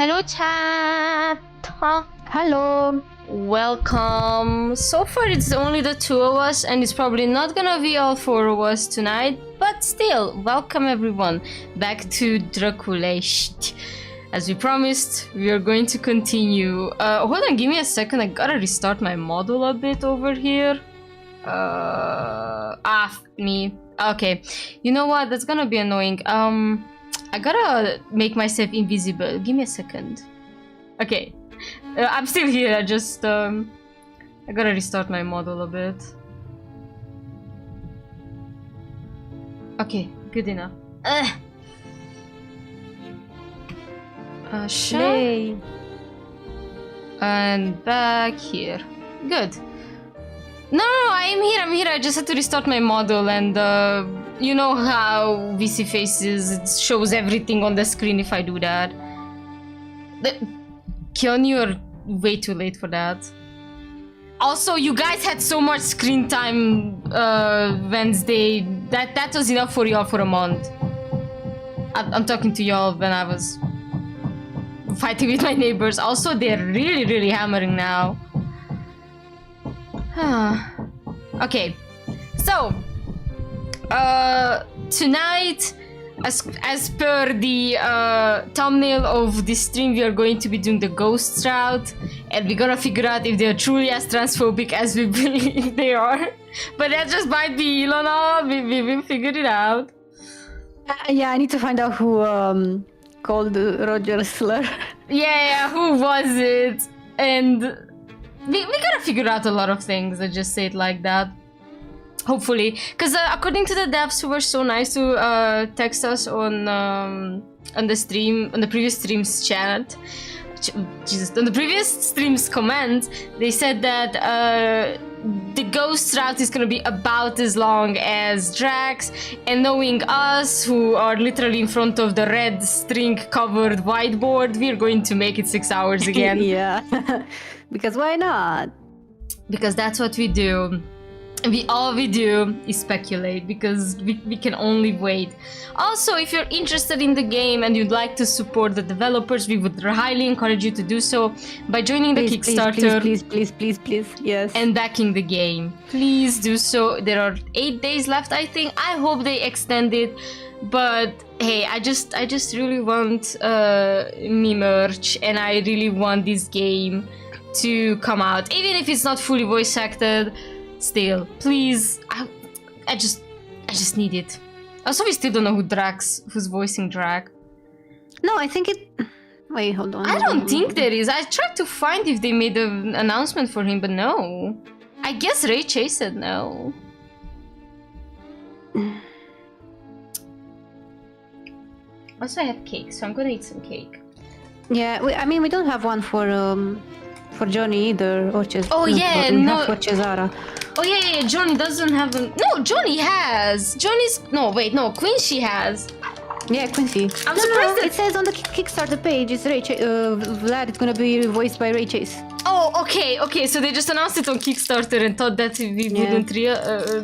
Hello chat! Hello! Welcome! So far it's only the two of us and it's probably not gonna be all four of us tonight, but still, welcome everyone back to Drăculești. As we promised, we are going to continue. Hold on, give me a second, I gotta restart my model a bit over here. Me. Okay, you know what, that's gonna be annoying. I gotta make myself invisible. Give me a second. Okay, I'm still here. I just I gotta restart my model a bit. Okay, good enough. Yay! And back here. Good. No, I'm here. I just had to restart my model, and you know how VC faces, it shows everything on the screen if I do that. Kion, you're way too late for that. Also, you guys had so much screen time Wednesday. That was enough for y'all for a month. I'm talking to y'all when I was fighting with my neighbors. Also, they're really hammering now. Okay, so tonight, as per the thumbnail of this stream, we are going to be doing the ghost route, and we're gonna figure out if they are truly as transphobic as we believe they are. But that just might be Ilona. We will figure it out. Yeah, I need to find out who called Roger slur. Yeah, who was it? And we gotta figure out a lot of things. I just say it like that. Hopefully, because according to the devs who were so nice to text us on the stream, on the previous stream's chat, on the previous stream's comment, they said that the ghost route is gonna be about as long as Drax, and knowing us, who are literally in front of the red string-covered whiteboard, we're going to make it 6 hours again. Yeah, because why not? Because that's what we do. All we do is speculate, because we can only wait. Also, if you're interested in the game and you'd like to support the developers, we would highly encourage you to do so by joining the Kickstarter. Please, yes. And backing the game. Please do so. There are 8 days left, I think. I hope they extend it. But hey, I just really want me merch, and I really want this game to come out, even if it's not fully voice acted. Still, please, I just need it. Also, we still don't know who's voicing Drac. No, I think it... Wait, hold on. I don't think there is. I tried to find if they made an announcement for him, but no. I guess Ray Chase said no. Also, I have cake, so I'm gonna eat some cake. Yeah, I mean, we don't have one for Johnny either, or oh yeah, no. For Cesara. Oh yeah, Johnny doesn't have a... No, Johnny has. Johnny's... No, wait, no, Quincy has. Yeah, Quincy. I'm surprised that... It says on the Kickstarter page, it's Ray Vlad, it's gonna be voiced by Ray Chase. Oh, okay, so they just announced it on Kickstarter and thought that we wouldn't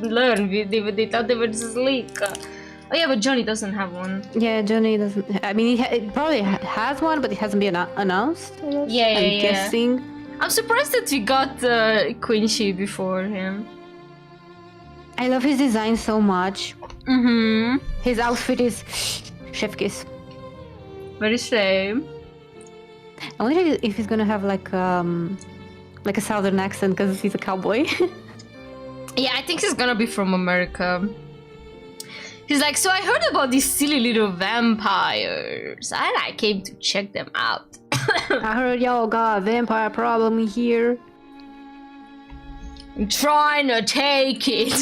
learn. They thought they were just leak. Oh yeah, but Johnny doesn't have one. Yeah, Johnny doesn't... I mean, he probably has one, but it hasn't been announced. Yeah, I'm guessing. I'm surprised that we got Quincy before him. I love his design so much. Mm-hmm. His outfit is chef kiss. Very same. I wonder if he's gonna have like a southern accent because he's a cowboy. Yeah, I think he's gonna be from America. He's like, so I heard about these silly little vampires, and I came to check them out. I heard y'all got a vampire problem here. I'm trying to take it.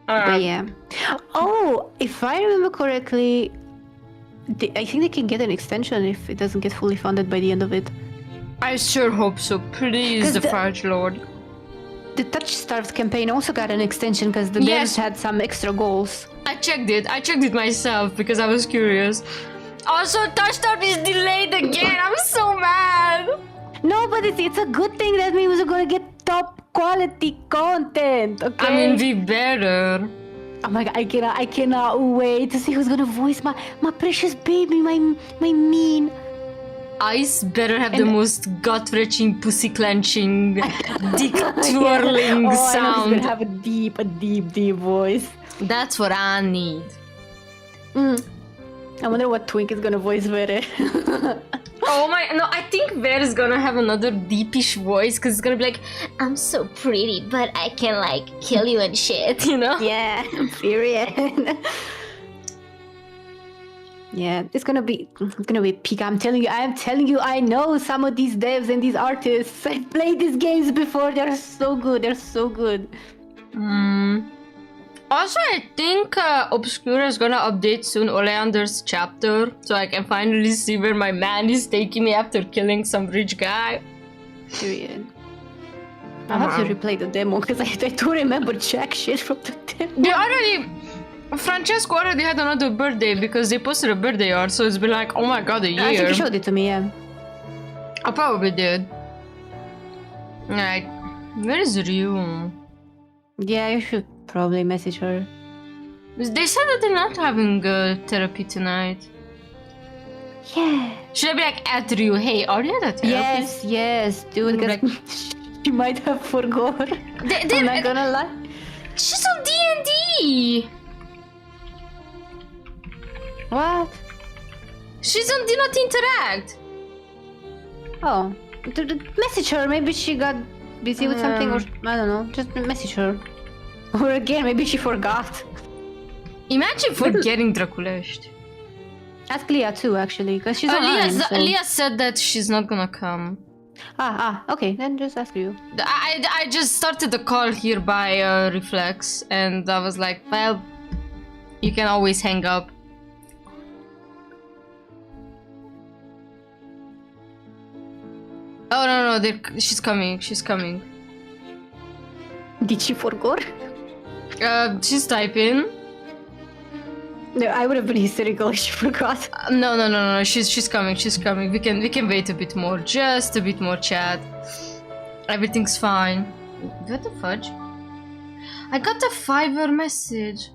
But yeah. Oh, if I remember correctly, I think they can get an extension if it doesn't get fully funded by the end of it. I sure hope so. Please, the Fart Lord. The Touch-Starved campaign also got an extension because the devs had some extra goals. I checked it myself because I was curious. Also, Touch-Starved is delayed again. I'm so mad. No, but it's a good thing. That means we're gonna get top quality content, okay? I mean, we better. Oh my god, I cannot wait to see who's gonna voice my precious baby, my mean. Ice better have the most gut-wrenching, pussy-clenching, dick-twirling Oh, sound. I know he's gonna have a deep voice. That's what I need. I wonder what twink is gonna voice Vere. Oh my, no, I think Ver is gonna have another deepish voice because it's gonna be like, I'm so pretty, but I can like kill you and shit, you know? Yeah, period. Yeah, it's gonna be peak. I am telling you, I know some of these devs and these artists. I've played these games before. They're so good. Also, I think Obscura is gonna update soon Oleander's chapter, so I can finally see where my man is taking me after killing some rich guy. Period. I'll have to replay the demo because I do remember jack shit from the demo. Francesco already had another birthday because they posted a birthday art, so it's been like, oh my god, a year. I think you showed it to me, yeah. I probably did. Like, where is Ryu? Yeah, you should probably message her. They said that they're not having therapy tonight. Yeah. Should I be like at Ryu, hey, are you at a therapy? Yes, dude, because she might have forgot. I'm not gonna lie. She's on D&D! What? She's on Do Not Interact! Oh. Message her, maybe she got busy with something, or I don't know, just message her. Or again, maybe she forgot. Imagine forgetting Drăculești. Ask Leah too, actually, because she's online. Leah said that she's not gonna come. Okay, then just ask you. I just started the call here by reflex, and I was like, well, you can always hang up. Oh no, she's coming. Did she forgot? She's typing. No, I would have been hysterical if she forgot. No. She's coming. We can wait a bit more, just a bit more chat. Everything's fine. What the fudge? I got a Fiverr message.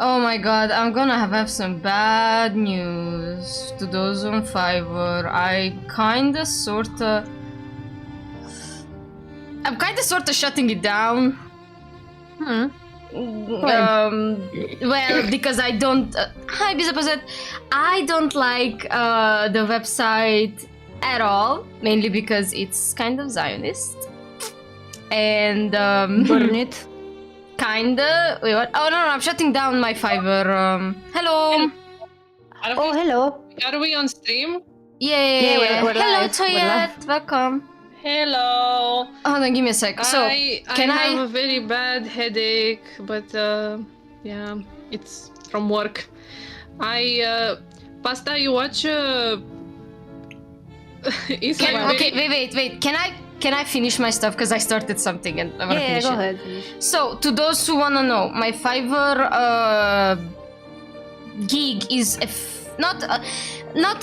Oh my god, I'm gonna have some bad news to those on Fiverr. I'm kinda sorta shutting it down. Well, because I don't... Hi, Bizapazet. I don't like the website at all, mainly because it's kind of Zionist. And... Burn it. Kinda. Wait, what? Oh no, I'm shutting down my Fiverr. Hello. Hello. Are we on stream? Yeah. We're Hello, live. Toyette. Welcome. Hello. Hold on, give me a sec. So, I have a very bad headache, but yeah, it's from work. Pasta, you watch? Wait. Can I finish my stuff? Because I started something and I want to finish go it. ahead. So, to those who wanna know, my Fiverr gig is not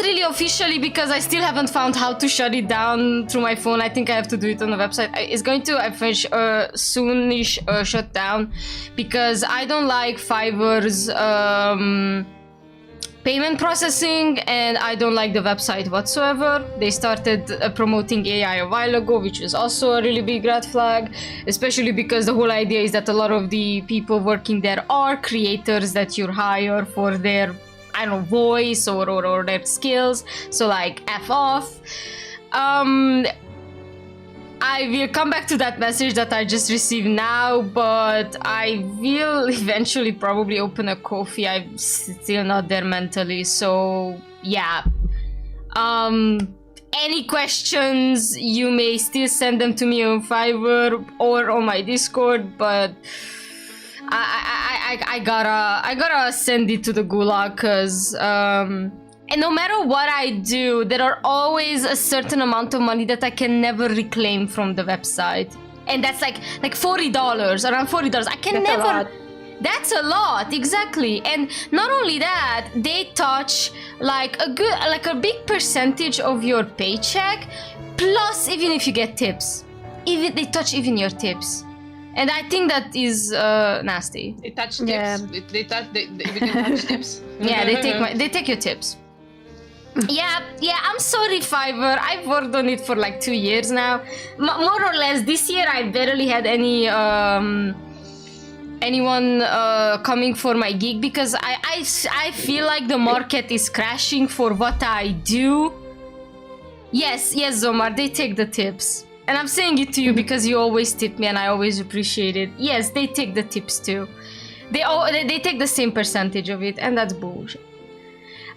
really officially because I still haven't found how to shut it down through my phone. I think I have to do it on the website. It's going to soonish shut down because I don't like Fiverr's payment processing, and I don't like the website whatsoever. They started promoting AI a while ago, which is also a really big red flag, especially because the whole idea is that a lot of the people working there are creators that you hire for their, I don't know, voice or their skills. So like F off. I will come back to that message that I just received now, but I will eventually probably open a coffee. I'm still not there mentally, so yeah. Any questions, you may still send them to me on Fiverr or on my Discord, but I gotta send it to the gulag, cause and no matter what I do, there are always a certain amount of money that I can never reclaim from the website. And that's like $40, around $40. I can never... A lot. That's a lot, exactly. And not only that, they touch like a big percentage of your paycheck, plus even if you get tips. even they touch even your tips, and I think that is nasty. They touch tips. Yeah. They can touch tips. Yeah, they take your tips. Yeah, I'm sorry, Fiverr. I've worked on it for like 2 years now. More or less, this year I barely had any anyone coming for my gig because I feel like the market is crashing for what I do. Yes, Zomar, they take the tips. And I'm saying it to you because you always tip me and I always appreciate it. Yes, they take the tips too. They take the same percentage of it, and that's bullshit.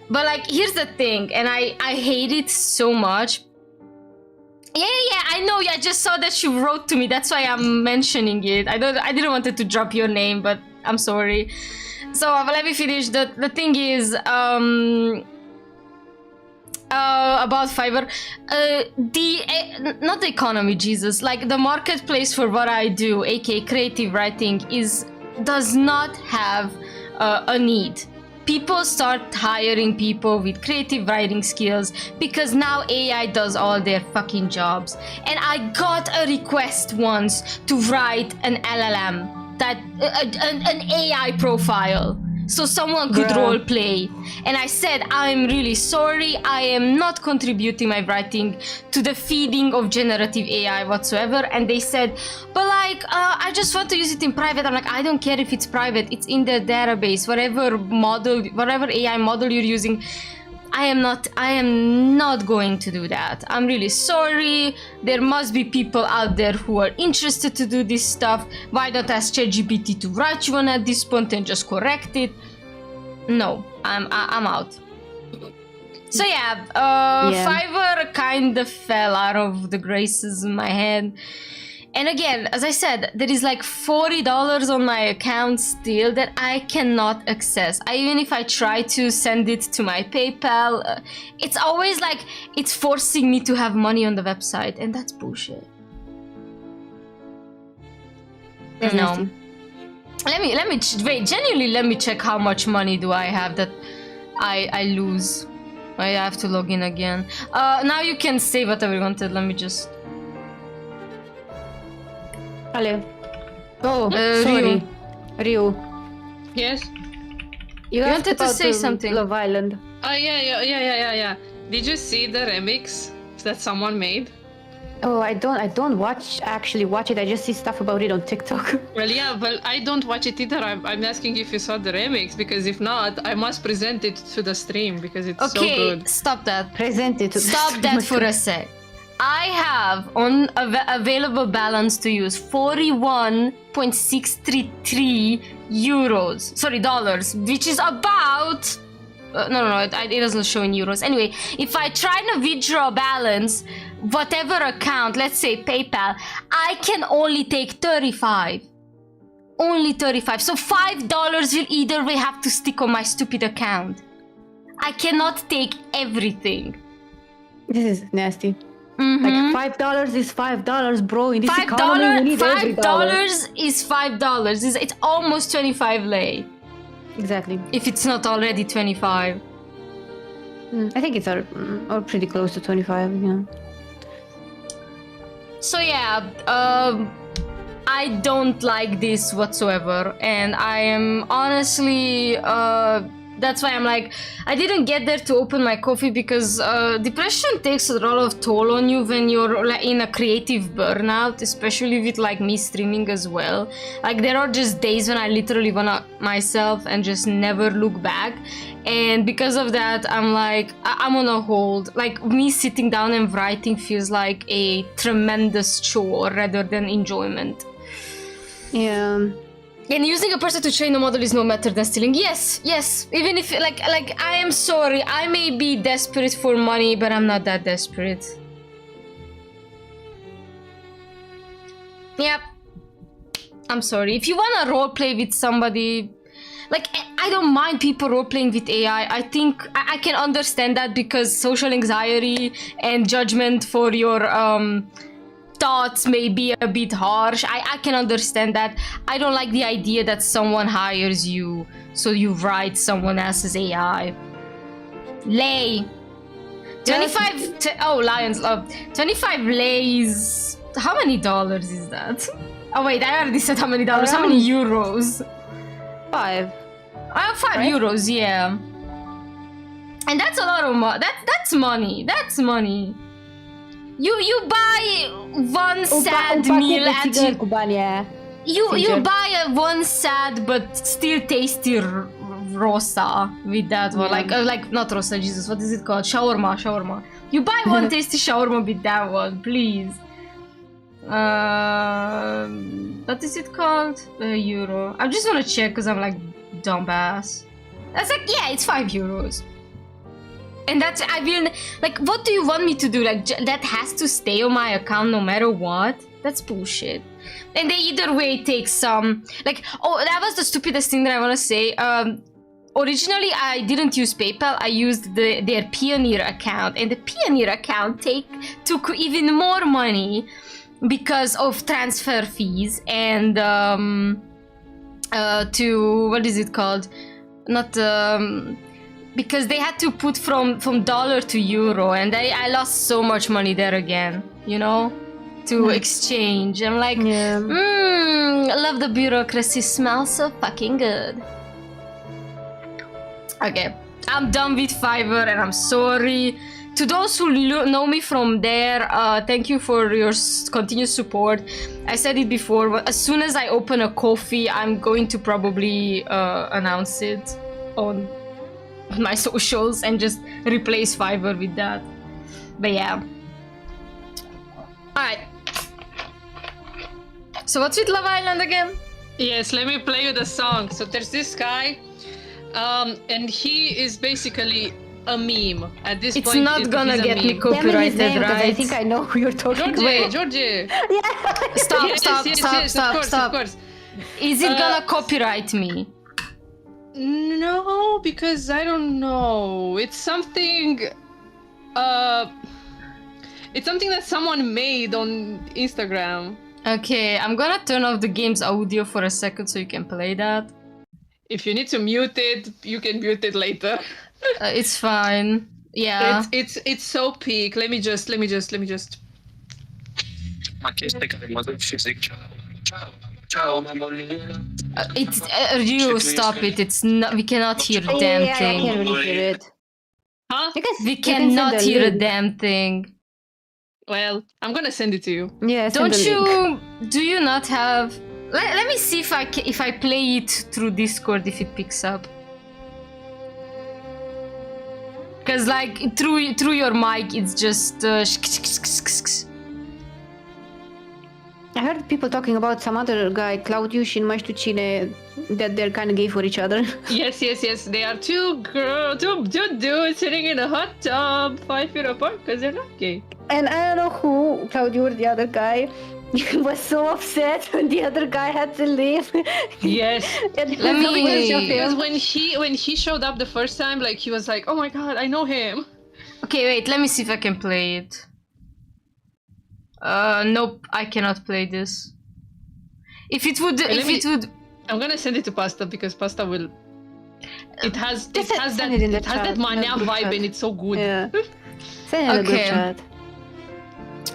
But like, here's the thing, and I hate it so much. Yeah, I know. I just saw that you wrote to me. That's why I'm mentioning it. I didn't want to drop your name, but I'm sorry. So let me finish. The thing is, about Fiverr, not the economy, Jesus. Like the marketplace for what I do, aka creative writing, does not have a need. People start hiring people with creative writing skills because now AI does all their fucking jobs. And I got a request once to write an LLM, an AI profile, so someone could role play. And I said, I'm really sorry, I am not contributing my writing to the feeding of generative AI whatsoever. And they said, but like, I just want to use it in private. I'm like, I don't care if it's private, it's in the database, whatever AI model you're using. I am not going to do that. I'm really sorry. There must be people out there who are interested to do this stuff. Why not ask ChatGPT to write you one at this point and just correct it? No, I'm out. So yeah, Fiverr kind of fell out of the graces of my head. And again, as I said, there is like $40 on my account still that I cannot access. Even if I try to send it to my PayPal, it's always like it's forcing me to have money on the website, and that's bullshit. No. Let me wait. Genuinely, let me check how much money do I have that I lose. I have to log in again. Now you can say whatever you wanted. Let me just. Hello. Oh, sorry. Ryu. Yes? You wanted to say something. Love Island. Oh, yeah. Did you see the remix that someone made? Oh, I don't actually watch it. I just see stuff about it on TikTok. Well, yeah, well, I don't watch it either. I'm asking if you saw the remix, because if not, I must present it to the stream because it's so good. Okay, stop that. Present it to the Stop stream. that for a sec. I have on available balance to use 41.633 euros. Sorry, dollars, which is about... no, it doesn't show in euros. Anyway, if I try to withdraw balance, whatever account, let's say PayPal, I can only take 35. Only 35. So $5 will either way have to stick on my stupid account. I cannot take everything. This is nasty. Like $5 is $5, bro. In this economy, we need every dollar. $5 is $5. It's almost 25 lei. Exactly. If it's not already 25. I think it's or pretty close to 25, yeah. So yeah, I don't like this whatsoever, and I am honestly, that's why I'm like, I didn't get there to open my coffee because depression takes a lot of toll on you when you're like, in a creative burnout, especially with like me streaming as well. Like there are just days when I literally wanna myself and just never look back, and because of that I'm like, I'm on a hold. Like me sitting down and writing feels like a tremendous chore rather than enjoyment. Yeah. And using a person to train a model is no matter than stealing. Yes. Even if like I am sorry, I may be desperate for money, but I'm not that desperate. Yep. I'm sorry. If you wanna roleplay with somebody, like I don't mind people roleplaying with AI. I think I can understand that because social anxiety and judgment for your thoughts may be a bit harsh. I can understand that. I don't like the idea that someone hires you so you write someone else's AI. Lei. 25 oh, Lions love 25 leis How many dollars is that? Oh wait, I already said how many dollars. How many euros? 5. 5 Right? euros, yeah. And that's a lot of money. That's money. That's money. You buy one sad meal at țigări cu bani aia. you buy one sad but still tasty rosa with that one, like not rosa, Jesus, what is it called? Shawarma. You buy one tasty shawarma with that one, please. What is it called? Euro. I just want to check because I'm like dumbass. That's like, yeah, it's 5 euros. And that's, I will, like, what do you want me to do? Like, that has to stay on my account no matter what? That's bullshit. And they either way take some, like, oh, that was the stupidest thing that I want to say. Originally, I didn't use PayPal. I used their Pioneer account. And the Pioneer account took even more money because of transfer fees and, what is it called? Not, because they had to put from dollar to euro, and I lost so much money there again, you know, to exchange. I'm like, I love the bureaucracy, smells so fucking good. Okay, I'm done with Fiverr, and I'm sorry to those who know me from there. Thank you for your continued support. I said it before, but as soon as I open a coffee, I'm going to probably announce it on my socials and just replace Fiverr with that. But yeah. Alright. So what's with Love Island again? Yes, let me play you the song. So there's this guy, and he is basically a meme at this point. It's not gonna get me copyrighted, right? I think I know who you're talking Georgie, about. Georgie. Stop. Is it gonna copyright me? No, because I don't know. It's something. It's something that someone made on Instagram. Okay, I'm gonna turn off the game's audio for a second so you can play that. If you need to mute it, you can mute it later. It's fine. Yeah. It's so peak. Let me just. You stop it. It's not. We cannot hear a damn I thing. can't really hear it. Huh? We cannot hear a damn thing. Well, I'm gonna send it to you. Yeah, Don't you? Do you not have? Let me see if I play it through Discord, if it picks up. Cause like through your mic, it's just. I heard people talking about some other guy, Claudiu și nu mai știu cine, that they're kind of gay for each other. Yes. They are two dudes sitting in a hot tub 5 feet apart because they're not gay. And I don't know who, Claudiu or the other guy, was so upset when the other guy had to leave. Yes. Let me. Because when he showed up the first time, like he was like, "Oh my god, I know him." Okay, wait. Let me see if I can play it. Nope, I cannot play this. If it would, I'm gonna send it to Pasta because Pasta will. It has that mania vibe and it's so good. Yeah. Send it in the group chat.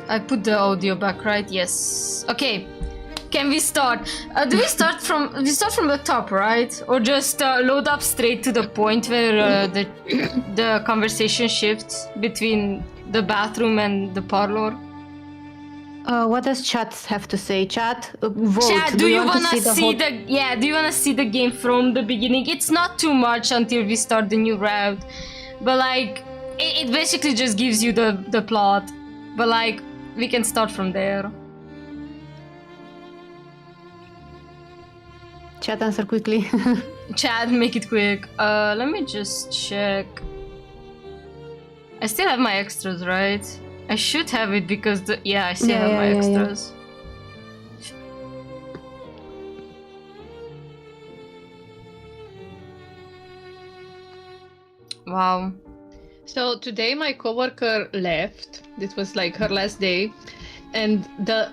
I put the audio back, right? Yes. Okay. Can we start? Do we start from the top, right? Or just load up straight to the point where the conversation shifts between the bathroom and the parlor? What does chat have to say? Chat, vote. Chat, do you wanna see do you wanna see the game from the beginning? It's not too much until we start the new route, but like it basically just gives you the plot. But like we can start from there. Chat, answer quickly. Chat, make it quick. Let me just check. I still have my extras, right? I should have it because I still have my extras. Wow. So today my coworker left. This was like her last day, and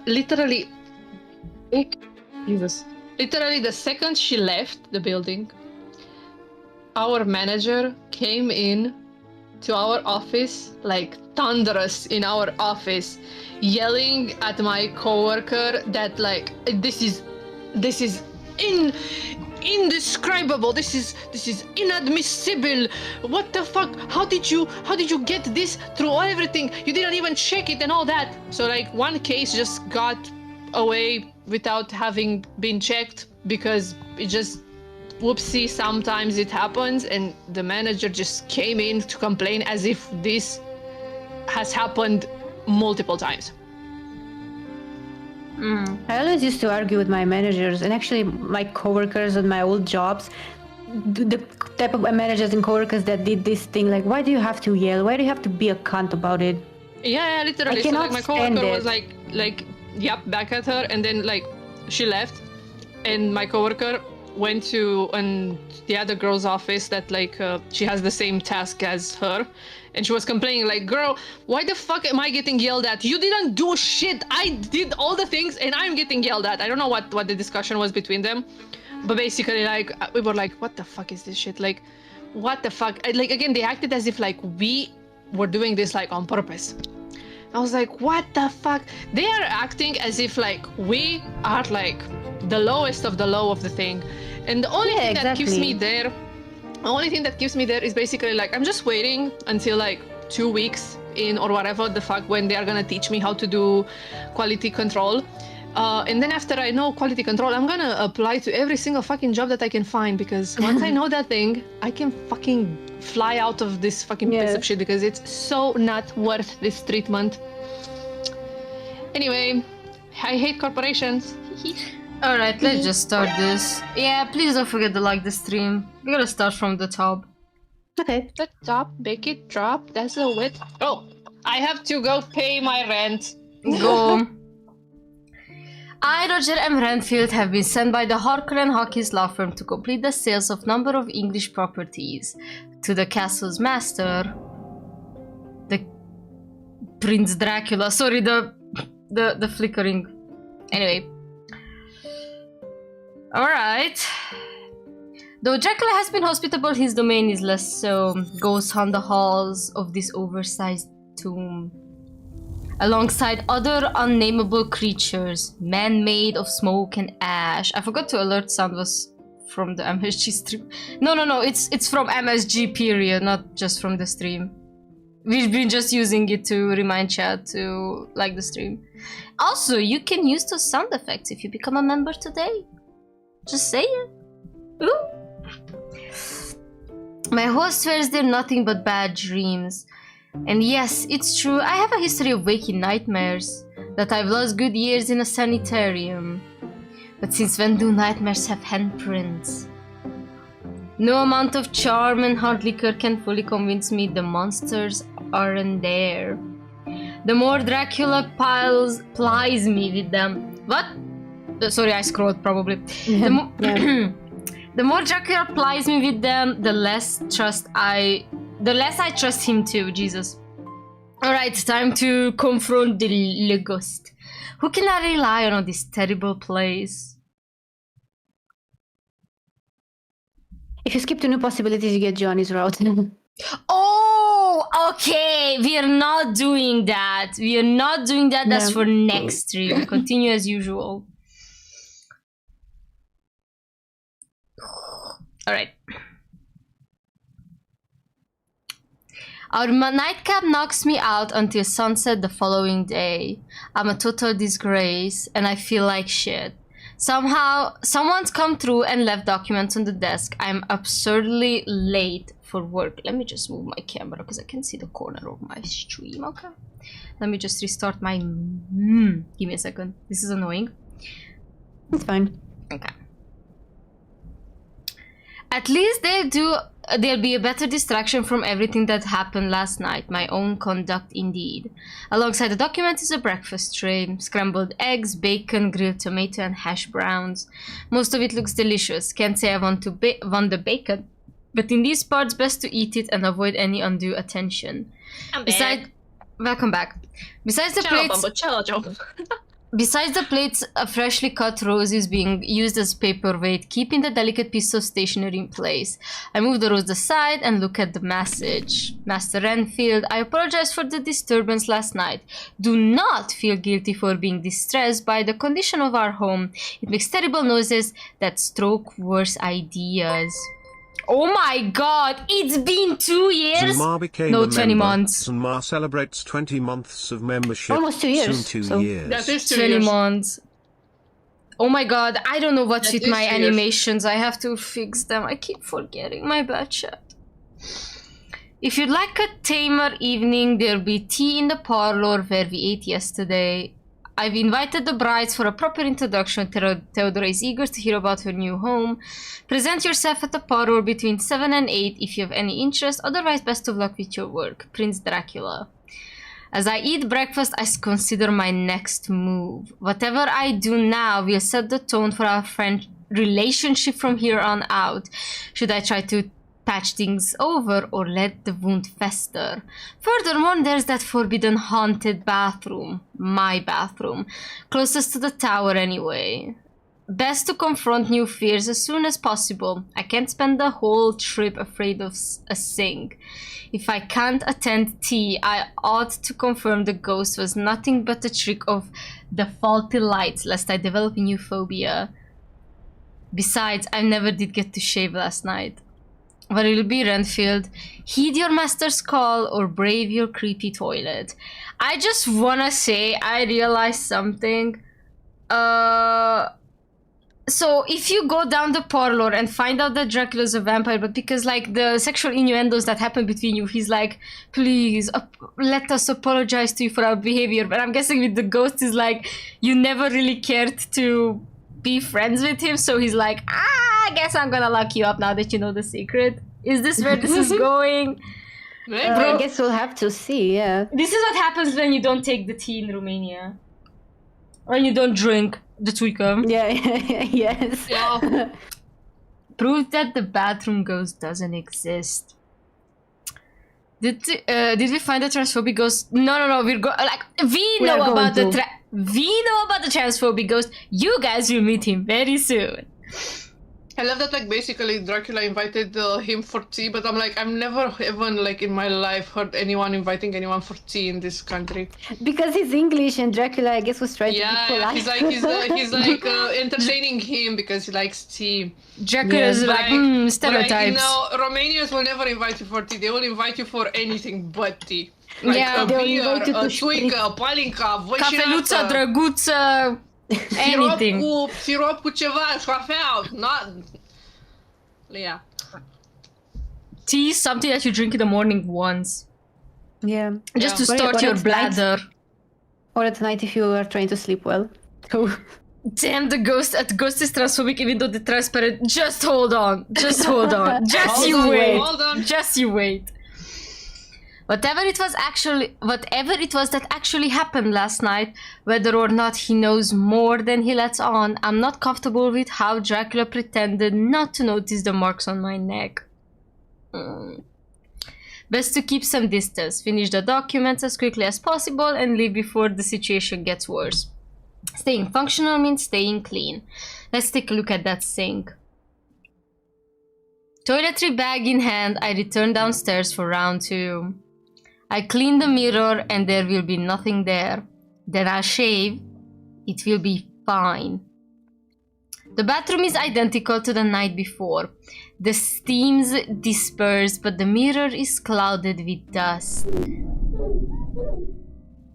literally the second she left the building, our manager came in to our office, like thunderous in our office, yelling at my coworker that like this is indescribable. This is inadmissible. What the fuck? How did you get this through everything? You didn't even check it and all that. So like one case just got away without having been checked because it just whoopsie, sometimes it happens, and the manager just came in to complain as if this has happened multiple times. I always used to argue with my managers and actually my coworkers at my old jobs, the type of managers and coworkers that did this thing, like, why do you have to yell? Why do you have to be a cunt about it? Yeah, literally. I So cannot like my stand coworker it. was like, yep, back at her, and then like she left, and my coworker went to the other girl's office that like she has the same task as her, and she was complaining like, girl, why the fuck am I getting yelled at? You didn't do shit. I did all the things and I'm getting yelled at. I don't know what the discussion was between them, but basically like we were like, what the fuck is this shit? Like, what the fuck? Like again, they acted as if like we were doing this like on purpose. I was like, what the fuck? They are acting as if like we are like the lowest of the low of the thing. And the only thing that keeps me there, is basically like, I'm just waiting until like 2 weeks in or whatever the fuck when they are gonna teach me how to do quality control. And then after I know quality control, I'm gonna apply to every single fucking job that I can find, because once I know that thing, I can fucking fly out of this fucking piece of shit, because it's so not worth this treatment. Anyway, I hate corporations. Alright, let's just start this. Yeah, please don't forget to like the stream. We gotta start from the top. Okay. The top, make it drop, that's the width. Oh, I have to go pay my rent. Go. I, Roger M. Renfield, have been sent by the Harker and Hawkins law firm to complete the sales of number of English properties to the castle's master, the Prince Dracula. Sorry, the flickering. Anyway. Alright. Though Dracula has been hospitable, his domain is less so. Ghosts haunt the halls of this oversized tomb, alongside other unnameable creatures, man-made of smoke and ash. I forgot to alert sound was from the MSG stream. No, it's from MSG period, not just from the stream. We've been just using it to remind chat to like the stream. Also, you can use those sound effects if you become a member today. Just say it. Ooh. My host swears they're nothing but bad dreams. And yes, it's true, I have a history of waking nightmares, that I've lost good years in a sanitarium. But since when do nightmares have handprints? No amount of charm and hard liquor can fully convince me the monsters aren't there. The more Dracula plies me with them. What? Sorry, I scrolled probably. The more Dracula plies me with them, the less I trust him too, Jesus. Alright, time to confront the ghost. Who can I rely on this terrible place? If you skip to new possibilities, you get Johnny's route. Oh, okay. We are not doing that. That's for next stream. Continue as usual. Alright. Our nightcap knocks me out until sunset the following day. I'm a total disgrace and I feel like shit. Somehow, someone's come through and left documents on the desk. I'm absurdly late for work. Let me just move my camera because I can see the corner of my stream, okay? Let me just restart my... Give me a second. This is annoying. It's fine. Okay. At least there'll be a better distraction from everything that happened last night. My own conduct, indeed. Alongside the document is a breakfast tray. Scrambled eggs, bacon, grilled tomato, and hash browns. Most of it looks delicious. Can't say I want the bacon, but in these parts, best to eat it and avoid any undue attention. I'm back. Welcome back. Besides the plates... Besides the plates, a freshly cut rose is being used as paperweight, keeping the delicate piece of stationery in place. I move the rose aside and look at the message. Master Renfield, I apologize for the disturbance last night. Do not feel guilty for being distressed by the condition of our home. It makes terrible noises that stroke worse ideas. Oh my god, it's been 2 years? Zumar became No, a 20 member. months. Zumar celebrates 20 months of membership. Almost 2 years, Soon 2 so- years. That is 2 20 years. months. Oh my god, I don't know what's That with is my 2 years. animations. I have to fix them. I keep forgetting. My bad, chat. If you'd like a tamer evening, there'll be tea in the parlor where we ate yesterday. I've invited the brides for a proper introduction. Theodora is eager to hear about her new home. Present yourself at the parlor between 7 and 8 if you have any interest. Otherwise, best of luck with your work. Prince Dracula. As I eat breakfast, I consider my next move. Whatever I do now will set the tone for our friend relationship from here on out. Should I try to patch things over or let the wound fester? Furthermore, there's that forbidden haunted bathroom. My bathroom. Closest to the tower anyway. Best to confront new fears as soon as possible. I can't spend the whole trip afraid of a sink. If I can't attend tea, I ought to confirm the ghost was nothing but a trick of the faulty lights, lest I develop a new phobia. Besides, I never did get to shave last night. But it'll be Renfield. Heed your master's call or brave your creepy toilet. I just wanna say I realized something. So if you go down the parlor and find out that Dracula's a vampire, but because like the sexual innuendos that happen between you, he's like, please let us apologize to you for our behavior. But I'm guessing with the ghost is like, you never really cared to be friends with him, so he's like, I guess I'm gonna lock you up now that you know the secret. Is this where this is going? I guess we'll have to see, yeah. This is what happens when you don't take the tea in Romania. Or you don't drink the tuica. Yeah, yes. Yeah. Proof that the bathroom ghost doesn't exist. Did we find the transphobic ghost? No. We know about the transphobic ghost. You guys will meet him very soon. I love that, like, basically Dracula invited him for tea, but I'm like, I've never even, like, in my life heard anyone inviting anyone for tea in this country. Because he's English and Dracula, I guess, was trying to be polite. He's like entertaining him because he likes tea. Dracula's like, stereotypes. Like, you know, Romanians will never invite you for tea. They will invite you for anything but tea. Like Yeah, a they will beer, invite you a to tuică, a palinca, Cafeluța, drăguță, anything. Sirop cu ceva, cafea, not... Yeah. Tea is something that you drink in the morning once. Yeah. Just to Or- start or your at bladder. Or at night if you are trying to sleep well. So, Damn, the ghost is transphobic even though the transparent. Just hold on. Just hold on. Just Hold you on, wait. hold on. Just you wait. Whatever it was that actually happened last night, whether or not he knows more than he lets on, I'm not comfortable with how Dracula pretended not to notice the marks on my neck. Best to keep some distance, finish the documents as quickly as possible, and leave before the situation gets worse. Staying functional means staying clean. Let's take a look at that sink. Toiletry bag in hand, I return downstairs for round 2. I clean the mirror and there will be nothing there. Then I'll shave. It will be fine. The bathroom is identical to the night before. The steams disperse, but the mirror is clouded with dust.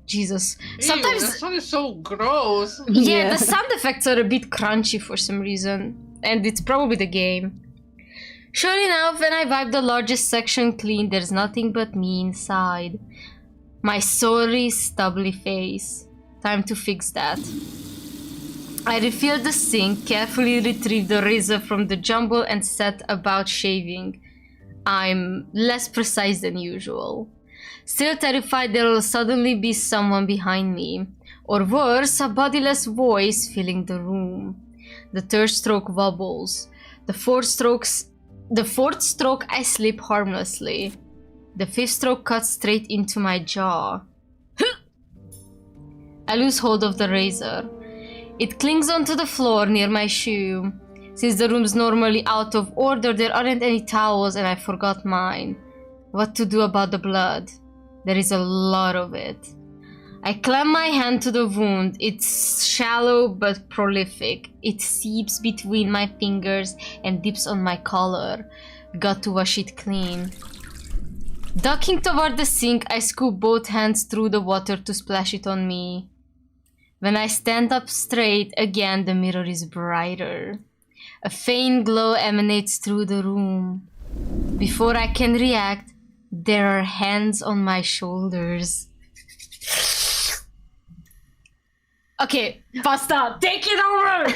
Jesus. Sometimes... Ew, that sound is so gross. Yeah, the sound effects are a bit crunchy for some reason. And it's probably the game. Sure enough, when I wipe the largest section clean, there's nothing but me inside. My sorry, stubbly face. Time to fix that. I refilled the sink, carefully retrieved the rizz from the jumble and set about shaving. I'm less precise than usual. Still terrified there will suddenly be someone behind me. Or worse, a bodiless voice filling the room. The third stroke wobbles. The fourth stroke I slip harmlessly. The fifth stroke cuts straight into my jaw. I lose hold of the razor. It clings onto the floor near my shoe. Since the room's normally out of order, there aren't any towels and I forgot mine. What to do about the blood? There is a lot of it. I clamp my hand to the wound. It's shallow but prolific. It seeps between my fingers and dips on my collar. Got to wash it clean. Ducking toward the sink, I scoop both hands through the water to splash it on me. When I stand up straight again, the mirror is brighter. A faint glow emanates through the room. Before I can react, there are hands on my shoulders. Okay, Pasta, take it over!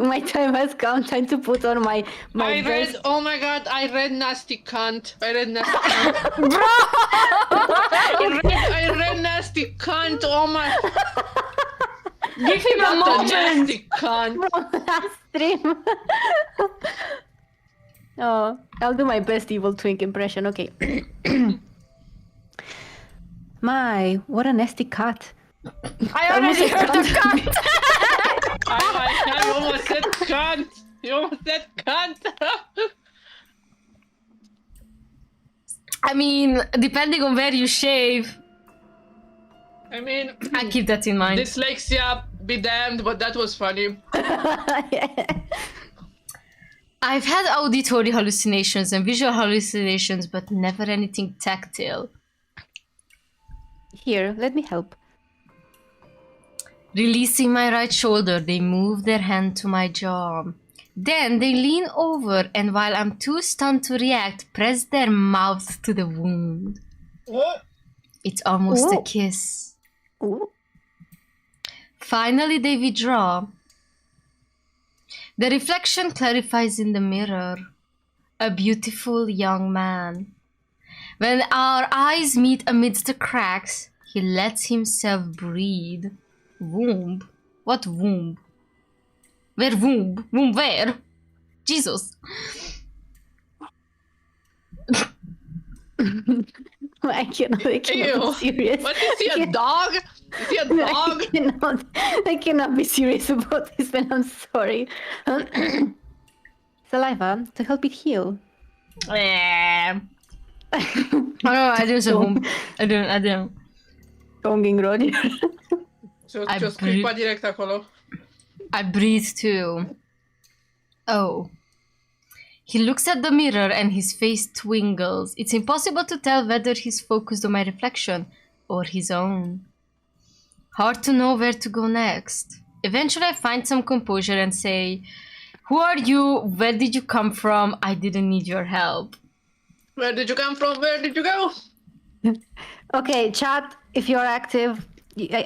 My time has come. Time to put on my best. Oh my god, I read nasty cunt. I read nasty cunt. Bro! I read nasty cunt. Oh my. Give him a moment! Nasty cunt. From last stream. Oh, I'll do my best evil twink impression. Okay. My, what a nasty cut. I already heard the cunt! I almost said cunt. You almost said cunt. I mean, depending on where you shave. I mean, I keep that in mind. dyslexia, be damned, but that was funny. I've had auditory hallucinations and visual hallucinations, but never anything tactile. Here, let me help. Releasing my right shoulder, they move their hand to my jaw. Then they lean over and while I'm too stunned to react, press their mouth to the wound. What? It's almost Ooh. a kiss. Ooh. Finally, they withdraw. The reflection clarifies in the mirror. A beautiful young man. When our eyes meet amidst the cracks, he lets himself breathe. Womb? What womb? Where womb? Womb where? Jesus. I cannot be serious. What is he, a dog? Is he a dog? I cannot be serious about this, man. I'm sorry. Saliva to help it heal. Oh no, I didn't say womb. I didn't. Tonging Roger. Just clipa direct acolo. I breathe too. Oh. He looks at the mirror and his face twinkles. It's impossible to tell whether he's focused on my reflection or his own. Hard to know where to go next. Eventually I find some composure and say, "Who are you? Where did you come from? I didn't need your help." Where did you come from? Where did you go? Okay, chat, if you're active,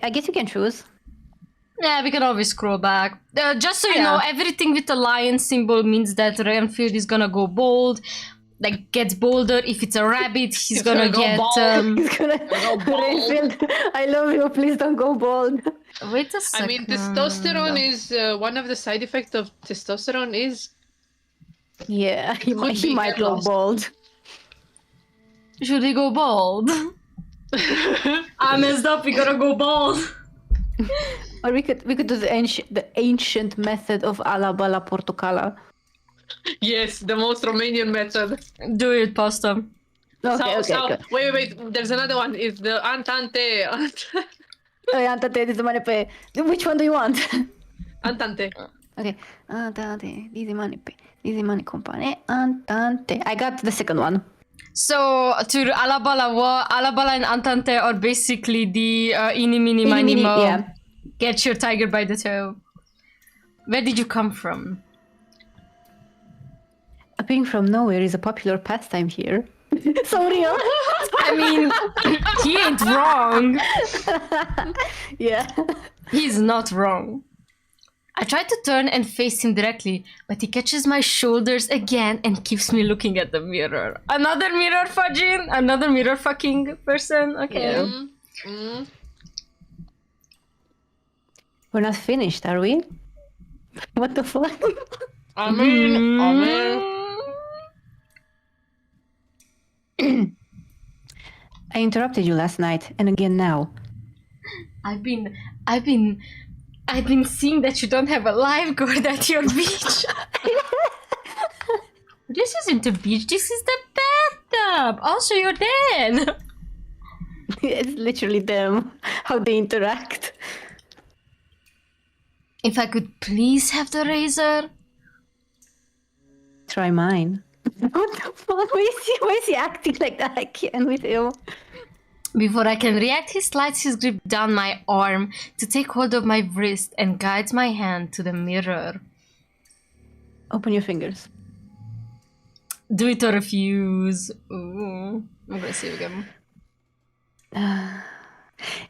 I guess you can choose. Yeah, we can always scroll back. Just so you know, everything with the lion symbol means that Renfield is gonna go bold, like gets bolder. If it's a rabbit, he's gonna get. He's gonna go bald. I love you. Please don't go bald. Wait a second. I mean, testosterone is one of the side effects of testosterone is. Yeah, he might go bald. Should he go bald? I messed up. We gotta go bald. Or we could do the ancient method of alla balla portocala. Yes, the most Romanian method. Do it, Pasta. Okay. Wait. There's another one. It's the Antante. Which one do you want? Antante. Okay. Antante. Dizi mani compane. Antante. I got the second one. So, to Alabala and Antante are basically the Eeny, Meeny, Miny, Moe. Yeah. Get your tiger by the toe. Where did you come from? Appearing from nowhere is a popular pastime here. So real. I mean, he ain't wrong. Yeah. He's not wrong. I try to turn and face him directly, but he catches my shoulders again and keeps me looking at the mirror. Another mirror fudging? Another mirror fucking person? Okay. Yeah. We're not finished, are we? What the fuck? I mean. I interrupted you last night, and again now. I've been I've been seeing that you don't have a lifeguard at your beach. This isn't the beach, this is the bathtub. Also, you're dead. It's literally them, how they interact. If I could please have the razor. Try mine. What the fuck? Why is he acting like that? I can't with him. Before I can react, he slides his grip down my arm to take hold of my wrist and guides my hand to the mirror. Open your fingers. Do it or refuse. Ooh, I'm gonna save again.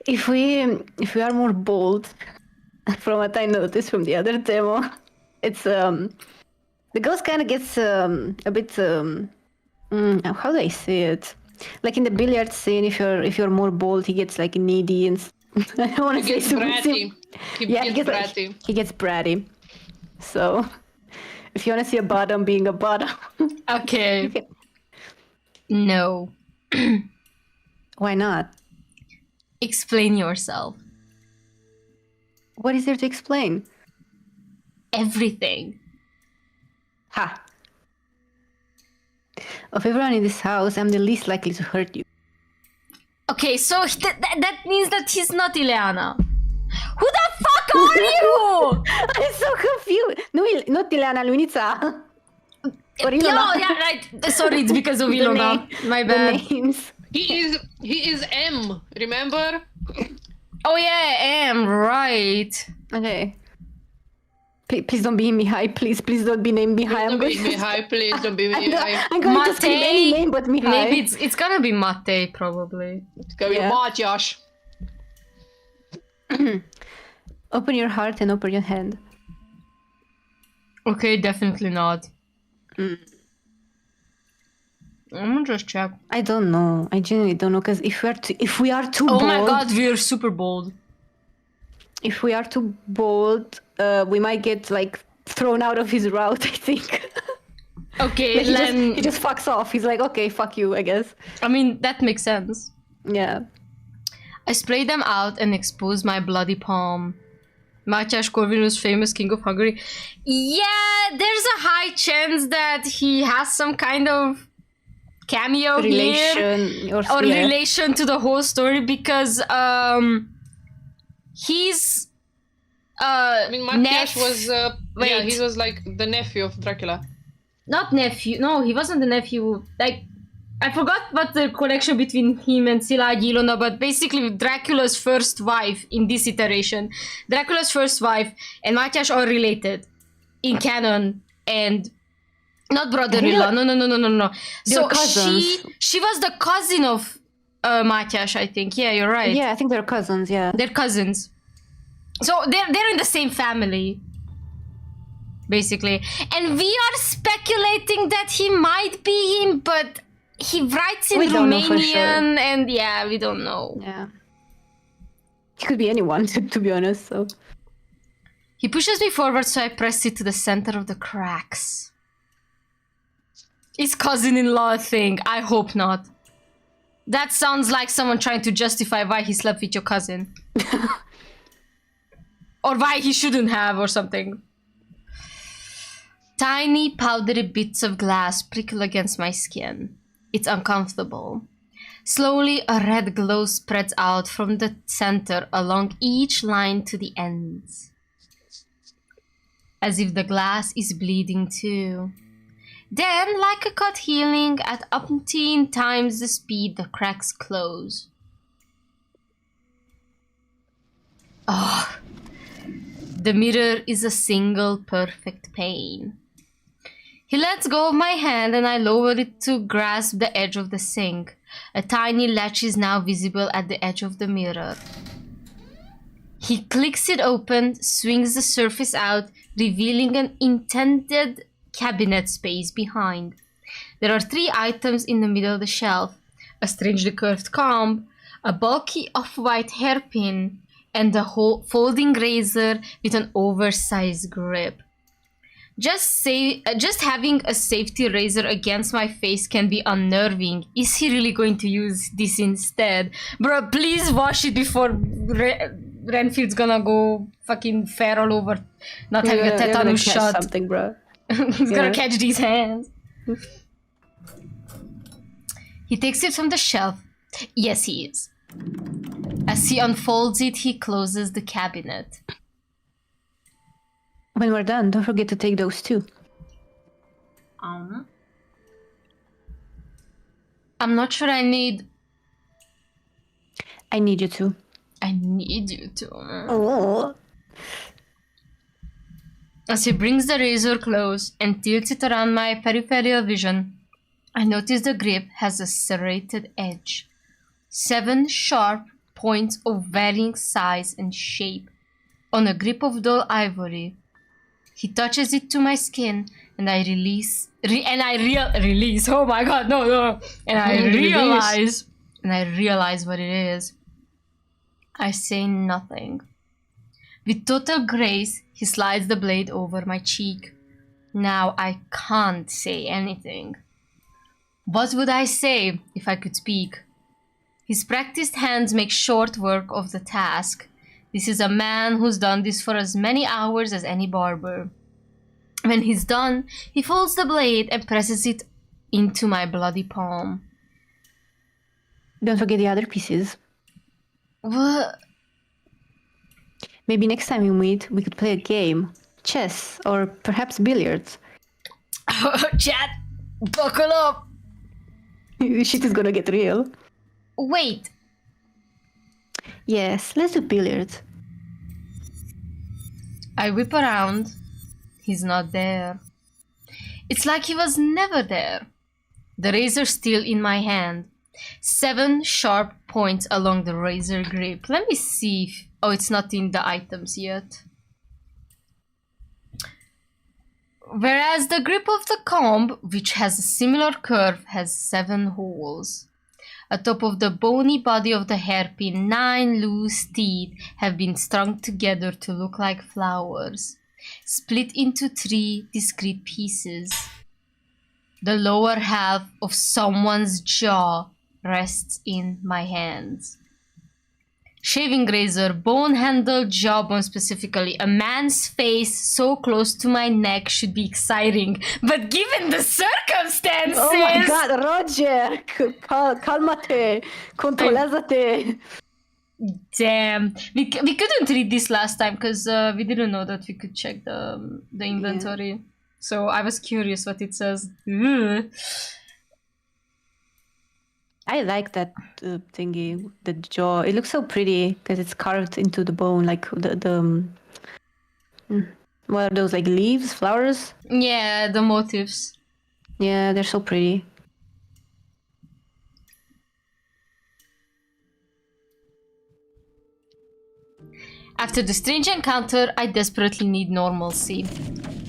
If we are more bold, from what I noticed from the other demo, it's the ghost kind of gets a bit how do I say it? Like in the billiard scene, if you're more bold, he gets like needy and I don't want to say super bratty. He gets bratty. He gets bratty. So if you want to see a bottom being a bottom, Okay. No. why not? Explain yourself. What is there to explain? Everything. Ha! Of everyone in this house, I'm the least likely to hurt you. Okay, so that means that he's not Ileana. Who the fuck are you? I'm so confused. No, not Ileana, Lunica. Or Yo, Ilona. yeah, right. Sorry, it's because of Ilona. My The bad. names. He is M, remember? Oh yeah, I am right. Okay. Please don't be Mihai. Please don't be named Mihai. Don't be Mihai, please don't be Mihai. I'm going to scream any name but Mihai. Maybe it's gonna be Mate, probably. It's gonna be Yeah. Matyas. Open your heart and open your hand. Okay, definitely not. I'm gonna just check. I don't know. I genuinely don't know because if we are too Oh bold, my god, we're super bold. if we are too bold, we might get like thrown out of his route. I think. Okay, Like, then he just fucks off. He's like, okay, fuck you, I guess. I mean that makes sense. Yeah. I spray them out and expose my bloody palm. Matyas Corvinus, famous king of Hungary. Yeah, there's a high chance that he has some kind of cameo here. Relation Or yeah. relation to the whole story because he's I mean, Matyas was yeah, Wait. he was like the nephew of Dracula. not nephew. No, he wasn't the nephew. Like, I forgot what the connection between him and Szilágyi Ilona, but basically Dracula's first wife in this iteration. Dracula's first wife and Matyas are related in canon and not brother-in-law. No. So cousins. she was the cousin of Matyas, I think. Yeah, you're right. Yeah, I think they're cousins. Yeah. They're cousins. So they're in the same family. Basically. And we are speculating that he might be him, but he writes in We don't know for sure. Romanian and yeah, we don't know. Yeah. He could be anyone, to be honest. So. He pushes me forward, so I press it to the center of the cracks. His cousin-in-law thing. I hope not. That sounds like someone trying to justify why he slept with your cousin. Or why he shouldn't have or something. Tiny powdery bits of glass prickle against my skin. It's uncomfortable. Slowly, a red glow spreads out from the center along each line to the ends. As if the glass is bleeding too. Then, like a cut healing, at umpteen times the speed, the cracks close. Oh, the mirror is a single perfect pane. He lets go of my hand and I lower it to grasp the edge of the sink. A tiny latch is now visible at the edge of the mirror. He clicks it open, swings the surface out, revealing an intended cabinet space behind. There are 3 items in the middle of the shelf. A strangely curved comb, a bulky off-white hairpin, and a folding razor with an oversized grip. Just having a safety razor against my face can be unnerving. Is he really going to use this instead? Bro, please wash it before Renfield's gonna go fucking feral over not having a tetanus shot. Something, bro. He's gonna catch these hands. He takes it from the shelf. Yes, he is. As he unfolds it, he closes the cabinet. When we're done, don't forget to take those too. I'm not sure I need... I need you to. I need you to. Oh. As he brings the razor close and tilts it around my peripheral vision, I notice the grip has a serrated edge. 7 sharp points of varying size and shape on a grip of dull ivory. He touches it to my skin and I release. Oh my god, no. And I realize what it is. I say nothing. With total grace, he slides the blade over my cheek. Now I can't say anything. What would I say if I could speak? His practiced hands make short work of the task. This is a man who's done this for as many hours as any barber. When he's done, he folds the blade and presses it into my bloody palm. Don't forget the other pieces. What? Maybe next time we meet, we could play a game. Chess, or perhaps billiards. Chat, buckle up. Shit is gonna get real. Wait. Yes, let's do billiards. I whip around. He's not there. It's like he was never there. The razor still in my hand. 7 sharp points along the razor grip. Let me see if... Oh, it's not in the items yet. Whereas the grip of the comb, which has a similar curve, has 7 holes. Atop of the bony body of the hairpin, 9 loose teeth have been strung together to look like flowers, split into 3 discrete pieces. The lower half of someone's jaw rests in my hands. Shaving razor, bone-handled jawbone specifically. A man's face so close to my neck should be exciting, but given the circumstances... Oh my god, Roger! Calmate! Controlează-te! Damn. We couldn't read this last time because we didn't know that we could check the inventory. Yeah. So I was curious what it says. Ugh. I like that thingy, the jaw. It looks so pretty because it's carved into the bone, like what are those, like leaves, flowers? Yeah, the motifs. Yeah, they're so pretty. After the strange encounter, I desperately need normalcy.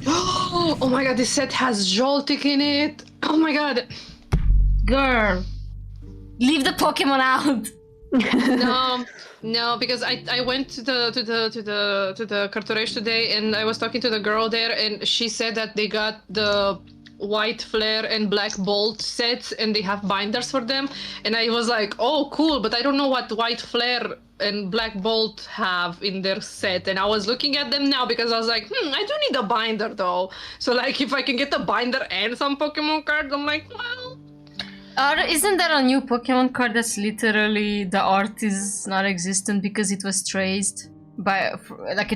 Oh my god, this set has joltik in it. Oh my god. Girl. Leave the Pokemon out. No, because I went to the cartouche today and I was talking to the girl there and she said that they got the white flare and black bolt sets and they have binders for them, and I was like, oh cool, but I don't know what white flare and black bolt have in their set, and I was looking at them now because I was like, I do need a binder though, so like if I can get a binder and some Pokemon cards, I'm like, well. Isn't there a new Pokemon card that's literally the art is not existent because it was traced by like a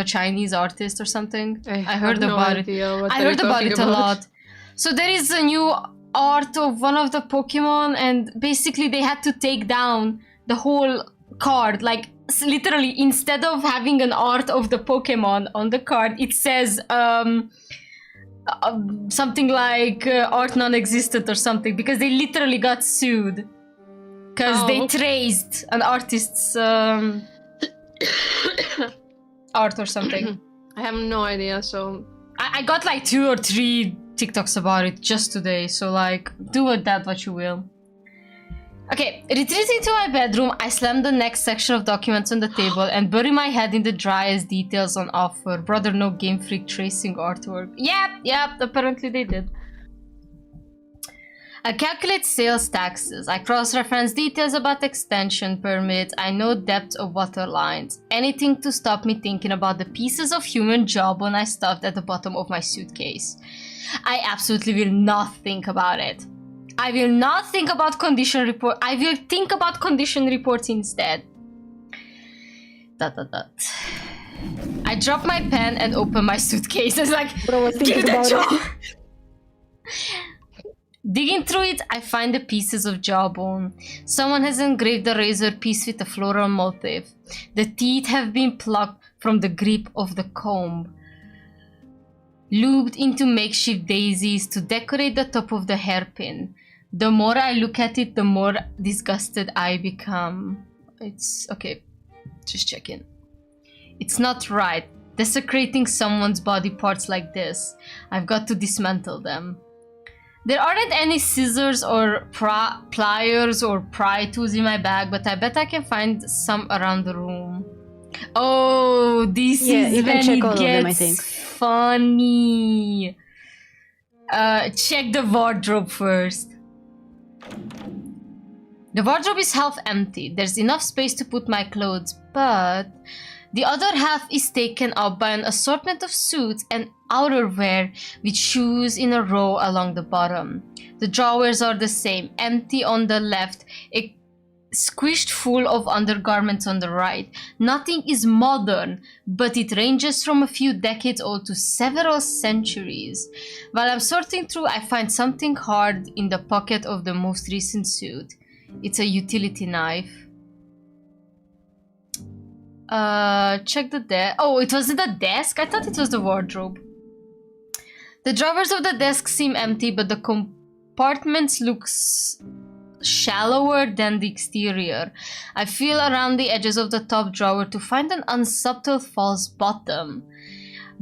Chinese artist or something? I heard about it. I heard about it a lot. So there is a new art of one of the Pokemon, and basically they had to take down the whole card. Like literally, instead of having an art of the Pokemon on the card, it says something like art non-existent or something, because they literally got sued because they traced an artist's art or something. I have no idea, so I got like 2 or 3 TikToks about it just today, so like do with that what you will. Okay, retreating to my bedroom, I slam the next section of documents on the table and bury my head in the driest details on offer. Brother, no Game Freak tracing artwork. Yep, apparently they did. I calculate sales taxes. I cross-reference details about extension permits. I know depth of water lines. Anything to stop me thinking about the pieces of human jawbone I stuffed at the bottom of my suitcase. I absolutely will not think about it. I will not think about condition report. I will think about condition reports instead. ... I drop my pen and open my suitcase. It's like, Bro, give it a about jaw. it. Digging through it, I find the pieces of jawbone. Someone has engraved a razor piece with a floral motif. The teeth have been plucked from the grip of the comb, looped into makeshift daisies to decorate the top of the hairpin. The more I look at it, the more disgusted I become. It's okay, just checking. It's not right. Desecrating someone's body parts like this. I've got to dismantle them. There aren't any scissors or pliers or pry tools in my bag, but I bet I can find some around the room. Oh, this is when it gets funny. Check the wardrobe first. The wardrobe is half empty. There's enough space to put my clothes, but the other half is taken up by an assortment of suits and outerwear with shoes in a row along the bottom. The drawers are the same, empty on the left, squished full of undergarments on the right. Nothing is modern, but it ranges from a few decades old to several centuries. While I'm sorting through, I find something hard in the pocket of the most recent suit. It's a utility knife. Check the desk. Oh, it was the desk? I thought it was the wardrobe. The drawers of the desk seem empty, but the compartments look shallower than the exterior. I feel around the edges of the top drawer to find an unsubtle false bottom.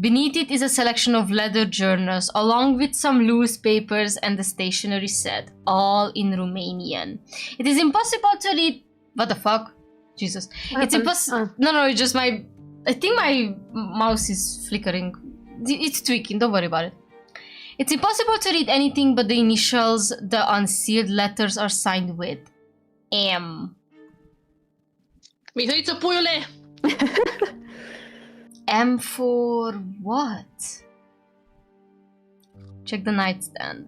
Beneath it is a selection of leather journals, along with some loose papers and the stationery set, all in Romanian. It is impossible to read... What the fuck? Jesus. It's impossible... No, it's just my... I think my mouse is flickering. It's tweaking, don't worry about it. It's impossible to read anything but the initials the unsealed letters are signed with. M. Mihăiță, puiule! M for what? Check the nightstand.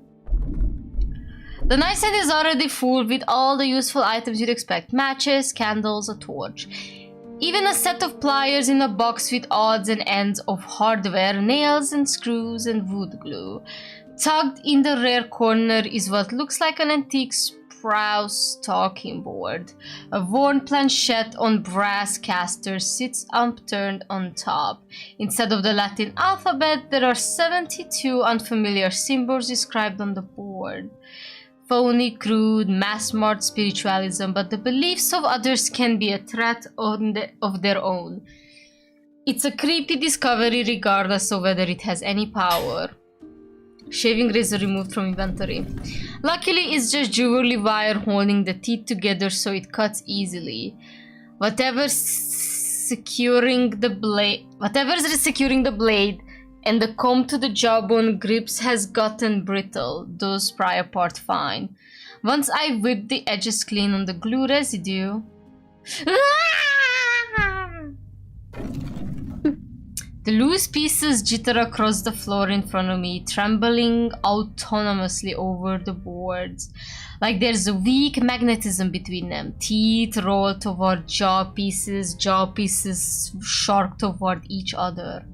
The nightstand is already full with all the useful items you'd expect. Matches, candles, a torch. Even a set of pliers in a box with odds and ends of hardware, nails and screws and wood glue. Tucked in the rear corner is what looks like an antique Sprouse talking board. A worn planchette on brass casters sits upturned on top. Instead of the Latin alphabet, there are 72 unfamiliar symbols inscribed on the board. Phony, crude, mass-marked spiritualism, but the beliefs of others can be a threat of their own. It's a creepy discovery regardless of whether it has any power. Shaving razor removed from inventory. Luckily, it's just jewelry wire holding the teeth together so it cuts easily. Whatever's securing the blade and the comb to the jawbone grips has gotten brittle. Those pry apart fine. Once I whip the edges clean on the glue residue... The loose pieces jitter across the floor in front of me, trembling autonomously over the boards. Like there's a weak magnetism between them. Teeth roll toward jaw pieces shark toward each other.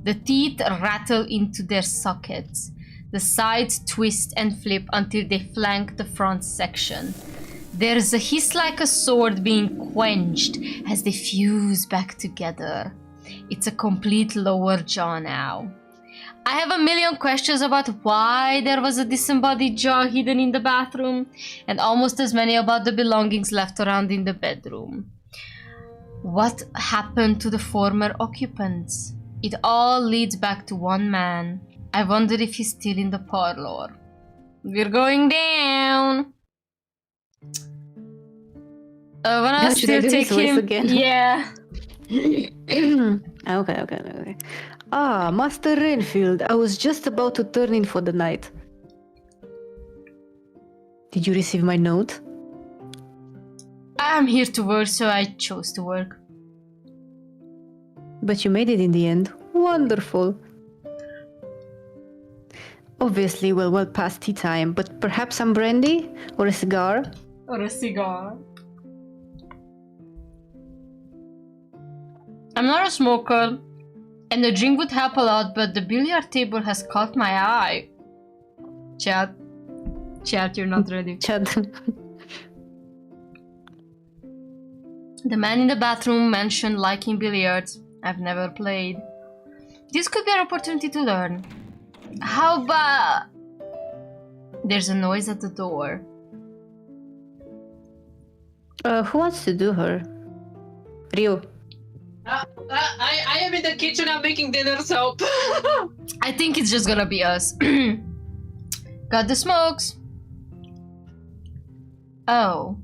The teeth rattle into their sockets. The sides twist and flip until they flank the front section. There's a hiss like a sword being quenched as they fuse back together. It's a complete lower jaw now. I have a million questions about why there was a disembodied jaw hidden in the bathroom, and almost as many about the belongings left around in the bedroom. What happened to the former occupants? It all leads back to one man. I wonder if he's still in the parlor. We're going down. Wanna still take him? Again? Yeah. Okay. Ah, Master Renfield, I was just about to turn in for the night. Did you receive my note? I'm here to work, so I chose to work. But you made it in the end. Wonderful. Obviously, well past tea time, but perhaps some brandy? Or a cigar? Or a cigar. I'm not a smoker, and a drink would help a lot, but the billiard table has caught my eye. Chat, you're not ready. Chad. The man in the bathroom mentioned liking billiards. I've never played. This could be an opportunity to learn. How about... There's a noise at the door. Who wants to do her? Ryo. I am in the kitchen, I'm making dinner, so... I think it's just gonna be us. Got the smokes. Oh.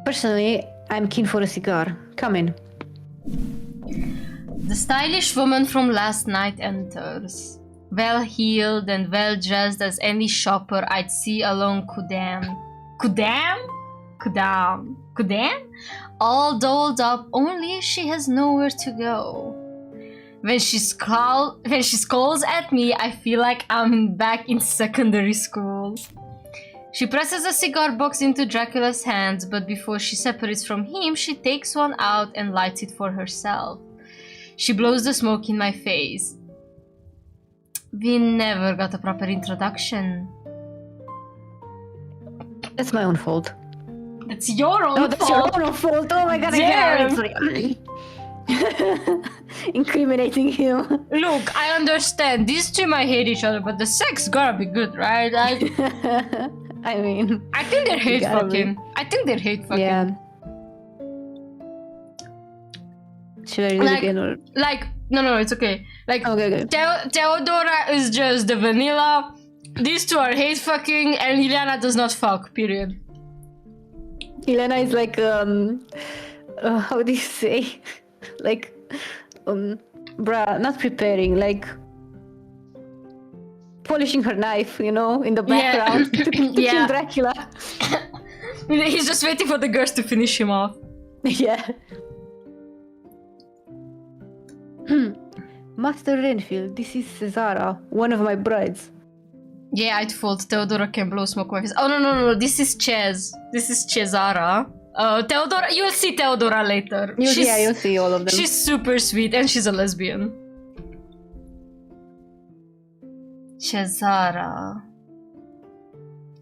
Personally, I'm keen for a cigar. Come in. The stylish woman from last night enters. Well-heeled and well-dressed as any shopper I'd see along Kudam? All dolled up, only she has nowhere to go. When she scolds at me, I feel like I'm back in secondary school. She presses a cigar box into Dracula's hands, but before she separates from him, she takes one out and lights it for herself. She blows the smoke in my face. We never got a proper introduction. That's my own fault. That's your own fault. That's your own fault. Oh my god, Damn. sorry. Incriminating him. Look, I understand. These two might hate each other, but the sex gotta be good, right? I mean... I think they're hate fucking. I think they're hate fucking. Yeah. Should I read it again or... No, it's okay. Okay. Theodora is just the vanilla. These two are hate fucking, and Ileana does not fuck, period. Ileana is like, how do you say? Like, not preparing, like... polishing her knife, you know, in the background to kill Dracula. He's just waiting for the girls to finish him off. Yeah. Master Renfield, this is Cesara, one of my brides. Yeah, I'd fault. Theodora can blow smoke on my face. Oh, no. This is Ches. This is Cesara. Theodora, you'll see Theodora later. You'll see all of them. She's super sweet and she's a lesbian. Cesara.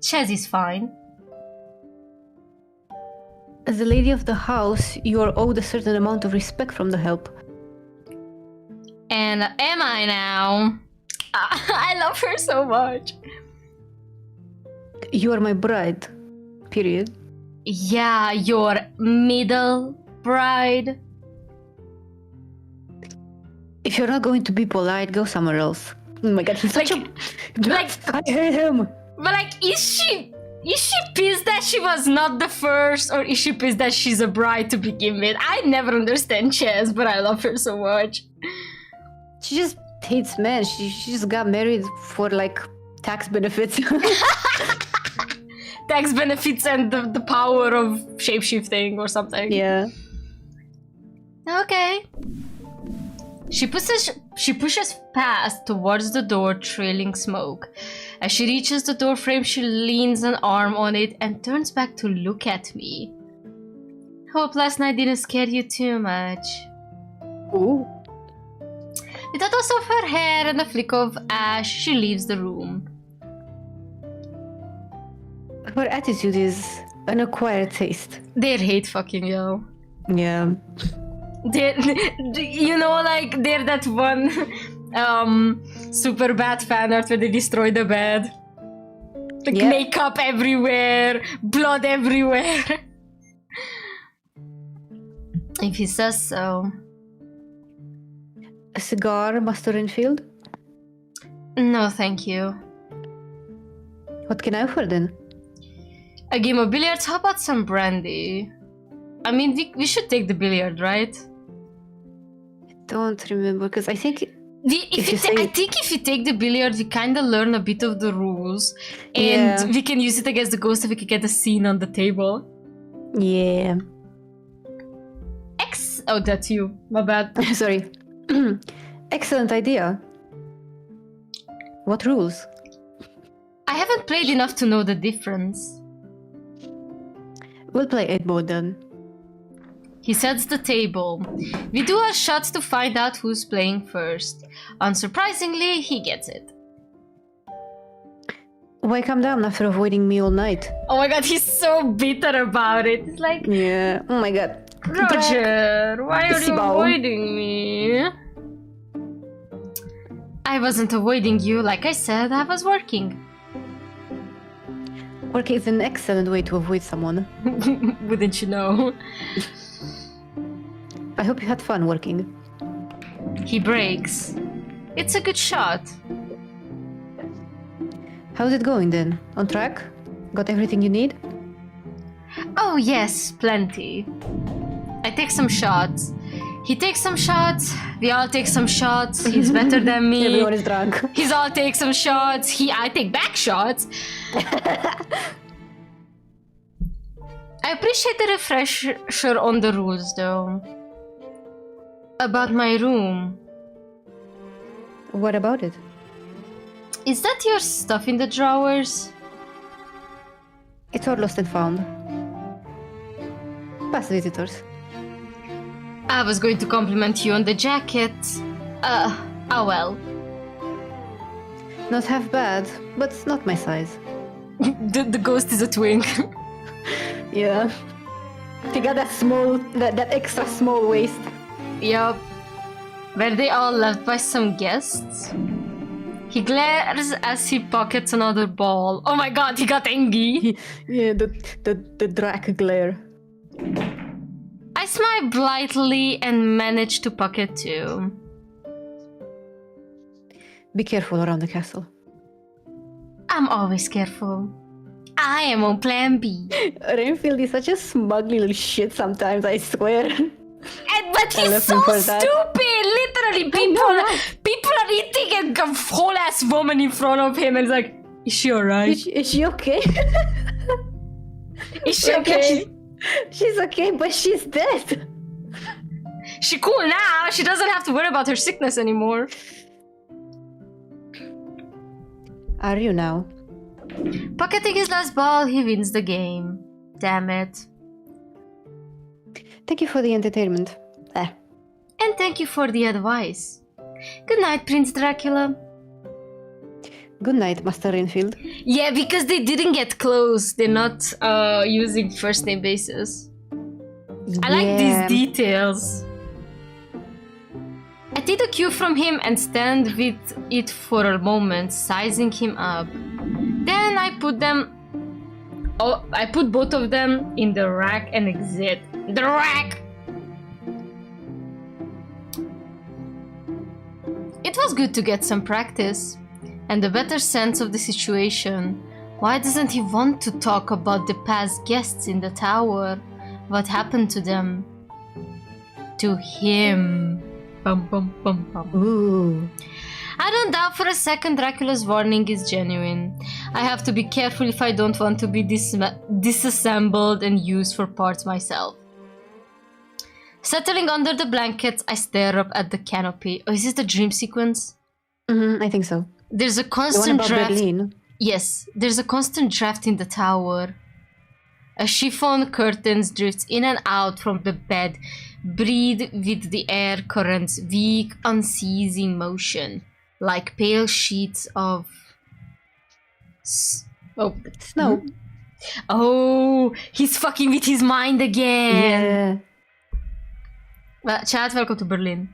Ches is fine. As the lady of the house, you are owed a certain amount of respect from the help. And am I now? I love her so much. You are my bride. Period. Yeah, your middle bride. If you're not going to be polite, go somewhere else. Oh my god, he's such a... I hate him! But is she pissed that she was not the first, or is she pissed that she's a bride to begin with? I never understand Ches, but I love her so much. She just hates men. She just got married for tax benefits. Tax benefits and the power of shapeshifting or something. Yeah. Okay. She pushes past towards the door, trailing smoke. As she reaches the door frame, she leans an arm on it and turns back to look at me. Hope last night didn't scare you too much. Ooh. With a toss of her hair and a flick of ash, she leaves the room. Her attitude is an acquired taste. They're hate fucking, yo. Yeah. They're that one super bad fan art where they destroy the bed. Makeup everywhere, blood everywhere. If he says so. A cigar, Master Renfield? No, thank you. What can I offer then? A game of billiards? How about some brandy? I mean, we should take the billiard, right? I don't remember, because I think I think if you take the billiard, we kind of learn a bit of the rules, and we can use it against the ghost if we can get a scene on the table. Yeah. Oh, that's you. My bad. Sorry. Excellent idea. What rules? I haven't played enough to know the difference. We'll play 8 mode then. He sets the table. We do our shots to find out who's playing first. Unsurprisingly, he gets it. Why come down after avoiding me all night? Oh my god, he's so bitter about it. He's like, Yeah. Oh my god. Roger, why are you avoiding me? I wasn't avoiding you. Like I said, I was working. Work is an excellent way to avoid someone. Wouldn't you know? I hope you had fun working. He breaks. It's a good shot. How's it going then? On track? Got everything you need? Oh yes, plenty. I take some shots. He takes some shots. We all take some shots. He's better than me. Everyone is drunk. He's all take some shots. I take back shots. I appreciate the refresher on the rules though. About my room. What about it? Is that your stuff in the drawers? It's all lost and found. Past visitors. I was going to compliment you on the jacket. Oh well. Not half bad, but not my size. The ghost is a twink. Yeah. He got that extra small waist. Yup. Were they all left by some guests? He glares as he pockets another ball. Oh my god, he got angry. Yeah, the drac glare. I smile blithely and manage to pocket two. Be careful around the castle. I'm always careful. I am on plan B. Renfield is such a smug little shit sometimes, I swear. But he's so stupid! Literally, people are eating a whole ass woman in front of him and it's like, is she alright? Is she okay? Is she okay? She's okay, but she's dead. She cool now. She doesn't have to worry about her sickness anymore. Are you now? Pocketing his last ball, he wins the game. Damn it. Thank you for the entertainment. And thank you for the advice. Good night, Prince Dracula. Good night, Master Renfield. Yeah, because they didn't get close. They're not using first name basis. I like these details. I take the cue from him and stand with it for a moment, sizing him up. Then I put them... Oh, I put both of them in the rack and exit. The rack! It was good to get some practice and a better sense of the situation. Why doesn't he want to talk about the past guests in the tower? What happened to them? To him. Bum, bum, bum, bum. Ooh. I don't doubt for a second Dracula's warning is genuine. I have to be careful if I don't want to be disassembled and used for parts myself. Settling under the blankets, I stare up at the canopy. Oh, is this the dream sequence? I think so. There's a constant draft. Berlin. Yes, there's a constant draft in the tower. A chiffon curtains drifts in and out from the bed, breathe with the air current's weak, unceasing motion, like pale sheets of Snow. Oh, he's fucking with his mind again. Yeah. Well, chat, welcome to Berlin.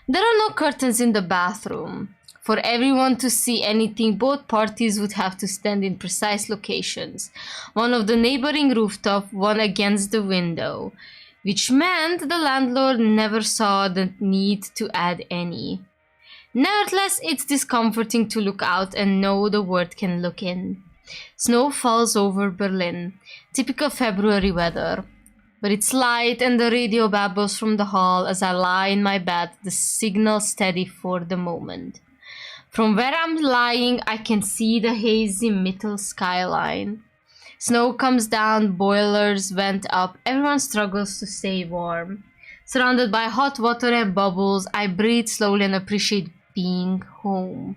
There are no curtains in the bathroom. For everyone to see anything, both parties would have to stand in precise locations. One on the neighboring rooftop, one against the window, which meant the landlord never saw the need to add any. Nevertheless, it's discomforting to look out and know the world can look in. Snow falls over Berlin. Typical February weather. but it's light and the radio babbles from the hall as I lie in my bed, the signal steady for the moment. From where I'm lying, I can see the hazy middle skyline. Snow comes down, boilers vent up, everyone struggles to stay warm. Surrounded by hot water and bubbles, I breathe slowly and appreciate being home.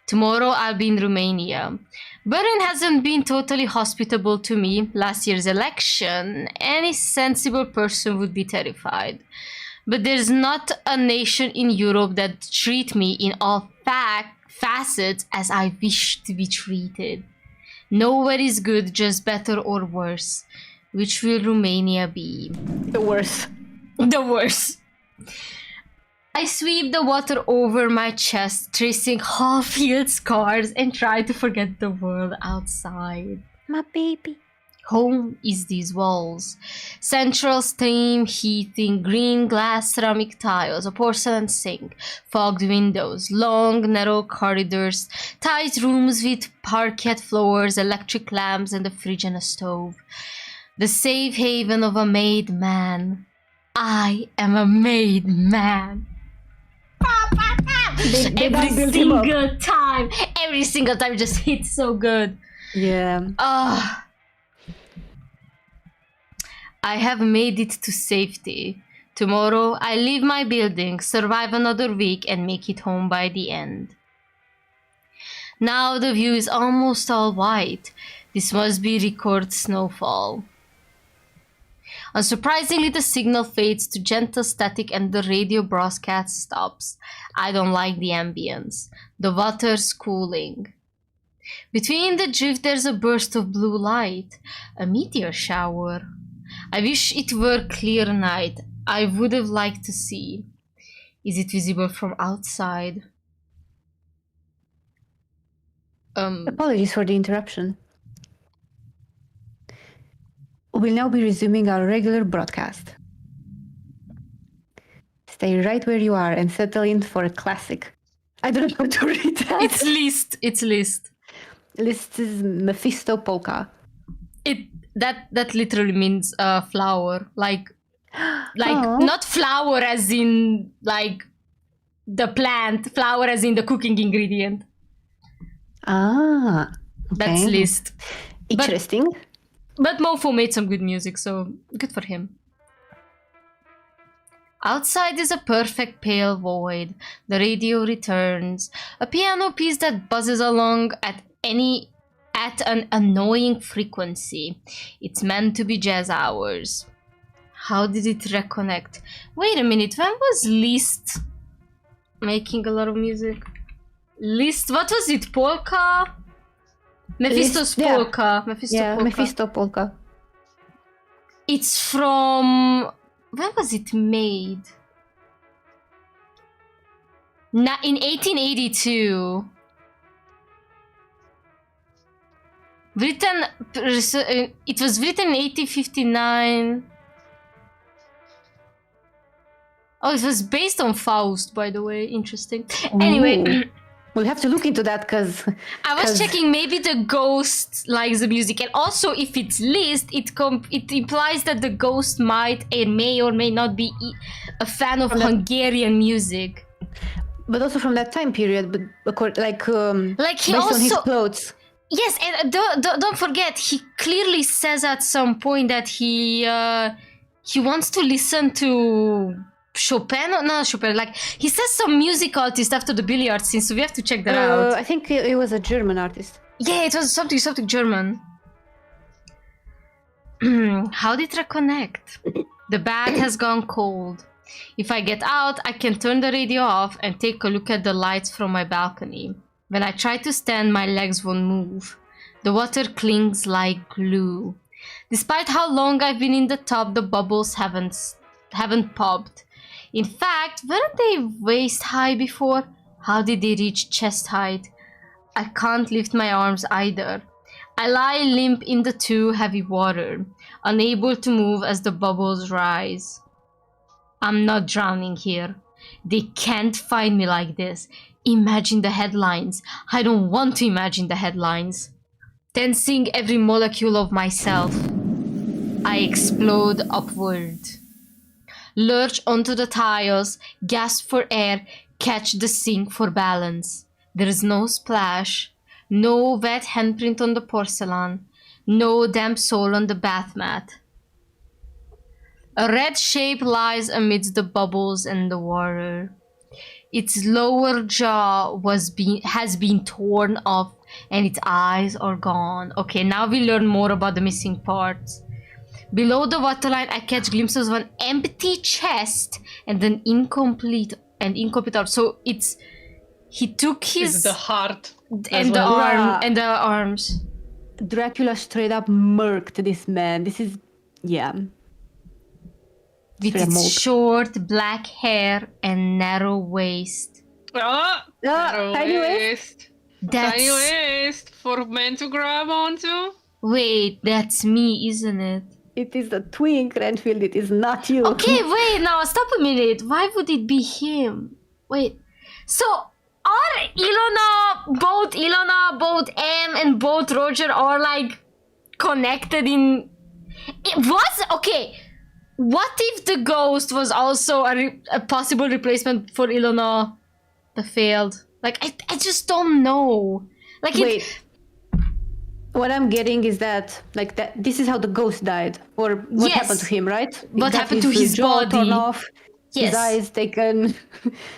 Tomorrow I'll be in Romania. Berlin hasn't been totally hospitable to me. Last year's election, any sensible person would be terrified. But there's not a nation in Europe that treats me in all facets as I wish to be treated. Nowhere is good, just better or worse. Which will Romania be? The worst. The worst. I sweep the water over my chest, tracing half-healed scars and try to forget the world outside. My baby. Home is these walls. Central steam heating, green glass ceramic tiles, a porcelain sink, fogged windows, long narrow corridors, tight rooms with parquet floors, electric lamps and a fridge and a stove. The safe haven of a made man. I am a made man. Every single time just hits so good. Yeah. I have made it to safety. Tomorrow I leave my building, survive another week and make it home by the end. Now the view is almost all white. This must be record snowfall. Unsurprisingly, the signal fades to gentle static and the radio broadcast stops. I don't like the ambience. The water's cooling. Between the drift there's a burst of blue light. A meteor shower. I wish it were clear night. I would have liked to see. Is it visible from outside? Apologies for the interruption. We'll now be resuming our regular broadcast. Stay right where you are and settle in for a classic. I don't know how to read that. It's Liszt. It's Liszt. Liszt is Mephisto polka. That literally means flower. Like not flower as in like the plant, flower as in the cooking ingredient. Ah, okay. That's Liszt. Interesting. But Mofo made some good music, so good for him. Outside is a perfect pale void. The radio returns. A piano piece that buzzes along at an annoying frequency. It's meant to be jazz hours. How did it reconnect? Wait a minute, when was Liszt making a lot of music? Liszt, what was it? Polka? Mephisto's polka. Mephisto polka. It's from... When was it made? In 1882. It was written in 1859. Oh, it was based on Faust, by the way. Interesting. Ooh. Anyway... We'll have to look into that because... I was checking, maybe the ghost likes the music. And also, if it's Liszt, it implies that the ghost may or may not be a fan of Hungarian music. But also from that time period, but like he based also, on his clothes. Yes, and don't forget, he clearly says at some point that he wants to listen to... Chopin? No, not Chopin. Like, he says some music artist after the billiard scene, so we have to check that out. I think it was a German artist. Yeah, it was something German. How did it reconnect? The bag has gone cold. If I get out, I can turn the radio off and take a look at the lights from my balcony. When I try to stand, my legs won't move. The water clings like glue. Despite how long I've been in the tub, the bubbles haven't popped. In fact, weren't they waist high before? How did they reach chest height? I can't lift my arms either. I lie limp in the too heavy water, unable to move as the bubbles rise. I'm not drowning here. They can't find me like this. Imagine the headlines. I don't want to imagine the headlines. Tensing every molecule of myself. I explode upward. Lurch onto the tiles, gasp for air, catch the sink for balance. There is no splash, no wet handprint on the porcelain, no damp sole on the bath mat. A red shape lies amidst the bubbles and the water. Its lower jaw has been torn off and its eyes are gone. Okay, now we learn more about the missing parts. Below the waterline, I catch glimpses of an empty chest and an incomplete art. So he took his It's the heart and the arm and the arms. Dracula straight up murked this man. This is, yeah. With its short black hair and narrow waist. Tiny waist. Tiny waist for men to grab onto. Wait, that's me, isn't it? It is a twin, Cranfield. It is not you. Okay, wait, now stop a minute. Why would it be him? Wait, so are both M and both Roger are like connected in... It was... Okay, what if the ghost was also a possible replacement for Ilona the failed? Like, I just don't know. Like, wait. What I'm getting is that, like, this is how the ghost died, or what happened to him, right? What happened to his body? Torn off, yes. His eyes taken.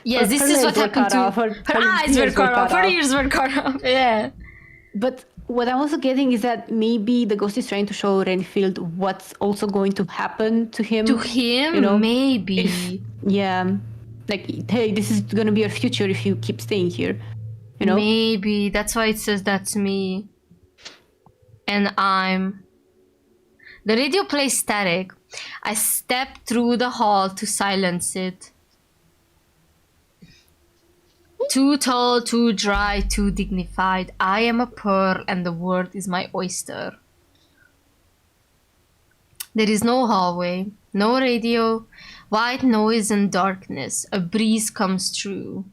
Yes, this is what happened to her eyes were cut off, her ears were cut off. Yeah. But what I'm also getting is that maybe the ghost is trying to show Renfield what's also going to happen to him. To him, you know? Maybe. Yeah. Like, hey, this is gonna be your future if you keep staying here. You know? Maybe. That's why it says that's me. And I'm... The radio plays static. I step through the hall to silence it. Too tall, too dry, too dignified. I am a pearl and the world is my oyster. There is no hallway, no radio, white noise and darkness. A breeze comes through.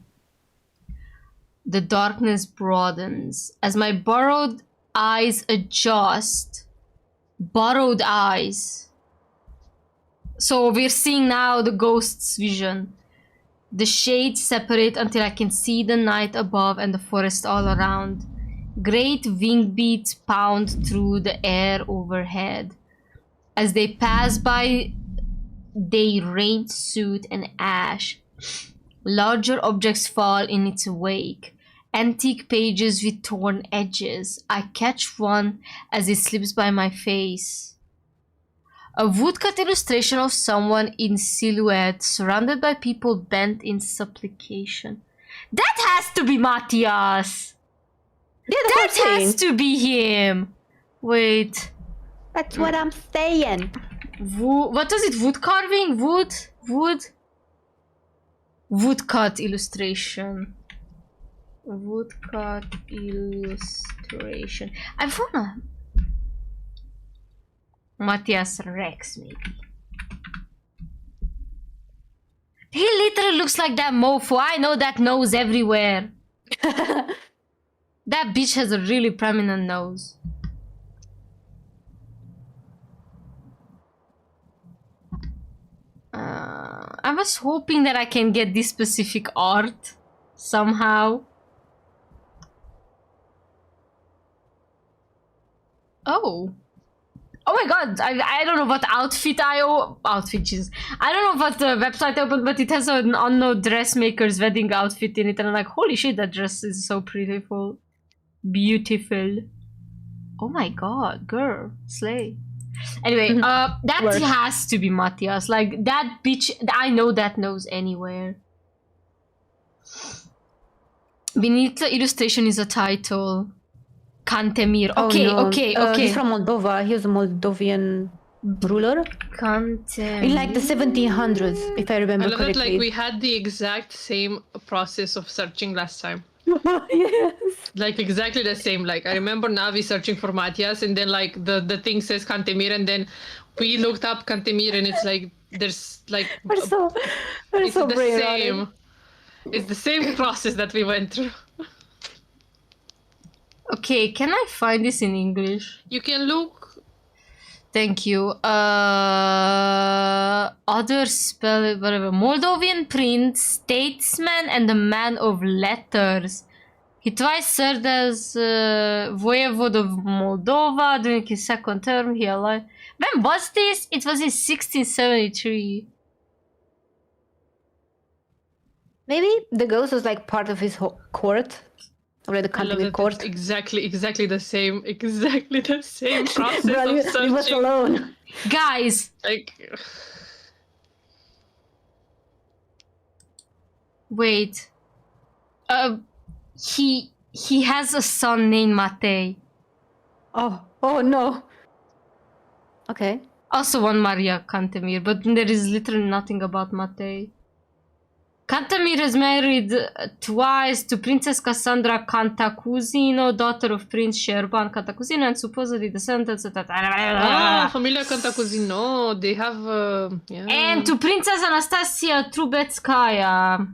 The darkness broadens as my borrowed eyes adjust. Borrowed eyes. So we're seeing now the ghost's vision. The shades separate until I can see the night above and the forest all around. Great wing beats pound through the air overhead. As they pass by, they rain soot and ash. Larger objects fall in its wake. Antique pages with torn edges. I catch one as it slips by my face. A woodcut illustration of someone in silhouette, surrounded by people bent in supplication. That has to be Matthias! Yeah, that has to be him! Wait. That's what I'm saying. What was it? Wood carving? Woodcut illustration. Woodcut illustration. I wanna... Matthias Rex, maybe. He literally looks like that mofo. I know that nose everywhere. That bitch has a really prominent nose. I was hoping that I can get this specific art somehow. Oh. Oh my god, I don't know what Jesus. I don't know what website I opened, but it has an unknown dressmaker's wedding outfit in it, and I'm like, holy shit, that dress is so beautiful. Beautiful. Oh my god, girl, slay. Anyway, that has to be Matthias. Like, that bitch, I know that nose anywhere. Beneath the illustration is a title. Kantemir. Okay. He's from Moldova. He was a Moldovan ruler. Kantemir. In like the 1700s, if I remember correctly. That, like, we had the exact same process of searching last time. Yes. Like, exactly the same. Like, I remember Navi searching for Matthias, and then, like, the thing says Kantemir, and then we looked up Kantemir, and it's like, there's, like... We're so same. It's the same process that we went through. Okay, can I find this in English? You can look... Thank you. Other spell, whatever. Moldovan prince, statesman, and a man of letters. He twice served as voivode of Moldova during his second term. He alive. When was this? It was in 1673. Maybe the ghost was like part of his court, or like the Canterbury court. Exactly the same process Bro, of leave us searching. alone. Guys, Like, wait. He has a son named Matei. Oh no. Okay. Also one Maria Cantemir, but there is literally nothing about Matei. Cantemir is married twice to Princess Cassandra Cantacuzino, daughter of Prince Sherban Cantacuzino, and supposedly descendants of Familia Cantacuzino, they have, yeah. and to Princess Anastasia Trubetskaya.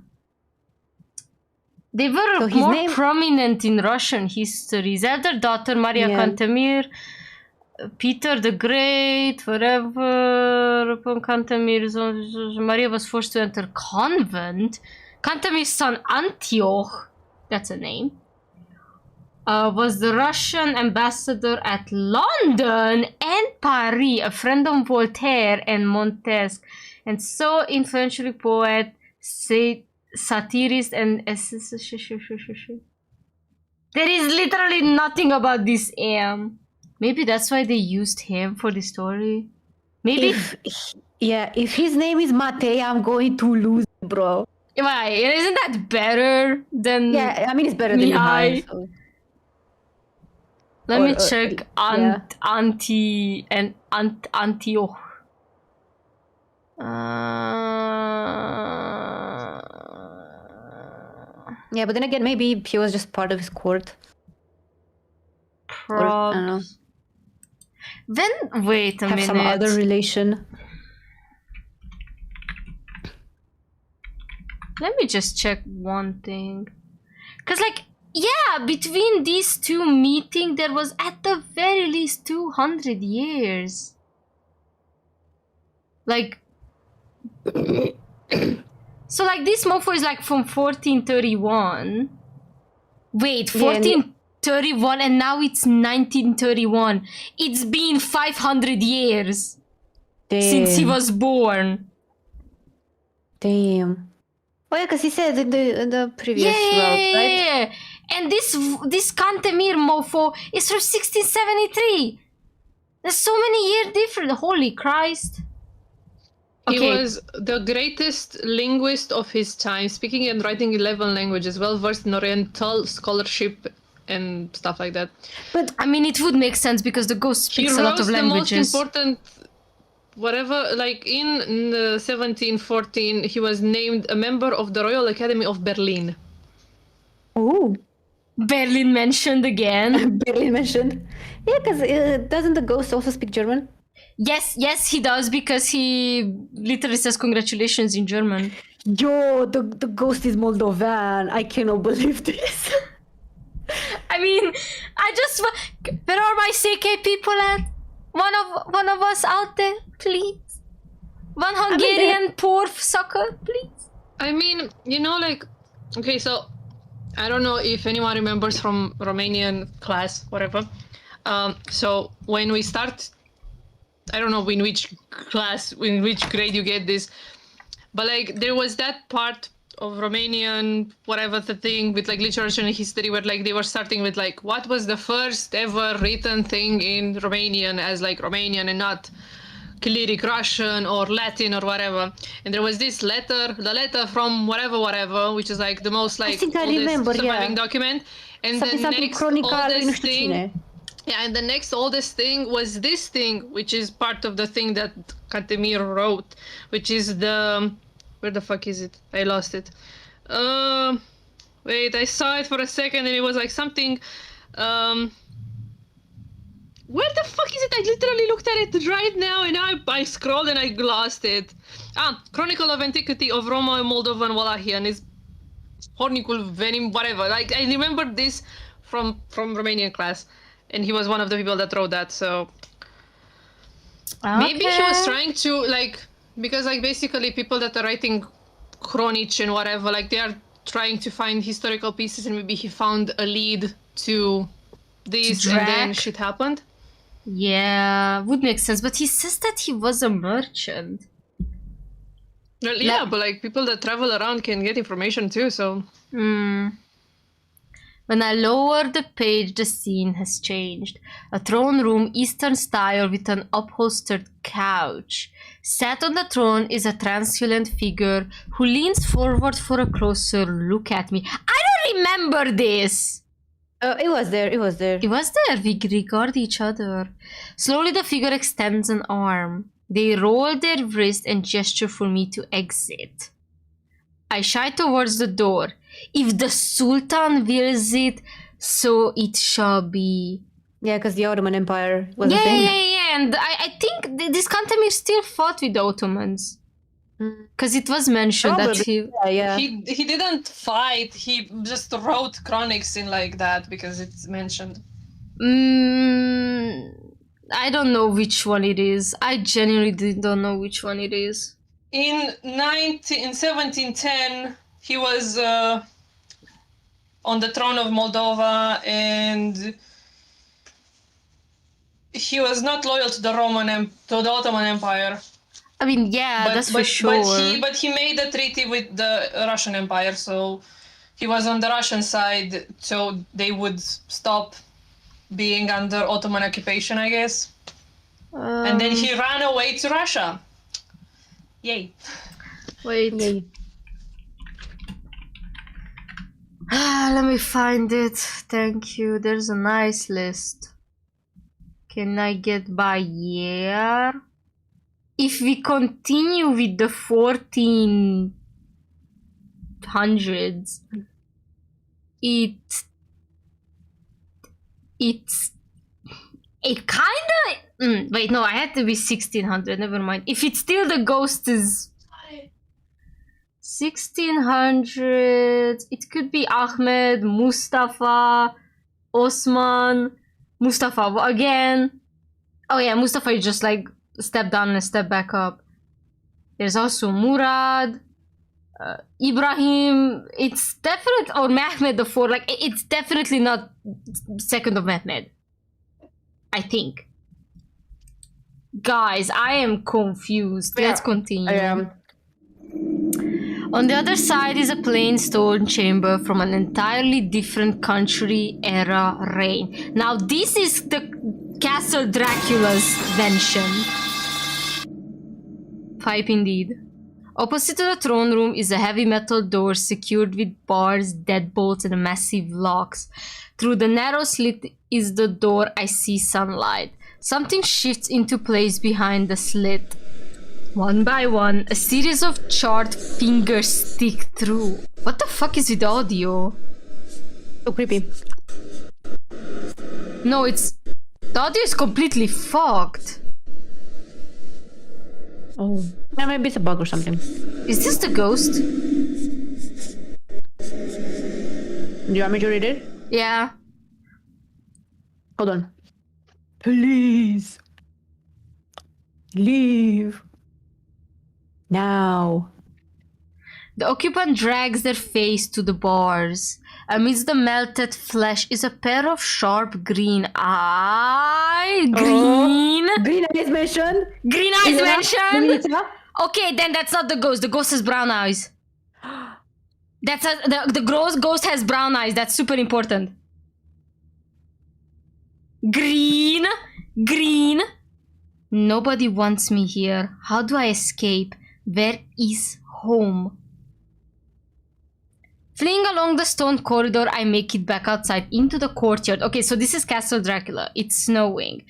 They were So his more name- prominent in Russian history. His elder daughter, Maria Cantemir, Peter the Great, whatever. Upon Cantemir's Maria was forced to enter convent. Cantemir's son Antioch, that's a name, was the Russian ambassador at London and Paris, a friend of Voltaire and Montesquieu, and so influential poet, satirist, and there is literally nothing about this am. Maybe that's why they used him for the story. Maybe. If his name is Matei, I'm going to lose, bro. Why? Isn't that better than? Yeah, I mean it's better than Mihai. Mihai. So. Let me check Antioch. Yeah, but then again, maybe he was just part of his court. Or, I don't know. Then wait a Have minute. some other relation. Let me just check one thing. Cause like, yeah, between these two meeting, there was at the very least 200 years. Like, so like this mofo is like from 1431. Wait, 1431 and now it's 1931. It's been 500 years since he was born. Damn. Oh yeah, because he said in the previous route, right? Yeah. And this Cantemir mofo is from 1673. There's so many years different. Holy Christ. He was the greatest linguist of his time, speaking and writing 11 languages, well versed in Oriental scholarship and stuff like that. But I mean, it would make sense because the ghost speaks a lot of languages. The most important, whatever, like in 1714, he was named a member of the Royal Academy of Berlin. Oh. Berlin mentioned again. Berlin mentioned. Yeah, because doesn't the ghost also speak German? Yes, he does because he literally says congratulations in German. Yo, the ghost is Moldovan. I cannot believe this. I mean, where are my CK people at? One of us out there, please. One Hungarian poor sucker, please. I mean, you know, like, okay, so I don't know if anyone remembers from Romanian class, whatever. So when we start, I don't know in which class, in which grade you get this, but like there was that part of Romanian, whatever the thing with like literature and history where like they were starting with like what was the first ever written thing in Romanian as like Romanian and not Cyrillic Russian or Latin or whatever. And there was this letter, the letter from whatever, which is like the most like oldest surviving document. And the next oldest thing. Yeah, and the next oldest thing was this thing, which is part of the thing that Cantemir wrote, which is the... Where the fuck is it? I lost it. Wait, I saw it for a second and it was like something... Where the fuck is it? I literally looked at it right now and I scrolled and I lost it. Chronicle of Antiquity of Roma, Moldovan, Wallachian is... Hornicul Venim, whatever. Like, I remember this from Romanian class. And he was one of the people that wrote that, so... Maybe he was Okay. trying to, like, because, like, basically people that are writing Kronich and whatever, like, they are trying to find historical pieces, and maybe he found a lead to this, and then Drac? shit happened. Yeah, would make sense. But he says that he was a merchant. Well, yeah, but, like, people that travel around can get information too, so... When I lower the page, the scene has changed. A throne room, Eastern style, with an upholstered couch. Sat on the throne is a translucent figure who leans forward for a closer look at me. I don't remember this! It was there. It was there. It was there. We regard each other. Slowly, the figure extends an arm. They roll their wrist and gesture for me to exit. I shy towards the door. If the Sultan wills it, so it shall be. Yeah, because the Ottoman Empire was a Yeah, thing. yeah. And I think this Kantemir still fought with the Ottomans. Because it was mentioned that he... Yeah. He didn't fight, he just wrote chronics in like that because it's mentioned. I don't know which one it is. I genuinely don't know which one it is. In 1710, he was on the throne of Moldova, and he was not loyal to the Ottoman Empire. I mean, yeah, that's for sure. But he made a treaty with the Russian Empire, so he was on the Russian side, so they would stop being under Ottoman occupation, I guess. And then he ran away to Russia. Yay. Wait. Let me find it. Thank you. There's a nice list. Can I get by year? If we continue with the 1400s, it kind of... wait, no, I had to be 1600. Never mind. If it's still the ghost is 1600s, it could be Ahmed, Mustafa, Osman, Mustafa again. Oh yeah, Mustafa is just like step down and step back up. There's also Murad, Ibrahim. It's definitely, or Mehmed the fourth. Like it's definitely not second of Mehmed, I think. Guys, I am confused. Let's continue. On the other side is a plain stone chamber from an entirely different country era reign. Now this is the Castle Dracula's mansion. Pipe indeed. Opposite to the throne room is a heavy metal door secured with bars, deadbolts, and massive locks. Through the narrow slit is the door. I see sunlight. Something shifts into place behind the slit. One by one, a series of charred fingers stick through. What the fuck is with the audio? So creepy. No, it's... The audio is completely fucked. Oh. Yeah, maybe it's a bug or something. Is this the ghost? Do you want me to read it? Yeah. Hold on. Please. Leave. Now. The occupant drags their face to the bars. Amidst the melted flesh is a pair of sharp green eyes. Green? Green eyes mentioned? Green eyes mentioned? Minita? Okay, then that's not the ghost. The ghost has brown eyes. That's the ghost has brown eyes. That's super important. Green. Green. Nobody wants me here. How do I escape? Where is home? Fleeing along the stone corridor, I make it back outside into the courtyard. Okay, so this is Castle Dracula. It's snowing.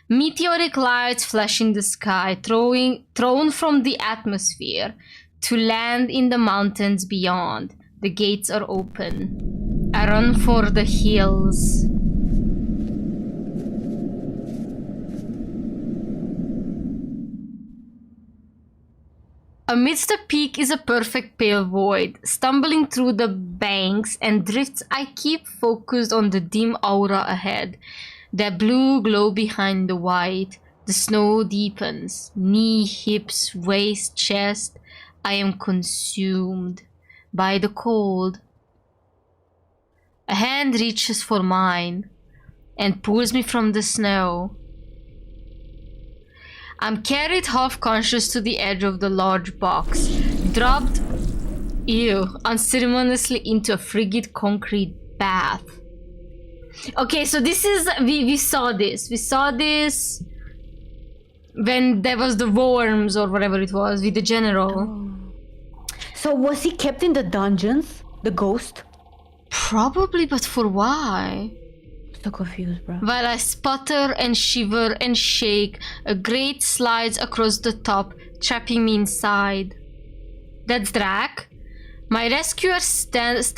Meteoric lights flash in the sky, thrown from the atmosphere to land in the mountains beyond. The gates are open. I run for the hills. Amidst the peak is a perfect pale void. Stumbling through the banks and drifts, I keep focused on the dim aura ahead. That blue glow behind the white. The snow deepens. Knee, hips, waist, chest. I am consumed by the cold. A hand reaches for mine and pulls me from the snow. I'm carried half-conscious to the edge of the large box, dropped, unceremoniously into a frigid concrete bath. Okay, so this is, we saw this. We saw this when there was the worms or whatever it was with the general. So was he kept in the dungeons? The ghost? Probably, but for why? So confused, bro. While I sputter and shiver and shake, a grate slides across the top, trapping me inside. That's Drac. My rescuer straddles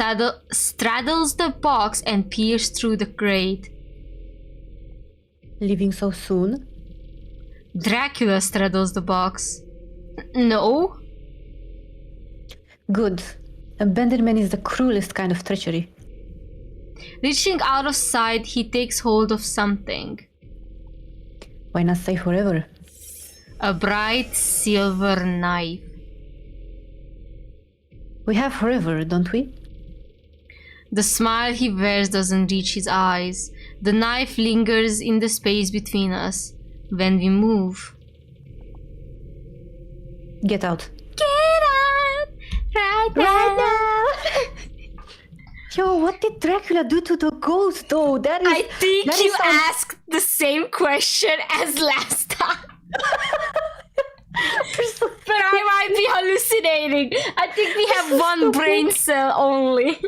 the box and peers through the grate. Leaving so soon? Dracula straddles the box. No? Good. Abandonment is the cruelest kind of treachery. Reaching out of sight, he takes hold of something. Why not stay forever? A bright silver knife. We have forever, don't we? The smile he wears doesn't reach his eyes. The knife lingers in the space between us. When we move. Get out. Get out! Right now! Yo, what did Dracula do to the ghost though? I think you asked the same question as last time. But I might be hallucinating. I think we have one brain cell only.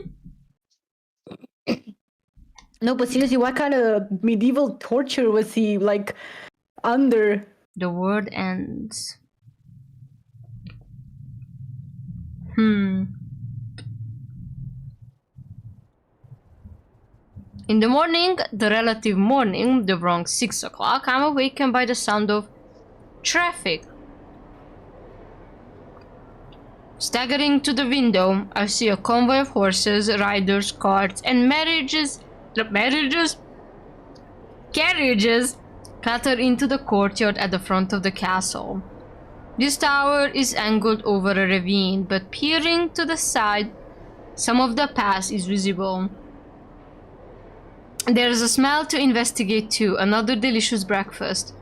No, but seriously, what kind of medieval torture was he like under? The word ends. In the morning, the relative morning, the wrong 6 o'clock, I'm awakened by the sound of traffic. Staggering to the window, I see a convoy of horses, riders, carts, and carriages clatter into the courtyard at the front of the castle. This tower is angled over a ravine, but peering to the side, some of the pass is visible. There's a smell to investigate too, another delicious breakfast.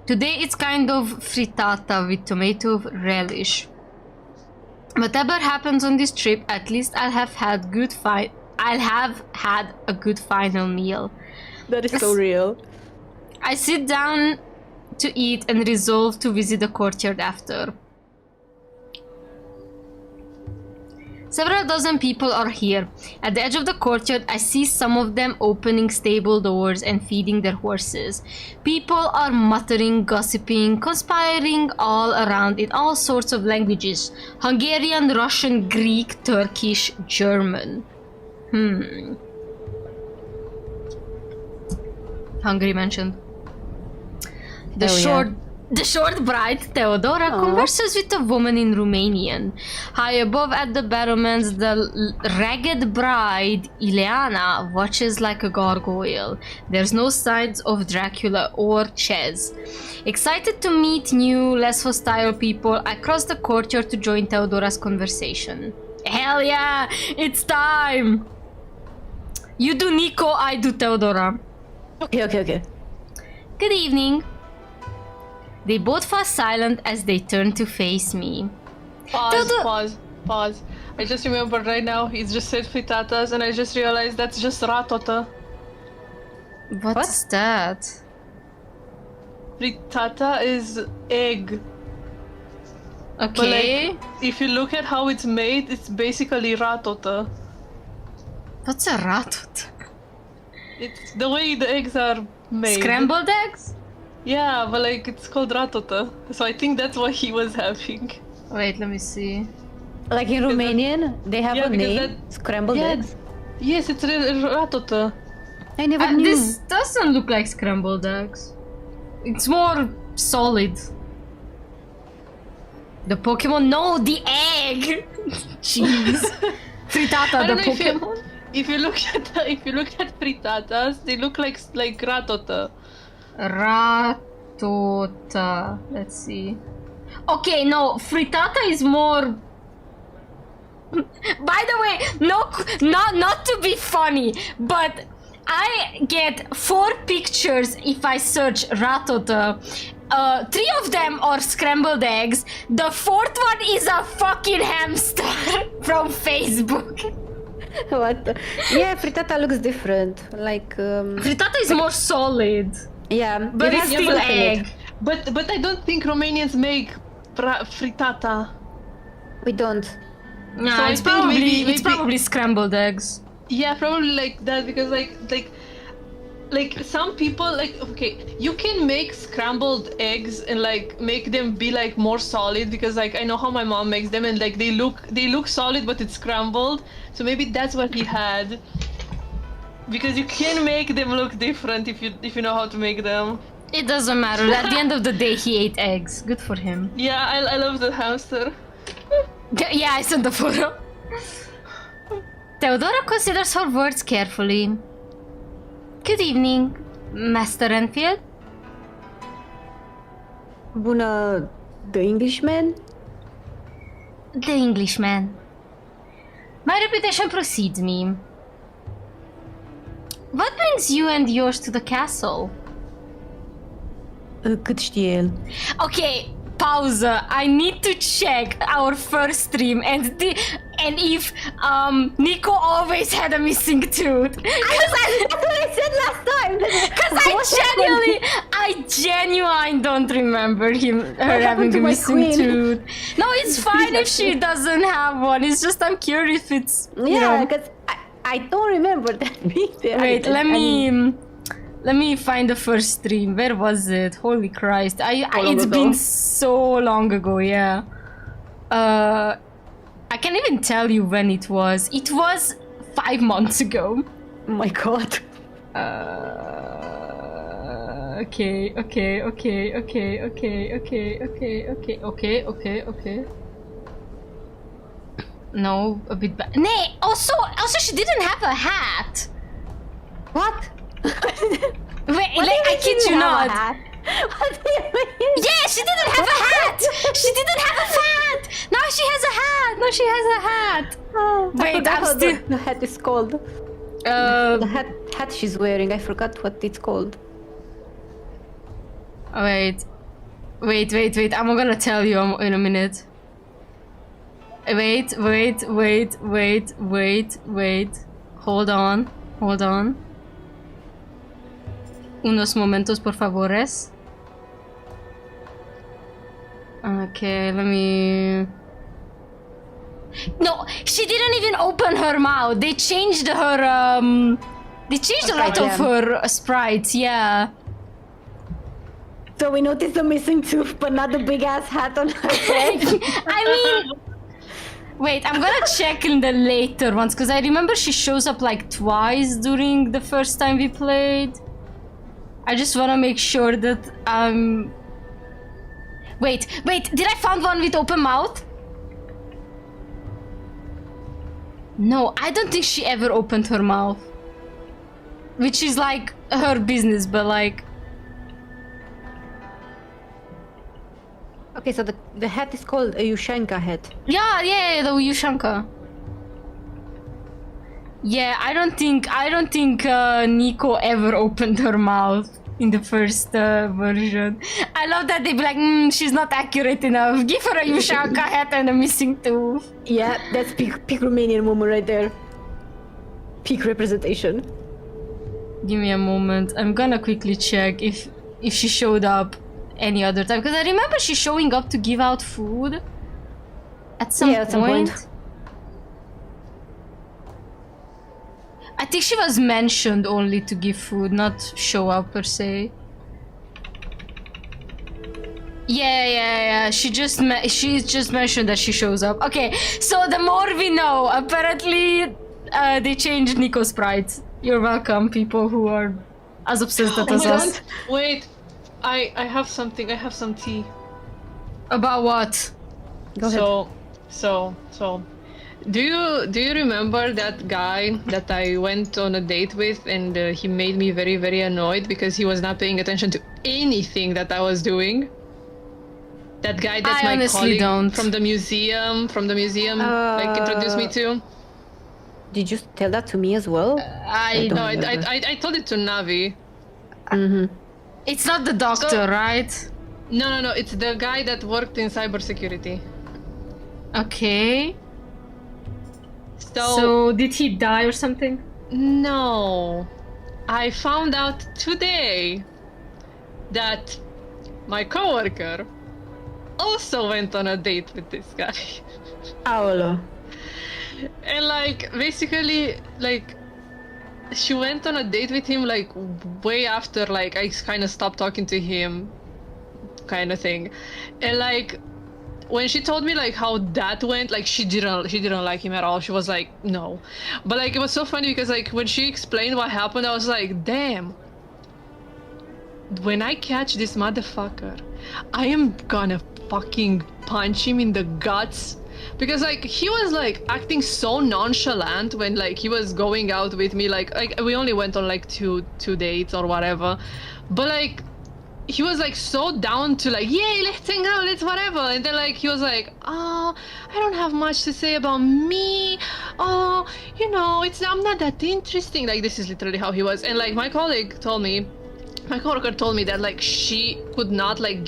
Today it's kind of frittata with tomato relish. Whatever happens on this trip, at least I'll have had a good final meal. That is so real. I sit down to eat and resolve to visit the courtyard after. Several dozen people are here. At the edge of the courtyard, I see some of them opening stable doors and feeding their horses. People are muttering, gossiping, conspiring all around in all sorts of languages. Hungarian, Russian, Greek, Turkish, German. Hungary mentioned. The short bride Theodora converses with a woman in Romanian. High above at the battlements, the ragged bride Ileana watches like a gargoyle. There's no signs of Dracula or Ches. Excited to meet new, less hostile people, I cross the courtyard to join Theodora's conversation. Hell yeah, it's time! You do Nico, I do Theodora. Okay. Good evening. They both fall silent as they turn to face me. Pause. I just remembered right now, he's just said fritatas and I just realized that's just ratota. What's that? Frittata is egg. Okay. But like, if you look at how it's made, it's basically ratota. What's a ratota? It's the way the eggs are made. Scrambled eggs? Yeah, but like it's called ratota. So I think that's what he was having. Wait, let me see. Like in Romanian, they have a name, scrambled eggs. Yes, it's ratota. I never knew. This doesn't look like scrambled eggs. It's more solid. The Pokemon? No, the egg! Jeez. Frittata, the Pokemon? If you look at fritatas, they look like ratota. Ratota. frittata. Let's see. Okay, no, frittata is more. By the way, not to be funny, but I get 4 pictures if I search ratota. 3 of them are scrambled eggs. The 4th one is a fucking hamster from Facebook. What? Yeah, frittata looks different. Like Frittata is more solid, yeah, but it it's has still milk in it. egg. But I don't think Romanians make frittata. We don't. Nah, So I it's think probably maybe- probably scrambled eggs. Yeah, probably like that because like some people like okay, you can make scrambled eggs and like make them be like more solid because like I know how my mom makes them and like they look solid but it's scrambled. So maybe that's what he had. Because you can make them look different if you know how to make them. It doesn't matter. At the end of the day, he ate eggs. Good for him. Yeah, I love the hamster. Yeah, I sent the photo. Theodora considers her words carefully. Good evening, Master Enfield. Bună, the Englishman? The Englishman. My reputation precedes me. What brings you and yours to the castle? Cât știe el. Okay, pause. I need to check our first stream and if Nico always had a missing tooth. That's what I said last time. Because I genuinely don't remember her having to a my missing queen? tooth. No, it's fine if she doesn't have one. It's just I'm curious if it's Yeah, because I don't remember that being there. Wait, let me find the first stream. Where was it? Holy Christ! It's been so long ago. Yeah. I can't even tell you when it was. It was 5 months ago. Oh my god. Okay. No, a bit bad. Nay, also she didn't have a hat. What? Wait, like, I kid you not. What do you mean? Yeah, she didn't have a hat. She didn't have a hat. Now she has a hat. Now she has a hat. Oh, I Wait, forgot I'm how still. the hat is called. The hat she's wearing. I forgot what it's called. Wait. I'm gonna tell you in a minute. Wait. Hold on. Unos momentos, por favores. Okay, let me... No, she didn't even open her mouth. They changed her, They changed a lot of her sprites, yeah. So we noticed the missing tooth, but not the big ass hat on her head. I mean... Wait, I'm gonna check in the later ones, because I remember she shows up like twice during the first time we played. I just wanna make sure that Wait, did I find one with open mouth? No, I don't think she ever opened her mouth. Which is like her business, but like... Okay, so the hat is called a Yushanka hat. Yeah, the Yushanka. Yeah, I don't think Nico ever opened her mouth in the first version. I love that they be like, she's not accurate enough. Give her a Yushanka hat and a missing tooth. Yeah, that's peak Romanian moment right there. Peak representation. Give me a moment. I'm gonna quickly check if she showed up any other time, because I remember she showing up to give out food at some point. I think she was mentioned only to give food, not show up per se. Yeah. She just mentioned that she shows up. Okay, so the more we know. Apparently, they changed Nico's sprites. You're welcome, people who are as obsessed as us. Wait, I have something. I have some tea. About what? Go ahead. So, Do you remember that guy that I went on a date with, and he made me very, very annoyed because he was not paying attention to anything that I was doing? That guy that's I my honestly colleague don't. from the museum, like introduced me to. Did you tell that to me as well? I No, don't. I told it to Navi. It's not the doctor, So- right? No, it's the guy that worked in cybersecurity. Okay. So So did he die or something? no, I found out today that my coworker also went on a date with this guy. Aolo. And like basically like she went on a date with him like way after like I kind of stopped talking to him kind of thing. And like when she told me like how that went, like she didn't like him at all. She was like, no. But like it was so funny because like when she explained what happened, I was like, damn. When I catch this motherfucker, I am gonna fucking punch him in the guts. Because like he was like acting so nonchalant when like he was going out with me, like we only went on like two dates or whatever, but like he was like so down to like, yay, let's hang out, let's whatever. And then like he was like, oh, I don't have much to say about me, oh, you know, I'm not that interesting. Like this is literally how he was. And like my coworker told me that like she could not like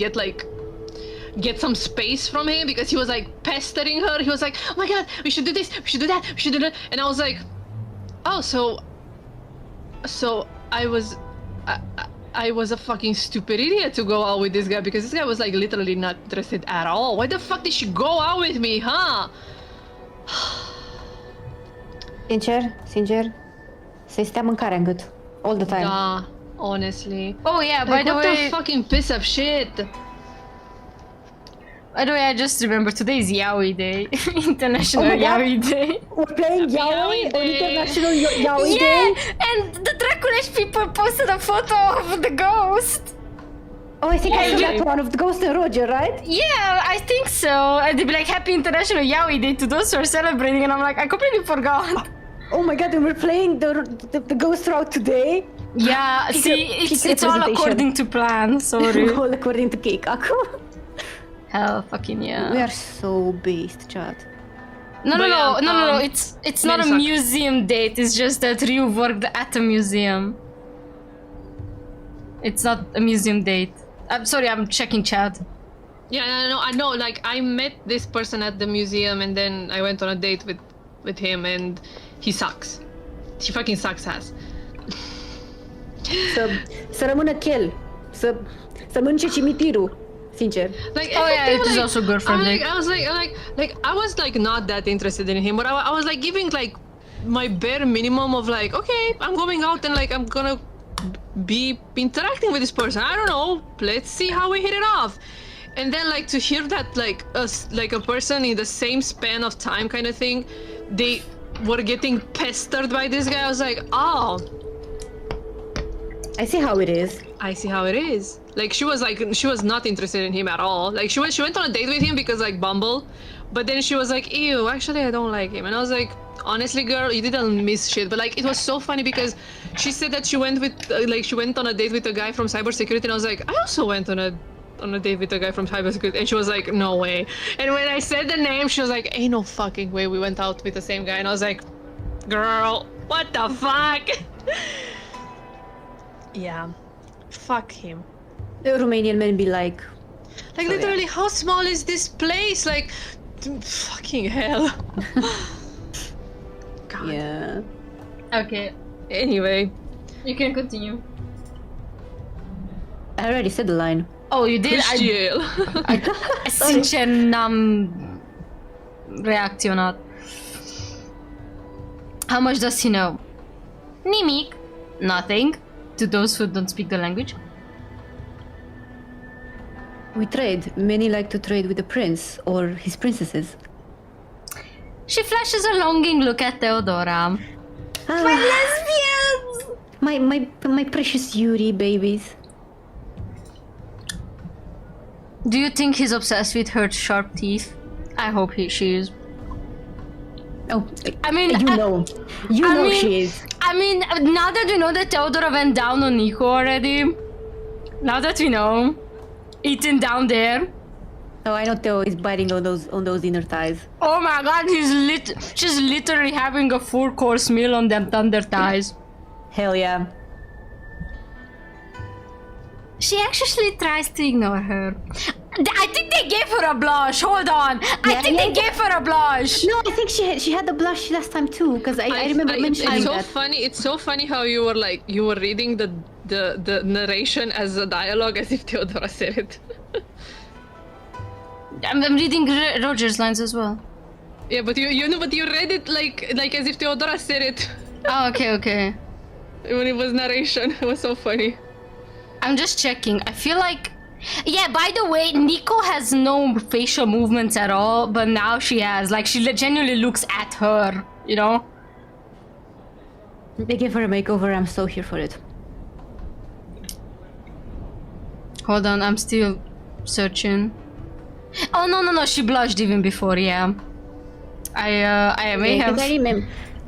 get some space from him because he was like pestering her. He was like, oh my god, we should do this, we should do that, we should do that. And I was like, oh, so I was a fucking stupid idiot to go out with this guy because this guy was like literally not interested at all. Why the fuck did she go out with me, huh? Sincer, să-i stea mâncarea în gât. All the time. Da, honestly. Oh yeah, Like, by the what way, the fucking piece of shit. by the way, I just remember today is Yaoi Day, International Oh my God. Yaoi Day. We're playing Yaoi Yaoi on Day. International Yaoi Yeah, Day. and the Drăculești people posted a photo of the ghost. Oh, I think I saw Yeah. that one of the Ghost and Roger, right? Yeah, I think so. And they'd be like, Happy International Yaoi Day to those who are celebrating, and I'm like, I completely forgot. Oh my god, and we're playing the Ghost route today. Yeah, Peak- see, peak it's all representation. according to plan. Sorry. All according to cake. Acum. Hell, fucking yeah. We are so based, chat. No, But yeah, no. It's not a suck. museum date. It's just that Ryu worked at a museum. It's not a museum date. I'm sorry, I'm checking chat. Yeah, I know. Like I met this person at the museum, and then I went on a date with him, and he sucks. He fucking sucks ass. Să rămână chel. Să mănânce cimitirul. Sincer. Like, Oh yeah, effectively, it is like, also girlfriend I day. was like not that interested in him, but I was like giving like my bare minimum of like, okay, I'm going out and like I'm gonna be interacting with this person. I don't know, let's see how we hit it off. And then like to hear that like a person in the same span of time kind of thing, they were getting pestered by this guy. I was like, oh, I see how it is. I see how it is. Like she was not interested in him at all. Like she went on a date with him because like Bumble, but then she was like, ew, actually I don't like him. And I was like, honestly, girl, you didn't miss shit. But like it was so funny because she said that she went with she went on a date with a guy from cybersecurity, and I was like, I also went on a date with a guy from cybersecurity, and she was like, no way. And when I said the name, she was like, ain't no fucking way we went out with the same guy. And I was like, girl, what the fuck? Yeah, fuck him. The Romanian men be like, Like So, literally, how small is this place? Like, fucking hell. God. yeah. Okay, Anyway, you can continue. I already said the line. Oh, you did? Cristiel. Sincer, n-am reacționat. How much does he know? Nimic. Nothing. To those who don't speak the language. We trade. Many like to trade with the prince or his princesses. She flashes a longing look at Theodora. Ah, Lesbians! my precious Yuri babies. Do you think he's obsessed with her sharp teeth? I hope she is. Oh, I mean, you know she is. I mean, now that we know that Theodora went down on Nico already, now that we know, eating down there. Oh, I know Theo is biting on those inner thighs. Oh my god, she's literally having a 4-course meal on them thunder thighs. Hell yeah. She actually tries to ignore her. I think they gave her a blush. Hold on. I think they gave her a blush. No, I think she had the blush last time too, because I remember mentioning it's so that. funny. It's so funny how you were reading the narration as a dialogue as if Theodora said it. I'm reading Roger's lines as well. Yeah, but you know, but you read it like as if Theodora said it. Oh, okay. When it was narration, it was so funny. I'm just checking. I feel like... Yeah, by the way, Nico has no facial movements at all, but now she has. Like, she genuinely looks at her, you know? They gave her a makeover. I'm so here for it. Hold on, I'm still searching. Oh, no, she blushed even before, yeah. I may have...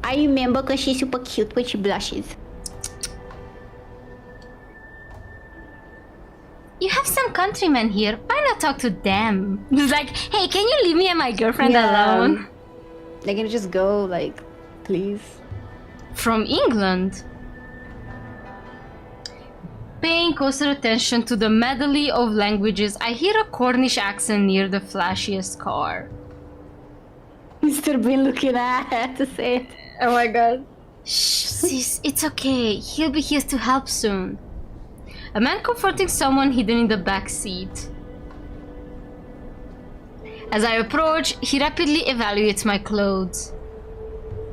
I remember because she's super cute when she blushes. You have some countrymen here. Why not talk to them? It's like, hey, can you leave me and my girlfriend alone? They're gonna just go, like, please. From England? Paying closer attention to the medley of languages, I hear a Cornish accent near the flashiest car. Mr. Bean looking at to say it. Oh my god. Shh, sis, it's okay. He'll be here to help soon. A man comforting someone hidden in the back seat. As I approach, he rapidly evaluates my clothes.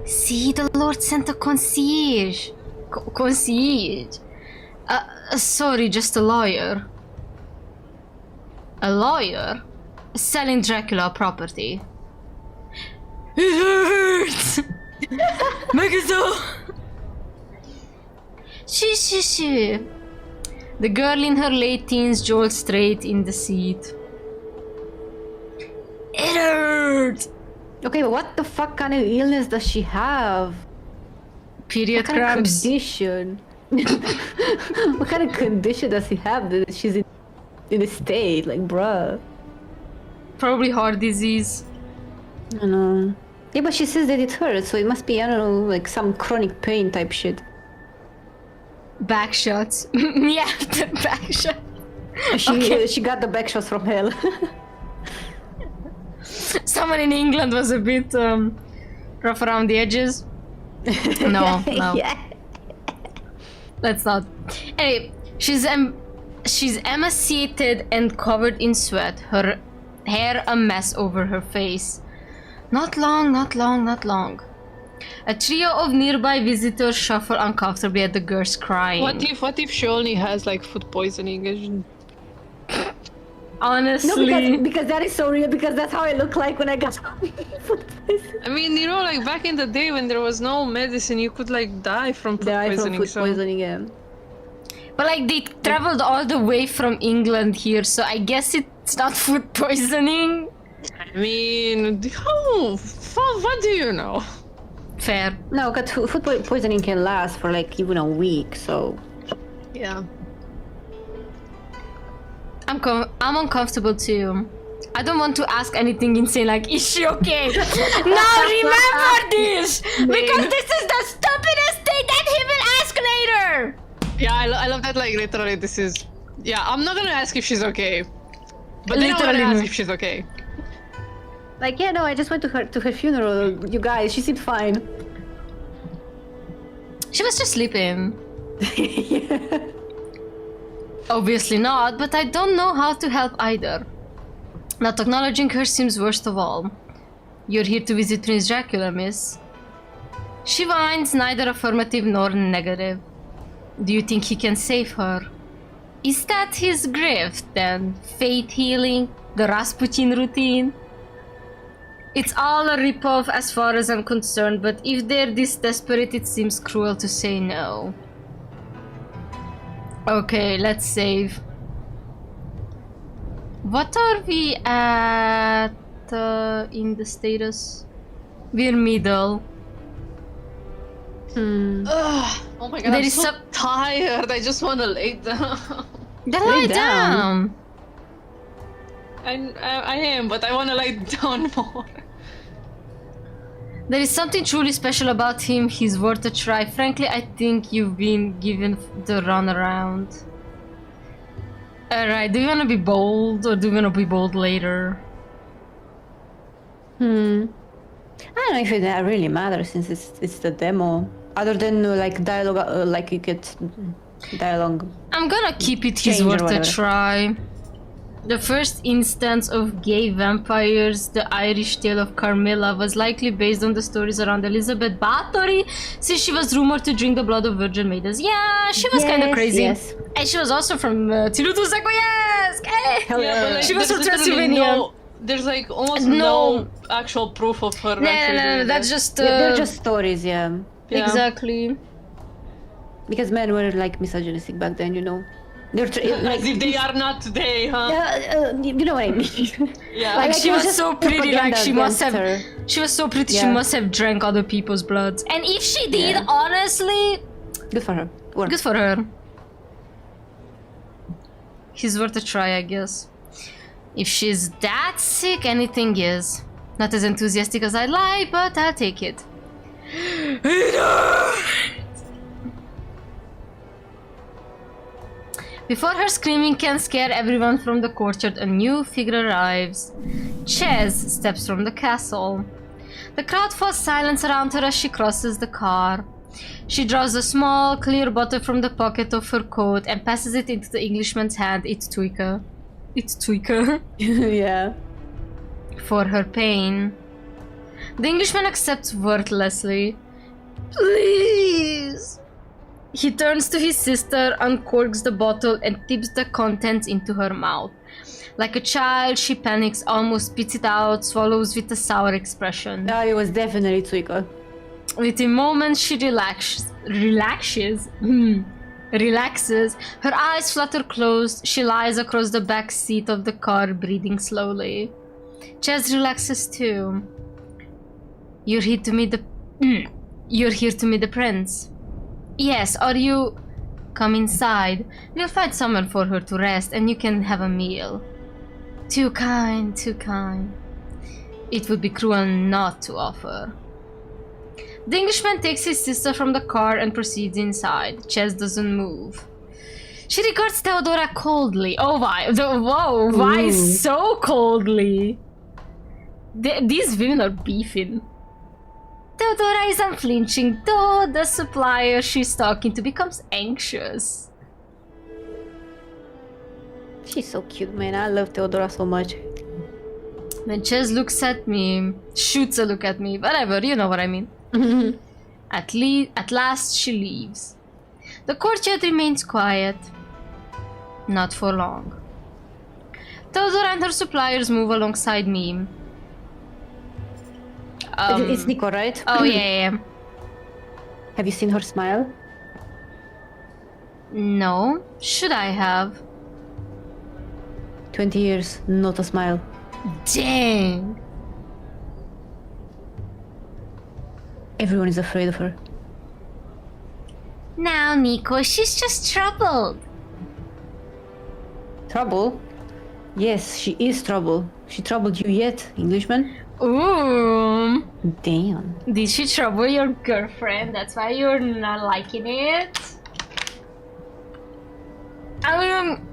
See, the Lord sent a concierge. Concierge? Sorry, just a lawyer. A lawyer? Selling Dracula property. It hurts! Make it so! Shh. The girl in her late teens jolts straight in the seat. It hurts! Okay, but what the fuck kind of illness does she have? Period What kind of cramps. condition? What kind of condition does she have that she's in this state? Like, bruh. Probably heart disease. I don't know. Yeah, but she says that it hurts, so it must be, I don't know, like some chronic pain type shit. Back shots. Yeah, the back shot. She got the back shots from hell. Someone in England was a bit rough around the edges. No. Yeah. Let's not. Anyway, she's emaciated and covered in sweat. Her hair a mess over her face. Not long. A trio of nearby visitors shuffle uncomfortably at the girls crying. What if she only has like food poisoning? Honestly. No, because that is so real, because that's how I look like when I got food poisoning. I mean, you know, like back in the day when there was no medicine, you could like die from food poisoning. Yeah. But like they traveled all the way from England here, so I guess it's not food poisoning. I mean, what do you know? Fair. No, because food poisoning can last for like even a week, so... Yeah. I'm uncomfortable too. I don't want to ask anything insane like, is she okay? Now remember this! Because this is the stupidest thing that he will ask later! Yeah, I love that, like, literally this is... Yeah, I'm not gonna ask if she's okay. But then I'm gonna ask if she's okay. Like, yeah, no, I just went to her funeral, you guys, she seemed fine. She was just sleeping. Yeah. Obviously not, but I don't know how to help either. Not acknowledging her seems worst of all. You're here to visit Prince Dracula, miss. She whines, neither affirmative nor negative. Do you think he can save her? Is that his gift, then? Fate healing? The Rasputin routine? It's all a ripoff as far as I'm concerned, but if they're this desperate, it seems cruel to say no. Okay, let's save. What are we at in the status? We're middle. Oh my god, There I'm is so some- tired. I just want to lay down. Then lie down. I am, but I want to lie down more. There is something truly special about him. He's worth a try. Frankly, I think you've been given the runaround. Alright, do you want to be bold or do you want to be bold later? I don't know if that really matters since it's the demo. Other than like dialogue, like you get dialogue. I'm gonna keep it he's Change or worth a whatever. try. The first instance of gay vampires, the Irish tale of Carmilla, was likely based on the stories around Elizabeth Bathory, since she was rumored to drink the blood of virgin maidens. Yeah, she was kind of Yes, crazy. yes. And she was also from Tilutusako, yes! Hey! Hell Yeah, but like, She was there's from literally Transylvania. there's like almost No. no actual proof of her. No, actually no, no, doing that's that. just... Yeah, they're just stories, yeah. Yeah. Exactly. Because men were like misogynistic back then, you know. They're like As if they are not today, huh? you know what I mean. Yeah. Like, Like, she it was was just so pretty, like propaganda she must have... against She was so pretty, she Yeah. must have drank other people's bloods. And if she did, Yeah. honestly, Good for her. Work. good for her. He's worth a try, I guess. If she's that sick, anything is. Not as enthusiastic as I'd like, but I'll take it. Before her screaming can scare everyone from the courtyard, a new figure arrives. Ches steps from the castle. The crowd falls silent around her as she crosses the car. She draws a small, clear bottle from the pocket of her coat and passes it into the Englishman's hand. It's tweaker. Yeah. For her pain. The Englishman accepts wordlessly. Please! He turns to his sister, uncorks the bottle, and tips the contents into her mouth. Like a child, she panics, almost spits it out, swallows with a sour expression. No, it was definitely Twinkle. Within moments, she relaxes. Her eyes flutter closed. She lies across the back seat of the car, breathing slowly. Ches relaxes too. You're here to meet the prince. Yes, or you come inside. We'll find somewhere for her to rest and you can have a meal. Too kind, too kind. It would be cruel not to offer. The Englishman takes his sister from the car and proceeds inside. Ches doesn't move. She regards Theodora coldly. Oh, why? Whoa, why so coldly? These women are beefing. Theodora is unflinching, though the supplier she's talking to becomes anxious. She's so cute, man. I love Theodora so much. When Ches looks at me, shoots a look at me, whatever, you know what I mean. At last she leaves. The courtyard remains quiet. Not for long. Theodora and her suppliers move alongside me. It's Nico, right? Oh, yeah. Have you seen her smile? No. Should I have? 20 years, not a smile. Dang. Everyone is afraid of her. Now, Nico, she's just troubled. Trouble? Yes, she is trouble. She troubled you yet, Englishman? Ooh. Damn. Did she trouble your girlfriend? That's why you're not liking it? I mean,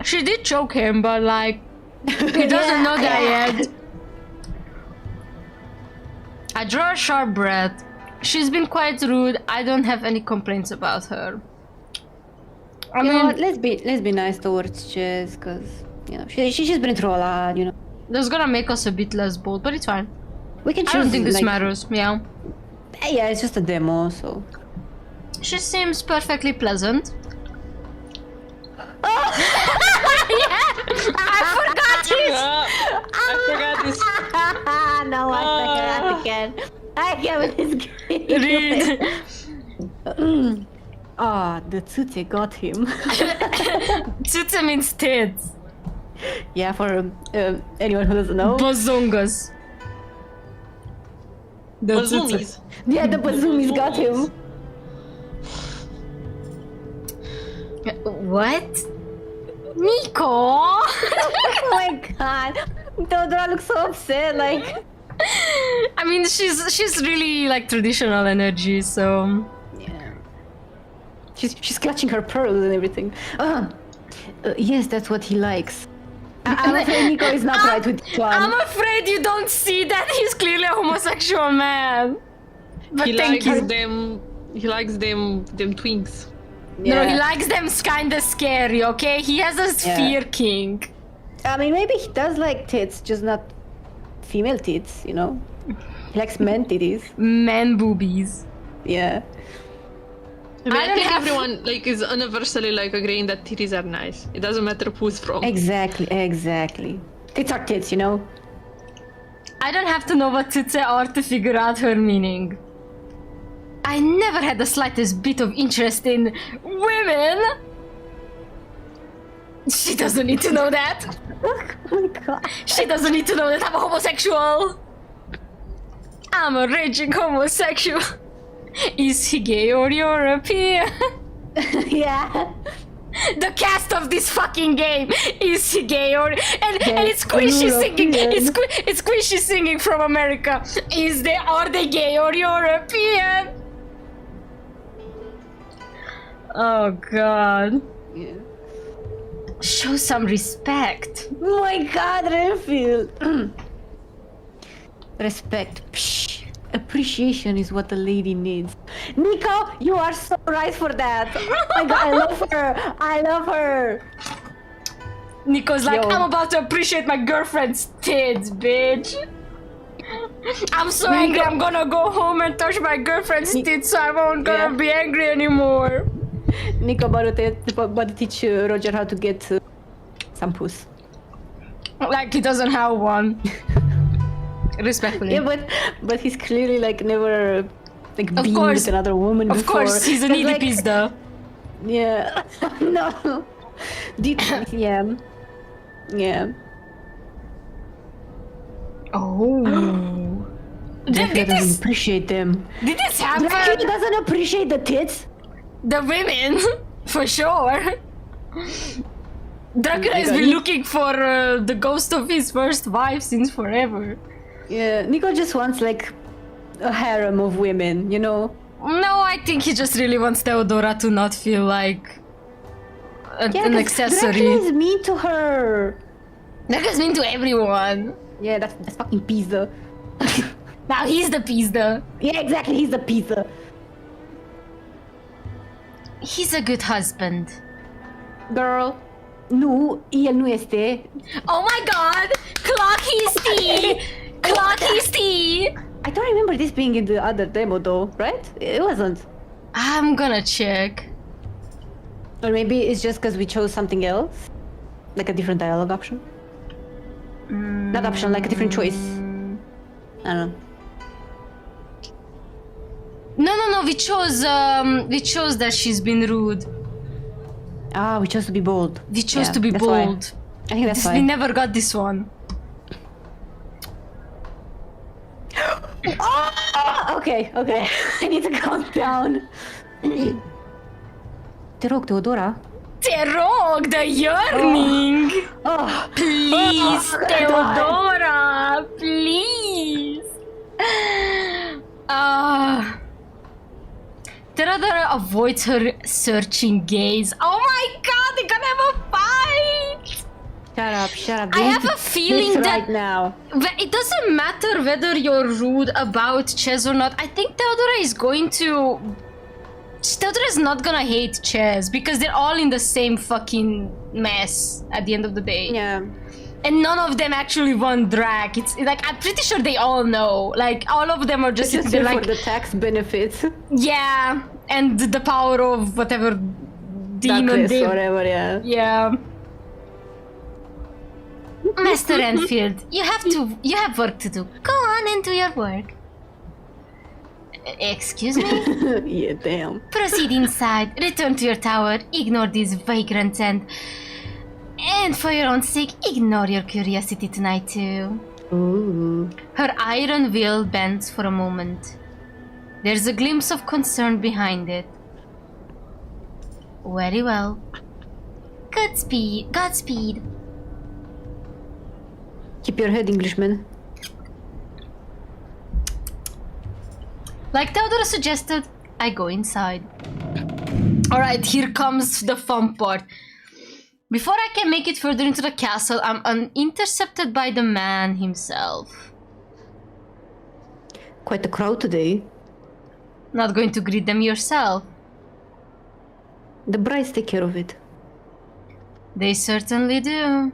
she did choke him, but like, he doesn't know that yet. I draw a sharp breath. She's been quite rude. I don't have any complaints about her. I You know mean, what? Let's be nice towards Ches, cause you know she's been through a lot. You know, that's gonna make us a bit less bold, but it's fine. we can choose. I don't think this like, matters. Yeah. Yeah, it's just a demo, so. She seems perfectly pleasant. Oh! Yeah, I forgot this. I forgot this. No, I forgot again. I can't with this game. Read. Ah, the tsutse got him. Tsutse means tits. Yeah, for anyone who doesn't know. Bazongas. The Bazoomies. Yeah, the bazoomies got him. What? Nico! Oh my god. Teodora looks so upset, like... I mean, she's really like traditional energy, so... Yeah. She's clutching her pearls and everything. Yes, that's what he likes. I'm afraid Nico is not right with this one. I'm afraid you don't see that he's clearly a homosexual man. But He thank likes you. them. He likes them twinks. No, he likes them kinda scary, okay? He has a Yeah. fear kink. I mean, maybe he does like tits, just not female tits, you know? He likes men titties. Man boobies. Yeah. I mean, I I don't think have- everyone like is universally like agreeing that titties are nice. It doesn't matter who's from. Exactly. Tits are tits, you know? I don't have to know what to say or to figure out her meaning. I never had the slightest bit of interest in women. She doesn't need to know that. Oh my god. She doesn't need to know that I'm a homosexual. I'm a raging homosexual. Is he gay or European? Yeah. The cast of this fucking game is he gay or and it's Squishy European. singing. It's Squishy singing from America. Are they gay or European? Oh god. Yeah. Show some respect. Oh my god, Renfield. Respect. Psh. Appreciation is what a lady needs. Nico, you are so right for that. Oh my god, I love her. I love her. Nico's like, Yo. I'm about to appreciate my girlfriend's tits, bitch. I'm so angry, I'm gonna go home and touch my girlfriend's tits so I won't gonna be angry anymore. Nico about to teach Roger how to get some puss. Like he doesn't have one. Respectfully. Yeah, but he's clearly like never like Of been course. with another woman Of before. course, he's an But, like, EDP's though. Yeah. No. Yeah. Yeah. Oh. Dracula Did doesn't this appreciate them. happen? Dracula doesn't appreciate the tits. The women, for sure. Dracula has been looking for the ghost of his first wife since forever. Yeah, Nico just wants like a harem of women, you know? No, I think he just really wants Theodora to not feel like an 'cause accessory. Dracula is mean to her. Dracula's mean to everyone. Yeah, that's fucking pizza. Now he's the pizza. Yeah, exactly, he's the pizza. He's a good husband. Girl, nu, el nu este. Oh my god! Clock his tea! Clock his tea! I don't remember this being in the other demo though, right? It wasn't. I'm gonna check. Or maybe it's just because we chose something else? Like a different dialogue option? Not option, like a different choice. I don't know. No, we chose that she's been rude. Ah, we chose to be bold. We chose Yeah, to be that's why. bold. I think that's We fine. never got this one. Ah, okay. I need to calm down. Te rog, Teodora. Te rog, the yearning! Oh, Please, Oh, Theodora! Please! Theodora avoids her searching gaze. Oh my god, they're gonna have a fight! shut up. I We need have to a feeling fix that- right now. It doesn't matter whether you're rude about Ches or not. I think Theodora is going to... Theodora is not gonna hate Ches because they're all in the same fucking mess at the end of the day. Yeah. And none of them actually won Drac. It's like, I'm pretty sure they all know. Like, all of them are just, Just they're here like, for the tax benefits. yeah, and the power of whatever demon Darkness, they... whatever, yeah. Yeah. Master Enfield, you have work to do. Go on and do your work. Excuse me? Yeah, damn. Proceed inside, return to your tower, ignore these vagrants and for your own sake, ignore your curiosity tonight too. Ooh. Her iron will bends for a moment. There's a glimpse of concern behind it. Very well. Godspeed. Keep your head, Englishman. Like Theodora suggested, I go inside. Alright, here comes the fun part. Before I can make it further into the castle, I'm intercepted by the man himself. Quite a crowd today. Not going to greet them yourself? The brides take care of it. They certainly do.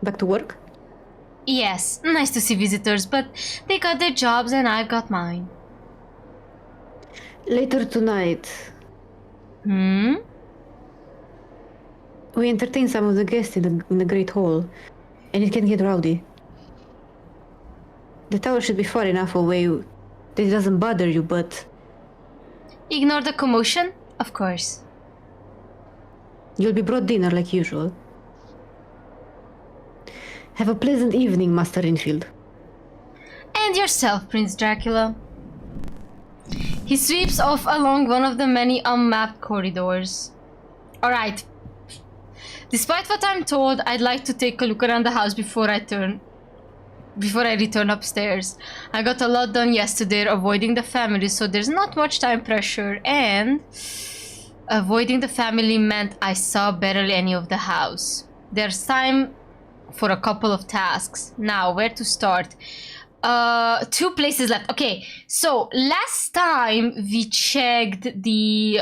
Back to work? Yes, nice to see visitors, but they got their jobs and I've got mine. Later tonight, Hmm? we entertain some of the guests in the Great Hall, and it can get rowdy. The tower should be far enough away that it doesn't bother you, but Ignore the commotion? Of course. you'll be brought dinner like usual. Have a pleasant evening, Master Infield. And yourself, Prince Dracula. He sweeps off along one of the many unmapped corridors. Alright. Despite what I'm told, I'd like to take a look around the house before I return upstairs. I got a lot done yesterday avoiding the family, so there's not much time pressure, and avoiding the family meant I saw barely any of the house. There's time for a couple of tasks. Now, where to start? 2 places left. Okay, so last time we checked the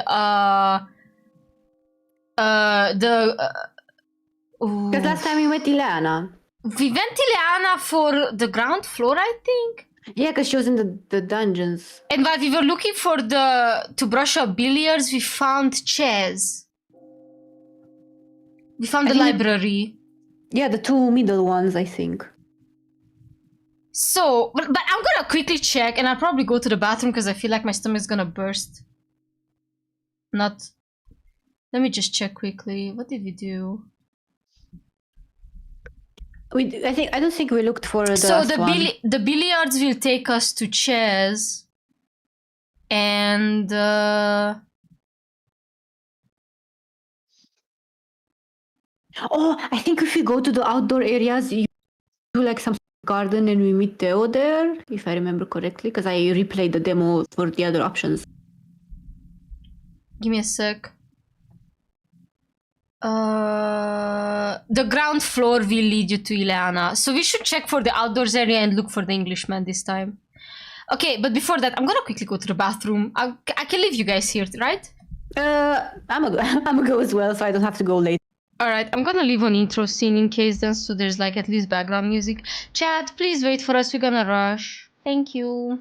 Because last time we met Ileana. we went to Ileana for the ground floor, I think. Yeah, because she was in the dungeons. And while we were looking for to brush up billiards, we found chairs. We found the library. Yeah, the 2 middle ones, I think. So, but I'm gonna quickly check, and I'll probably go to the bathroom because I feel like my stomach's gonna burst. Not. Let me just check quickly. What did we do? I don't think we looked for the So last one. the billiards will take us to chairs, and Oh, I think if we go to the outdoor areas, you do like some garden and we meet Theo there, if I remember correctly, because I replayed the demo for the other options. give me a sec. The ground floor will lead you to Ileana, so we should check for the outdoors area and look for the Englishman this time. Okay, but before that, I'm gonna quickly go to the bathroom. I can leave you guys here, right? I'm a go as well, so I don't have to go late. Alright, I'm gonna leave an intro scene in case then, so there's like at least background music. Chat, please wait for us, we're gonna rush. Thank you.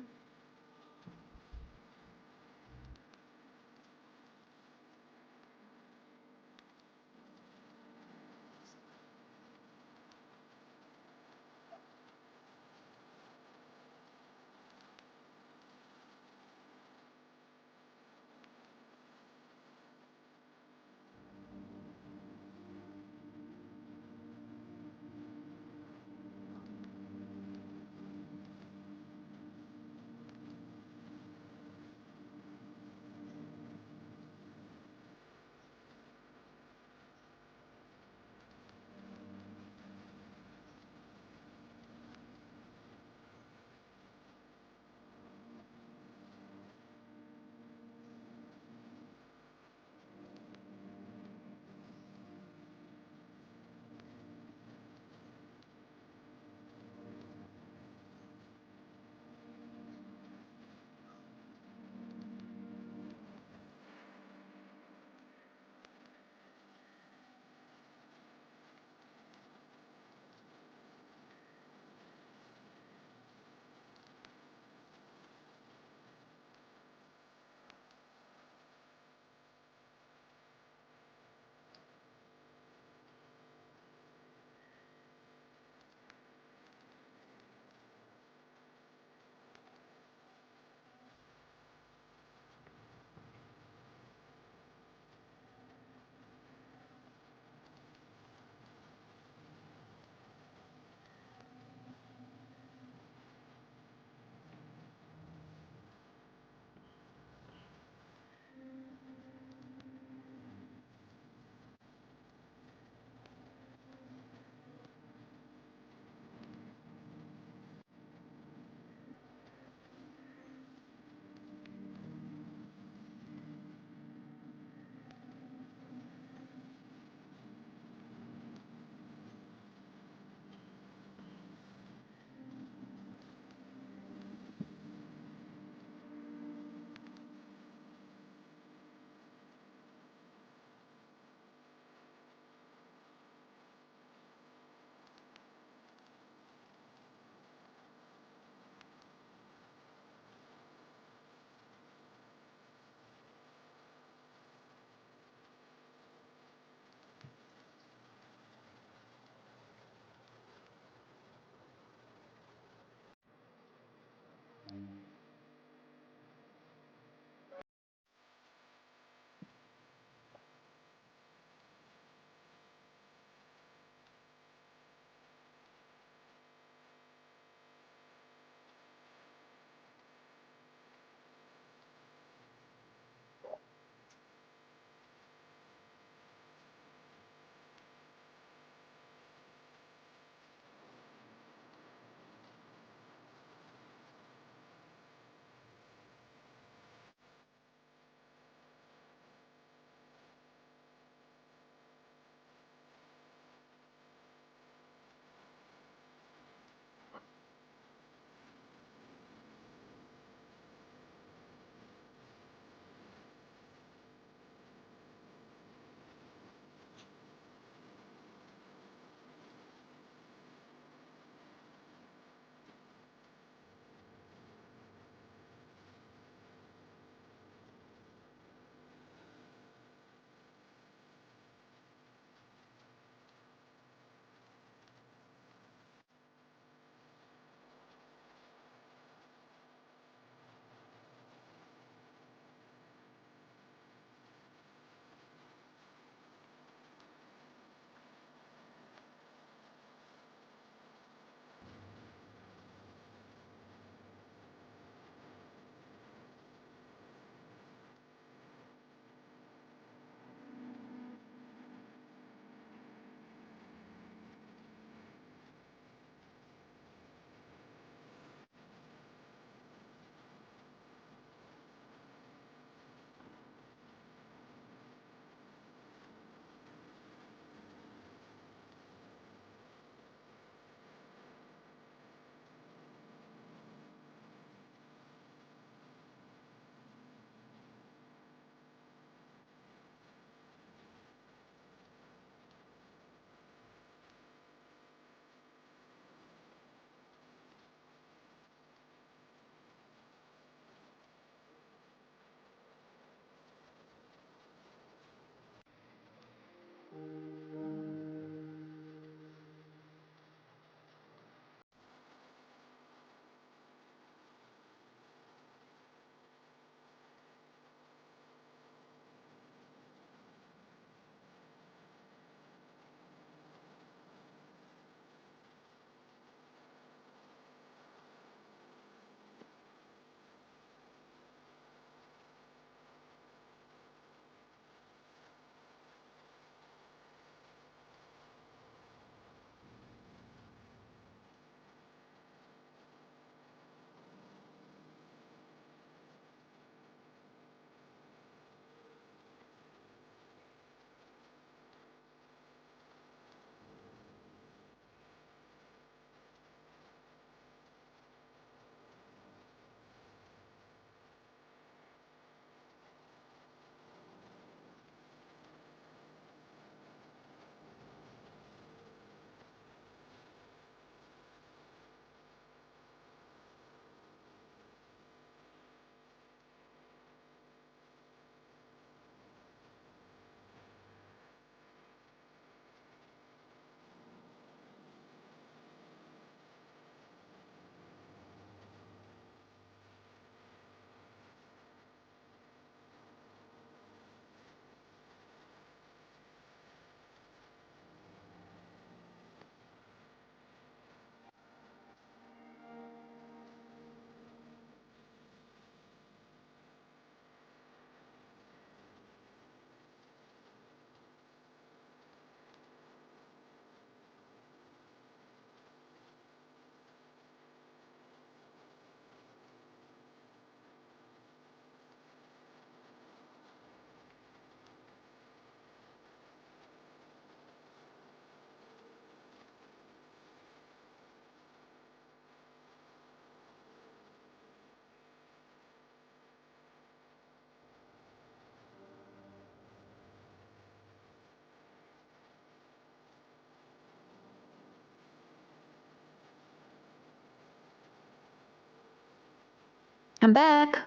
I'm back.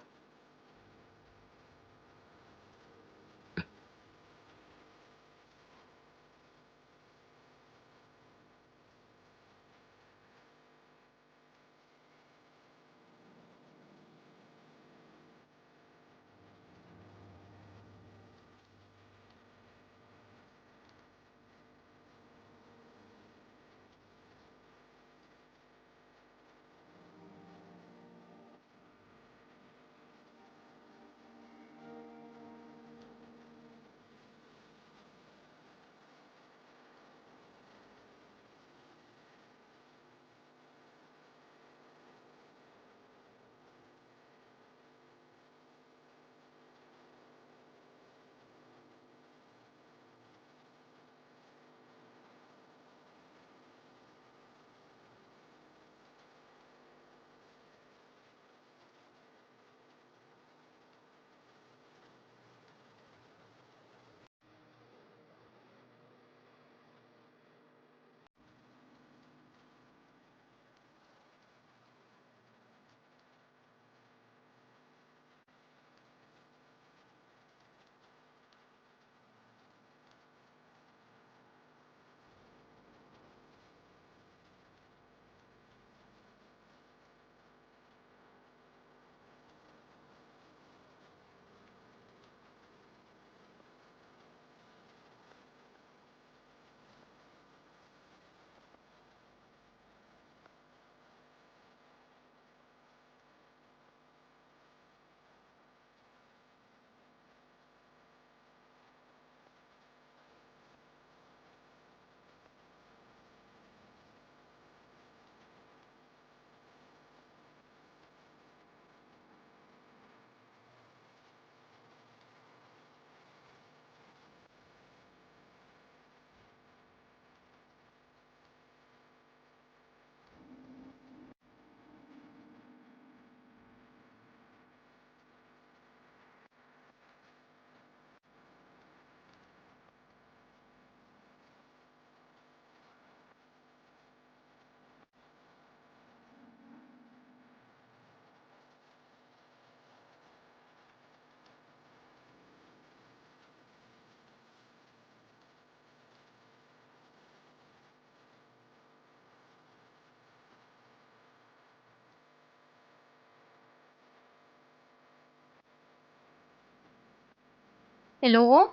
Hello?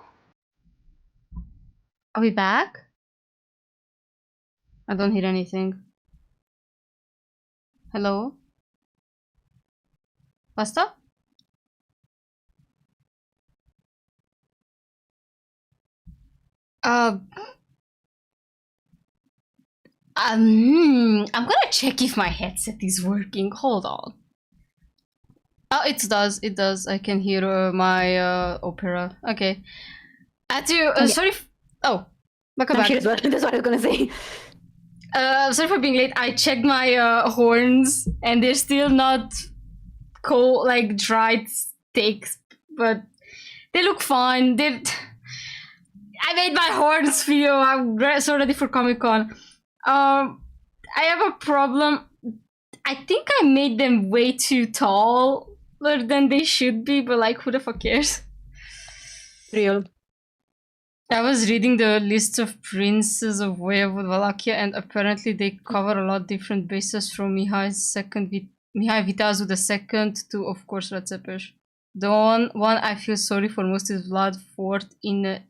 Are we back? I don't hear anything. Hello? Basta? I'm gonna check if my headset is working. Hold on. Oh, it does. It does. I can hear my opera. Okay. I had to. Sorry. Oh, welcome back. That's what I was gonna say. Sorry for being late. I checked my horns, and they're still not cold, like dried steaks, but they look fine. I made my horns feel. I'm so ready for Comic-Con. I have a problem. I think I made them way too taller than they should be, but like, who the fuck cares? Real. I was reading the list of princes of Wallachia, and apparently they cover a lot different bases from Mihai Viteazul II to, of course, Rățepeș. The one I feel sorry for most is Vlad Fort in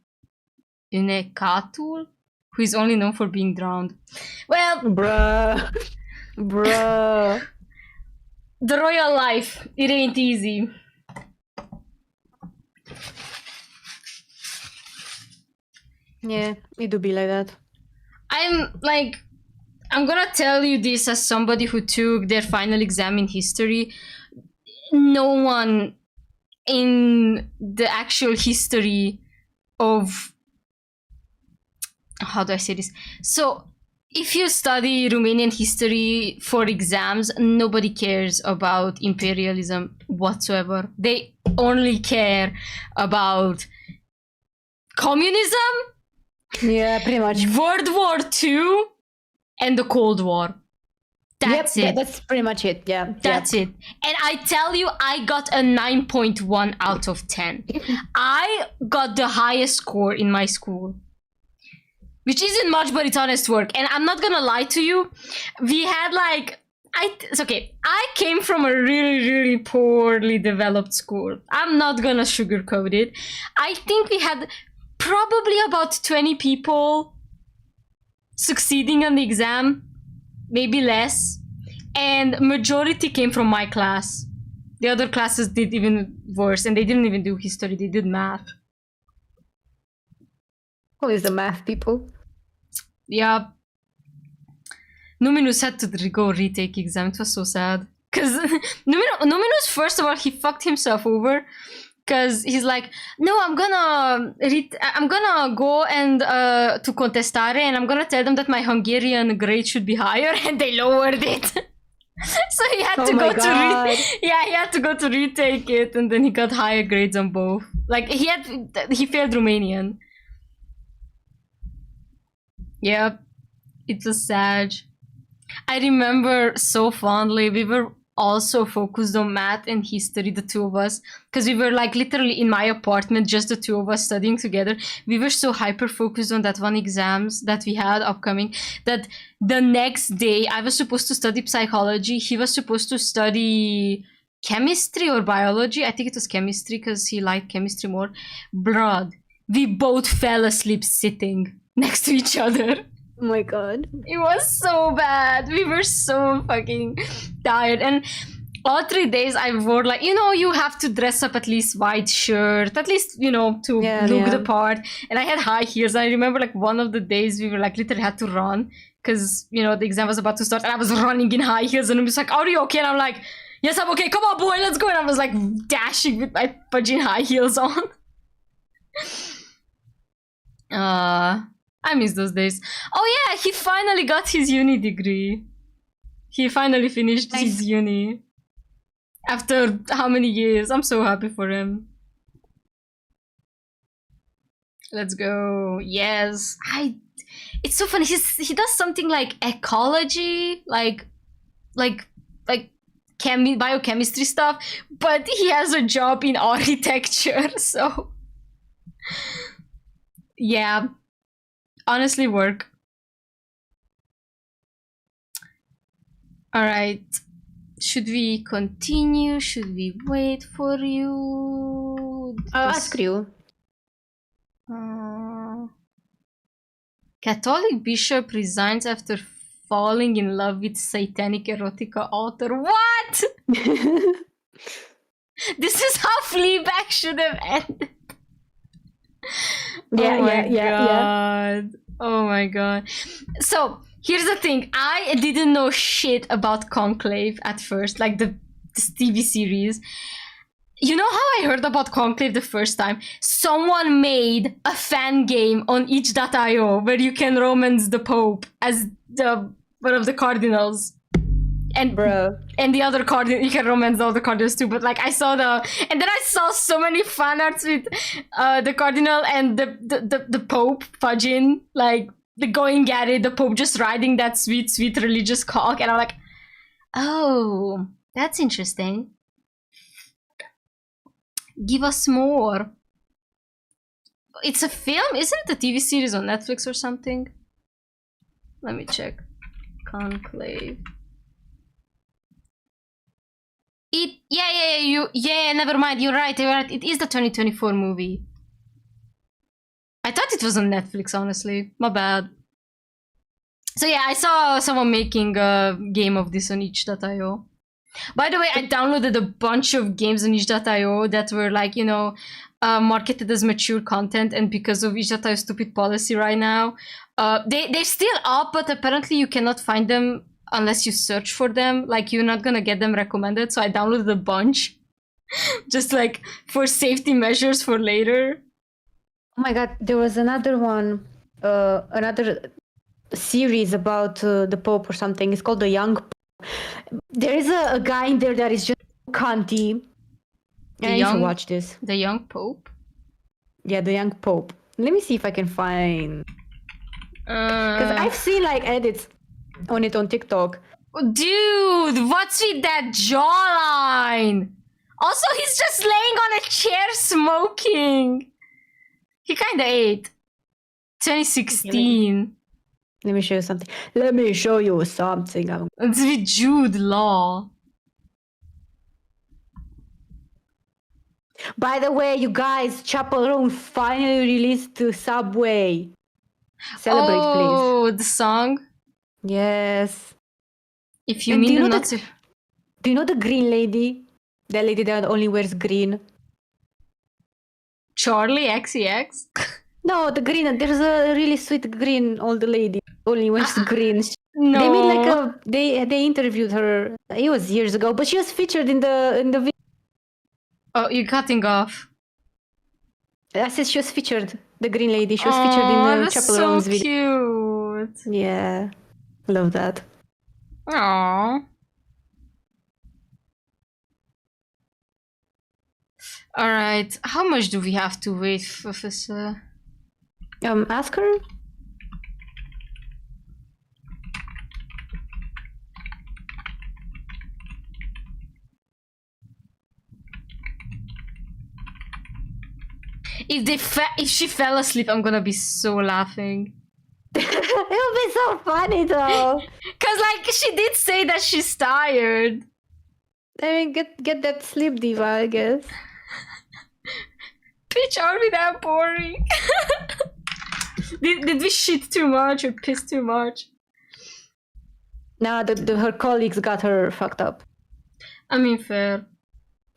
Catul, who is only known for being drowned. Well, Bruh. The royal life, it ain't easy. Yeah, it do be like that. I'm gonna tell you this as somebody who took their final exam in history. No one in the actual history of... How do I say this? So, if you study Romanian history for exams, nobody cares about imperialism whatsoever. They only care about communism, Yeah, pretty much. World War II, and the Cold War. That's Yep, it. that's pretty much it. Yeah. That's it. And I tell you, I got a 9.1 out of 10. I got the highest score in my school. Which isn't much, but it's honest work. And I'm not gonna lie to you. We had like... it's okay. I came from a really, really poorly developed school. I'm not gonna sugarcoat it. I think we had probably about 20 people succeeding on the exam. Maybe less. And majority came from my class. The other classes did even worse, and they didn't even do history, they did math. Who is the math people? Yeah. Numinous had to go retake exam. It was so sad. Because Numinous, first of all, he fucked himself over. Because he's like, no, I'm gonna go and to Contestare, and I'm gonna tell them that my Hungarian grade should be higher, and they lowered it. So he had he had to go to retake it, and then he got higher grades on both. Like he failed Romanian. Yep, it was sad. I remember so fondly, we were also focused on math and history, the two of us, because we were like literally in my apartment, just the two of us studying together. We were so hyper focused on that one exams that we had upcoming that the next day I was supposed to study psychology. He was supposed to study chemistry or biology. I think it was chemistry because he liked chemistry more. Blood. We both fell asleep sitting next to each other. Oh my god. It was so bad. We were so fucking tired. And all 3 days I wore like, you have to dress up at least white shirt, at least, to look the part. And I had high heels. I remember like one of the days we were like literally had to run because, the exam was about to start and I was running in high heels and I was like, are you okay? And I'm like, yes, I'm okay. Come on, boy, let's go. And I was like dashing with my fudging high heels on. I miss those days. Oh yeah, he finally got his uni degree. He finally finished his uni. After how many years? I'm so happy for him. Let's go. Yes. It's so funny. He does something like ecology, like biochemistry stuff, but he has a job in architecture, so yeah. Honestly, work. All right. Should we continue? Should we wait for you? I'll ask you. Catholic bishop resigns after falling in love with satanic erotica author. What? This is how Fleabag should have ended. Yeah. Oh my god. So here's the thing. I didn't know shit about Conclave at first, like this TV series. You know how I heard about Conclave the first time? Someone made a fan game on itch.io where you can romance the Pope as one of the cardinals. And the other cardinal, you can romance all the cardinals too, but like I saw and then I saw so many fan arts with the cardinal and the Pope fudging, like the going at it, the Pope just riding that sweet religious cock, and I'm like, oh, that's interesting. Give us more. It's a film, isn't it? A TV series on Netflix or something? Let me check. Conclave. Never mind. You're right. It is the 2024 movie. I thought it was on Netflix, honestly. My bad. So yeah, I saw someone making a game of this on itch.io. By the way, I downloaded a bunch of games on itch.io that were like, marketed as mature content, and because of itch.io's stupid policy right now, they're still up, but apparently you cannot find them unless you search for them. Like, you're not gonna get them recommended. So I downloaded a bunch just like for safety measures for later. Oh my god, there was another one, another series about the Pope or something. It's called The Young Pope. There is a guy in there that is just cunty. I need to watch this. The Young Pope? Yeah, The Young Pope. Let me see if I can find... Because I've seen like edits on it on TikTok. Dude, what's with that jawline? Also, he's just laying on a chair smoking. He kinda ate. 2016. Let me show you something. Let me show you something. It's with Jude Law. By the way, you guys, Chaperone finally released to Subway. Celebrate, please. Oh, the song? Yes. If you And mean do not to... Do you know the green lady? The lady that only wears green. Charlie XCX? No, the green. There's a really sweet green old lady. Only wears green. No. They made like a. They interviewed her. It was years ago, but she was featured in the video. Oh, you're cutting off. I said she was featured. The green lady. She was featured in the that's Chaperone's so video. cute. Yeah, love that. Aww. Alright, how much do we have to wait, Professor? Ask her. If she fell asleep, I'm gonna be so laughing. It would be so funny though. Cause like she did say that she's tired. I mean, get that sleep, diva, I guess. Bitch, are we that boring? did we shit too much or piss too much? No, her colleagues got her fucked up. I mean, fair.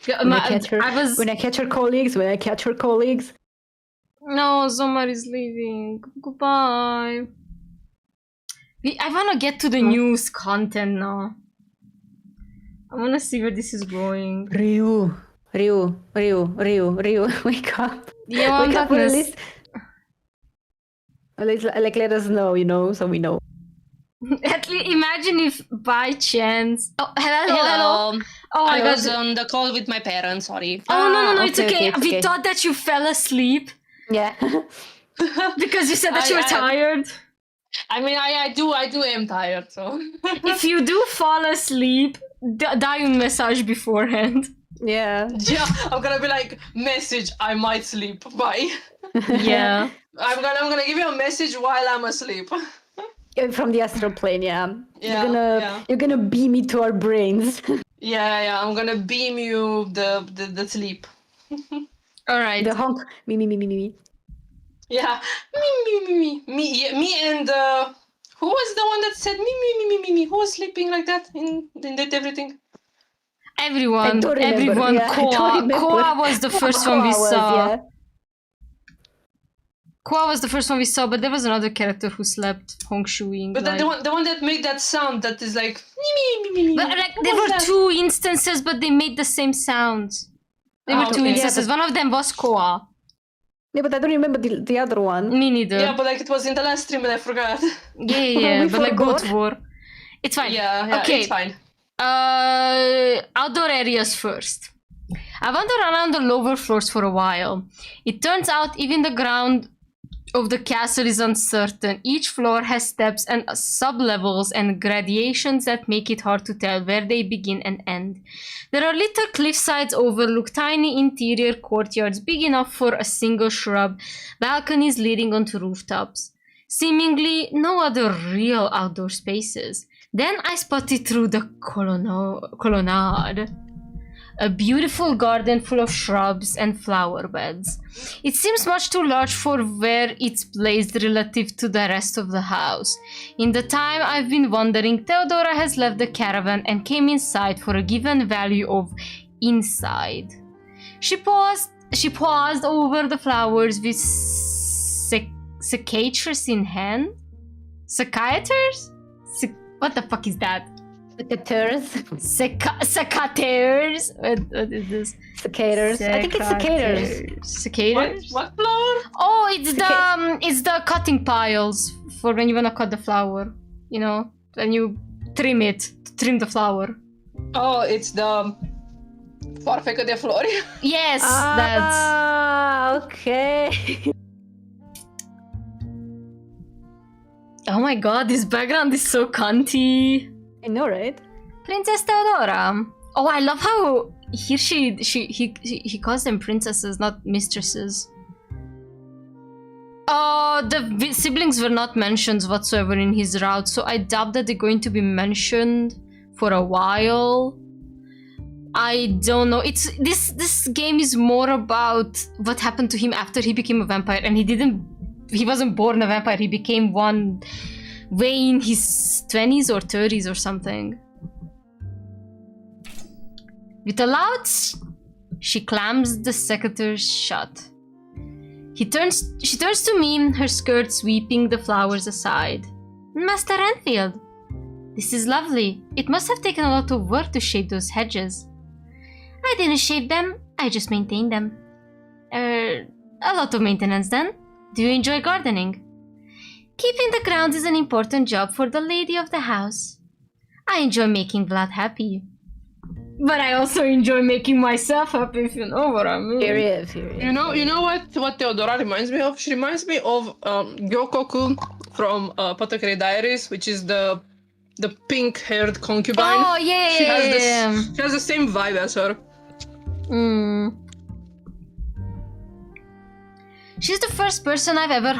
When I catch her colleagues. No, Zomar is leaving. Goodbye. I wanna get to the news content now. I wanna see where this is going. Ryu, wake up. Yeah, wake up, at least. Like, let us know, you know, so we know. At least imagine if by chance. Oh, hello. Hello. Oh my I god. was on the call with my parents, sorry. Oh no, it's okay, okay. We thought that you fell asleep Yeah. because you said that you were tired. I mean, I am tired, so. If you do fall asleep, dying message beforehand. Yeah. Yeah, I'm gonna be like, message, I might sleep, bye. Yeah. I'm gonna give you a message while I'm asleep. From the astral plane, yeah. Yeah, You're gonna beam it to our brains. Yeah, I'm gonna beam you the sleep. All right. The honk. Me. Yeah, me and who was the one that said me? Who was sleeping like that in that everything? Everyone. Yeah, Koa was the first one we saw. Yeah. Koa was the first one we saw, but there was another character who slept hongshuing. But like... the one that made that sound that is like me. But like there were two instances, but they made the same sounds. There were two instances. One of them was Koa. Yeah, but I don't remember the other one. Me neither. Yeah, but like it was in the last stream and I forgot. Yeah, but like both were. It's fine. Yeah, okay. It's fine. Outdoor areas first. I wandered around the lower floors for a while. It turns out even the ground of the castle is uncertain. Each floor has steps and sub-levels and gradations that make it hard to tell where they begin and end. There are little cliff sides overlook tiny interior courtyards big enough for a single shrub, balconies leading onto rooftops. Seemingly no other real outdoor spaces. Then I spotted through the colonnade. A beautiful garden full of shrubs and flower beds. It seems much too large for where it's placed relative to the rest of the house. In the time I've been wandering, Theodora has left the caravan and came inside for a given value of inside. She paused over the flowers with cicatrice in hand? Cicatrice? What the fuck is that? Cicadas. Cicadas. What is this? Cicadas. I think it's cicadas. Cicadas? What flower? Oh, it's the cutting piles for when you wanna cut the flower. You know, when you trim the flower. Oh, it's the farfecă de flori. Yes, that's. Okay. Oh my god, this background is so cunty. I know, right? Princess Theodora. Oh, I love how here he calls them princesses, not mistresses. The siblings were not mentioned whatsoever in his route, so I doubt that they're going to be mentioned for a while. I don't know. It's this game is more about what happened to him after he became a vampire, and he wasn't born a vampire. He became one way in his 20s or 30s or something. With a loud she clams the secateurs shut. She turns to me, her skirt sweeping the flowers aside. Master Enfield, this is lovely. It must have taken a lot of work to shape those hedges. I didn't shape them, I just maintained them. A lot of maintenance then. Do you enjoy gardening? Keeping the ground is an important job for the lady of the house. I enjoy making Vlad happy. But I also enjoy making myself happy, if you know what I mean. Period. You know what Theodora reminds me of? She reminds me of Gyokoku from Apothecary Diaries, which is the pink-haired concubine. Oh yeah. She has the same vibe as her. She's the first person I've ever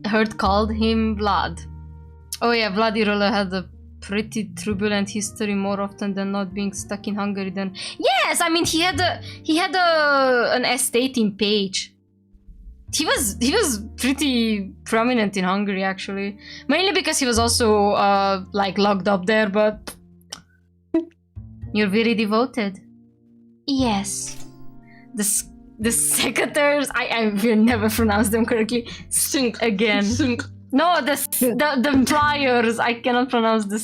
heard called him Vlad. Oh yeah, Vladirola had a pretty turbulent history, more often than not being stuck in Hungary. Then yes, I mean he had an estate in Page. He was pretty prominent in Hungary actually, mainly because he was also like locked up there. But you're very devoted. Yes, the secateurs, I will never pronounce them correctly. Sink again. Sink. No, the pliers. I cannot pronounce the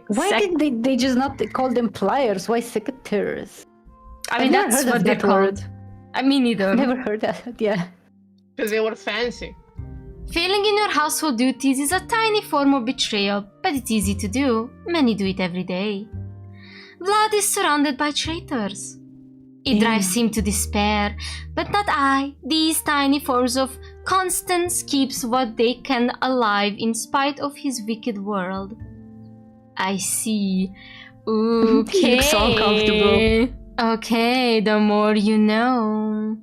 Why did they just not call them pliers? Why secateurs? I mean, that's what they're called. I mean, neither. Never heard that. Yeah. Because they were fancy. Failing in your household duties is a tiny form of betrayal, but it's easy to do. Many do it every day. Vlad is surrounded by traitors. It drives him to despair, but not I. These tiny forms of Constance keeps what they can alive in spite of his wicked world. I see. Okay. You look so uncomfortable. Okay, the more you know.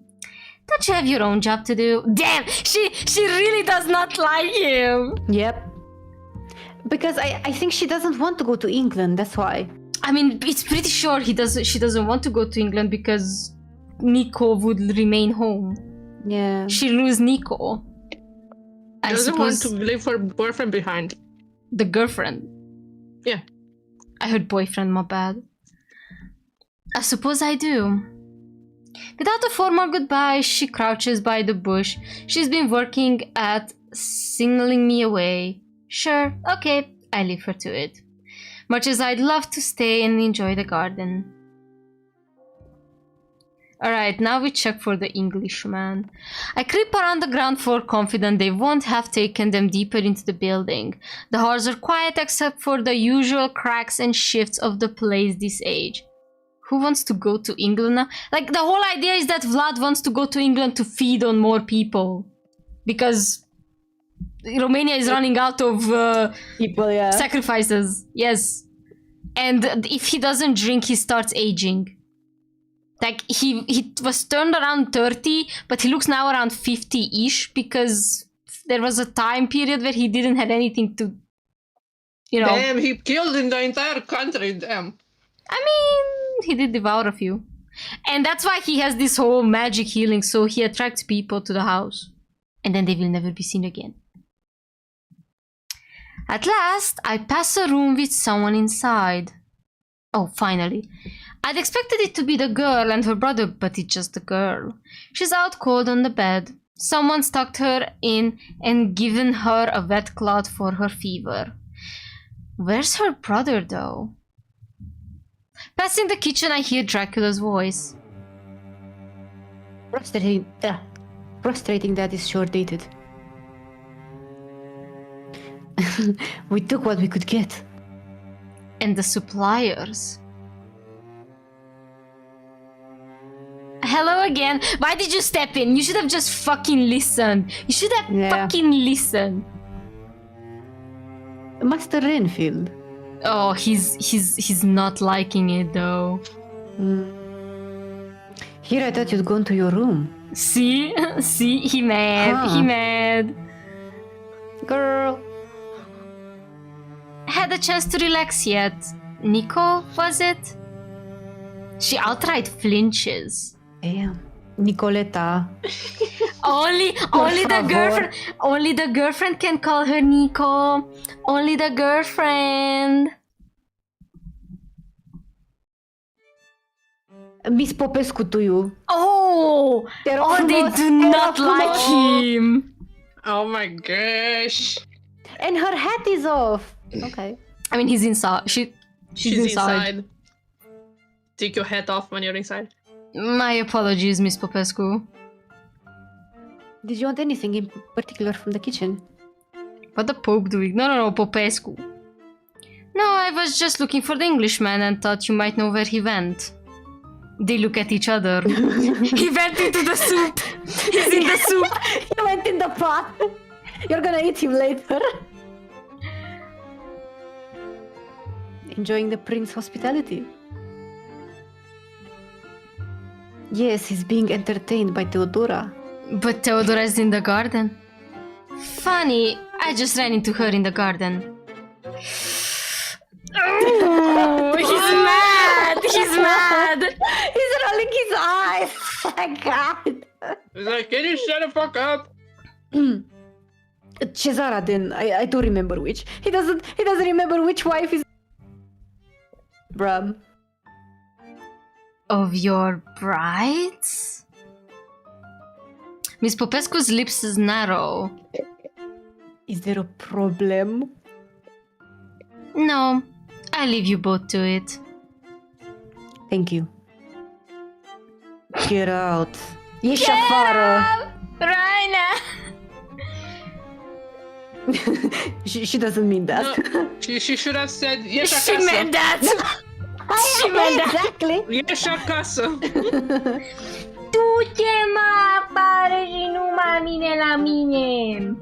Don't you have your own job to do? Damn, she really does not like him. Yep. Because I think she doesn't want to go to England, that's why. I mean, it's pretty sure she doesn't want to go to England because Nico would remain home. Yeah. She lose Nico. She doesn't want to leave her boyfriend behind. The girlfriend. Yeah. I heard boyfriend, my bad. I suppose I do. Without a formal goodbye, she crouches by the bush. She's been working at signaling me away. Sure, okay, I leave her to it. Much as I'd love to stay and enjoy the garden. Alright, now we check for the Englishman. I creep around the ground floor confident they won't have taken them deeper into the building. The halls are quiet except for the usual cracks and shifts of the place this age. Who wants to go to England now? Like, the whole idea is that Vlad wants to go to England to feed on more people. Because Romania is running out of people, yeah. Sacrifices. Yes. And if he doesn't drink, he starts aging. Like, he was turned around 30, but he looks now around 50-ish because there was a time period where he didn't have anything to, you know. Damn, he killed in the entire country, damn. I mean, he did devour a few. And that's why he has this whole magic healing, so he attracts people to the house. And then they will never be seen again. At last, I pass a room with someone inside. Oh, finally. I'd expected it to be the girl and her brother, but it's just the girl. She's out cold on the bed. Someone's tucked her in and given her a wet cloth for her fever. Where's her brother, though? Passing the kitchen, I hear Dracula's voice. Frustrating that is short-dated. We took what we could get. And the suppliers. Hello again. Why did you step in? You should have just fucking listened. You should have fucking listened. Master Renfield. Oh, he's not liking it though. Here I thought you'd gone to your room. See? See? He mad. He mad. Girl. Had a chance to relax yet. Nico, was it? She outright flinches. Damn. Nicoleta. Only the girlfriend can call her Nico. Only the girlfriend. Miss Popescu to you. Oh! Oh, they do not like him. Oh my gosh. And her hat is off. Okay. I mean, he's inside. She's inside. Take your hat off when you're inside. My apologies, Miss Popescu. Did you want anything in particular from the kitchen? What the Pope doing? No, Popescu. No, I was just looking for the Englishman and thought you might know where he went. They look at each other. He went into the soup. He's in the soup. He went in the pot. You're gonna eat him later. Enjoying the prince's hospitality. Yes, he's being entertained by Theodora. But Theodora is in the garden. Funny, I just ran into her in the garden. Oh, he's mad! He's mad! He's rolling his eyes! Oh my god! He's like, can you shut the fuck up? Cesara then, I do remember which. He doesn't remember which wife is... Bruh. Of your brides? Miss Popescu's lips is narrow. Is there a problem? No, I leave you both to it. Thank you. Get out. Ieși afară! Raina! She doesn't mean that. No, she should have said, ieși She acasă. meant that! She meant that. Exactly. Ieși acasă. Du-te, mă, apare și numai mine la mine!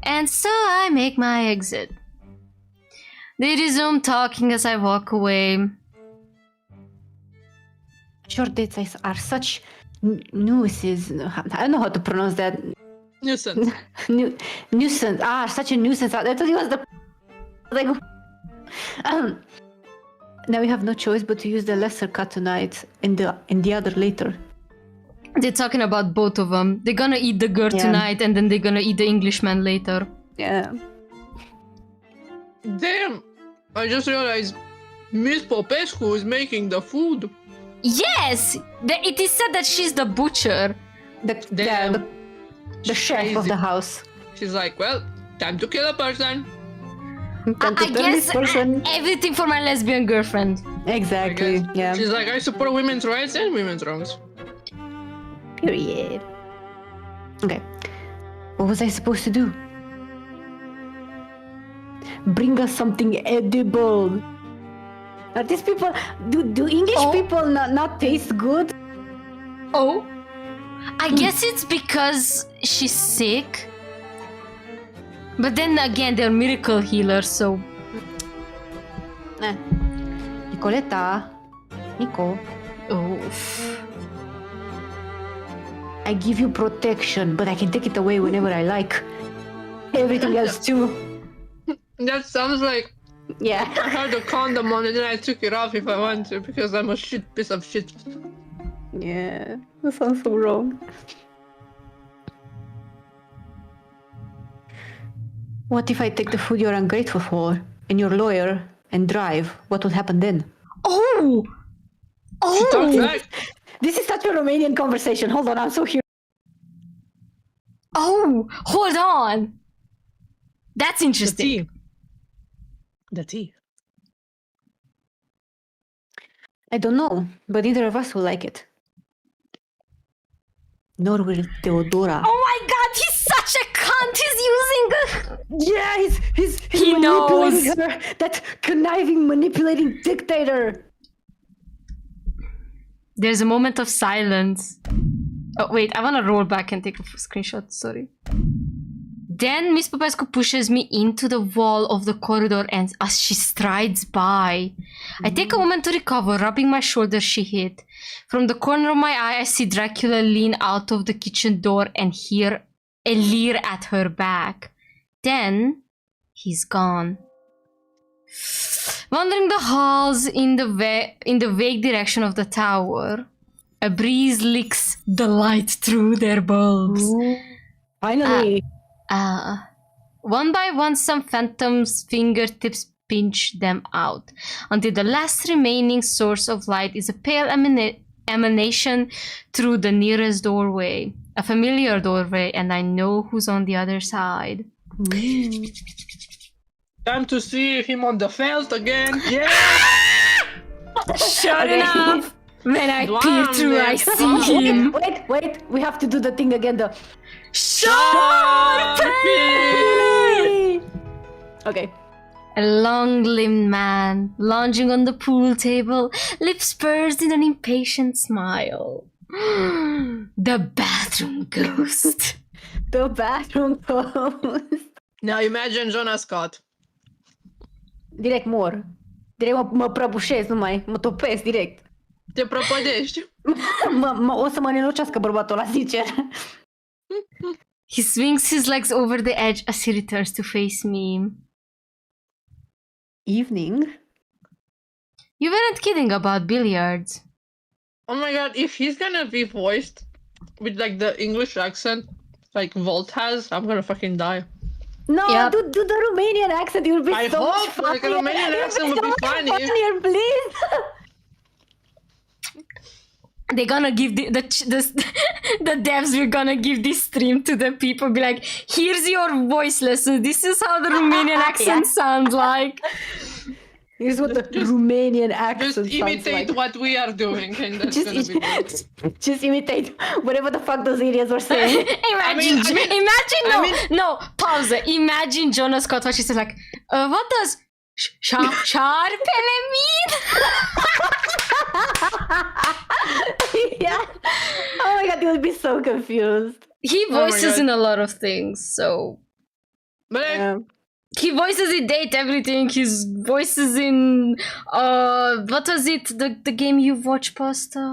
And so I make my exit. They resume talking as I walk away. Short dates are such nuisances. I don't know how to pronounce that. Nuisance. Nuisance. Ah, such a nuisance. I thought it was the... Like... Now we have no choice but to use the lesser cut tonight and the other later. They're talking about both of them. They're gonna eat the girl tonight and then they're gonna eat the Englishman later. Yeah. Damn! I just realized Miss Popescu is making the food. Yes! It is said that she's the butcher. The chef of the house. She's like, well, time to kill a person. I guess everything for my lesbian girlfriend. Exactly, yeah. She's like, I support women's rights and women's wrongs. Period. Okay. What was I supposed to do? Bring us something edible. Are these people... Do English people not taste good? Oh? I guess it's because she's sick. But then again, they're miracle healers, so... Nicoleta. Nico. Oof. I give you protection, but I can take it away whenever I like. Everything else too. That sounds like... Yeah. I had a condom on and then I took it off if I want to because I'm a piece of shit. Yeah, that sounds so wrong. What if I take the food you're ungrateful for and your lawyer and drive? What would happen then? Oh! Oh! This is such a Romanian conversation. Hold on, I'm so here. Oh! Hold on! That's interesting. The tea. I don't know, but neither of us will like it. Nor will Theodora. Oh my god, he's such a cunt! He's using Yeah, he's He manipulating knows. her. That conniving, manipulating dictator. There's a moment of silence. Oh wait, I wanna roll back and take a screenshot, sorry. Then Miss Popescu pushes me into the wall of the corridor and as she strides by, I take a moment to recover, rubbing my shoulder she hit. From the corner of my eye, I see Dracula lean out of the kitchen door and hear a leer at her back. Then, he's gone. Wandering the halls in the vague direction of the tower, a breeze licks the light through their bulbs. Ooh, finally. One by one, some phantoms' fingertips pinch them out, until the last remaining source of light is a pale emanation through the nearest doorway. A familiar doorway, and I know who's on the other side. Time to see him on the felt again. Yeah! Sure enough! When I peer through, I see him. Wait, we have to do the thing again though. Sharpie! Okay. A long-limbed man lounging on the pool table, lips pursed in an impatient smile. The bathroom ghost. The bathroom ghost. Now imagine Jonas Scott. Direct mor. Direct mă prăbușesc, nu mai, mă topesc direct. Te prăpădești. O să mă nenorcească bărbatul ăla, sincer. He swings his legs over the edge as he returns to face me. Evening? You weren't kidding about billiards. Oh my god, if he's gonna be voiced with like the English accent like Volt has, I'm gonna fucking die. No, Yep. do the Romanian accent, it will be I so much hope like a funnier. Romanian It will accent be would be so much funny. funnier, please. They're gonna give the devs will gonna give this stream to the people, be like, here's your voice lesson, this is how the Romanian accent sounds like. Here's what the Romanian accent Just imitate sounds like. what we are doing, and that's gonna be good. Just imitate whatever the fuck those idiots were saying. No, pause. Imagine Jonas Scott what she says like, what does șarpele mean? Yeah. Oh my god, you would be so confused. He voices in a lot of things, so But like, he voices in Date Everything. His voices in what was it? The game you watch, Pasta?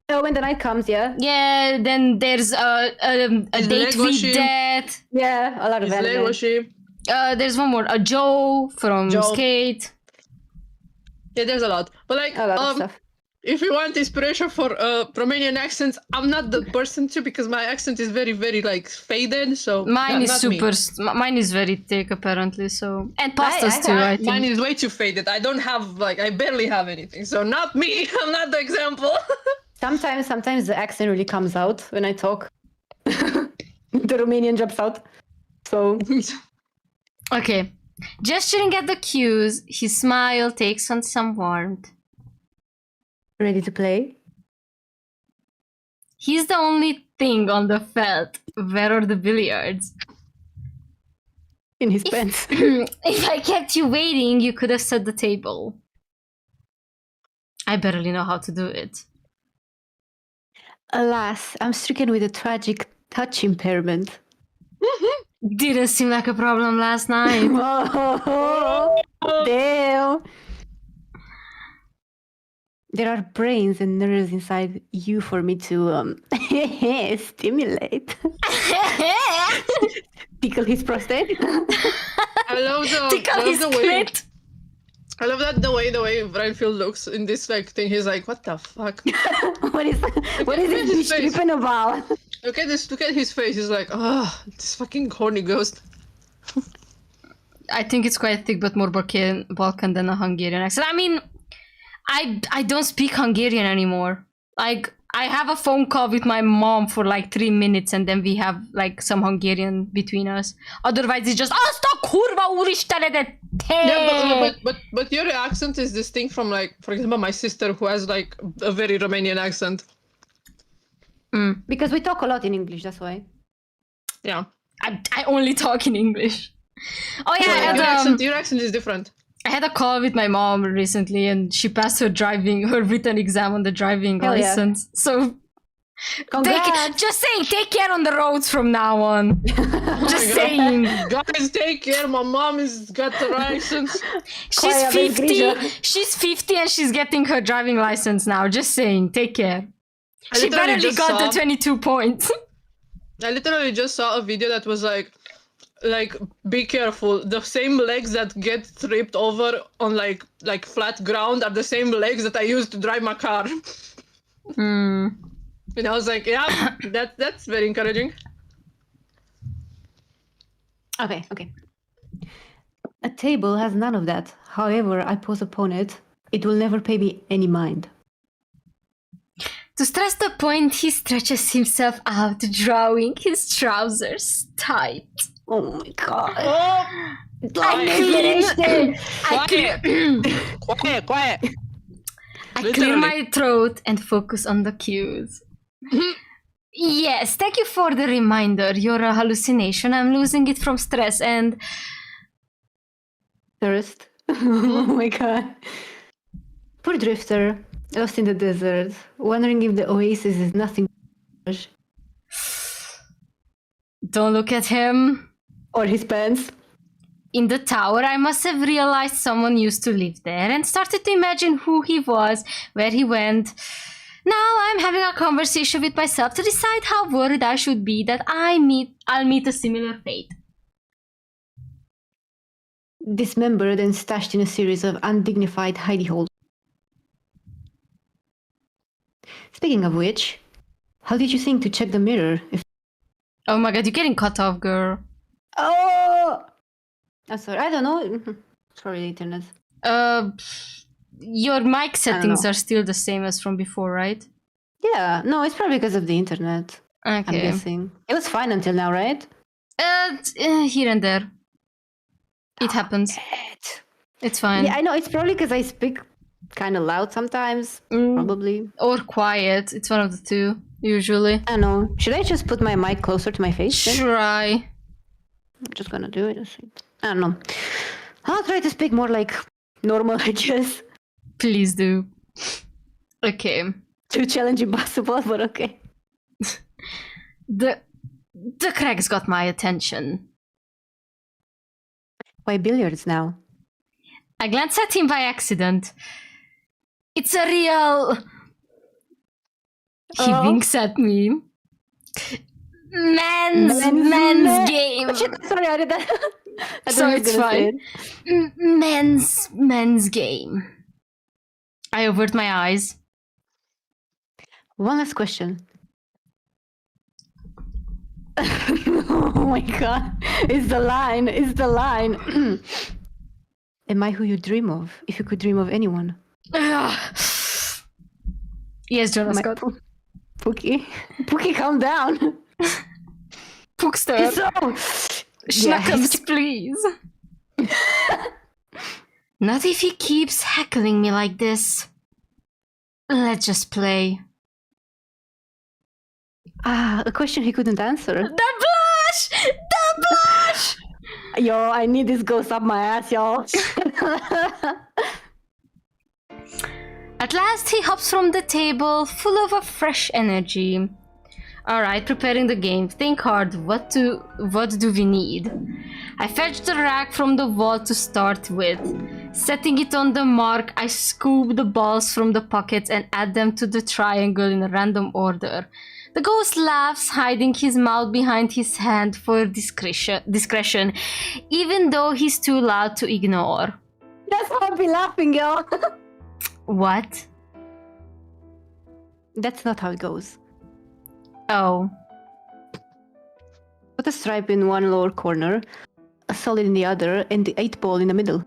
Oh, when the night comes, yeah. Yeah. Then there's a Date with Legoshi. Death. Yeah, a lot of it's anime. Legoshi. There's one more. Joe from Joe. Skate. Yeah, there's a lot. But like, A lot of stuff. if you want inspiration for Romanian accents, I'm not the person to, because my accent is very, very like faded. So Mine is not super. me. Mine is very thick, apparently. So and Pasta's too. I think. Mine is way too faded. I don't have like, I barely have anything. So not me. I'm not the example. Sometimes the accent really comes out when I talk. The Romanian jumps out. So Okay. Gesturing at the cues, his smile takes on some warmth. ready to play? He's the only thing on the felt. Where are the billiards? In his pants. If I kept you waiting, you could have set the table. I barely know how to do it. Alas, I'm stricken with a tragic touch impairment. Didn't seem like a problem last night. Oh, damn. There are brains and nerves inside you for me to stimulate. Tickle his prostate. I love the, Tickle his the way. clit. I love that the way Reinfield looks in this like thing. He's like, what the fuck? What is his this face. tripping about? Look at this. Look at his face. He's like, oh, this fucking horny ghost. I think it's quite thick, but more Balkan than a Hungarian accent. I mean, I don't speak Hungarian anymore. Like, I have a phone call with my mom for like 3 minutes and then we have like some Hungarian between us. Otherwise it's just Asta kurva uristene de te! Yeah, but your accent is distinct from like, for example, my sister who has like a very Romanian accent. Because we talk a lot in English, that's why. Yeah. I only talk in English. Oh yeah, Your accent is different. I had a call with my mom recently and she passed her written exam on the driving Hell yeah. license. So Congrats. Just saying, take care on the roads from now on. Just saying. Guys, take care. My mom has got the license. She's Quite a bit 50. Grisha. She's 50 and she's getting her driving license now. Just saying, take care. I She literally barely just got saw- the 22 points. I literally just saw a video that was like, be careful. The same legs that get tripped over on like flat ground are the same legs that I use to drive my car. Hmm. And I was like, yeah, that's very encouraging. Okay. A table has none of that. However, I pose upon it, it will never pay me any mind. To stress the point, he stretches himself out, drawing his trousers tight. Oh my god. Oh, quiet. I clear Literally. my throat and focus on the cues. Yes, thank you for the reminder. You're a hallucination. I'm losing it from stress and... Thirst. Oh my god. Poor drifter, lost in the desert, wondering if the oasis is nothing Don't look at him. or his pants. In the tower, I must have realized someone used to live there and started to imagine who he was, where he went. Now I'm having a conversation with myself to decide how worried I should be that I'll meet a similar fate. Dismembered and stashed in a series of undignified hidey holes. Speaking of which, how did you think to check the mirror? Oh my god, you're getting cut off, girl. Oh! I'm sorry, I don't know. Sorry, the internet. Your mic settings know. are still the same as from before, right? Yeah, no, it's probably because of the internet. I'm Okay. guessing. It was fine until now, right? Here and there. It happens. It's fine. Yeah, I know. It's probably because I speak kind of loud sometimes. Probably. Or quiet. It's one of the two, usually. I don't know. Should I just put my mic closer to my face? Then? Try. I'm just gonna do it. I don't know. I'll try to speak more like normal, I guess. Please do. Okay. Too challenging possible, but okay. The cracks got my attention. Why billiards now? I glanced at him by accident. It's a real... He winks at me. Men's game. Sorry, I did that. I So thought you it's were gonna say fine. it. Men's game. I avert my eyes. One last question. Oh my god. It's the line. Am I who you dream of? If you could dream of anyone. Yes, Jonas My Scott. Pookie, calm down. Pookster. So, Schnackums, please. Not if he keeps heckling me like this. Let's just play. a question he couldn't answer. The blush! The blush! Yo, I need this ghost up my ass, y'all. At last he hops from the table, full of a fresh energy. Alright, preparing the game. Think hard. What do we need? I fetched the rack from the wall to start with. Setting it on the mark, I scoop the balls from the pockets and add them to the triangle in a random order. The ghost laughs, hiding his mouth behind his hand for discretion, even though he's too loud to ignore. That's why I'll be laughing, y'all. What? That's not how it goes. Oh. Put a stripe in one lower corner, a solid in the other, and the 8-ball in the middle.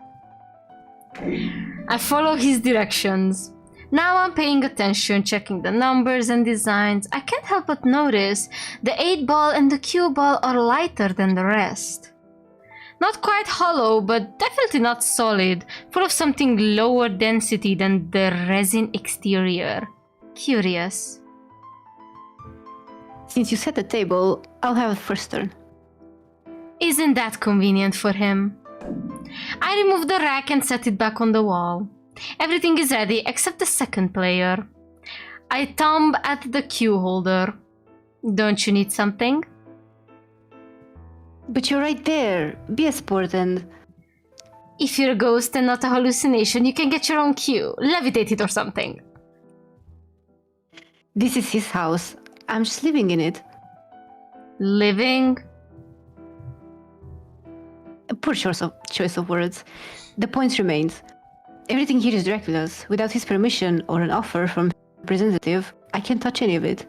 I follow his directions. Now I'm paying attention, checking the numbers and designs. I can't help but notice the 8-ball and the cue ball are lighter than the rest. Not quite hollow, but definitely not solid, full of something lower density than the resin exterior. Curious. Since you set the table, I'll have a first turn. Isn't that convenient for him? I remove the rack and set it back on the wall. Everything is ready except the second player. I thumb at the cue holder. Don't you need something? But you're right there. Be a sport and... If you're a ghost and not a hallucination, you can get your own cue. Levitate it or something. This is his house. I'm just living in it. Living? A poor choice of words. The point remains. Everything here is Dracula's. Without his permission or an offer from representative, I can't touch any of it.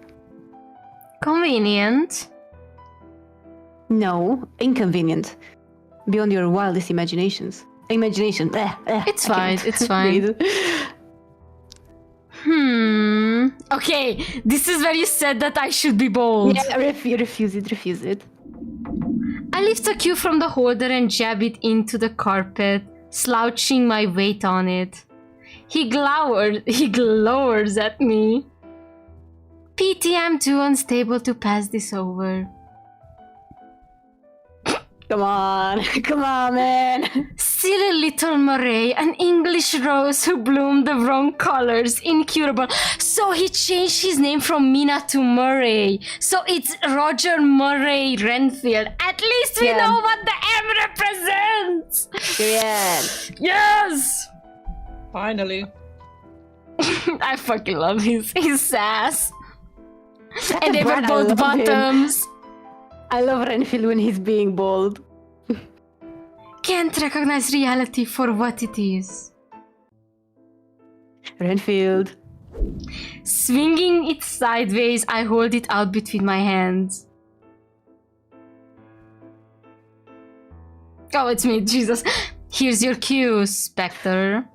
Convenient. No, inconvenient. Beyond your wildest imaginations. Imagination. It's fine, it's fine. Okay, this is where you said that I should be bold. Yeah, refuse it. I lift a cue from the holder and jab it into the carpet, slouching my weight on it. He glowers at me. PT, I'm too unstable to pass this over. Come on, man. Silly little Murray, an English rose who bloomed the wrong colors, incurable. So he changed his name from Mina to Murray. So it's Roger Murray Renfield. At least we know what the M represents. Yeah. Yes. Finally. I fucking love his sass. That's And they were Brad, both bottoms. I love Renfield when he's being bold. Can't recognize reality for what it is. Renfield. Swinging it sideways, I hold it out between my hands. Oh, it's me, Jesus. Here's your cue, Spectre.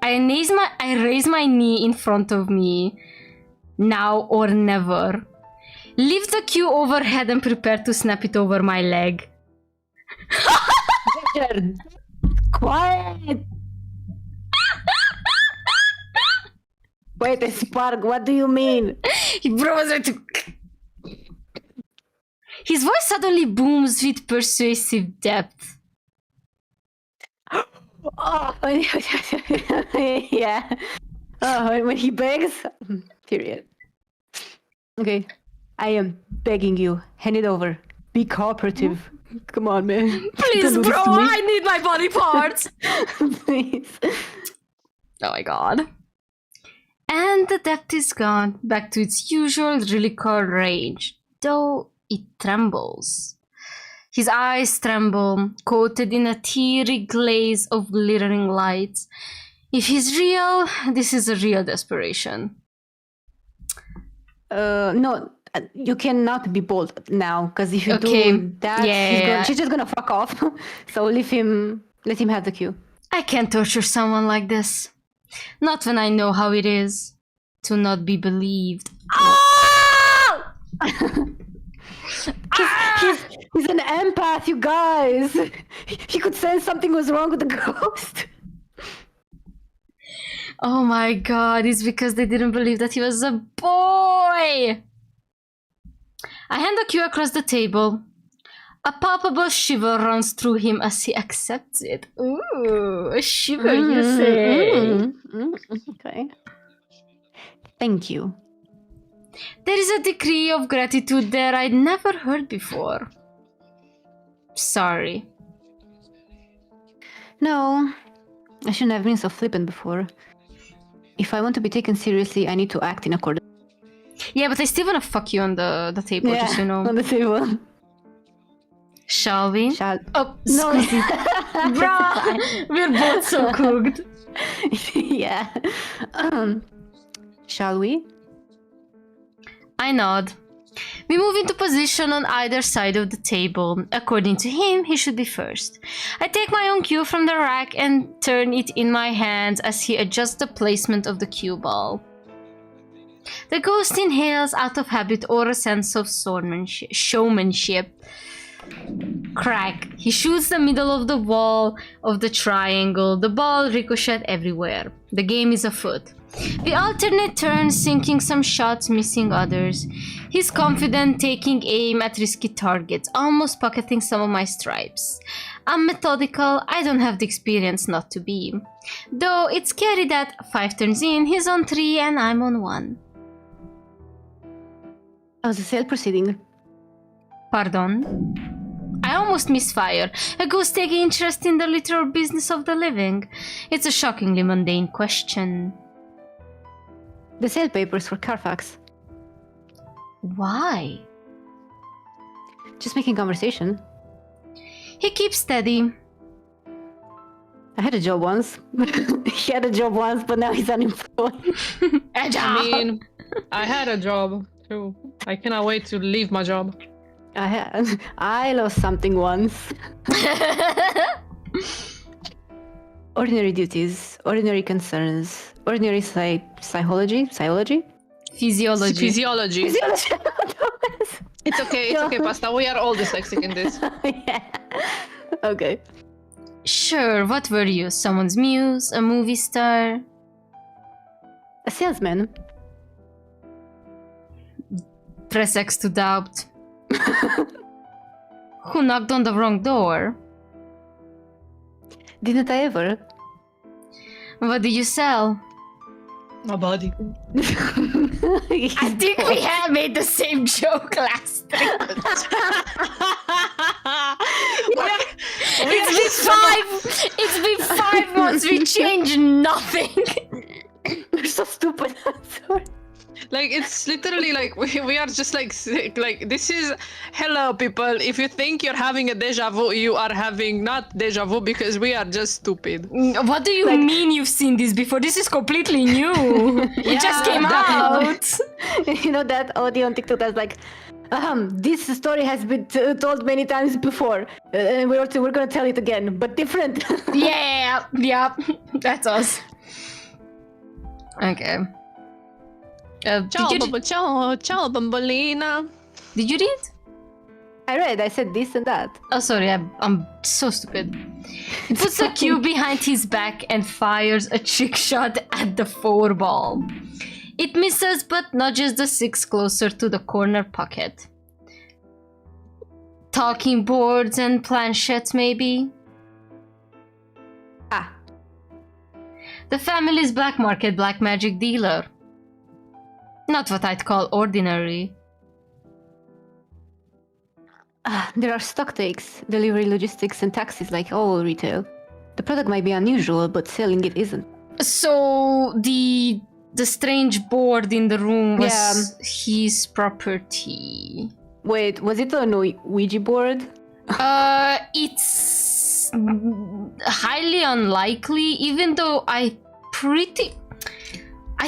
I raise my knee in front of me. Now or never. Lift the cue overhead and prepare to snap it over my leg. Richard, quiet! Wait, a spark, what do you mean? Bro was ready to... His voice suddenly booms with persuasive depth. Oh, yeah. Oh, when he begs, period. Okay, I am begging you, hand it over. Be cooperative. Come on, man. Please, bro, I need my body parts. Please. Oh my god. And the depth is gone, back to its usual reliquar range, though it trembles. His eyes tremble, coated in a teary glaze of glittering lights. If he's real, this is a real desperation. No, you cannot be bold now, because if you do that, she's just gonna fuck off. So let him have the cue. I can't torture someone like this. Not when I know how it is to not be believed. Oh! He's an empath, you guys. He could sense something was wrong with the ghost. Oh my god, it's because they didn't believe that he was a boy! I hand the cue across the table. A palpable shiver runs through him as he accepts it. Ooh, a shiver, you say? Okay. Thank you. There is a degree of gratitude there I'd never heard before. Sorry. No, I shouldn't have been so flippant before. If I want to be taken seriously, I need to act in accordance. Yeah, but I still wanna fuck you on the table, just so you know. On the table. Shall we? Oh, no. Bruh, we're both so cooked. Yeah. Shall we? I nod. We move into position on either side of the table. According to him, he should be first. I take my own cue from the rack and turn it in my hands as he adjusts the placement of the cue ball. The ghost inhales out of habit or a sense of showmanship. Crack. He shoots the middle of the triangle. The ball ricochets everywhere. The game is afoot. We alternate turns, sinking some shots, missing others. He's confident, taking aim at risky targets, almost pocketing some of my stripes. I'm methodical, I don't have the experience not to be. Though it's scary that 5 turns in, he's on 3 and I'm on 1. How's the sale proceeding? Pardon? I almost misfire. A ghost taking interest in the literal business of the living. It's a shockingly mundane question. The sale papers for Carfax. Why? Just making conversation. He keeps steady. I had a job once. He had a job once, but now he's unemployed. I mean, I had a job too. I cannot wait to leave my job. I lost something once. Ordinary duties, ordinary concerns, ordinary psychology? Physiology. It's okay, Yeah. Pasta. We are all dyslexic in this. Yeah. Okay. Sure, what were you? Someone's muse? A movie star? A salesman. Press X to doubt. Who knocked on the wrong door? Didn't I ever? What did you sell? My body. I think we had made the same joke last time. It's been 5 months, we changed nothing. You're so stupid. I'm sorry. Like, it's literally like we are just like sick. Like, this is hello people. If you think you're having a deja vu, you are having not deja vu because we are just stupid. What do you mean you've seen this before? This is completely new. It just came out. You know that audio on TikTok that's like, this story has been told many times before, and we're gonna tell it again, but different. Yeah, that's us. Okay. Ciao, bambolina. Did you read? I read. I said this and that. Oh, sorry, I'm so stupid. He puts a cue behind his back and fires a trick shot at the 4 ball. It misses but nudges the 6 closer to the corner pocket. Talking boards and planchettes, maybe? Ah. The family's black market black magic dealer. Not what I'd call ordinary. There are stock takes, delivery logistics, and taxis like all retail. The product might be unusual, but selling it isn't. So the strange board in the room was his property. Wait, was it an Ouija board? It's highly unlikely, even though I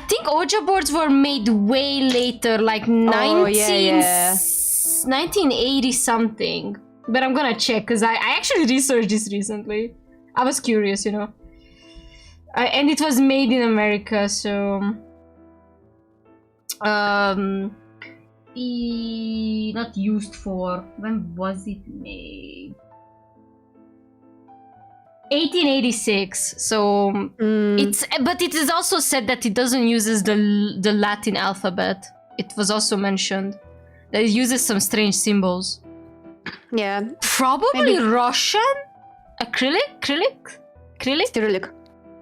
think Ouija boards were made way later, like 1980 something. But I'm gonna check because I actually researched this recently. I was curious, you know. And it was made in America, so not used for. When was it made? 1886. So but it is also said that it doesn't use the Latin alphabet. It was also mentioned that it uses some strange symbols. Yeah. Probably Maybe. Russian? Cyrillic?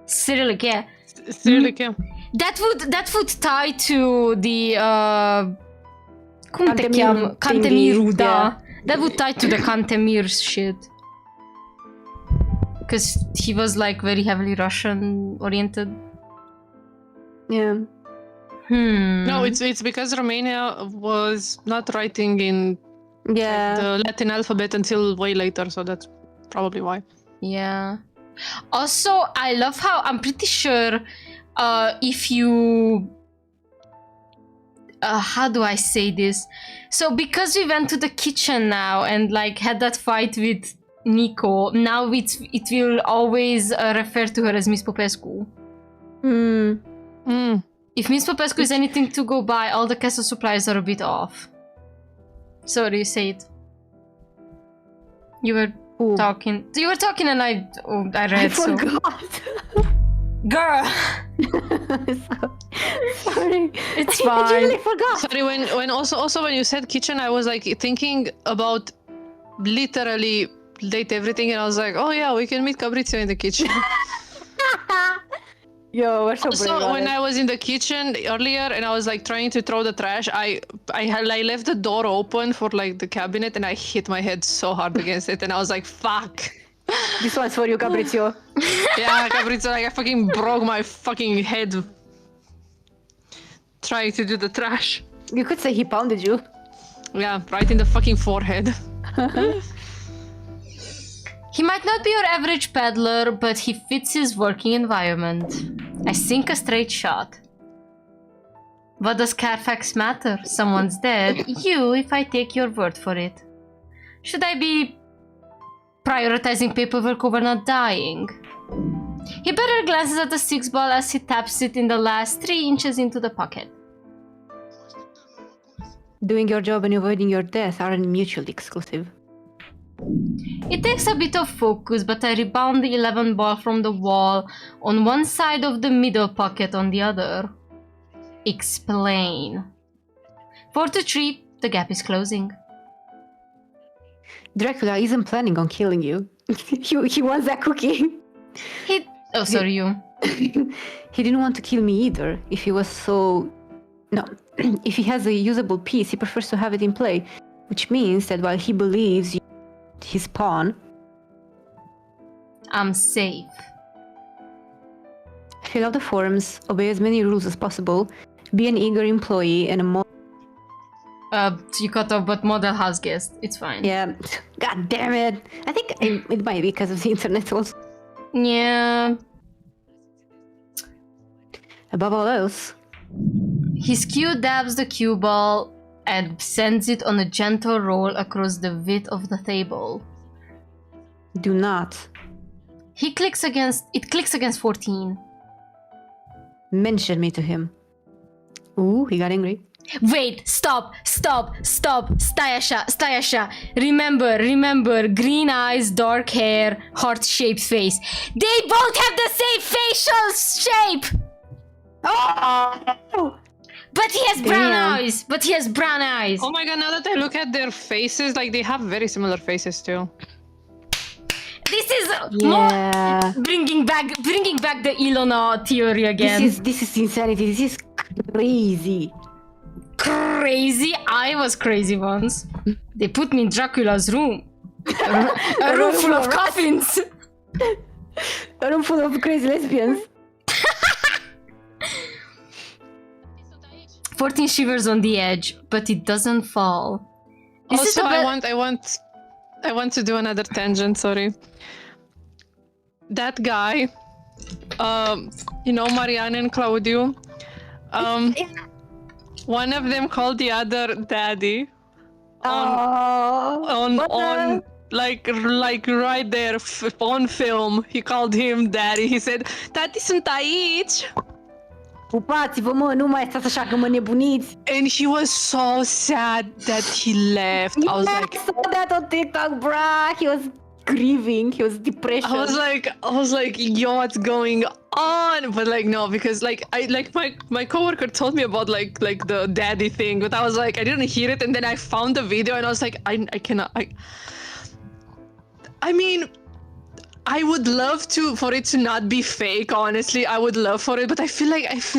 Cyrillic, yeah. Cyrillic, yeah. That would tie to the cum te Cantemir cheamă? thingy, Cantemirul, da. yeah. That would tie to the Cantemir shit. Because he was like very heavily Russian oriented. Yeah. No, it's because Romania was not writing in the Latin alphabet until way later, so that's probably why. Yeah. Also, I love how I'm pretty sure if you how do I say this? So because we went to the kitchen now and like had that fight with Nico, now it will always refer to her as Miss Popescu. If Miss Popescu is anything to go by, all the castle supplies are a bit off. Sorry, say it. You were talking. You were talking, and I read. I forgot. Girl, Sorry. it's I fine. really forgot. Sorry, when also when you said kitchen, I was like thinking about literally date everything, and I was like, oh yeah, we can meet Fabrizio in the kitchen. Yo, we're so Also, brave. when I was in the kitchen earlier and I was like trying to throw the trash, I left the door open for like the cabinet and I hit my head so hard against it, and I was like, fuck. This one's for you, Fabrizio. Yeah, Fabrizio, like I fucking broke my fucking head trying to do the trash. You could say he pounded you. Yeah, right in the fucking forehead. He might not be your average peddler, but he fits his working environment. I sink a straight shot. What does Carfax matter? Someone's dead. You, if I take your word for it. Should I be prioritizing paperwork over not dying? He better glances at the 6-ball as he taps it in the last 3 inches into the pocket. Doing your job and avoiding your death aren't mutually exclusive. It takes a bit of focus, but I rebound the 11 ball from the wall on one side of the middle pocket on the other. Explain. 4-3, the gap is closing. Dracula isn't planning on killing you. he wants that cookie. Oh, sorry, you. He didn't want to kill me either. If he was so... No. If he has a usable piece, he prefers to have it in play. Which means that while he believes you his pawn... I'm safe. Fill out the forms, obey as many rules as possible, be an eager employee and a You cut off, but model has guessed. It's fine. Yeah, god damn it. I think it might be because of the internet also. Yeah. Above all else, His cue dabs the cue ball and sends it on a gentle roll across the width of the table. do not It clicks against 14. mention me to him. Ooh, he got angry. Wait, stop, Stajasha. Remember, green eyes, dark hair, heart-shaped face. They both have the same facial shape! Oh! But he has brown Damn. eyes. Oh my god, now that I look at their faces, like they have very similar faces too. This is Yeah. bringing back the Ilona theory again. This is insanity. This is crazy. Crazy. I was crazy once. They put me in Dracula's room. A room full of coffins. A room full of crazy lesbians. 14 shivers on the edge, but it doesn't fall. Also, I want to do another tangent, sorry. That guy, you know, Marianne and Claudio, one of them called the other daddy on like right there on film. He called him daddy. He said, "Tati sunt aici." Pupați-vă, mă, nu mai stați așa că mă nebuniți. And he was so sad that he left. I was like, I saw that on TikTok, bruh. He was grieving. He was depression. I was like, yo, what's going on? But like, no, because like my coworker told me about like the daddy thing, but I was like, I didn't hear it, and then I found the video, and I was like, I cannot. I mean, I would love for it to not be fake, honestly. I would love for it, but I feel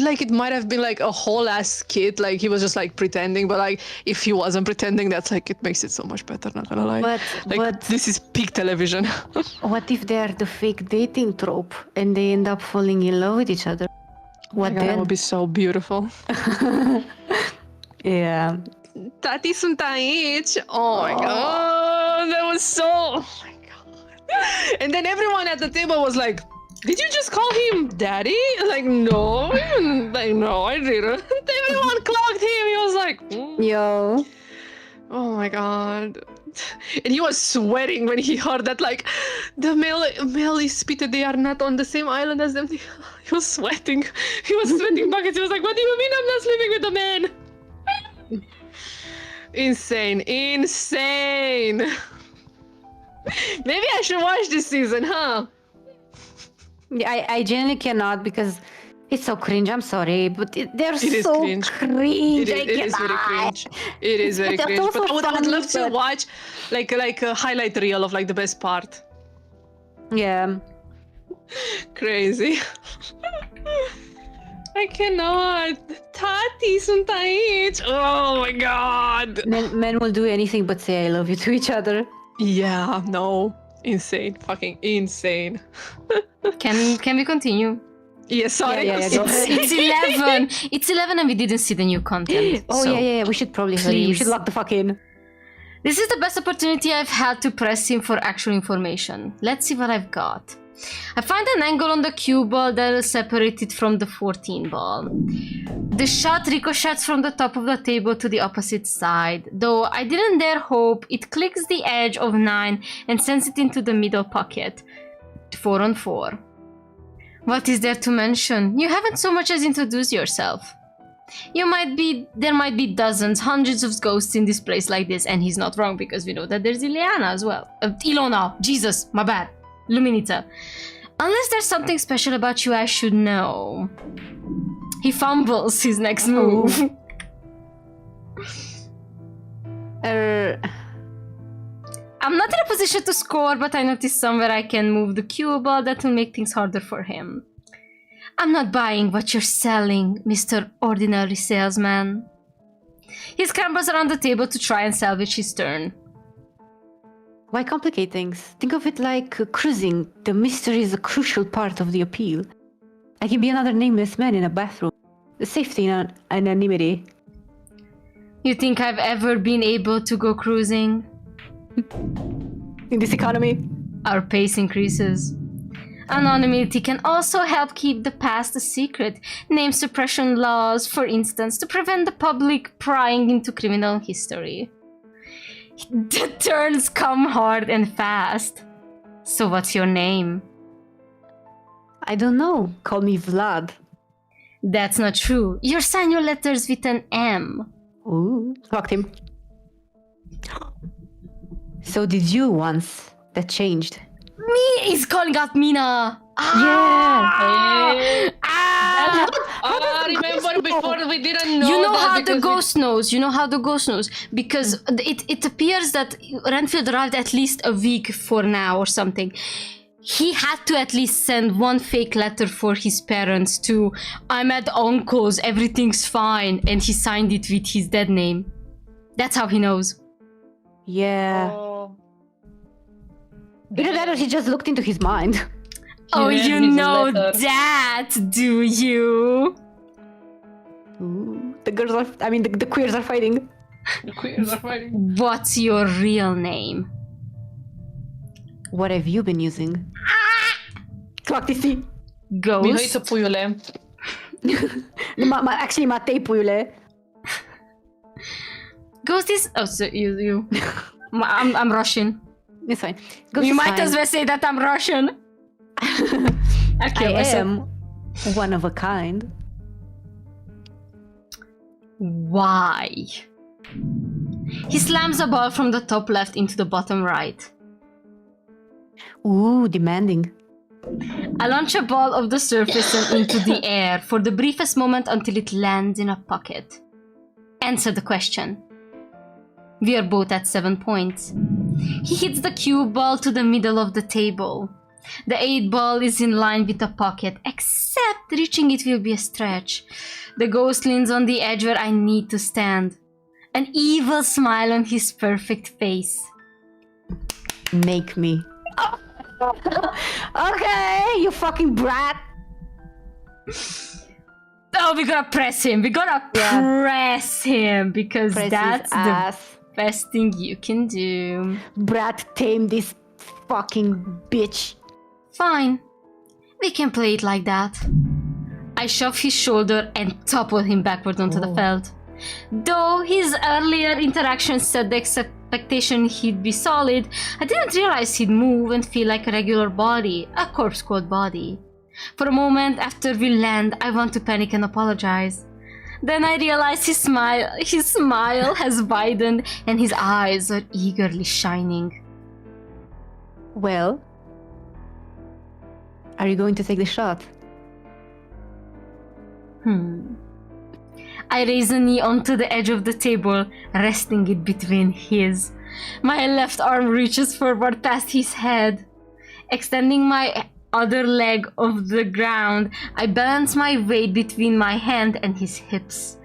like it might have been like a whole ass kid, like he was just like pretending, but like if he wasn't pretending, that's like it makes it so much better, not gonna lie. But this is peak television. What if they're the fake dating trope and they end up falling in love with each other? What then? That would be so beautiful. Yeah. Tati sunt aici. Oh my god, that was so. And then everyone at the table was like, "Did you just call him daddy?" Like, no, no, I didn't. Everyone clocked him. He was like, Yo. oh my god. And he was sweating when he heard that, like, the male is spitted. They are not on the same island as them. He was sweating. He was sweating buckets. He was like, "What do you mean I'm not sleeping with a man?" Insane. Maybe I should watch this season, huh? Yeah, I genuinely cannot because it's so cringe. I'm sorry, but they're is so cringe. cringe. It is very cringe. It is very It's cringe. also But I would love to funny, but- watch like a highlight reel of like the best part. Yeah. Crazy. I cannot. Tati sunt aici. Oh my god. Men will do anything but say I love you to each other. Yeah, no. Insane. Fucking insane. Can we continue? Yeah, sorry. Yeah, go ahead. It's 11. It's 11 and we didn't see the new content. Oh so yeah. We should probably hurry. We please. should lock the fuck in. This is the best opportunity I've had to press him for actual information. Let's see what I've got. I find an angle on the cue ball that will separate it from the 14 ball. The shot ricochets from the top of the table to the opposite side, though I didn't dare hope. It clicks the edge of 9 and sends it into the middle pocket. 4 on 4. What is there to mention? You haven't so much as introduced yourself. There might be dozens, hundreds of ghosts in this place like this, and he's not wrong because we know that there's Ileana as well. Ilona, Jesus, my bad. Luminita. Unless there's something special about you I should know. He fumbles his next move. I'm not in a position to score, but I noticed somewhere I can move the cue ball that will make things harder for him. I'm not buying what you're selling, Mr. Ordinary Salesman. He scrambles around the table to try and salvage his turn. Why complicate things? Think of it like cruising. The mystery is a crucial part of the appeal. I can be another nameless man in a bathroom. The safety and anonymity. You think I've ever been able to go cruising? In this economy? Our pace increases. Anonymity can also help keep the past a secret. Name suppression laws, for instance, to prevent the public prying into criminal history. The turns come hard and fast. So what's your name? I don't know. Call me Vlad. That's not true. You sign your letters with an M. Ooh, fucked him. So did you once. That changed. Me is calling out Mina. Yeah. Remember before we didn't know. You know that how the because ghost knows. You know how the ghost knows. Because it appears that Renfield arrived at least a week for now or something. He had to at least send one fake letter for his parents to, I'm at uncle's, everything's fine. And he signed it with his dead name. That's how he knows. Yeah. Oh. Either that or he just looked into his mind. Oh, read you his know letter. that, do you? Ooh, the girls are, I mean, the queers are fighting. The queers are fighting. What's your real name? What have you been using? Clock TC. Ghost? Mihai puiule. Actually, Matei puiule. Ghost is... Oh, so you. I'm Russian. It's fine. Ghost You is might fine. as well say that I'm Russian. I am one of a kind. Why? He slams a ball from the top left into the bottom right. Ooh, demanding. I launch a ball of the surface and into the air for the briefest moment until it lands in a pocket. Answer the question. We are both at 7 points. He hits the cue ball to the middle of the table. The 8 ball is in line with the pocket, except reaching it will be a stretch. The ghost leans on the edge where I need to stand. An evil smile on his perfect face. Make me. Okay, you fucking brat. Oh, we gotta press him. We gotta press him because Press his that's the ass. best thing you can do. Brat, tame this fucking bitch. Fine. We can play it like that. I shove his shoulder and topple him backward onto the felt. Though his earlier interactions set the expectation he'd be solid, I didn't realize he'd move and feel like a regular body, a corpse squad body. For a moment after we land, I want to panic and apologize. Then I realize his smile has widened and his eyes are eagerly shining. Well, Are you going to take the shot? I raise a knee onto the edge of the table, resting it between his. My left arm reaches forward past his head. Extending my other leg off the ground, I balance my weight between my hand and his hips.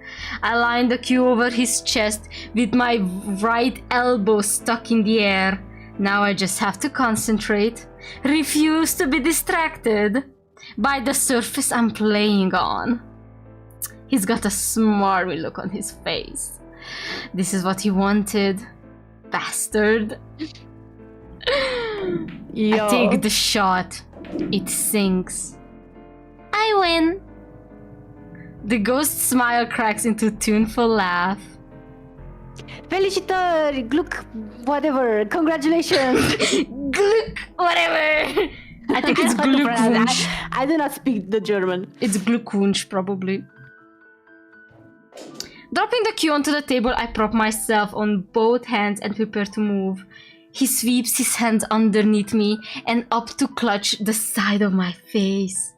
I line the cue over his chest with my right elbow stuck in the air. Now I just have to concentrate, refuse to be distracted by the surface I'm playing on. He's got a smarmy look on his face. This is what he wanted. Bastard. Yo. I take the shot. It sinks. I win. The ghost smile cracks into a tuneful laugh. Felicitări, gluck, whatever, congratulations. Gluck, whatever. I think it's Glückwunsch. I do not speak the German. It's Glückwunsch, probably. Dropping the cue onto the table, I prop myself on both hands and prepare to move. He sweeps his hands underneath me and up to clutch the side of my face.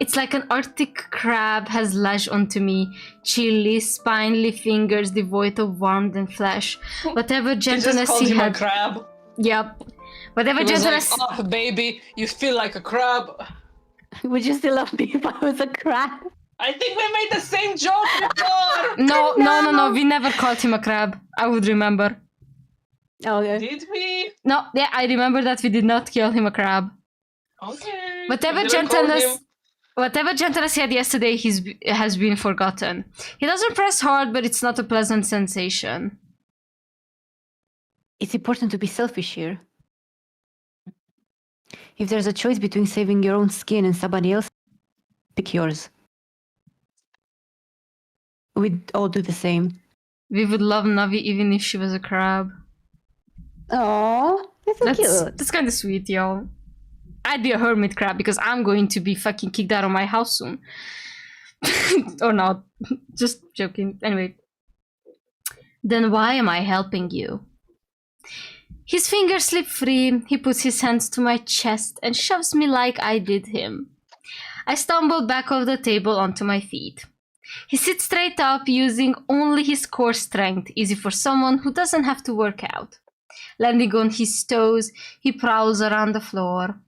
It's like an Arctic crab has lashed onto me, chilly, spindly fingers devoid of warmth and flesh. Whatever gentleness he he had. a crab. Yep. Whatever He was gentleness. like, oh, baby, you feel like a crab. Would you still love me if I was a crab? I think we made the same joke before. No. We never called him a crab. I would remember. Okay. Did we? No, yeah, I remember that we did not call him a crab. Okay. Whatever gentleness he had yesterday has been forgotten. He doesn't press hard, but it's not a pleasant sensation. It's important to be selfish here. If there's a choice between saving your own skin and somebody else, pick yours. We'd all do the same. We would love Navi even if she was a crab. Oh, that's so cute. That's kind of sweet, y'all. I'd be a hermit crab because I'm going to be fucking kicked out of my house soon. Or not. Just joking. Anyway. Then why am I helping you? His fingers slip free. He puts his hands to my chest and shoves me like I did him. I stumble back off the table onto my feet. He sits straight up using only his core strength, easy for someone who doesn't have to work out. Landing on his toes, he prowls around the floor.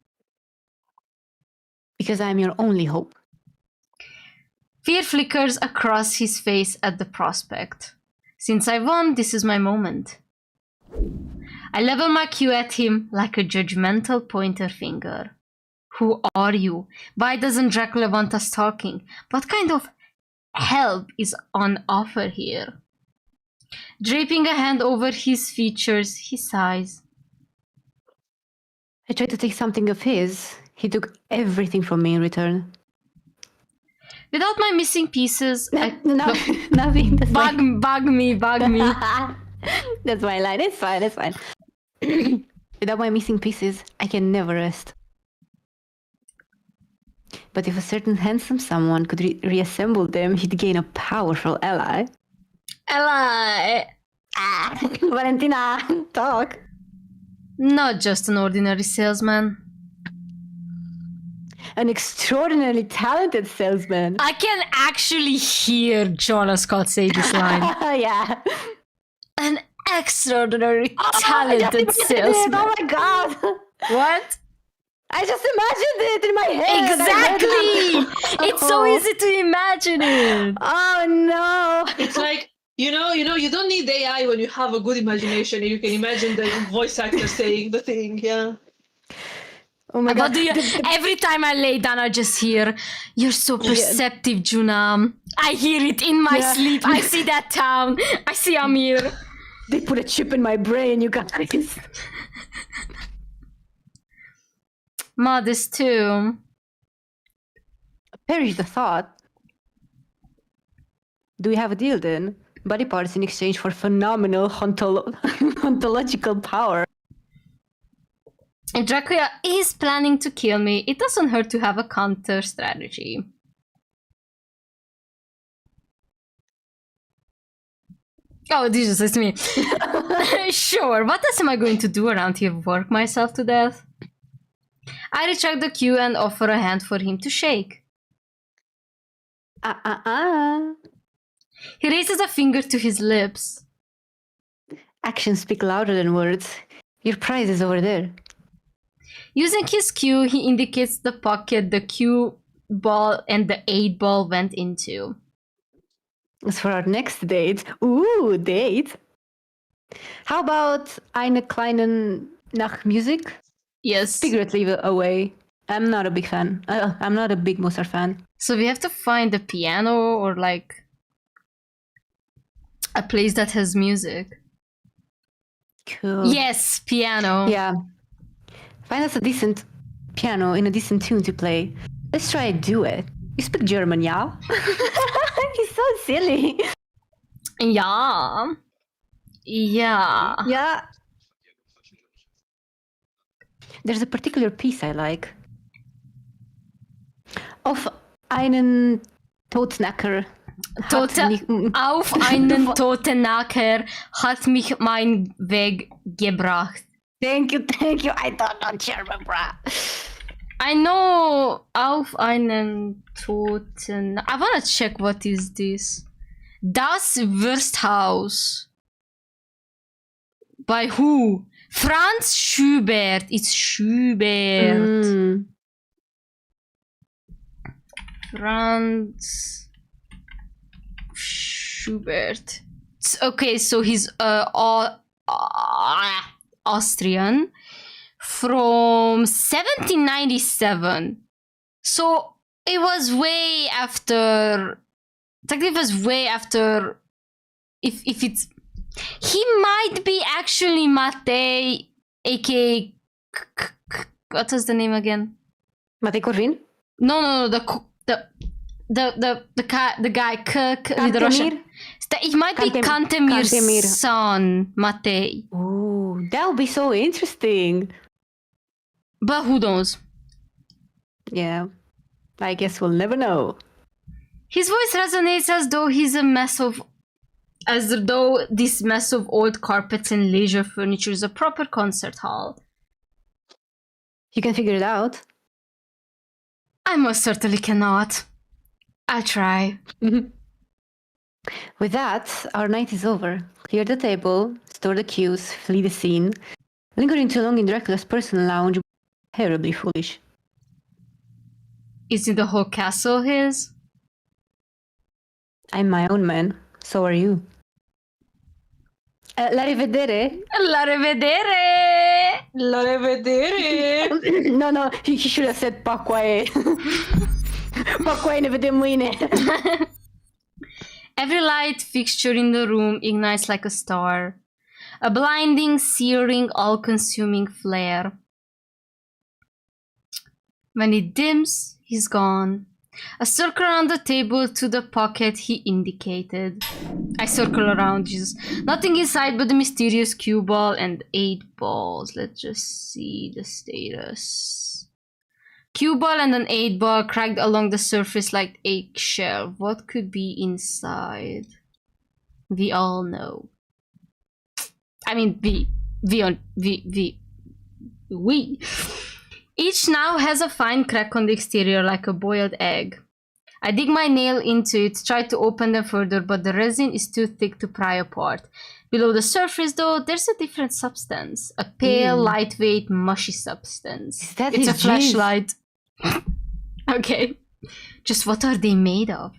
Because I'm your only hope. Fear flickers across his face at the prospect. Since I won, this is my moment. I level my cue at him like a judgmental pointer finger. Who are you? Why doesn't Dracula want us talking? What kind of help is on offer here? Draping a hand over his features, he sighs. I tried to take something of his. He took everything from me in return. Without my missing pieces, Nothing. Bug me. That's my line. It's fine. Without my missing pieces, I can never rest. But if a certain handsome someone could reassemble them, he'd gain a powerful ally. Ally! Valentina, talk. Not just an ordinary salesman. An extraordinarily talented salesman. I can actually hear Jonah Scott say this line. Yeah. An extraordinary talented salesman. Oh my god. What? I just imagined it in my head. Exactly! It's so easy to imagine it. Oh no. It's like, you don't need AI when you have a good imagination. You can imagine the voice actor saying the thing, yeah. Oh my god. Every time I lay down, I just hear, "You're so perceptive, Juna." I hear it in my sleep. I see that town. I see Amir. They put a chip in my brain, you guys. Modest too. Perish the thought. Do we have a deal then? Body parts in exchange for phenomenal ontological power. If Dracula is planning to kill me, it doesn't hurt to have a counter strategy. Oh, this just says to me. Sure, what else am I going to do around here? Work myself to death? I retract the cue and offer a hand for him to shake. He raises a finger to his lips. Actions speak louder than words. Your prize is over there. Using his cue, he indicates the pocket the cue ball and the 8 ball went into. As for our next date, ooh, date. How about eine kleinen nach Musik? Yes. Figuratively away. I'm not a big fan. I'm not a big Mozart fan. So we have to find a piano or like a place that has music. Cool. Yes, piano. Yeah. Find us a decent piano in a decent tune to play. Let's try a duet. You speak German, yeah? He's so silly. Yeah. Yeah. Yeah. There's a particular piece I like. Auf einen Totnacker. Auf einen Totenacker hat mich mein Weg gebracht. Thank you. I don't know German, bruh. I know auf einen Toten... I wanna check what is this. Das Wirtshaus. By who? Franz Schubert. It's Schubert. Franz Schubert. Okay, so he's Austrian from 1797. So it was way after. Technically, it was way after. If it's, he might be actually Matei, aka what was the name again? Matei Corvin? No, the guy with the Russian. It might be Kantemir's son, Matei. Oh, that would be so interesting. But who knows? Yeah, I guess we'll never know. His voice resonates as though this mess of old carpets and leisure furniture is a proper concert hall. You can figure it out. I most certainly cannot. I'll try. With that, our night is over. Clear the table, store the cues, flee the scene. Lingering too long in Dracula's personal lounge, terribly foolish. Isn't the whole castle his? I'm my own man. So are you. La rivedere. La rivedere! La rivedere! No, he should have said pa quae. Pa quae ne vedem mâine. Every light fixture in the room ignites like a star. A blinding, searing, all-consuming flare. When it dims, he's gone. A circle around the table to the pocket he indicated. I circle around, Jesus. Nothing inside but the mysterious cue ball and 8 balls. Let's just see the status. Cue ball and an 8 ball cracked along the surface like eggshell. What could be inside? We all know. I mean, we. Each now has a fine crack on the exterior like a boiled egg. I dig my nail into it, try to open them further, but the resin is too thick to pry apart. Below the surface, though, there's a different substance. A pale, lightweight, mushy substance. Is that it's his a flashlight. Okay. Just what are they made of?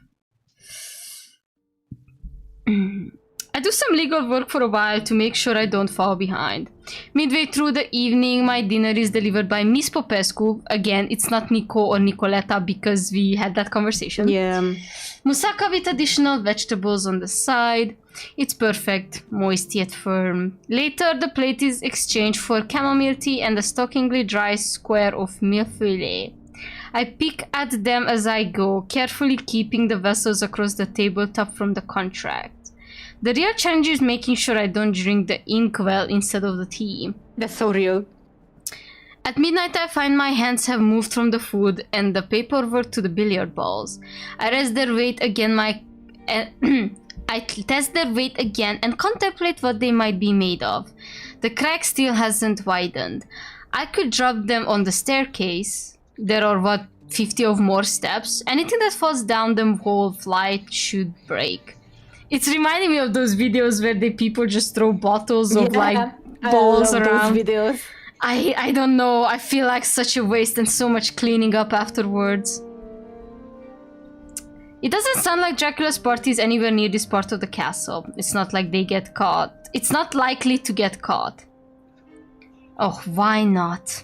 I do some legal work for a while to make sure I don't fall behind. Midway through the evening, my dinner is delivered by Miss Popescu. Again, it's not Nico or Nicoletta because we had that conversation. Yeah. Moussaka with additional vegetables on the side. It's perfect, moist yet firm. Later, the plate is exchanged for chamomile tea and a stockingly dry square of millefeuille. I pick at them as I go, carefully keeping the vessels across the tabletop from the contract. The real challenge is making sure I don't drink the inkwell instead of the tea. That's so real. At midnight, I find my hands have moved from the food and the paperwork to the billiard balls. I rest their weight again. I test their weight again and contemplate what they might be made of. The crack still hasn't widened. I could drop them on the staircase. There are, what, 50 or more steps? Anything that falls down the whole flight should break. It's reminding me of those videos where the people just throw bottles of like balls around. Those videos. I don't know. I feel like such a waste and so much cleaning up afterwards. It doesn't sound like Dracula's party is anywhere near this part of the castle. It's not like they get caught. It's not likely to get caught. Oh, why not?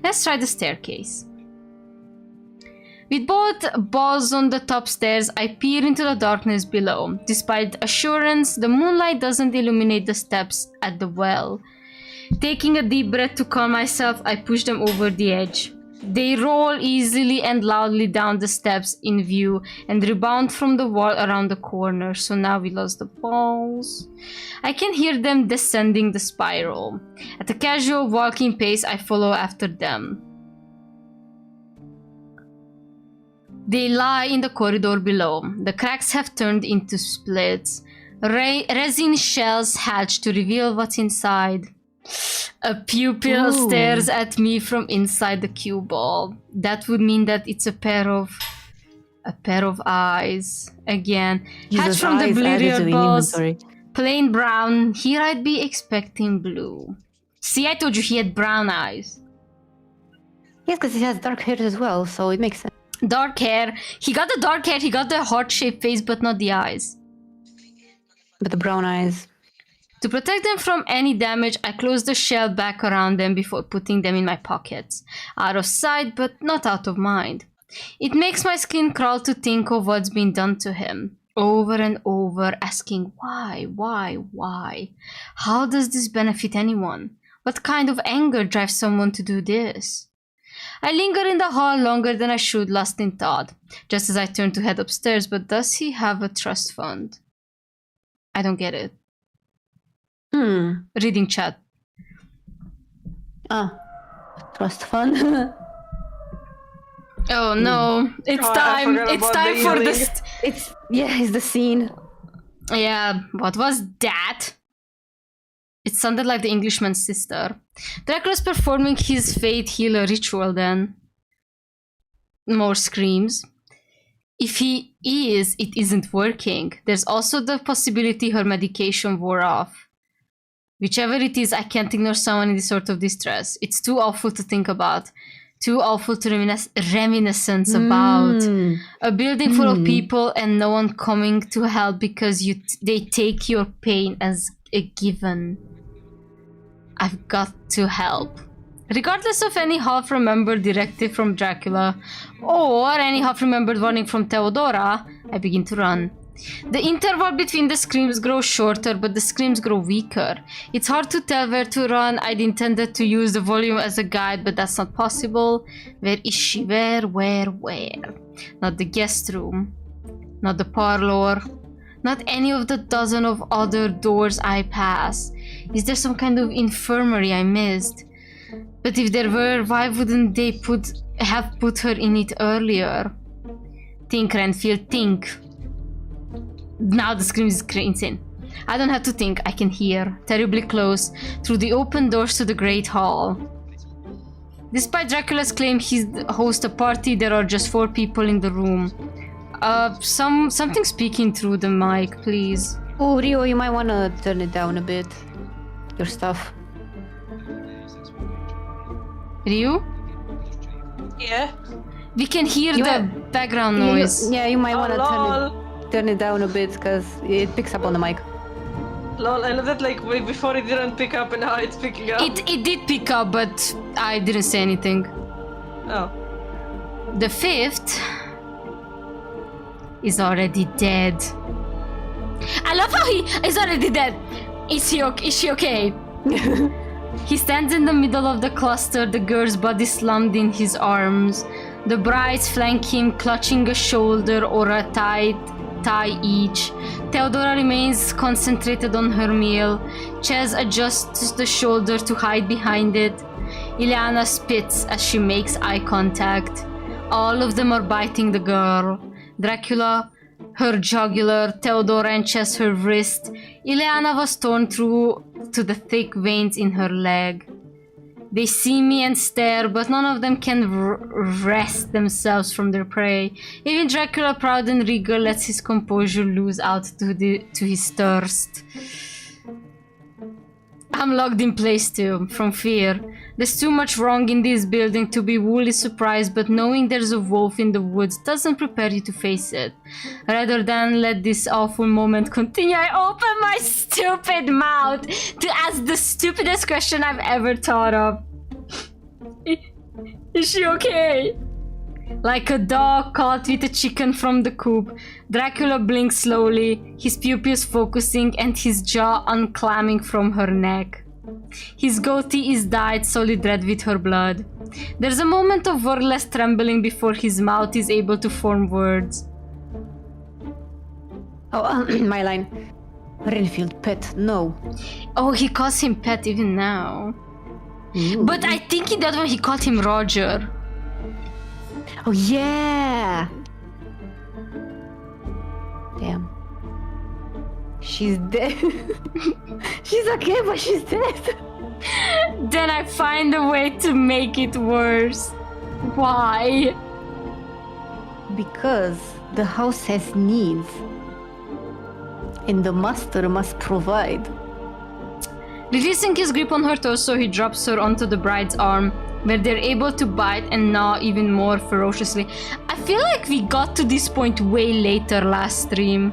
Let's try the staircase. With both balls on the top stairs, I peer into the darkness below. Despite assurance, the moonlight doesn't illuminate the steps at the well. Taking a deep breath to calm myself, I push them over the edge. They roll easily and loudly down the steps in view and rebound from the wall around the corner. So now we lost the balls. I can hear them descending the spiral. At a casual walking pace, I follow after them. They lie in the corridor below. The cracks have turned into splits. Resin shells hatch to reveal what's inside. A pupil stares at me from inside the cue ball. That would mean that it's a pair of eyes. Again, hatch from the bleary balls. Plain brown. Here I'd be expecting blue. See, I told you he had brown eyes. Yes, because he has dark hair as well, so it makes sense. Dark hair. He got the dark hair, he got the heart-shaped face, but not the eyes. But the brown eyes. To protect them from any damage, I close the shell back around them before putting them in my pockets. Out of sight, but not out of mind. It makes my skin crawl to think of what's been done to him. Over and over, asking why? How does this benefit anyone? What kind of anger drives someone to do this? I linger in the hall longer than I should, lost in thought, just as I turn to head upstairs. But does he have a trust fund? I don't get it. Reading chat. Trust fund. Oh no, it's time. It's time for this. It's the scene. Yeah, what was that? It sounded like the Englishman's sister. Dracula's performing his fate healer ritual then. More screams. If he is, it isn't working. There's also the possibility her medication wore off. Whichever it is, I can't ignore someone in this sort of distress. It's too awful to think about. Too awful to reminiscence about. A building full of people and no one coming to help because they take your pain as a given. I've got to help. Regardless of any half-remembered directive from Dracula or any half-remembered warning from Theodora, I begin to run. The interval between the screams grows shorter, but the screams grow weaker. It's hard to tell where to run. I'd intended to use the volume as a guide, but that's not possible. Where is she? Where? Not the guest room. Not the parlor. Not any of the dozen of other doors I pass. Is there some kind of infirmary I missed? But if there were, why wouldn't they have put her in it earlier? Think, Renfield, think. Now the scream is insane. I don't have to think, I can hear, terribly close, through the open doors to the Great Hall. Despite Dracula's claim he's host a party, there are just 4 people in the room. Something speaking through the mic, please. Oh, Rio, you might want to turn it down a bit. Your stuff. Ryu? Yeah? We can hear the background noise. You might want to turn it down a bit because it picks up on the mic. Lol, I love that like way before it didn't pick up and now it's picking up. It did pick up, but I didn't say anything. Oh. The 5th is already dead. I love how he is already dead. Is she okay? He stands in the middle of the cluster, the girl's body slumped in his arms. The brides flank him, clutching a shoulder or a tie each. Theodora remains concentrated on her meal. Ches adjusts the shoulder to hide behind it. Ileana spits as she makes eye contact. All of them are biting the girl. Dracula, her jugular, Theodora and Ches her wrist. Ileana was torn through to the thick veins in her leg. They see me and stare, but none of them can wrest themselves from their prey. Even Dracula, proud and regal, lets his composure lose out to his thirst. I'm locked in place too, from fear. There's too much wrong in this building to be wholly surprised, but knowing there's a wolf in the woods doesn't prepare you to face it. Rather than let this awful moment continue, I open my stupid mouth to ask the stupidest question I've ever thought of. Is she okay? Like a dog caught with a chicken from the coop, Dracula blinks slowly, his pupils focusing and his jaw unclamming from her neck. His goatee is dyed solid red with her blood. There's a moment of wordless trembling before his mouth is able to form words. Oh, my line. Renfield, pet, no. Oh, he calls him pet even now. Ooh. But I think in that one he called him Roger. Oh, yeah! Damn. She's dead. She's okay, but she's dead. Then I find a way to make it worse. Why? Because the house has needs. And the master must provide. Releasing his grip on her torso, he drops her onto the bride's arm, where they're able to bite and gnaw even more ferociously. I feel like we got to this point way later last stream.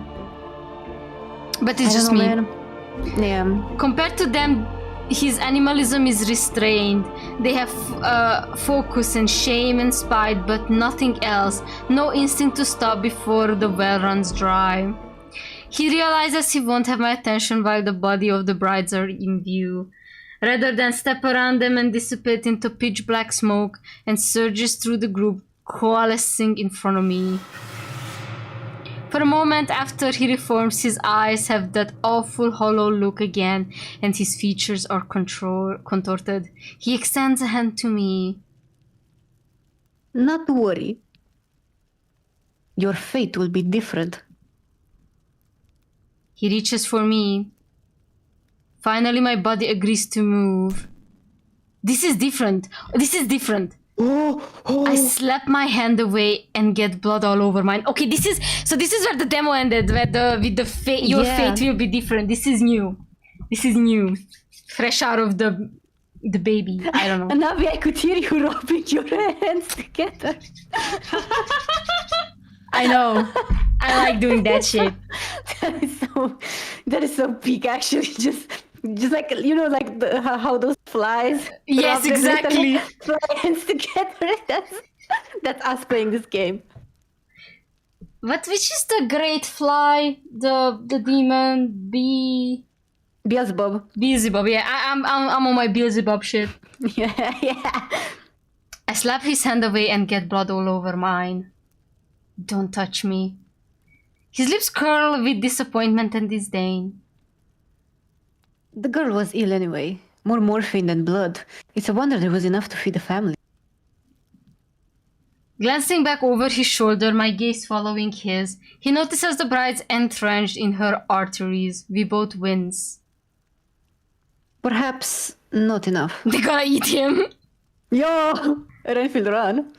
But it's just me. Man. Yeah. Compared to them, his animalism is restrained. They have focus and shame and spite, but nothing else. No instinct to stop before the well runs dry. He realizes he won't have my attention while the body of the brides are in view. Rather than step around them and dissipate into pitch black smoke, and surges through the group, coalescing in front of me. For a moment after he reforms, his eyes have that awful hollow look again, and his features are contorted. He extends a hand to me. Not to worry. Your fate will be different. He reaches for me. Finally, my body agrees to move. This is different. This is different. I slap my hand away and get blood all over mine. Okay, this is where the demo ended, where your fate will be different. This is new. This is new. Fresh out of the baby. I don't know. And Navi, I could hear you rubbing your hands together. I know. I like doing that shit. That is so peak, actually. Just like, you know, like how those flies. Yes, exactly. Fly hands together. That's us playing this game. Which is the great fly? The demon Beelzebub. Beelzebub. Yeah, I'm on my Beelzebub shit. Yeah. I slap his hand away and get blood all over mine. Don't touch me. His lips curl with disappointment and disdain. The girl was ill anyway. More morphine than blood. It's a wonder there was enough to feed the family. Glancing back over his shoulder, my gaze following his, he notices the bride's entrenched in her arteries. We both wince. Perhaps not enough. They gotta eat him. Yo! Renfield, run.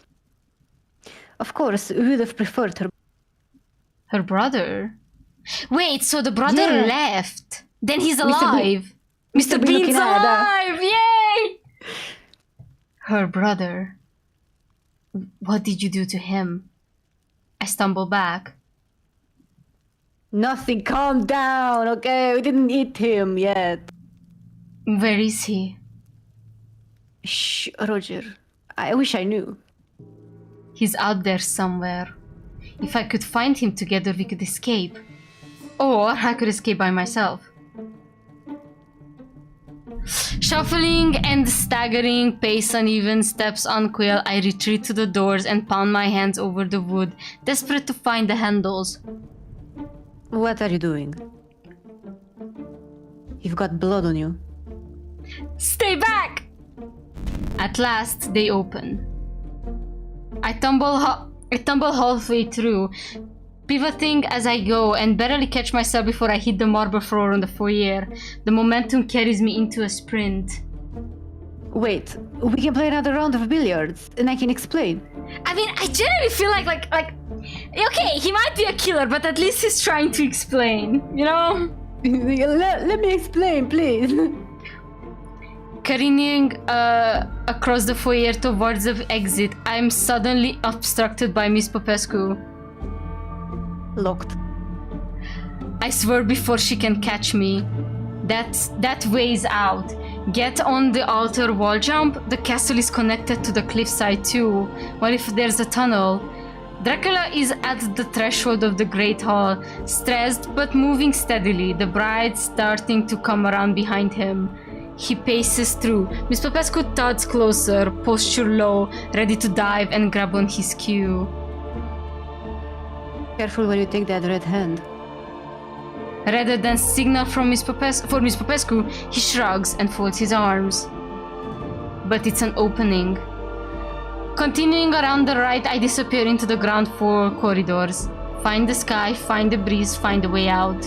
Of course, we would have preferred her. Her brother? Wait, so the brother left. Then he's alive. Mr. Bean's alive! Yay! Her brother. What did you do to him? I stumble back. Nothing, calm down, okay? We didn't eat him yet. Where is he? Shh, Roger. I wish I knew. He's out there somewhere. If I could find him, together we could escape. Or I could escape by myself. Shuffling and staggering, pace uneven, steps unquil, I retreat to the doors and pound my hands over the wood, desperate to find the handles. What are you doing? You've got blood on you. Stay back! At last, they open. I tumble halfway through, pivoting as I go, and barely catch myself before I hit the marble floor on the foyer. The momentum carries me into a sprint. Wait, we can play another round of billiards, and I can explain. I mean, I generally feel like, okay, he might be a killer, but at least he's trying to explain, you know? Let me explain, please. Careening across the foyer towards the exit, I'm suddenly obstructed by Miss Popescu. Locked. I swear before she can catch me. That way's out. Get on the altar wall jump. The castle is connected to the cliffside too. What if there's a tunnel? Dracula is at the threshold of the Great Hall, stressed but moving steadily, the bride starting to come around behind him. He paces through. Miss Popescu thuds closer, posture low, ready to dive and grab on his cue. Careful when you take that red hand. Rather than signal from Miss Popescu, he shrugs and folds his arms. But it's an opening. Continuing around the right, I disappear into the ground floor corridors. Find the sky, find the breeze, find a way out.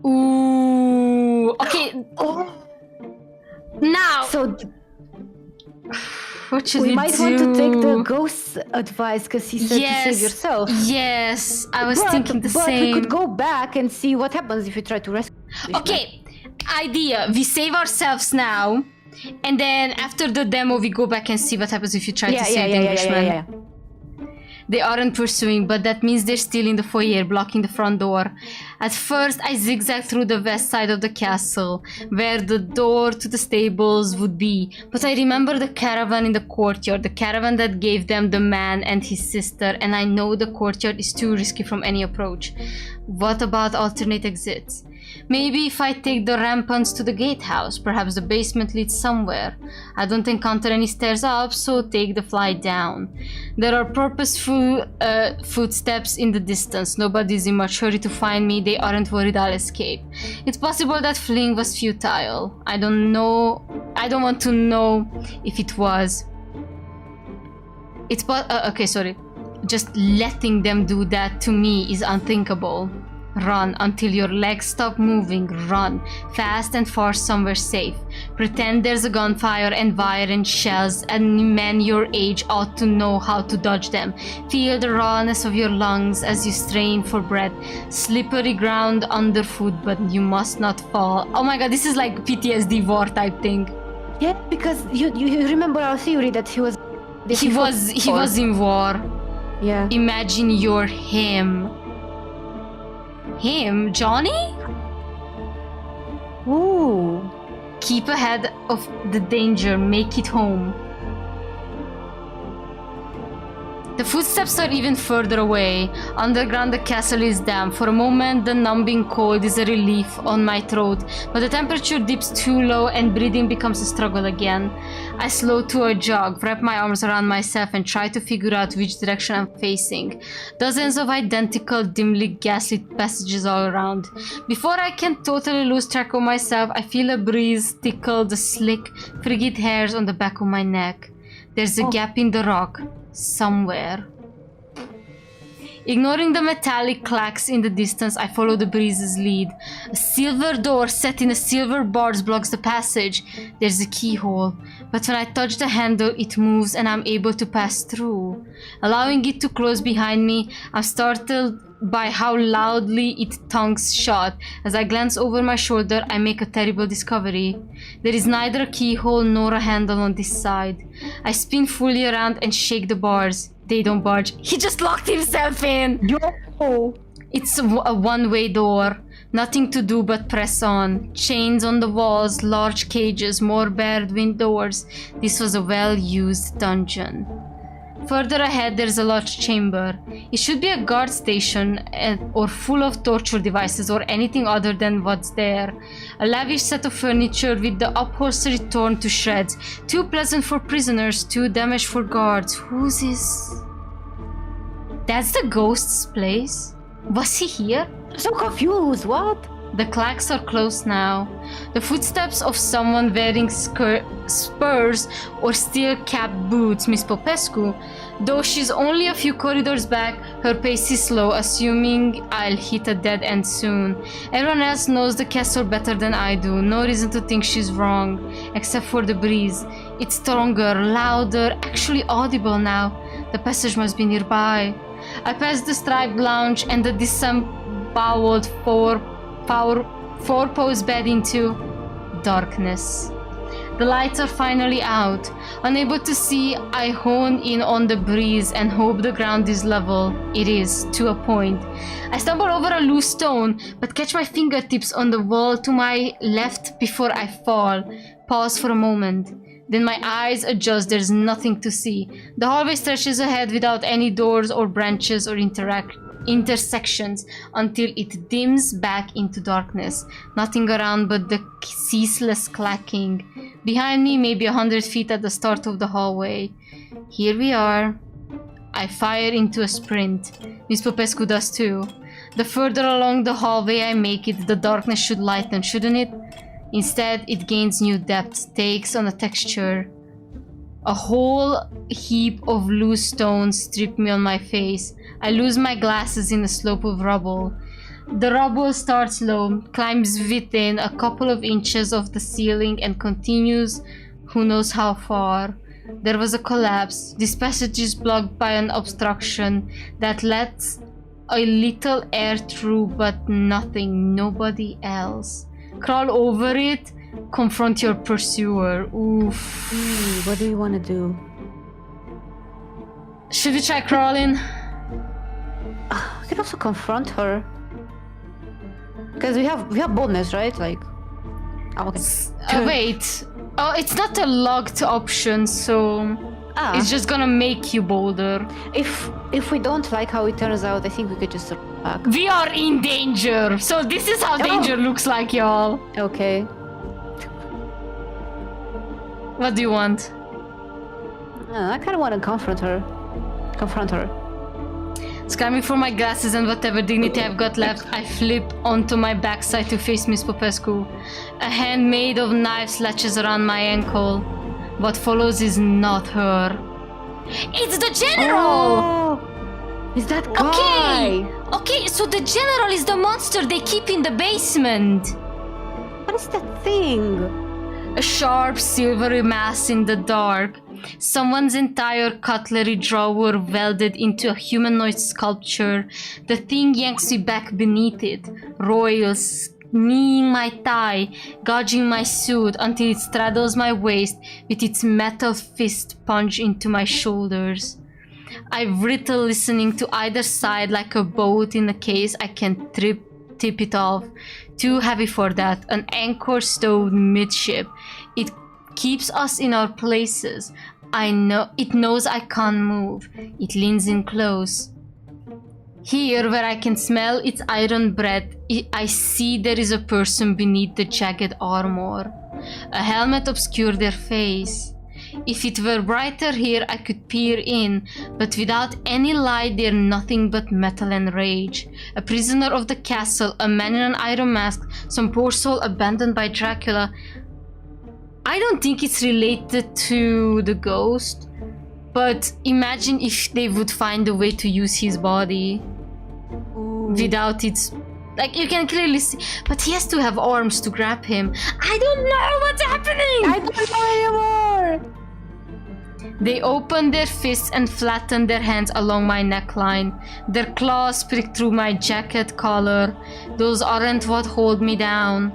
Ooh, okay. Now. So what should we we might do? want to take the ghost's advice because he said to save yourself. Yes, I was thinking the but same. we could go back and see what happens if you try to rescue. Okay, idea. We save ourselves now, and then after the demo, we go back and see what happens if you try to save the Englishman. Yeah. They aren't pursuing, but that means they're still in the foyer, blocking the front door. At first, I zigzag through the west side of the castle, where the door to the stables would be. But I remember the caravan in the courtyard, the caravan that gave them the man and his sister, and I know the courtyard is too risky from any approach. What about alternate exits? Maybe if I take the rampants to the gatehouse, perhaps the basement leads somewhere. I don't encounter any stairs up, so take the flight down. There are purposeful footsteps in the distance. Nobody's in much hurry to find me. They aren't worried I'll escape. It's possible that fleeing was futile. I don't want to know if it was. Okay, sorry. Just letting them do that to me is unthinkable. Run until your legs stop moving. Run fast and far somewhere safe. Pretend there's a gunfire and fire and shells, and men your age ought to know how to dodge them. Feel the rawness of your lungs as you strain for breath. Slippery ground underfoot, but you must not fall. Oh my god, this is like PTSD war type thing. Yeah, because you remember our theory that he was in war. Yeah. Imagine you're him. Him? Johnny? Ooh. Keep ahead of the danger, make it home. The footsteps are even further away. Underground, the castle is damp. For a moment, the numbing cold is a relief on my throat, but the temperature dips too low and breathing becomes a struggle again. I slow to a jog, wrap my arms around myself and try to figure out which direction I'm facing. Dozens of identical, dimly gaslit passages all around. Before I can totally lose track of myself, I feel a breeze tickle the slick, frigid hairs on the back of my neck. There's a gap in the rock. Somewhere. Ignoring the metallic clacks in the distance, I follow the breeze's lead. A silver door set in a silver bars blocks the passage. There's a keyhole, but when I touch the handle, it moves and I'm able to pass through. Allowing it to close behind me, I'm startled by how loudly it thunks shut. As I glance over my shoulder, I make a terrible discovery. There is neither a keyhole nor a handle on this side. I spin fully around and shake the bars. They don't budge. He just locked himself in! Yo! It's a one-way door. Nothing to do but press on. Chains on the walls, large cages, more barred windows. This was a well-used dungeon. Further ahead, there's a large chamber. It should be a guard station or full of torture devices or anything other than what's there. A lavish set of furniture with the upholstery torn to shreds. Too pleasant for prisoners, too damaged for guards. Who's this? That's the ghost's place? Was he here? So confused, what? The clacks are close now. The footsteps of someone wearing spurs or steel-capped boots, Miss Popescu. Though she's only a few corridors back, her pace is slow, assuming I'll hit a dead end soon. Everyone else knows the castle better than I do. No reason to think she's wrong, except for the breeze. It's stronger, louder, actually audible now. The passage must be nearby. I pass the striped lounge and the disemboweled four-post bed into darkness. The lights are finally out. Unable to see, I hone in on the breeze and hope the ground is level. It is, to a point. I stumble over a loose stone, but catch my fingertips on the wall to my left before I fall. Pause for a moment. Then my eyes adjust, there's nothing to see. The hallway stretches ahead without any doors or branches or intersections until it dims back into darkness. Nothing around but the ceaseless clacking. Behind me, maybe 100 feet at the start of the hallway. Here we are. I fire into a sprint. Miss Popescu does too. The further along the hallway I make it, the darkness should lighten, shouldn't it? Instead, it gains new depth, takes on a texture. A whole heap of loose stones strip me on my face. I lose my glasses in a slope of rubble. The rubble starts low, climbs within a couple of inches of the ceiling and continues who knows how far. There was a collapse. This passage is blocked by an obstruction that lets a little air through, but nothing, nobody else. Crawl over it, confront your pursuer. Oof. What do you want to do? Should we try crawling? We can also confront her. Because we have boldness, right? Like, oh, okay. Wait. Oh, it's not a locked option, so it's just gonna make you bolder. If we don't like how it turns out, I think we could just back. We are in danger. So this is how danger looks like, y'all. Okay. What do you want? I kind of want to confront her. Scanning for my glasses and whatever dignity I've got left, I flip onto my backside to face Miss Popescu. A hand made of knives latches around my ankle. What follows is not her. It's the general! Oh, is that guy? Okay, so the general is the monster they keep in the basement. What is that thing? A sharp silvery mass in the dark. Someone's entire cutlery drawer welded into a humanoid sculpture. The thing yanks me back beneath it, roils, kneeing my thigh, gouging my suit until it straddles my waist with its metal fist punched into my shoulders. I writtle, listening to either side like a boat in a case I can tip it off. Too heavy for that, an anchor stowed midship. It keeps us in our places. I know it knows I can't move. It leans in close. Here, where I can smell its iron breath, I see there is a person beneath the jagged armor. A helmet obscured their face. If it were brighter here, I could peer in, but without any light, they're nothing but metal and rage. A prisoner of the castle, a man in an iron mask, some poor soul abandoned by Dracula. I don't think it's related to the ghost, but imagine if they would find a way to use his body without its... Like, you can clearly see, but he has to have arms to grab him. I don't know what's happening! I don't know anymore! They open their fists and flatten their hands along my neckline. Their claws prick through my jacket collar. Those aren't what hold me down.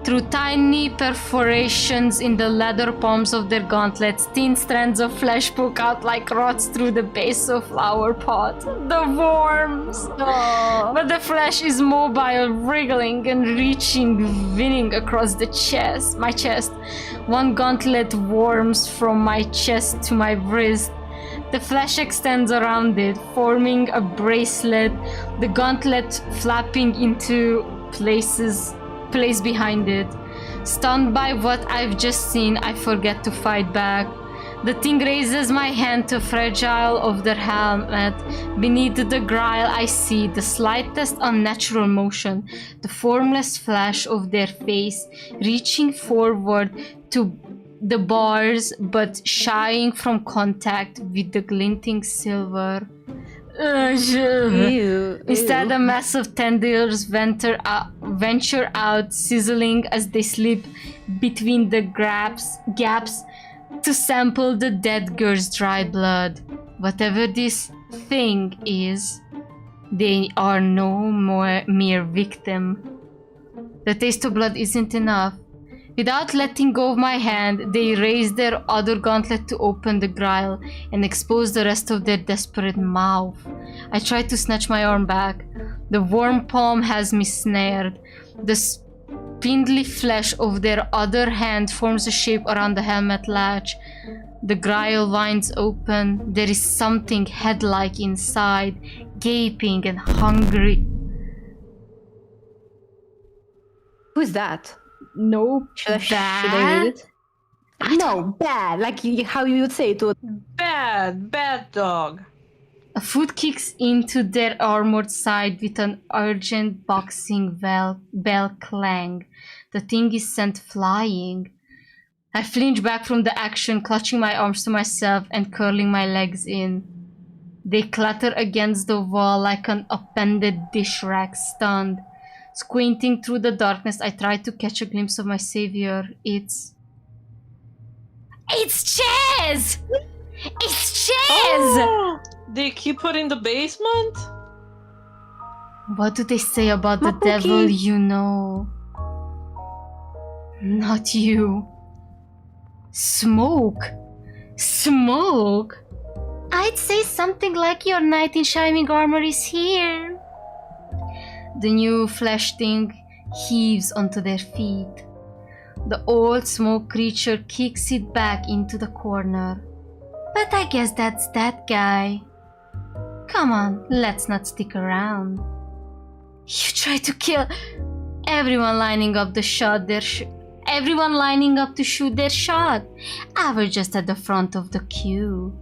Through tiny perforations in the leather palms of their gauntlets, thin strands of flesh poke out like rods through the base of flower pot. The worms! Oh. But the flesh is mobile, wriggling and reaching, winning across the chest, my chest. One gauntlet worms from my chest to my wrist. The flesh extends around it, forming a bracelet, the gauntlet flapping into place behind it. Stunned by what I've just seen, I forget to fight back. The thing raises my hand to fragile of their helmet. Beneath the grille I see the slightest unnatural motion, the formless flash of their face, reaching forward to the bars but shying from contact with the glinting silver. Instead, a mass of tendrils venture out, sizzling as they slip between the gaps to sample the dead girl's dry blood. Whatever this thing is, they are no more mere victim. The taste of blood isn't enough. Without letting go of my hand, they raise their other gauntlet to open the grille and expose the rest of their desperate mouth. I try to snatch my arm back. The warm palm has me snared. The spindly flesh of their other hand forms a shape around the helmet latch. The grille winds open. There is something head-like inside, gaping and hungry. Who's that? No, Should I read it? No, bad. Like how you would say it would. Bad dog. A foot kicks into their armored side with an urgent boxing bell clang. The thing is sent flying. I flinch back from the action, clutching my arms to myself and curling my legs in. They clatter against the wall like an upended dish rack, stunned. Squinting through the darkness, I try to catch a glimpse of my savior. It's Chaz! It's Chaz! Oh, they keep her in the basement? What do they say about the devil you know? Not you. Smoke? I'd say something like your knight in shining armor is here. The new flesh thing heaves onto their feet. The old smoke creature kicks it back into the corner. But I guess that's that guy. Come on, let's not stick around. You try to kill everyone lining up to shoot their shot. I was just at the front of the queue.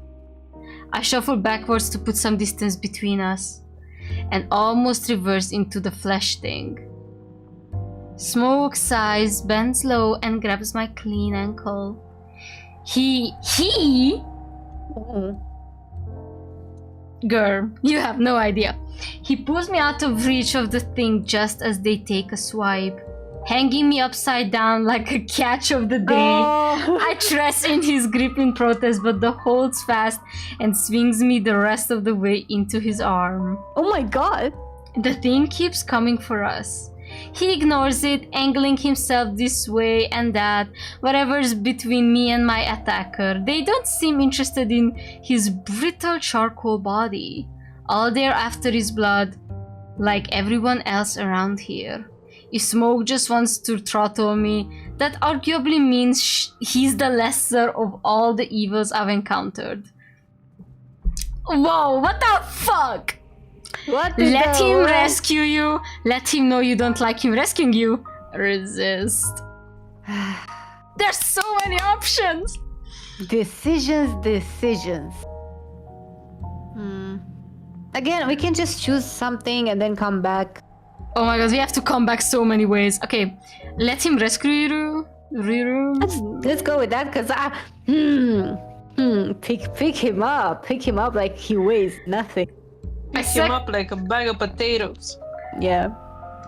I shuffle backwards to put some distance between us and almost reverse into the flesh thing. Smoke sighs, bends low and grabs my clean ankle. Girl, you have no idea. He pulls me out of reach of the thing just as they take a swipe, hanging me upside down like a catch of the day. I press in his grip in protest, but the holds fast and swings me the rest of the way into his arm. Oh my god! The thing keeps coming for us. He ignores it, angling himself this way and that, whatever's between me and my attacker. They don't seem interested in his brittle charcoal body. All they're after is blood, like everyone else around here. If Smoke just wants to throttle me, that arguably means he's the lesser of all the evils I've encountered. Whoa, what the fuck? Let him rescue you. Let him know you don't like him rescuing you. Resist. There's so many options. Decisions. Again, we can just choose something and then come back. Oh my god, we have to come back so many ways. Okay, let him rescue you. Let's go with that, because pick him up like he weighs nothing. Pick him up like a bag of potatoes. Yeah.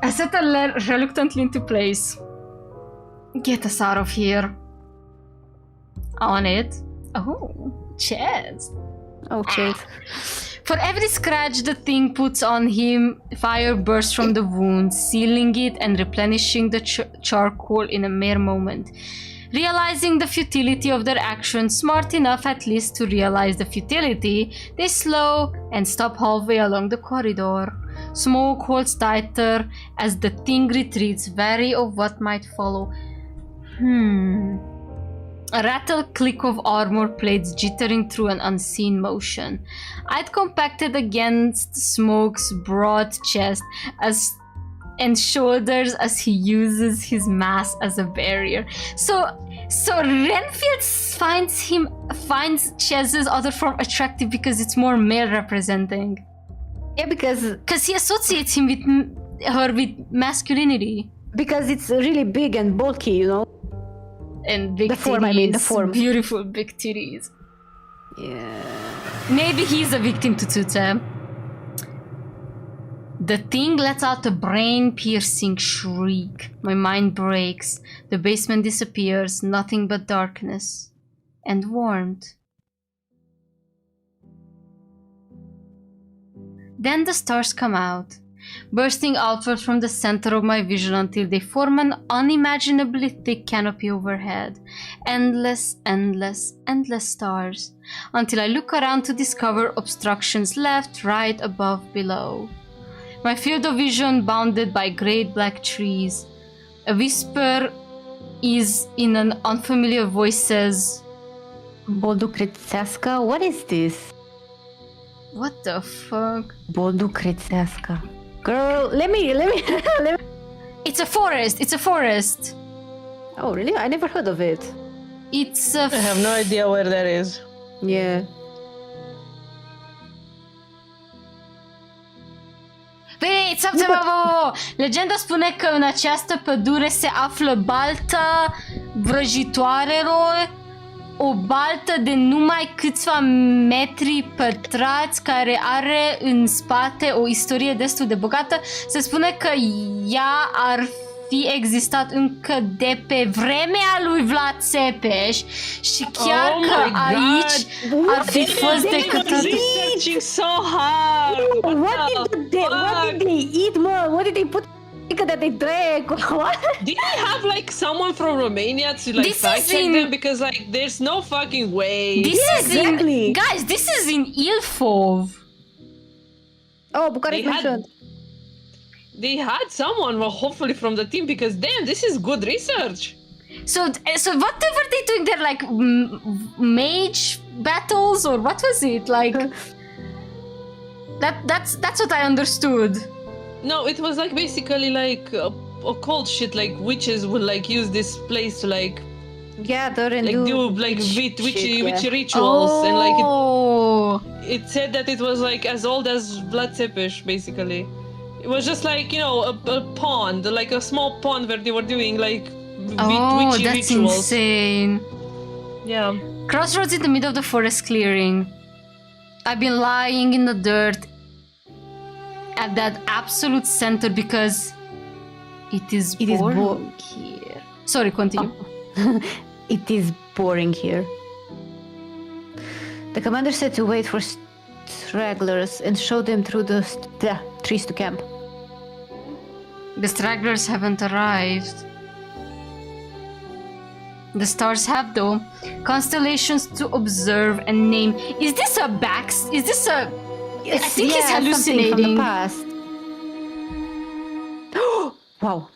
I settle reluctantly into place. Get us out of here. On it. Oh, cheers. Oh, cheers. For every scratch the thing puts on him, fire bursts from the wound, sealing it and replenishing the charcoal in a mere moment. Realizing the futility of their action, smart enough at least to realize the futility, they slow and stop halfway along the corridor. Smoke holds tighter as the thing retreats, wary of what might follow. A rattle click of armor plates jittering through an unseen motion. I'd compacted against Smoke's broad chest and shoulders as he uses his mass as a barrier. So So Renfield finds Chez's other form attractive because it's more male representing. Yeah, because he associates him with her with masculinity. Because it's really big and bulky, you know. And big the form, titties. I mean, the form. Beautiful big titties. Yeah. Maybe he's a victim to Tute. The thing lets out a brain-piercing shriek. My mind breaks. The basement disappears. Nothing but darkness. And warmth. Then the stars come out, bursting outward from the center of my vision until they form an unimaginably thick canopy overhead. Endless, endless, endless stars. Until I look around to discover obstructions left, right, above, below. My field of vision bounded by great black trees. A whisper is in an unfamiliar voice says, Boldukretseska? What is this? what the fuck? Boldukretseska. Girl, let me... It's a forest, it's a forest. Oh, really? I never heard of it. It's a I have no idea where that is. Yeah. Wait, legenda spune că în această pădure se află balta vrăjitoarelor, o baltă de numai câțiva metri pătrați care are în spate o istorie destul de bogată. Se spune că ea ar fi existat încă de pe vremea lui Vlad Țepeș și chiar că aici ar fi fost decât... Researching so hard! What did they eat, more? What did they put that they drank? What? Did they have like someone from Romania to like fact check them? Because like there's no fucking way. Guys, this is in Ilfov. Oh, Bucharest mentioned. They had someone, well, hopefully from the team, because damn, this is good research. So what were they doing there? Like mage battles, or what was it? Like that's what I understood. No, it was like basically like occult shit. Like witches would like use this place to like gather and like do like witchy rituals, and like it said that it was like as old as Vlad Țepeș, basically. It was just like, you know, a pond, like a small pond where they were doing like witchy that's rituals. Insane. Yeah. Crossroads in the middle of the forest clearing. I've been lying in the dirt at that absolute center because it is boring here. Sorry, continue. It is boring here. The commander said to wait for stragglers and show them through the trees to camp. The stragglers haven't arrived. The stars have though. Constellations to observe and name. Is this a Is this a... I think he's hallucinating. From the past. Wow.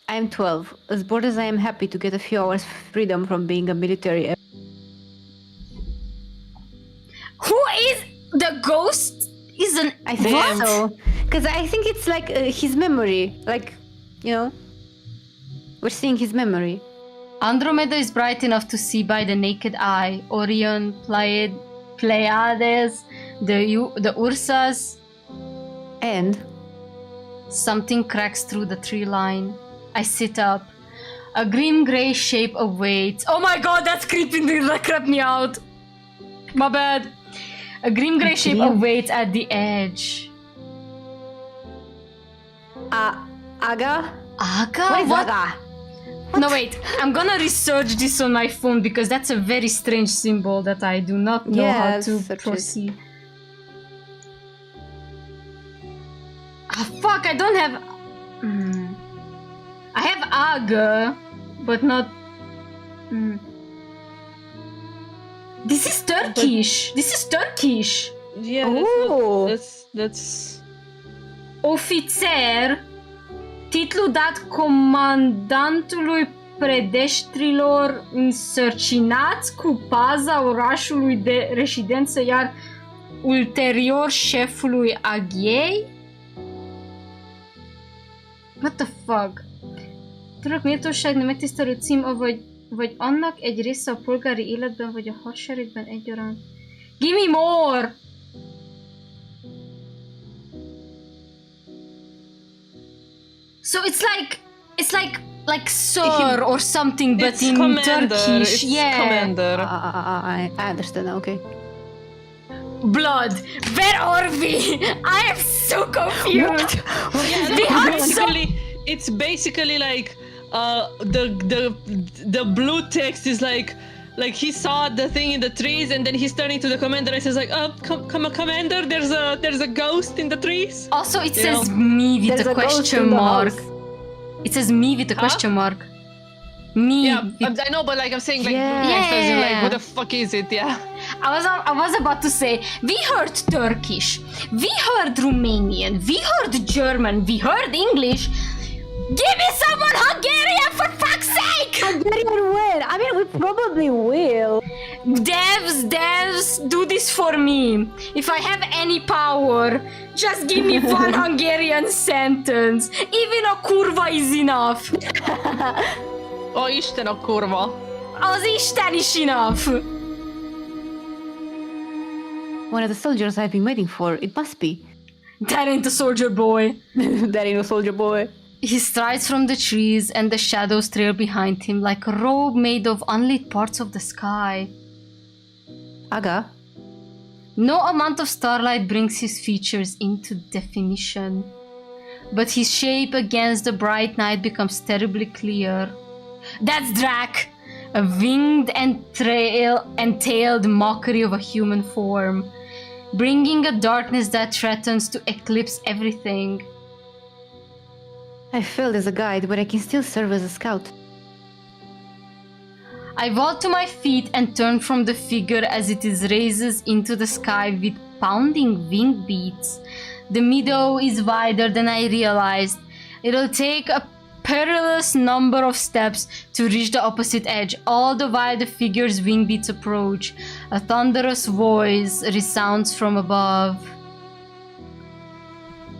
I am 12. As bored as I am, happy to get a few hours freedom from being a military. Who is the ghost? I think so. Because I think it's like his memory. Like, you know, we're seeing his memory. Andromeda is bright enough to see by the naked eye. Orion, Pleiades, the Ursas. And something cracks through the tree line. I sit up. A grim grey shape awaits. Oh my god, that's creepy. That crept me out. My bad. A grim grey shape awaits at the edge. Augh? Augh? What is augh? No, wait. I'm gonna research this on my phone because that's a very strange symbol that I do not know how to proceed. Ah, fuck, I don't have... I have augh, but not... This is Turkish. This is Turkish. Yeah, that's... Ofițer, titlu dat comandantului predeștrilor însărcinați cu paza orașului de rezidență, iar ulterior șefului aghiei? What the fuck? Тръгнете ще намете староцим vagy annak egy része a polgári életben, vagy a hadseregben egyaránt. Give me more! So it's like sir or something, but it's in commander, Turkish. it's Yeah. commander. I understand now, okay. Blood. Where are we? I am so confused. We had so. It's basically like the blue text is like he saw the thing in the trees and then he's turning to the commander and says like, commander, there's a ghost in the trees. Also, it says me with There's a a ghost question in the mark. house. It says me with a question mark. Me. Yeah, with- I know, but like I'm saying, like Yeah. blue text is like, Yeah. who the fuck is it? Yeah. I was about to say, we heard Turkish, we heard Romanian, we heard German, we heard English. Give me someone Hungarian for fuck's sake! Hungarian will. I mean, we probably will. Devs, do this for me. If I have any power, just give me one Hungarian sentence. Even a kurva is enough. Oh, Isten a kurva. Az Isten is enough. One of the soldiers I've been waiting for. It must be. That ain't a soldier boy. That ain't a soldier boy. He strides from the trees and the shadows trail behind him like a robe made of unlit parts of the sky. Augh. No amount of starlight brings his features into definition, but his shape against the bright night becomes terribly clear. That's Drac, a winged and tailed mockery of a human form, bringing a darkness that threatens to eclipse everything. I failed as a guide, but I can still serve as a scout. I vault to my feet and turn from the figure as it raises into the sky with pounding wing beats. The meadow is wider than I realized. It'll take a perilous number of steps to reach the opposite edge, all the while the figure's wing beats approach. A thunderous voice resounds from above.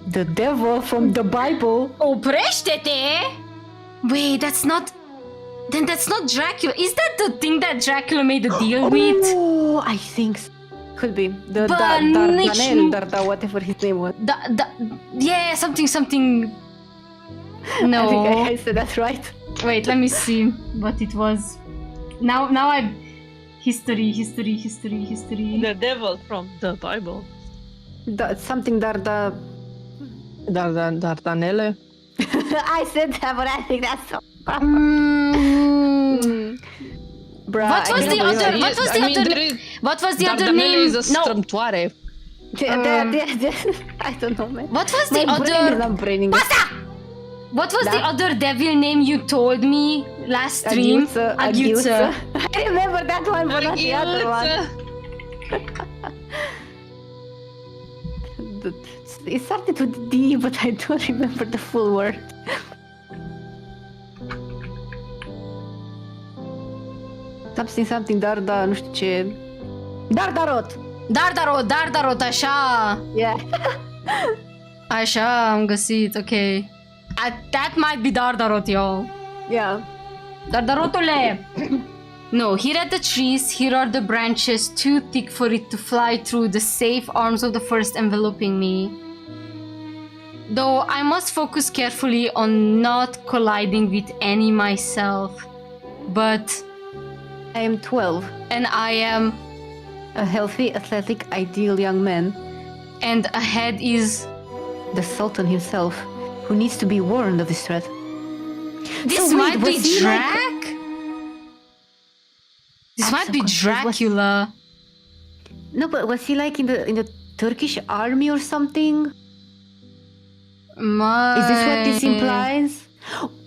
The devil from the Bible. Oprește-te! Wait, that's not Dracula. Is that the thing that Dracula made a deal with? Oh, I think so. Could be. The But Dardanel, whatever his name was. Yeah, something. No. I think I said that right. Wait, let me see what it was. Now I history. The devil from the Bible. Something Dardanelle. I said that, but I think that's so. Bruh, What was the other? What was the other name? Is a strâmtoare. I don't know, man. What was the My brain is other? not braining. Basta! What was the other devil name you told me last stream? Augh. I remember that one, but not the other one. It started with D, but I don't remember the full word. Something Darda, nu știu ce. Dardarot! Dardarot, așa! Yeah. Așa, am găsit, ok. That might be Dardarot, y'all. Yeah. Dardarotule! No, here at the trees, here are the branches too thick for it to fly through the safe arms of the forest enveloping me. Though I must focus carefully on not colliding with any myself. But... I am 12. And I am... A healthy, athletic, ideal young man. And ahead is... The Sultan himself, who needs to be warned of this threat. This So might wait, be was he Drac? This might be Dracula. No, but was he like in the Turkish army or something? Is this what this implies?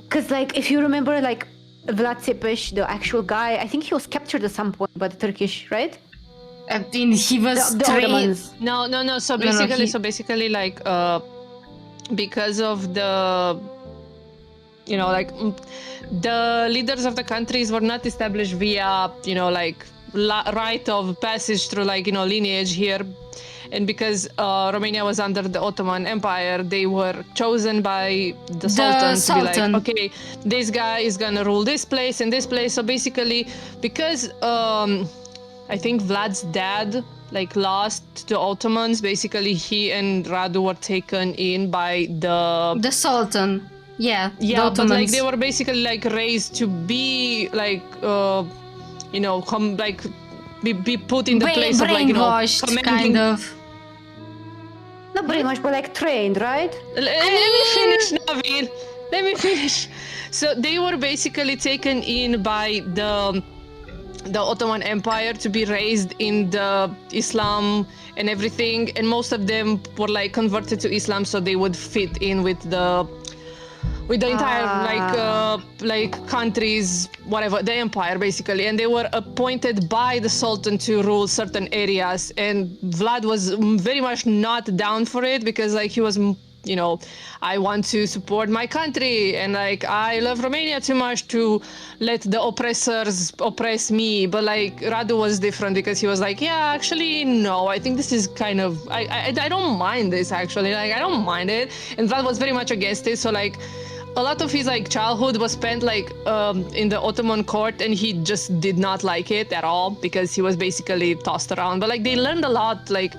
Because like, if you remember, like Vlad Țepeș, the actual guy, I think he was captured at some point by the Turkish, right? I mean, he was The Ottomans. No. So basically, like, because of the, like, the leaders of the countries were not established via, like, right of passage through like, you know, lineage here. And because Romania was under the Ottoman Empire, they were chosen by the Sultan to be like, okay, this guy is gonna rule this place and this place. So basically, because I think Vlad's dad like lost to Ottomans, basically he and Radu were taken in by the Sultan. Yeah, yeah, but like they were basically like raised to be like you know, be put in the place of like, you know, kind of. Not brainwashed, but like trained, right? Let me finish, Nabil. Let me finish. So they were basically taken in by the Ottoman Empire to be raised in the Islam and everything, and most of them were like converted to Islam so they would fit in with the entire like countries, whatever, the empire basically. And they were appointed by the Sultan to rule certain areas, and Vlad was very much not down for it because like he was, you know, I want to support my country and like I love Romania too much to let the oppressors oppress me. But like Radu was different because he was like, yeah, actually no, I think this is kind of I don't mind this actually, like I don't mind it. And Vlad was very much against it. So like a lot of his like childhood was spent like in the Ottoman court, and he just did not like it at all because he was basically tossed around. But like they learned a lot like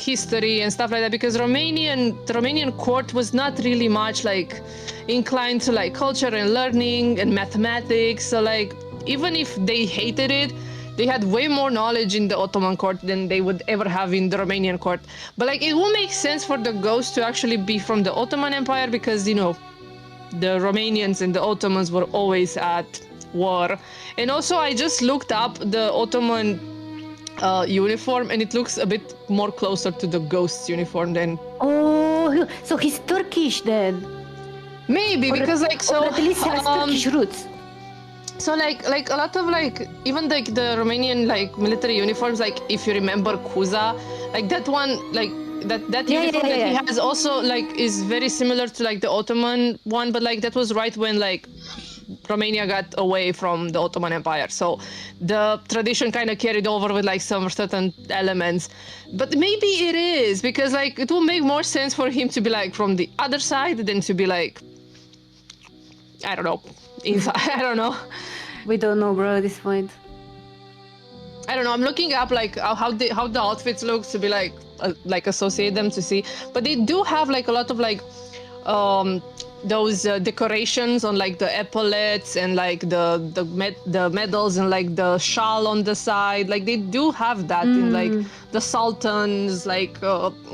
history and stuff like that, because the Romanian court was not really much like inclined to like culture and learning and mathematics. So like even if they hated it, they had way more knowledge in the Ottoman court than they would ever have in the Romanian court. But like it will make sense for the ghost to actually be from the Ottoman Empire because, you know, the Romanians and the Ottomans were always at war. And also I just looked up the Ottoman uniform, and it looks a bit more closer to the ghost's uniform than... Oh, so he's Turkish then? Maybe, because like, so... Or at least he has Turkish roots. So like a lot of like, even like the Romanian like military uniforms, like if you remember Cuza, like that one, like that uniform that he has also like is very similar to like the Ottoman one, but like that was right when like Romania got away from the Ottoman Empire, so the tradition kind of carried over with like some certain elements. But maybe it is because like it will make more sense for him to be like from the other side than to be like, I don't know, inside. I don't know. We don't know, bro, at this point. I don't know. I'm looking up like how the outfits look to be like associate them to see. But they do have like a lot of like those decorations on like the epaulets and like the medals and like the shawl on the side. Like they do have that in like the Sultan's like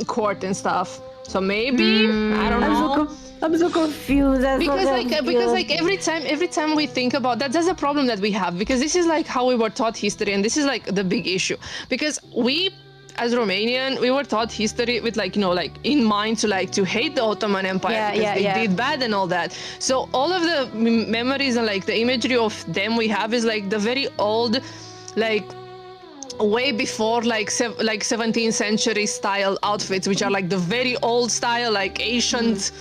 court and stuff. So maybe I don't know. I'm so confused. Because every time we think about that, that's a problem that we have, because this is like how we were taught history, and this is like the big issue, because we as Romanian, we were taught history with like, you know, like in mind to hate the Ottoman Empire because they did bad and all that. So all of the memories and like the imagery of them we have is like the very old, like way before like 17th century style outfits, which are like the very old style, like ancient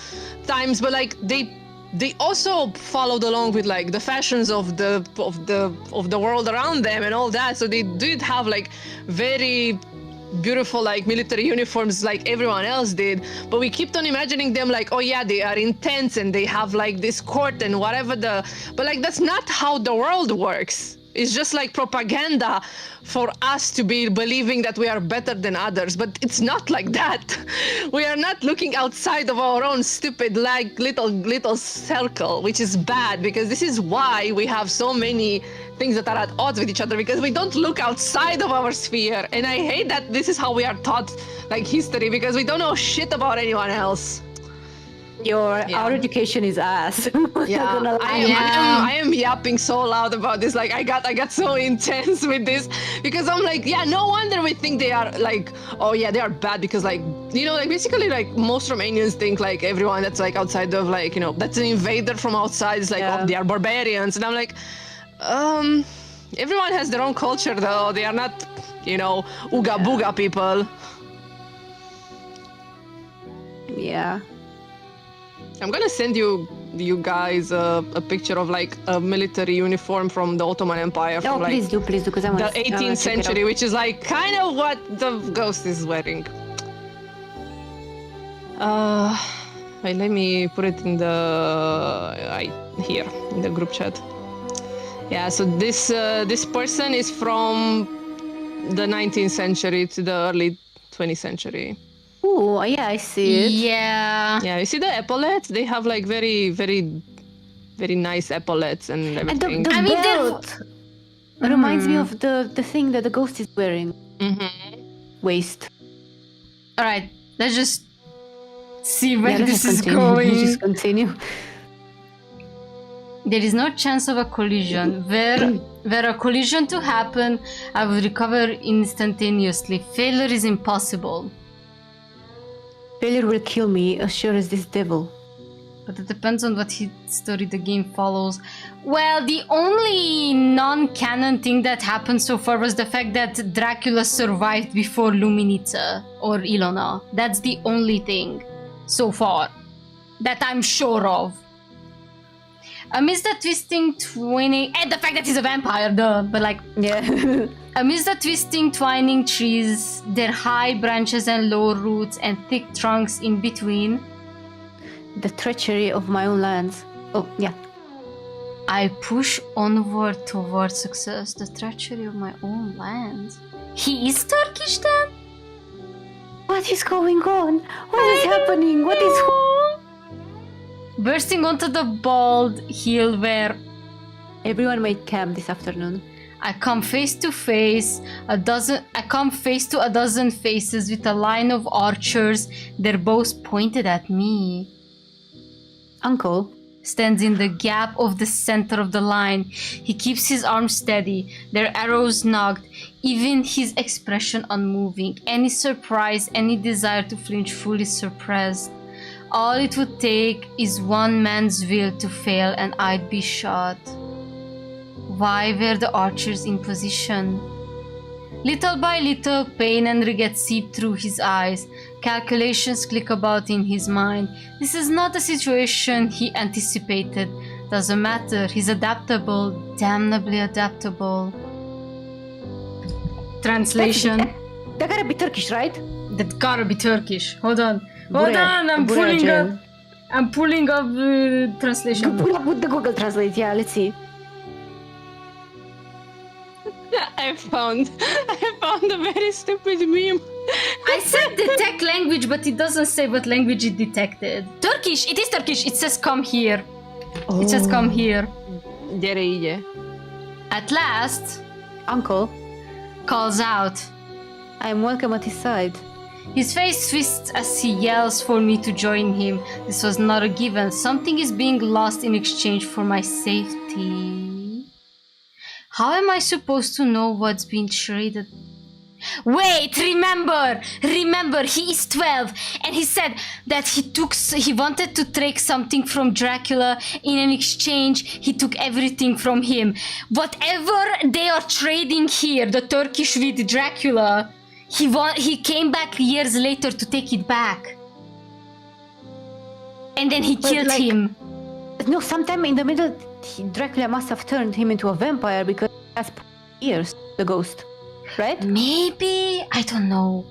times, but like they also followed along with like the fashions of the world around them and all that. So they did have like very beautiful like military uniforms like everyone else did, but we kept on imagining them like, oh yeah, they are intense and they have like this court and whatever but like that's not how the world works. It's just like propaganda for us to be believing that we are better than others, but it's not like that. We are not looking outside of our own stupid like little circle, which is bad, because this is why we have so many things that are at odds with each other, because we don't look outside of our sphere. And I hate that this is how we are taught like history, because we don't know shit about anyone else. Our education is ass. I am yapping so loud about this. Like I got so intense with this, because I'm like, yeah, no wonder we think they are like, oh yeah, they are bad, because like, you know, like basically like most Romanians think like everyone that's like outside of like, you know, that's an invader from outside is like, oh, they are barbarians. And I'm like, everyone has their own culture though. They are not, you know, ooga booga people. Yeah. I'm gonna send you you guys a picture of like a military uniform from the Ottoman Empire from like please do, because I want the 18th century, which is like kind of what the ghost is wearing. Wait, let me put it in the here in the group chat. Yeah, so this person is from the 19th century to the early 20th century. Oh, yeah, I see it. Yeah. Yeah, you see the epaulets? They have like very, very, very nice epaulets and everything. And the I mean, belt reminds me of the thing that the ghost is wearing. Waist. All right, let's just see where Let's this is continue. going. Just continue. There is no chance of a collision. Were a collision to happen, I would recover instantaneously. Failure is impossible. Failure will kill me as sure as this devil. But it depends on what story the game follows. Well, the only non-canon thing that happened so far was the fact that Dracula survived before Luminita or Ilona. That's the only thing so far that I'm sure of. Amidst the twisting, twining, and the fact that he's a vampire, duh, but like, Yeah. amidst the twisting, twining trees, their high branches and low roots and thick trunks in between, The treachery of my own lands. Oh, yeah. I push onward towards success. The treachery of my own lands. He is Turkish then? What is going on? What is happening? What is... Bursting onto the bald hill where Everyone made camp this afternoon. I come face to a dozen faces with a line of archers, their bows pointed at me. Uncle, Stands in the gap of the center of the line. He keeps his arms steady, their arrows knocked, even his expression unmoving. Any surprise, any desire to flinch fully suppressed. All it would take is one man's will to fail and I'd be shot. Why were the archers in position? Little by little, pain and regret seep through his eyes. Calculations click about in his mind. This is not a situation he anticipated. Doesn't matter, he's adaptable, damnably adaptable. Translation. that gotta be Turkish, right? That gotta be Turkish. Hold on, Buraya, I'm buraya pulling jail. up. I'm pulling up translation. Pull up with the Google Translate, yeah, let's see. I found a very stupid meme. I said detect language, but it doesn't say what language it detected. Turkish! It is Turkish! It says come here. It says come here. Gyere így. At last, Uncle, calls out. I am welcome at his side. His face twists as he yells for me to join him. This was not a given. Something is being lost in exchange for my safety. How am I supposed to know what's been traded? Wait, remember, he is 12 and he said that he wanted to take something from Dracula. In an exchange, he took everything from him. Whatever they are trading here, the Turkish with Dracula, he came back years later to take it back. And then he killed him. No, sometime in the middle, Dracula must have turned him into a vampire because he has ears, the ghost. Right? Maybe? I don't know.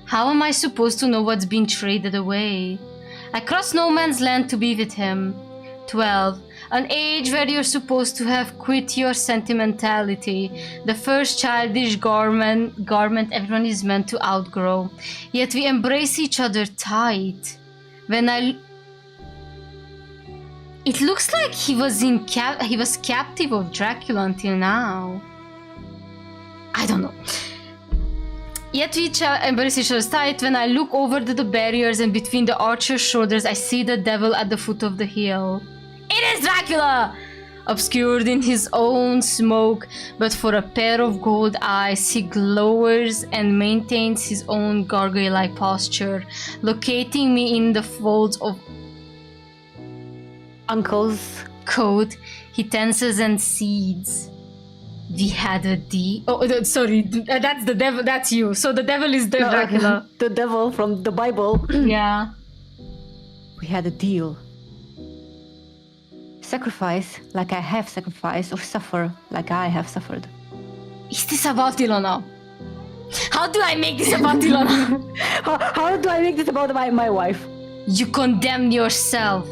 How am I supposed to know what's been traded away? I cross no man's land to be with him. 12. An age where you're supposed to have quit your sentimentality. The first childish garment everyone is meant to outgrow. Yet we embrace each other tight. It looks like he was captive of Dracula until now. I don't know. Yet we embrace each other's tight. When I look over the barriers and between the archer's shoulders, I see the devil at the foot of the hill. It is Dracula! Obscured in his own smoke, but for a pair of gold eyes, he glowers and maintains his own gargoyle-like posture, locating me in the folds of Uncle's coat. He tenses and cedes. We had a deal. Oh, sorry, that's the devil. That's you. So the devil is the Dracula. The devil from the Bible. Yeah. We had a deal. Sacrifice like I have sacrificed, or suffer like I have suffered. Is this about Ilona? How do I make this about Ilona? How do I make this about my wife? You condemn yourself.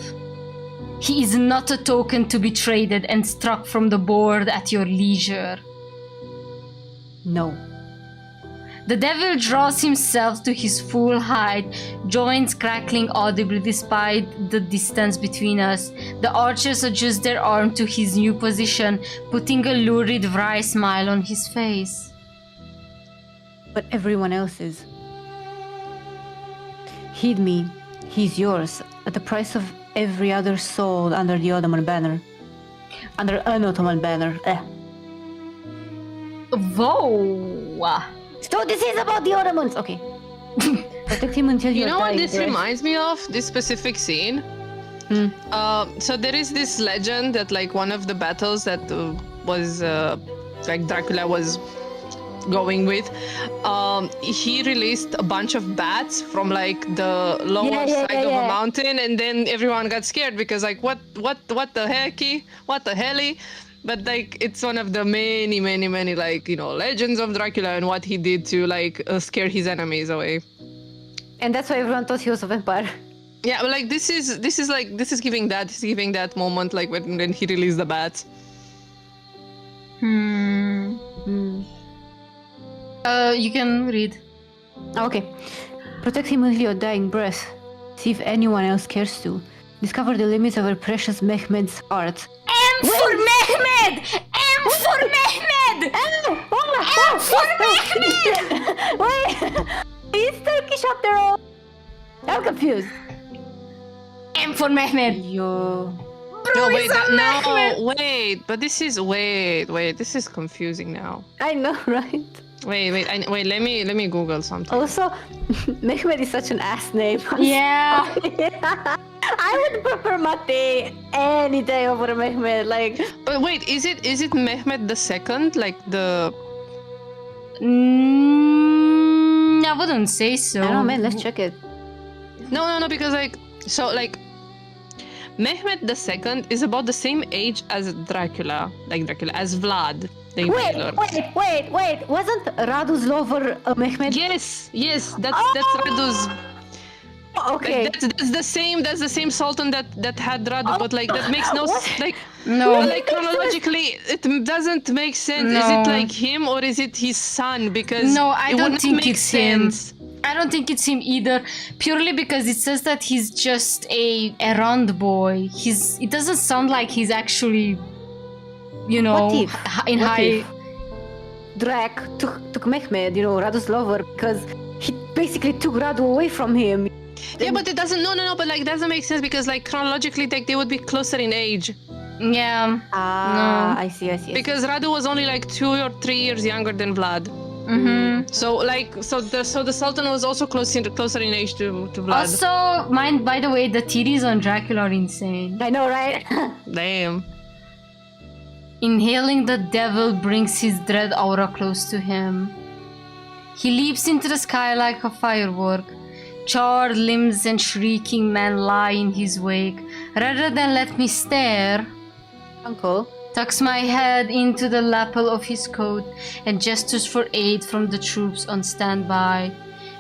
He is not a token to be traded and struck from the board at your leisure. No. The devil draws himself to his full height, joints crackling audibly despite the distance between us. The archers adjust their arm to his new position, putting a lurid wry smile on his face. But everyone else's. Heed me, he's yours, at the price of every other soul under the Ottoman banner. Under an Ottoman banner. Whoa! So this is about the Ottomans! Okay. Protect him until You you're know what dying, this right? reminds me of? This specific scene? So there is this legend that like one of the battles that was like Dracula was going with, he released a bunch of bats from like the lower side of a mountain, and then everyone got scared because like what the hecky, what the helly. But like it's one of the many like, you know, legends of Dracula and what he did to like scare his enemies away. And that's why everyone thought he was a vampire. Yeah, but like this is giving that moment like when he released the bats. You can read. Okay. Protect him until your dying breath. See if anyone else cares to. Discover the limits of our precious Mehmed's art. M for Mehmed! M for Mehmed! M for Mehmed! Wait! He's Turkish after all! I'm confused. M for Mehmed! Yo. No, wait, wait, but this is this is confusing now. I know, right? Wait, let me Google something. Also, Mehmed is such an ass name. Yeah. I would prefer Mate any day over Mehmed. Like, But wait, is it Mehmed the Second? Like the? I wouldn't say so. I don't know, man. Let's check it. No, because like Mehmed the Second is about the same age as Dracula, as Vlad the Impaler. Wait. Wasn't Radu's lover Mehmed? Yes, that's Radu's. Okay. Like, that's the same Sultan that had Radu, but like that makes no like No. like chronologically it doesn't make sense. No. Is it like him or is it his son? Because No, I it don't would think make it's sense. him. I don't think it's him either, purely because it says that he's just a errand boy. It doesn't sound like he's actually, you know, What if? in What high. if Drac took Mehmed, you know, Radu's lover, because he basically took Radu away from him. Yeah, but it doesn't. No. But like, doesn't make sense because like chronologically, like they would be closer in age. Yeah. Ah, No. I see. Because Radu was only like 2 or 3 years younger than Vlad. Mm-hmm. So like, so the Sultan was also closer in age to Vlad. Also, by the way, the titties on Dracula are insane. I know, right? Damn. Inhaling the devil brings his dread aura close to him. He leaps into the sky like a firework. Charred limbs and shrieking men lie in his wake. Rather than let me stare, Uncle. tucks my head into the lapel of his coat and gestures for aid from the troops on standby.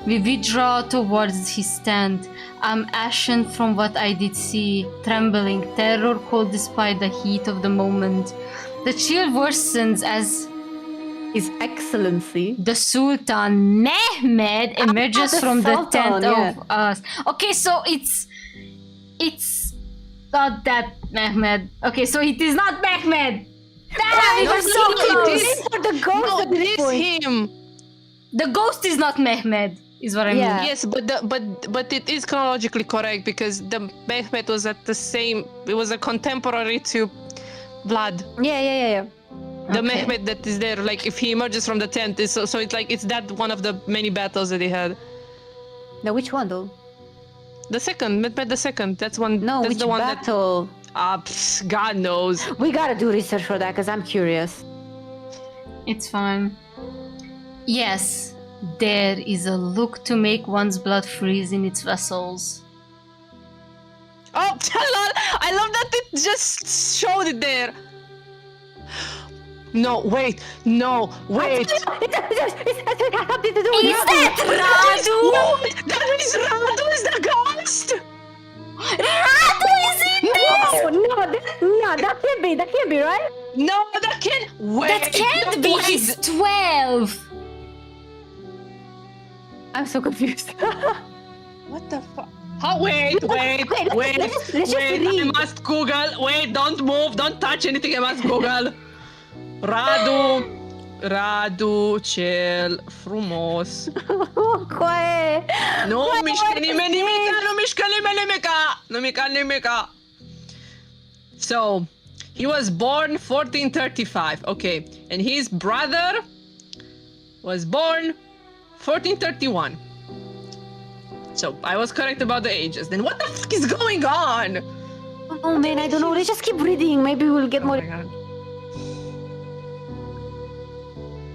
We withdraw towards his tent. I'm ashen from what I did see, trembling, terror cold despite the heat of the moment. The chill worsens as His Excellency. the Sultan Mehmed emerges the from the Sultan, tent of us. Okay, so it's not that Mehmed. Okay, so it is not Mehmed. Damn, we were so close. For the ghost No, at it this is point. him. The ghost is not Mehmed, is what I mean. Yeah. Yes, but it is chronologically correct because the Mehmed was at the same. It was a contemporary to Vlad. Yeah. The Okay. Mehmed that is there, like if he emerges from the tent, so it's like it's that one of the many battles that he had. Now, which one though? The second, Mehmed the Second. That's one. No, that's which the one battle? that. God knows. We gotta do research for that because I'm curious. It's fine. Yes, there is a look to make one's blood freeze in its vessels. Oh, I love that it just showed it there. No, wait. No, wait. Is that Radu? No, that is Radu is the ghost. Radu is in this! No, that can't be. That can't be, right? No, that can't. Wait. That can't be. wait. He's 12. I'm so confused. What the fuck? How? Wait. Let's just I read. must Google. Wait, don't move. Don't touch anything. I must Google. Radu, cel frumos. Coaie. Nu mișcă nimeni nimica, nu mișcă nimeni nimica. So, he was born 1435, okay. And his brother was born 1431. So, I was correct about the ages. Then what the fuck is going on? Oh man, I don't know. Let's just keep reading. Maybe we'll get more. Oh my God.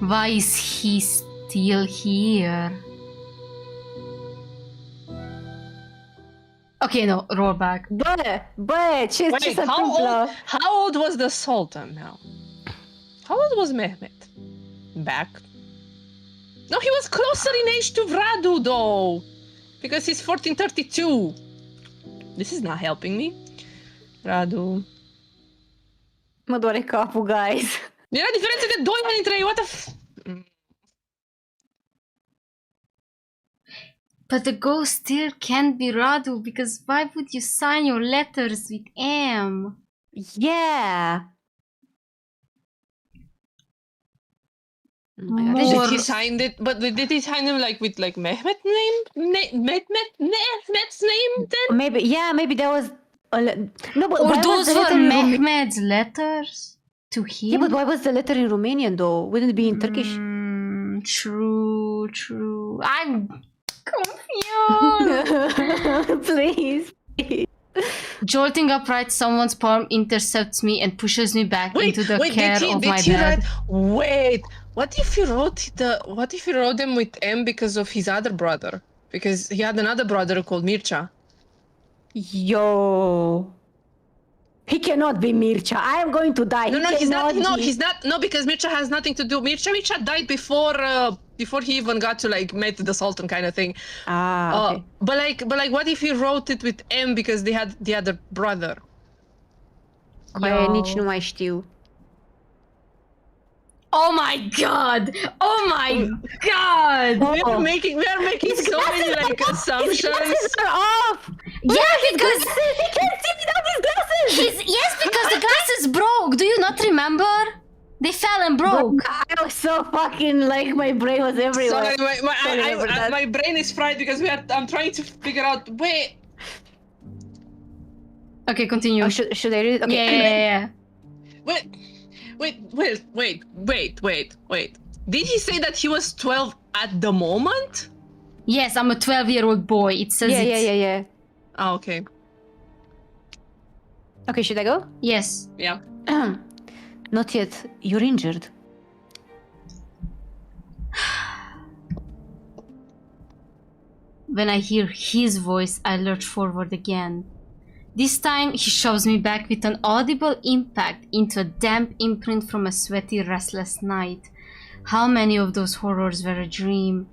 Why is he still here? Okay, no, roll back. Bă, ce Wait, se întâmplă? how old was the Sultan now? How old was Mehmet? Back? No, he was closer in age to Radu though. Because he's 1432. This is not helping me. Radu. Mă doare capul, guys. Era diferență de 2 ani între ei, what the But the ghost still can't be Radu because why would you sign your letters with M? Yeah. Oh my God. More- Did he sign it? But did he sign him like with like Mehmet name? Mehmet's name then? Maybe that was. No, but Or why was those the were letter in Mehmet's letters to him? Yeah, but why was the letter in Romanian though? Wouldn't it be in Turkish? True. I'm confused. Please. Jolting upright, someone's palm intercepts me and pushes me back into the care of my bed. Wait, what if he wrote them with M because of his other brother? Because he had another brother called Mircea. Yo. He cannot be Mircea. I am going to die. No, he's not. No, he's not. No, because Mircea has nothing to do. Mircea died before he even got to like meet the Sultan kind of thing. Okay. But like, what if he wrote it with M because they had the other brother? Coaie, nici nu mai știu. Oh my god! Oh my god! We are making so many like assumptions. His glasses are off! Yeah, because He can't see without his glasses! yes, because the glasses broke. Do you not remember? They fell and broke. I was so fucking like my brain was everywhere. Sorry, my brain is fried because I'm trying to figure out. Wait. Okay, continue. Oh, should I read it? Okay. Yeah. Wait. Did he say that he was 12 at the moment? Yes, I'm a 12-year-old boy. It says Yeah. Oh, okay. Okay, should I go? Yes. Yeah. Not yet. You're injured. When I hear his voice, I lurch forward again. This time, he shoves me back with an audible impact into a damp imprint from a sweaty, restless night. How many of those horrors were a dream?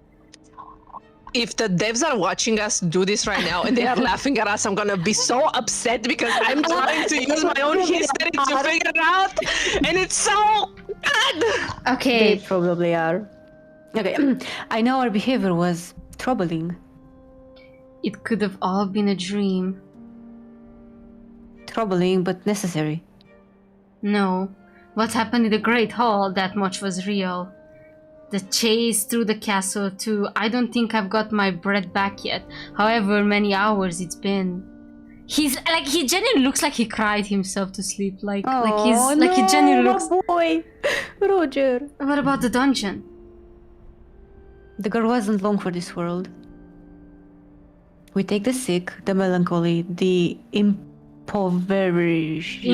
If the devs are watching us do this right now and they are laughing at us, I'm gonna be so upset because I'm trying to use my own history to figure it out, and it's so bad. Okay. They probably are. Okay, I know our behavior was troubling. It could have all been a dream. Troubling, but necessary. No. What happened in the Great Hall, that much was real. The chase through the castle too. I don't think I've got my breath back yet. However many hours it's been. He genuinely looks like he cried himself to sleep. He genuinely looks. Boy, Roger. What about the dungeon? The girl wasn't long for this world. We take the sick, the melancholy, the impoverished.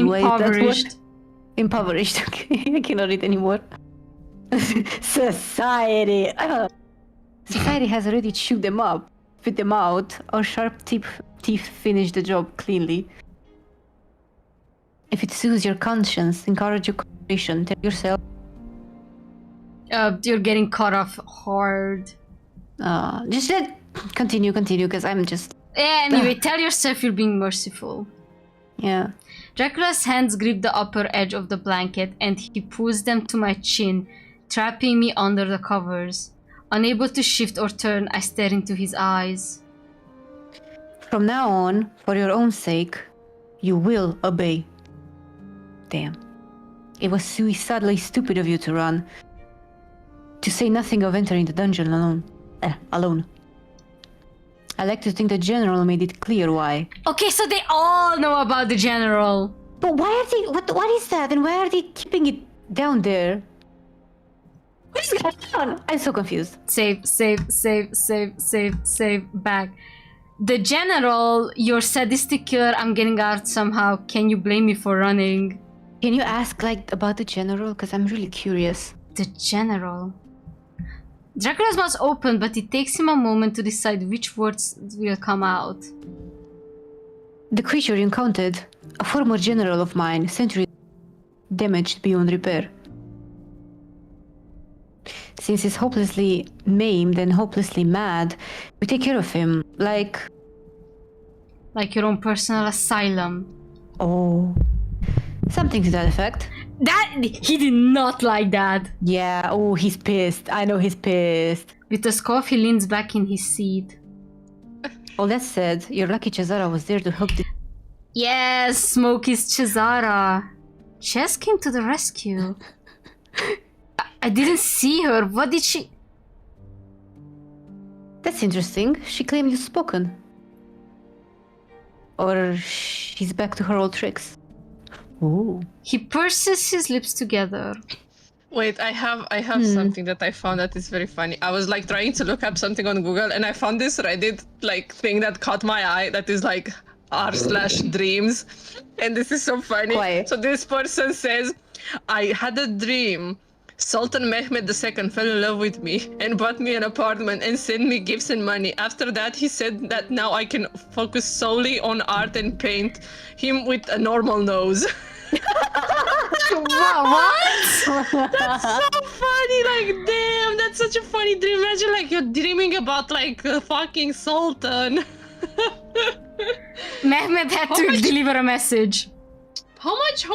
Impoverished. Okay, I cannot read anymore. Society. Society has already chewed them up, spit them out. Our sharp teeth finish the job cleanly. if it soothes your conscience, encourage your cooperation, tell yourself. You're getting cut off hard. Just continue, because I'm just... Yeah, anyway, tell yourself you're being merciful. Yeah. Dracula's hands grip the upper edge of the blanket and he pulls them to my chin, trapping me under the covers. Unable to shift or turn, I stare into his eyes. From now on, for your own sake, you will obey. Damn. It was suicidally stupid of you to run. To say nothing of entering the dungeon alone. I like to think the general made it clear why. Okay, so they all know about the general. But why are they... What is that? And why are they keeping it down there? What is going on? I'm so confused. Save, back. The general, you're sadistic killer, I'm getting out somehow. Can you blame me for running? Can you ask, about the general? Because I'm really curious. The general? Dracula's mouth open, but it takes him a moment to decide which words will come out. The creature you encountered, a former general of mine, centuries damaged beyond repair. Since he's hopelessly maimed and hopelessly mad, we take care of him, like your own personal asylum. Oh. Something to that effect. He did not like that. Yeah, oh, he's pissed. I know he's pissed. With a scoff, he leans back in his seat. All that said, your lucky Cesara was there to help the... Yes, Smokey's Cesara. Ches came to the rescue. I didn't see her. What did she... That's interesting. She claimed you've spoken. Or she's back to her old tricks. Ooh. He purses his lips together. Wait, I have something that I found that is very funny. I was trying to look up something on Google and I found this Reddit thing that caught my eye that is r/dreams. And this is so funny. Why? So this person says, I had a dream. Sultan Mehmed II fell in love with me and bought me an apartment and sent me gifts and money. After that, he said that now I can focus solely on art and paint him with a normal nose. What? That's so funny, damn, that's such a funny dream. Imagine you're dreaming about a fucking sultan. Mehmed had to deliver a message. How much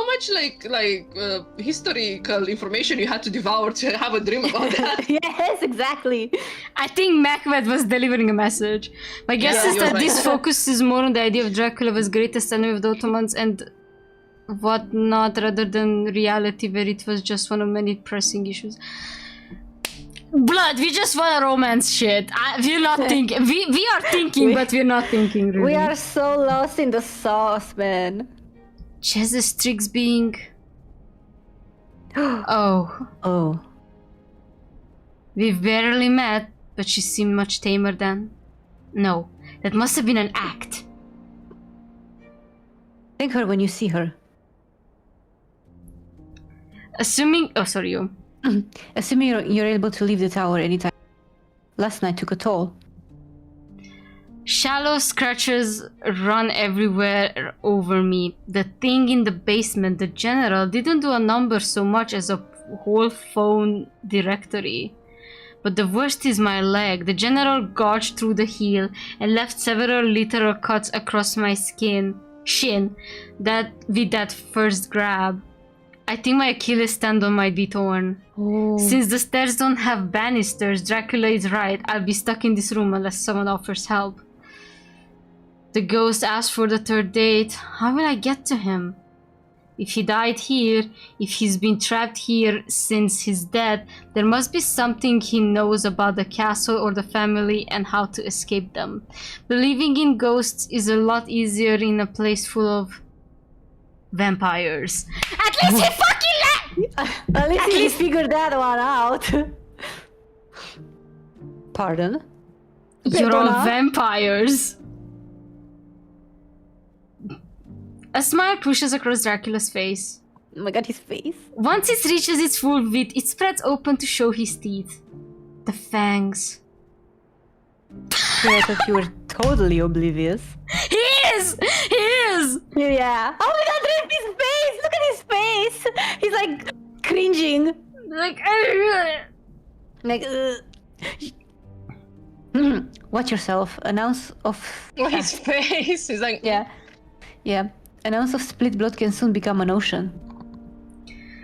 historical information you had to devour to have a dream about that? Yes, exactly. I think Mehmed was delivering a message. My guess is that this focuses more on the idea of Dracula was greatest enemy of the Ottomans and whatnot rather than reality where it was just one of many pressing issues. Blood, we just want a romance shit. We're not thinking. We are thinking, but we're not thinking really. We are so lost in the sauce, man. Chez's tricks being... Oh. We've barely met, but she seemed much tamer then. No, that must have been an act. Thank her when you see her. Assuming... Oh, sorry, you. Assuming you're able to leave the tower anytime. Last night took a toll. Shallow scratches run everywhere over me. The thing in the basement, the general, didn't do a number so much as a whole phone directory. But the worst is my leg. The general gouged through the heel and left several literal cuts across my shin with that first grab. I think my Achilles tendon might be torn. Oh. Since the stairs don't have banisters, Dracula is right. I'll be stuck in this room unless someone offers help. The ghost asked for the third date. How will I get to him? If he died here, if he's been trapped here since his death, there must be something he knows about the castle or the family and how to escape them. Believing in ghosts is a lot easier in a place full of vampires. At least he fucking At least he figured that one out. Pardon? You're all vampires. A smile pushes across Dracula's face. Oh my god, his face. Once it reaches its full width, it spreads open to show his teeth. The fangs. I thought you were totally oblivious. He is! He is! Yeah. Oh my god, there's his face! He's like cringing. Like, Like, watch yourself. An ounce of... Oh, his face. He's like, Yeah. Yeah. An ounce of split blood can soon become an ocean.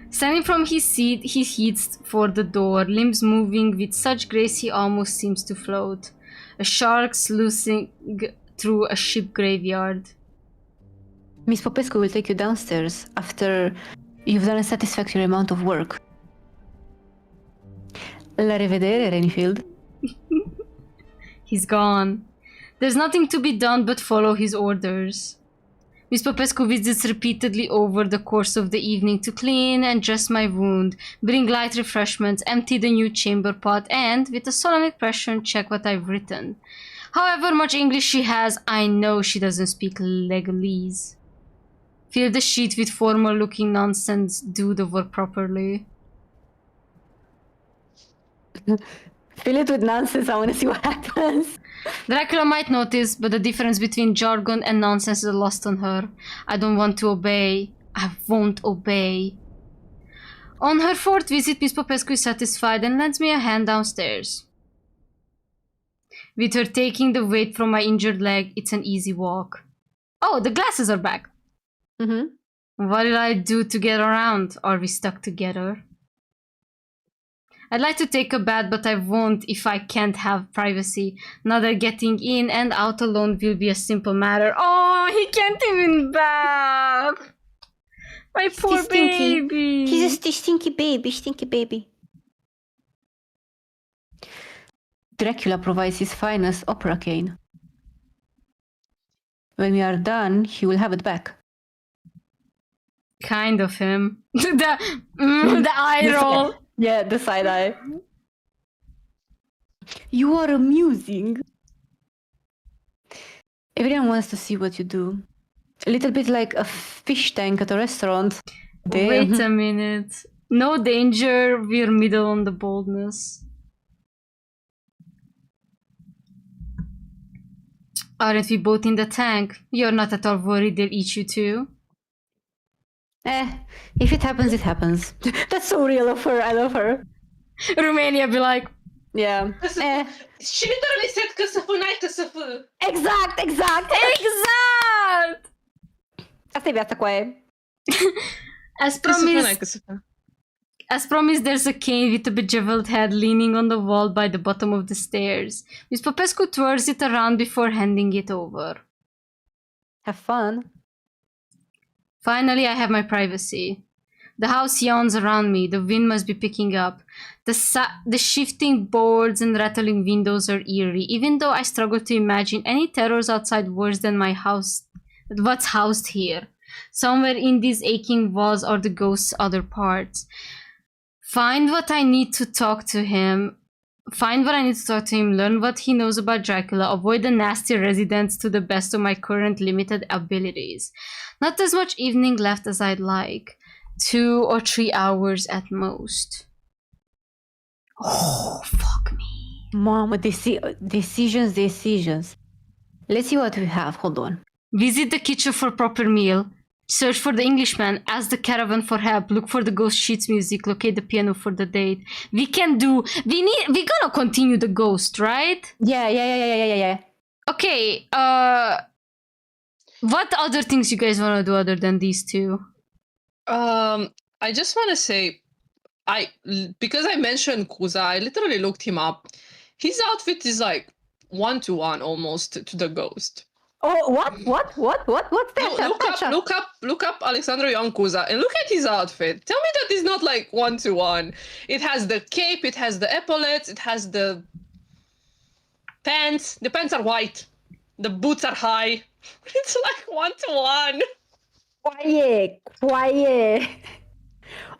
Standing from his seat, he heads for the door, limbs moving with such grace he almost seems to float. A shark sluicing through a ship graveyard. Miss Popescu will take you downstairs after you've done a satisfactory amount of work. La rivedere, Renfield. He's gone. There's nothing to be done but follow his orders. Miss Popescu visits repeatedly over the course of the evening to clean and dress my wound, bring light refreshments, empty the new chamber pot, and, with a solemn expression, check what I've written. However much English she has, I know she doesn't speak legalese. Fill the sheet with formal-looking nonsense, do the work properly. Fill it with nonsense, I want to see what happens. Dracula might notice, but the difference between jargon and nonsense is lost on her. I don't want to obey. I won't obey. On her fourth visit, Miss Popescu is satisfied and lends me a hand downstairs. With her taking the weight from my injured leg, it's an easy walk. Oh, the glasses are back. What did I do to get around? Are we stuck together? I'd like to take a bath, but I won't if I can't have privacy. Now that getting in and out alone will be a simple matter. Oh, he can't even bath! My poor baby! He's a stinky baby. Dracula provides his finest opera cane. When we are done, he will have it back. Kind of him. the eye roll. Yeah, the side eye. You are amusing. Everyone wants to see what you do. A little bit like a fish tank at a restaurant. Damn. Wait a minute. No danger, we're middle on the boldness. Aren't we both in the tank? You're not at all worried they'll eat you too? If it happens, it happens. That's so real of her. I love her. Romania be like, Yeah. She literally said căsăfă, n-ai căsăfă. Exact! exact! Asta e viața cu aia. As promised, there's a cane with a bejeveled head leaning on the wall by the bottom of the stairs. Miss Popescu twirls it around before handing it over. Have fun. Finally, I have my privacy. The house yawns around me. The wind must be picking up. The shifting boards and rattling windows are eerie, even though I struggle to imagine any terrors outside worse than my house. What's housed here? Somewhere in these aching walls are the ghost's other parts. Find what I need to talk to him. Learn what he knows about Dracula, avoid the nasty residents to the best of my current limited abilities. Not as much evening left as I'd like. 2 or 3 hours at most. Oh, fuck me. Mama, decisions. Let's see what we have. Hold on. Visit the kitchen for proper meal. Search for the Englishman. Ask the caravan for help. Look for the ghost sheets music. Locate the piano for the date. We're gonna continue the ghost, right? Yeah. Okay, what other things you guys wanna do other than these two? I just want to say, because I mentioned Kuza, I literally looked him up. His outfit is like 1-to-1 almost to the ghost. Oh, what? What's that? Look up Alexandru Ioan Cuza and look at his outfit. Tell me that is not like 1-to-1. It has the cape, it has the epaulets, it has the pants. The pants are white. The boots are high. It's like 1-to-1. Quiet.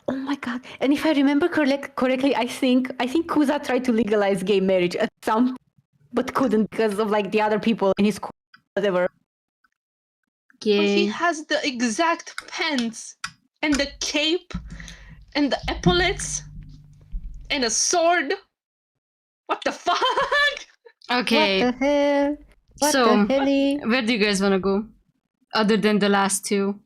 Oh my god. And if I remember correctly, I think Kuza tried to legalize gay marriage at some, but couldn't because of like the other people in his whatever. Okay. But he has the exact pants and the cape and the epaulets and a sword. What the fuck? Okay. What the hell? So, the hell? where do you guys want to go? Other than the last two?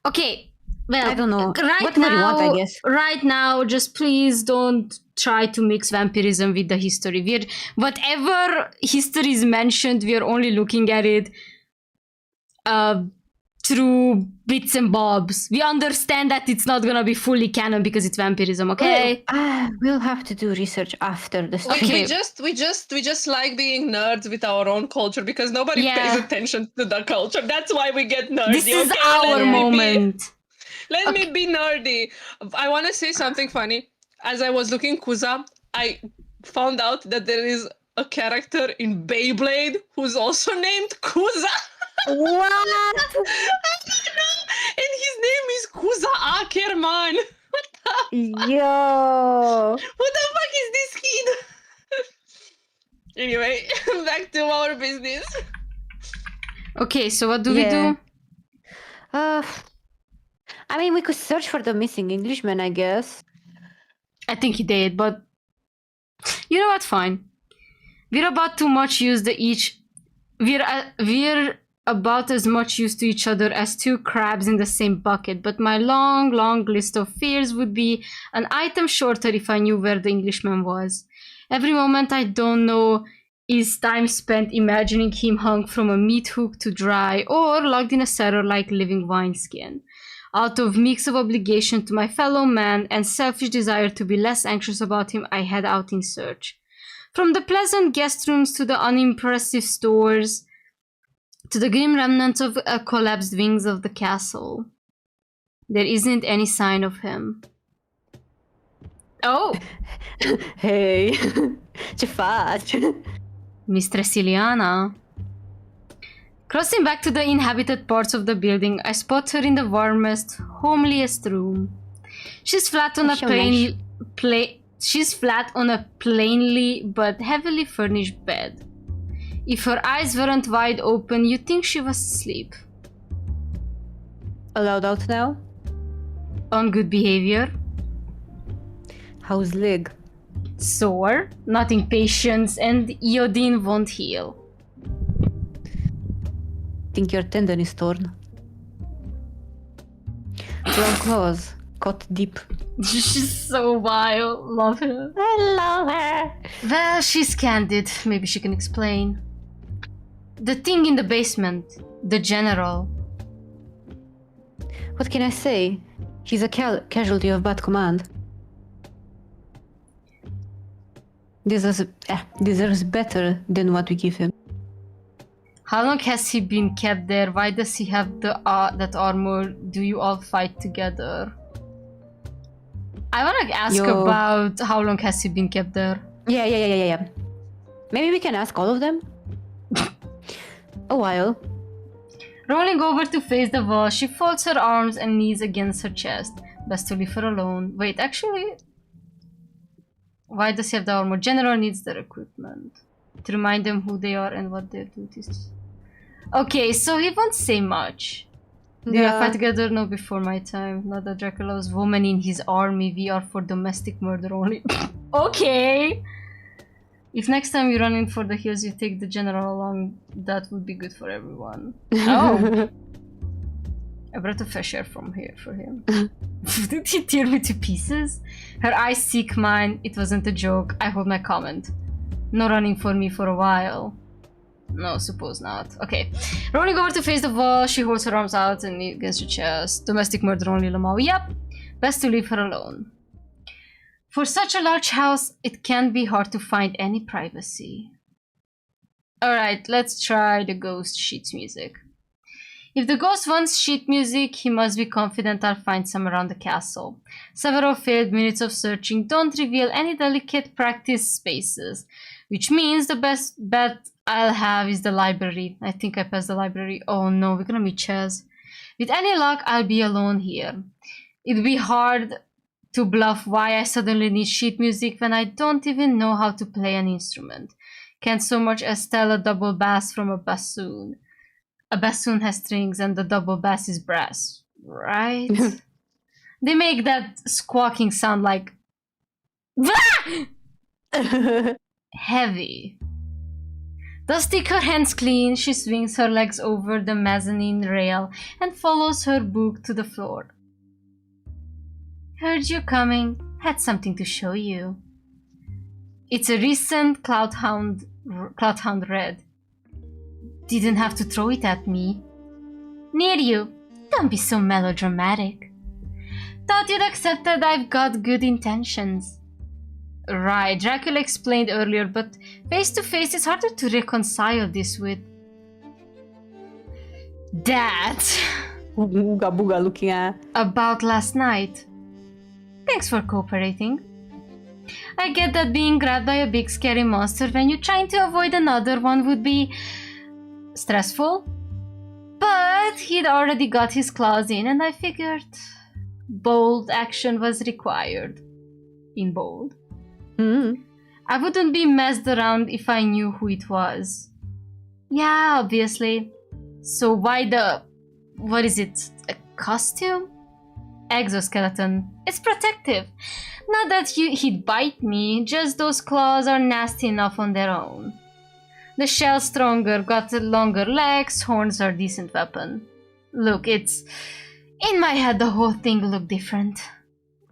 Okay, Well, I don't know. Right Whatever you want, I guess. Right now, just please don't try to mix vampirism with the history. Whatever history is mentioned, we are only looking at it through bits and bobs. We understand that it's not gonna be fully canon because it's vampirism, okay? We'll have to do research after the stream. Okay. We just like being nerds with our own culture because nobody pays attention to the culture. That's why we get nerdy. This is our moment. Let me be nerdy. I want to say something funny. As I was looking Kuza, I found out that there is a character in Beyblade who's also named Kuza. What? And his name is Kuza Ackerman. What the? Yo. What the fuck is this kid? Anyway, back to our business. Okay, so what do we do? I mean, we could search for the missing Englishman, I guess. I think he did, but you know what? Fine. We're about too much used to each. We're about as much used to each other as two crabs in the same bucket. But my long list of fears would be an item shorter if I knew where the Englishman was. Every moment I don't know is time spent imagining him hung from a meat hook to dry or locked in a cellar like living wineskin. Out of mix of obligation to my fellow man and selfish desire to be less anxious about him, I head out in search. From the pleasant guest rooms to the unimpressive stores, to the grim remnants of collapsed wings of the castle, there isn't any sign of him. Oh! Hey, ce faci? Mistress Ileana. Crossing back to the inhabited parts of the building, I spot her in the warmest, homeliest room. She's flat on a plainly but heavily furnished bed. If her eyes weren't wide open, you'd think she was asleep. Allowed out now? On good behavior. How's leg? Sore, not impatience, and iodine won't heal. Think your tendon is torn. Long claws, caught deep. She's so wild. Love her. I love her. Well, she's candid. Maybe she can explain. The thing in the basement. The general. What can I say? He's a casualty of bad command. Deserves better than what we give him. How long has he been kept there? Why does he have that armor? Do you all fight together? I want to ask about how long has he been kept there. Yeah. Maybe we can ask all of them? A while. Rolling over to face the wall, she folds her arms and knees against her chest. Best to leave her alone. Wait, actually... Why does he have the armor? General needs their equipment. To remind them who they are and what their duties. Okay, so he won't say much. Do we fight together? No, before my time. Not that Dracula was woman in his army. We are for domestic murder only. Okay! If next time you run in for the hills, you take the general along, that would be good for everyone. Oh! A breath of fresh air from here for him. Did he tear me to pieces? Her eyes seek mine. It wasn't a joke. I hold my comment. No running for me for a while. No, suppose not. Okay. Rolling over to face the wall, she holds her arms out and against her chest. Domestic murder only, Lamau. Yep. Best to leave her alone. For such a large house, it can be hard to find any privacy. Alright, let's try the ghost sheet music. If the ghost wants sheet music, he must be confident I'll find some around the castle. Several failed minutes of searching don't reveal any delicate practice spaces, which means the best bet I'll have is the library. I think I passed the library. Oh no, we're gonna meet Chaz. With any luck, I'll be alone here. It'd be hard to bluff why I suddenly need sheet music when I don't even know how to play an instrument. Can't so much as tell a double bass from a bassoon. A bassoon has strings and the double bass is brass, right? They make that squawking sound like heavy. Dusting her hands clean, she swings her legs over the mezzanine rail and follows her book to the floor. Heard you coming. Had something to show you. It's a recent Cloudhound Red. Didn't have to throw it at me. Near you. Don't be so melodramatic. Thought you'd accept that I've got good intentions. Right, Dracula explained earlier, but face to face it's harder to reconcile this with. That. Ooga booga looking at. About last night. Thanks for cooperating. I get that being grabbed by a big scary monster when you're trying to avoid another one would be stressful. But he'd already got his claws in and I figured bold action was required. In bold. I wouldn't be messed around if I knew who it was. Yeah, obviously. So why the... what is it? A costume? Exoskeleton. It's protective. Not that he'd bite me, just those claws are nasty enough on their own. The shell's stronger, got longer legs, horns are a decent weapon. Look, it's... in my head the whole thing looked different.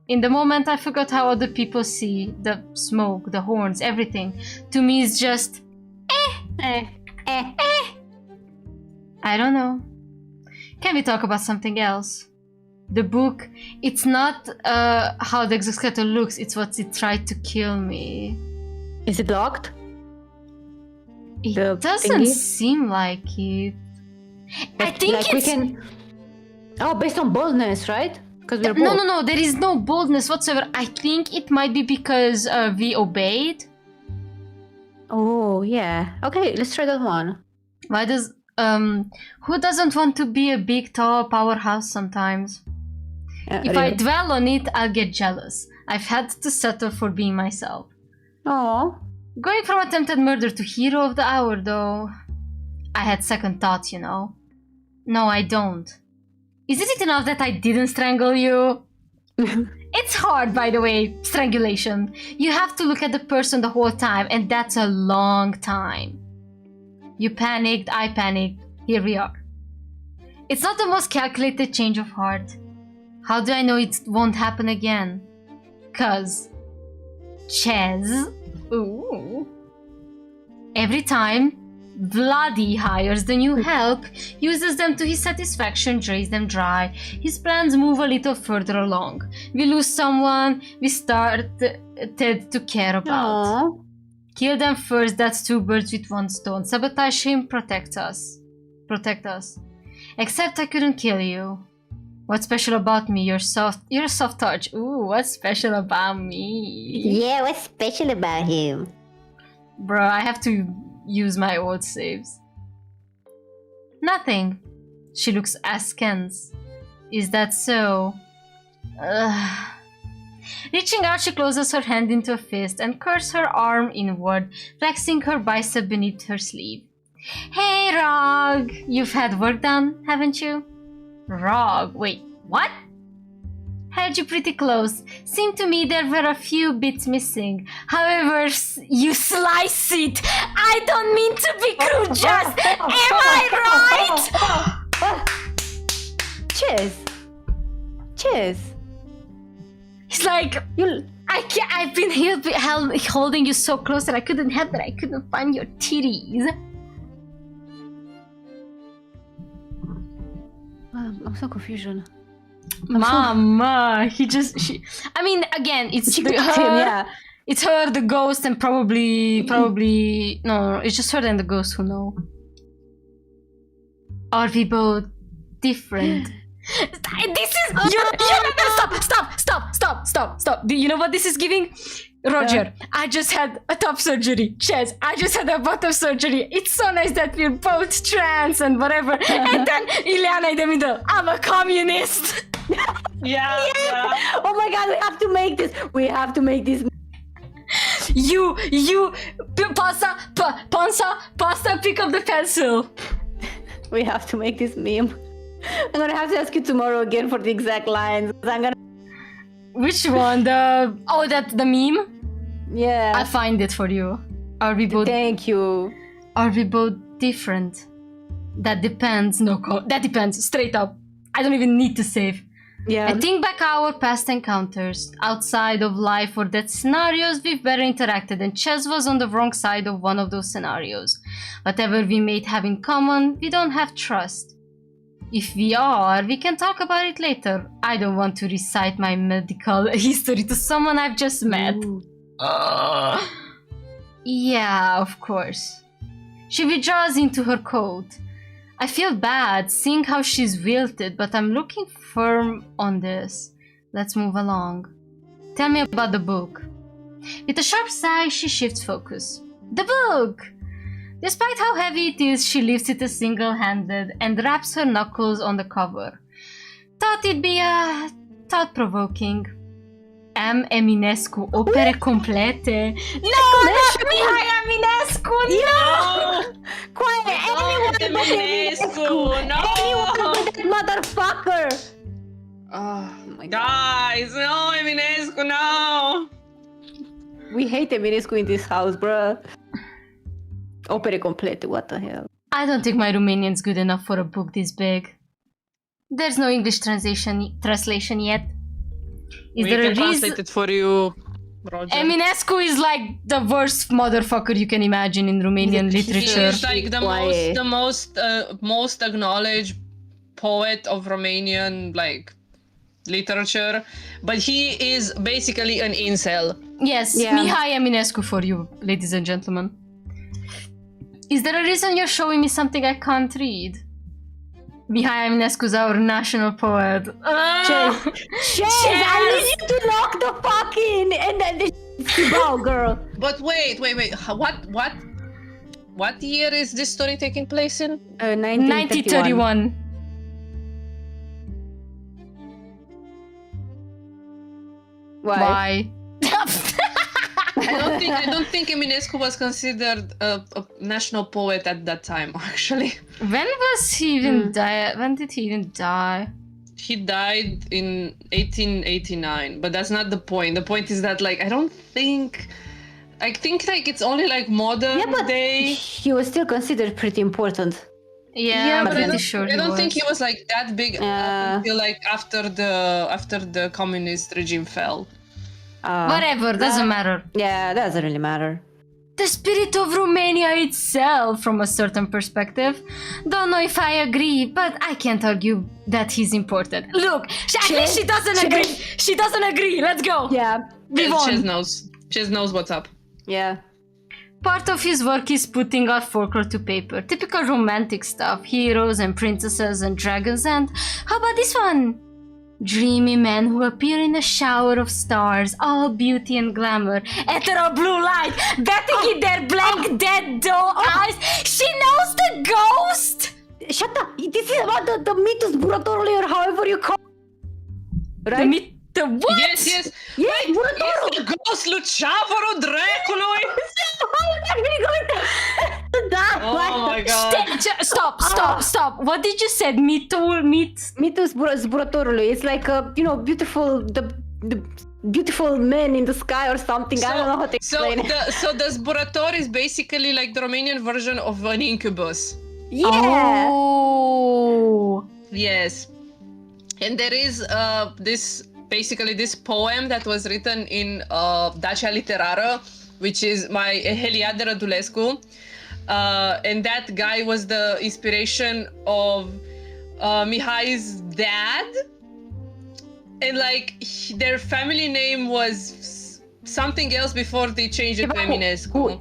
In the moment I forgot how other people see the smoke, the horns, everything. To me it's just... I don't know. Can we talk about something else? The book, it's not how the exoskeleton looks, it's what it tried to kill me. Is it locked? It The doesn't thingy? seem like it. I But, think like, it's... we can... Oh, based on boldness, right? Because we're bold. No, there is no boldness whatsoever. I think it might be because we obeyed. Oh, yeah. Okay, let's try that one. Why does... who doesn't want to be a big, tall powerhouse sometimes? If I dwell on it, I'll get jealous. I've had to settle for being myself. Oh. Going from attempted murder to hero of the hour, though... I had second thoughts, you know. No, I don't. Isn't it enough that I didn't strangle you? It's hard, by the way, strangulation. You have to look at the person the whole time, and that's a long time. You panicked, I panicked, here we are. It's not the most calculated change of heart. How do I know it won't happen again? 'Cause... Ches. Ooh. Every time, Vladi hires the new help, uses them to his satisfaction, drains them dry. His plans move a little further along. We lose someone we started to care about. Aww. Kill them first, that's two birds with one stone. Sabotage him, protect us. Except I couldn't kill you. What's special about me? You're a soft touch. Ooh, what's special about me? Yeah, what's special about him? Bro, I have to use my old saves. Nothing. She looks askance. Is that so? Ugh. Reaching out, she closes her hand into a fist and curves her arm inward, flexing her bicep beneath her sleeve. Hey, Rog! You've had work done, haven't you? Rog, wait, what? Had you pretty close. Seemed to me there were a few bits missing. However, you slice it. I don't mean to be crude, just. Am I right? Cheers. It's like I've been holding you so close that I couldn't help that I couldn't find your titties. I'm so confusion. Mama, I mean, again, it's her, yeah. It's her, the ghost, and probably no, it's just her and the ghost who know. Are we both different? This is stop. Do you know what this is giving? Roger, I just had a top surgery. Chaz, I just had a bottom surgery. It's so nice that we're both trans and whatever. And then Ileana in the middle. I'm a communist. Yeah. Oh my god, we have to make this. You, pasta, pick up the pencil. We have to make this meme. I'm gonna have to ask you tomorrow again for the exact lines. Which one? The meme? Yeah. I'll find it for you. Are we both? Thank you. Are we both different? That depends. That depends. Straight up. I don't even need to save. Yeah. I think back our past encounters. Outside of life or death scenarios, we've better interacted, and Ches was on the wrong side of one of those scenarios. Whatever we might have in common, we don't have trust. If we are, we can talk about it later. I don't want to recite my medical history to someone I've just met. Yeah, of course. She withdraws into her coat. I feel bad seeing how she's wilted, but I'm looking firm on this. Let's move along. Tell me about the book. With a sharp sigh, she shifts focus. The book! Despite how heavy it is, she lifts it single-handed and wraps her knuckles on the cover. Thought it'd be thought-provoking. M. Eminescu, opere complete. No, not Mihai Eminescu, no! Quiet, anyone but Eminescu, no! Anyone but that motherfucker! Oh my God. Guys, no, Eminescu, no! We hate Eminescu in this house, bruh. Opere complete, what the hell? I don't think my Romanian's good enough for a book this big. There's no English translation yet. Is We there a can translate reason? it for you, Roger. Eminescu is like the worst motherfucker you can imagine in Romanian He literature. is like the most acknowledged poet of Romanian literature, but he is basically an incel. Yes, Yeah. Mihai Eminescu for you, ladies and gentlemen. Is there a reason you're showing me something I can't read? Mihai Eminescu is our national poet. Chaz, I need you to lock the fucking and then the bow, girl. But wait. What year is this story taking place in? 1931. Why? I don't think Eminescu was considered a national poet at that time, actually. When was he even die? When did he even die? He died in 1889, but that's not the point. The point is that I think it's only modern day. He was still considered pretty important. Yeah, I'm but pretty sure I don't think he was that big until after the communist regime fell. Whatever, doesn't matter. Yeah, doesn't really matter. The spirit of Romania itself, from a certain perspective. Don't know if I agree, but I can't argue that he's important. Look, at least she doesn't agree. She doesn't agree. Let's go. Yeah. Ches knows what's up. Yeah. Part of his work is putting our folklore to paper. Typical romantic stuff. Heroes and princesses and dragons and... How about this one? Dreamy men who appear in a shower of stars, all beauty and glamour. Hetero blue light, betting in their blank dead doe eyes. She knows the ghost! Shut up! This is about the mitus buratorului or however you call it. Right? The what? Yes. Yes, Wait, buratorul! it's the ghost luceafărul dracului! I'm really going to die! Oh my god. Stop! What did you say? Mitus zburătorului. It's like a, beautiful, the beautiful men in the sky or something. I don't know how to explain it. So the zburător is basically the Romanian version of an incubus. Yeah! Oh! Yes. And there is this poem that was written in Dacia Literară, which is my Heliade Rădulescu. And that guy was the inspiration of Mihai's dad. And their family name was something else before they changed it to Eminescu.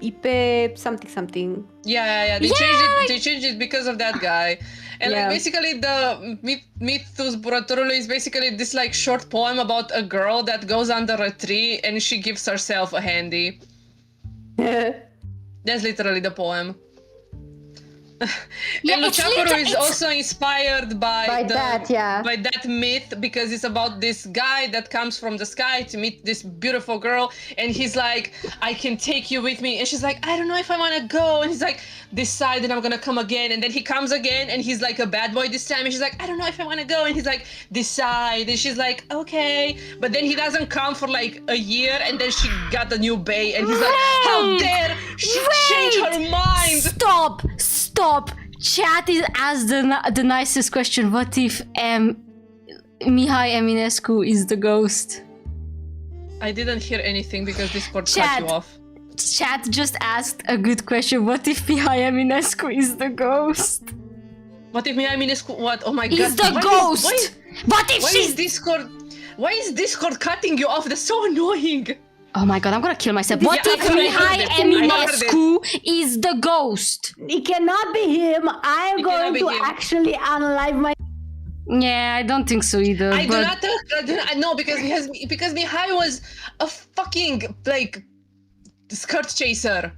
Ipe something. Yeah. They changed it because of that guy. And basically the Mitus Buratorului is basically this short poem about a girl that goes under a tree and she gives herself a handy. That's literally the poem. And Luceafărul is also inspired by that myth because it's about this guy that comes from the sky to meet this beautiful girl, and he's like, I can take you with me, and she's like, I don't know if I want to go, and he's like, decide and I'm gonna come again, and then he comes again and he's like a bad boy this time, and she's like, I don't know if I want to go, and he's like, decide, and she's like, okay, but then he doesn't come for a year, and then she got a new bae, and he's like, how dare she change her mind. Stop! Chat is asked the nicest question. What if Mihai Eminescu is the ghost. I didn't hear anything because Discord cut Chat. you off. Chat just asked a good question. What if Mihai Eminescu is the ghost? What if I mean what? Oh my god! He's the ghost. What if Why she's is Discord? Why is Discord cutting you off? That's so annoying. Oh my god, I'm gonna kill myself. What Yeah, if I heard Mihai it. Eminescu is the ghost? It cannot be him. I am It cannot going be to him. actually unalive my. Yeah, I don't think so either. I do but not. No, because Mihai was a fucking like skirt chaser.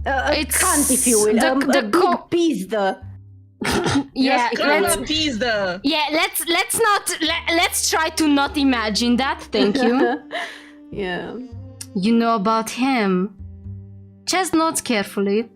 It's cunt, if you will. the A big piece. yeah, let's try to not imagine that. Thank you. Yeah. You know about him. Chaz notes carefully.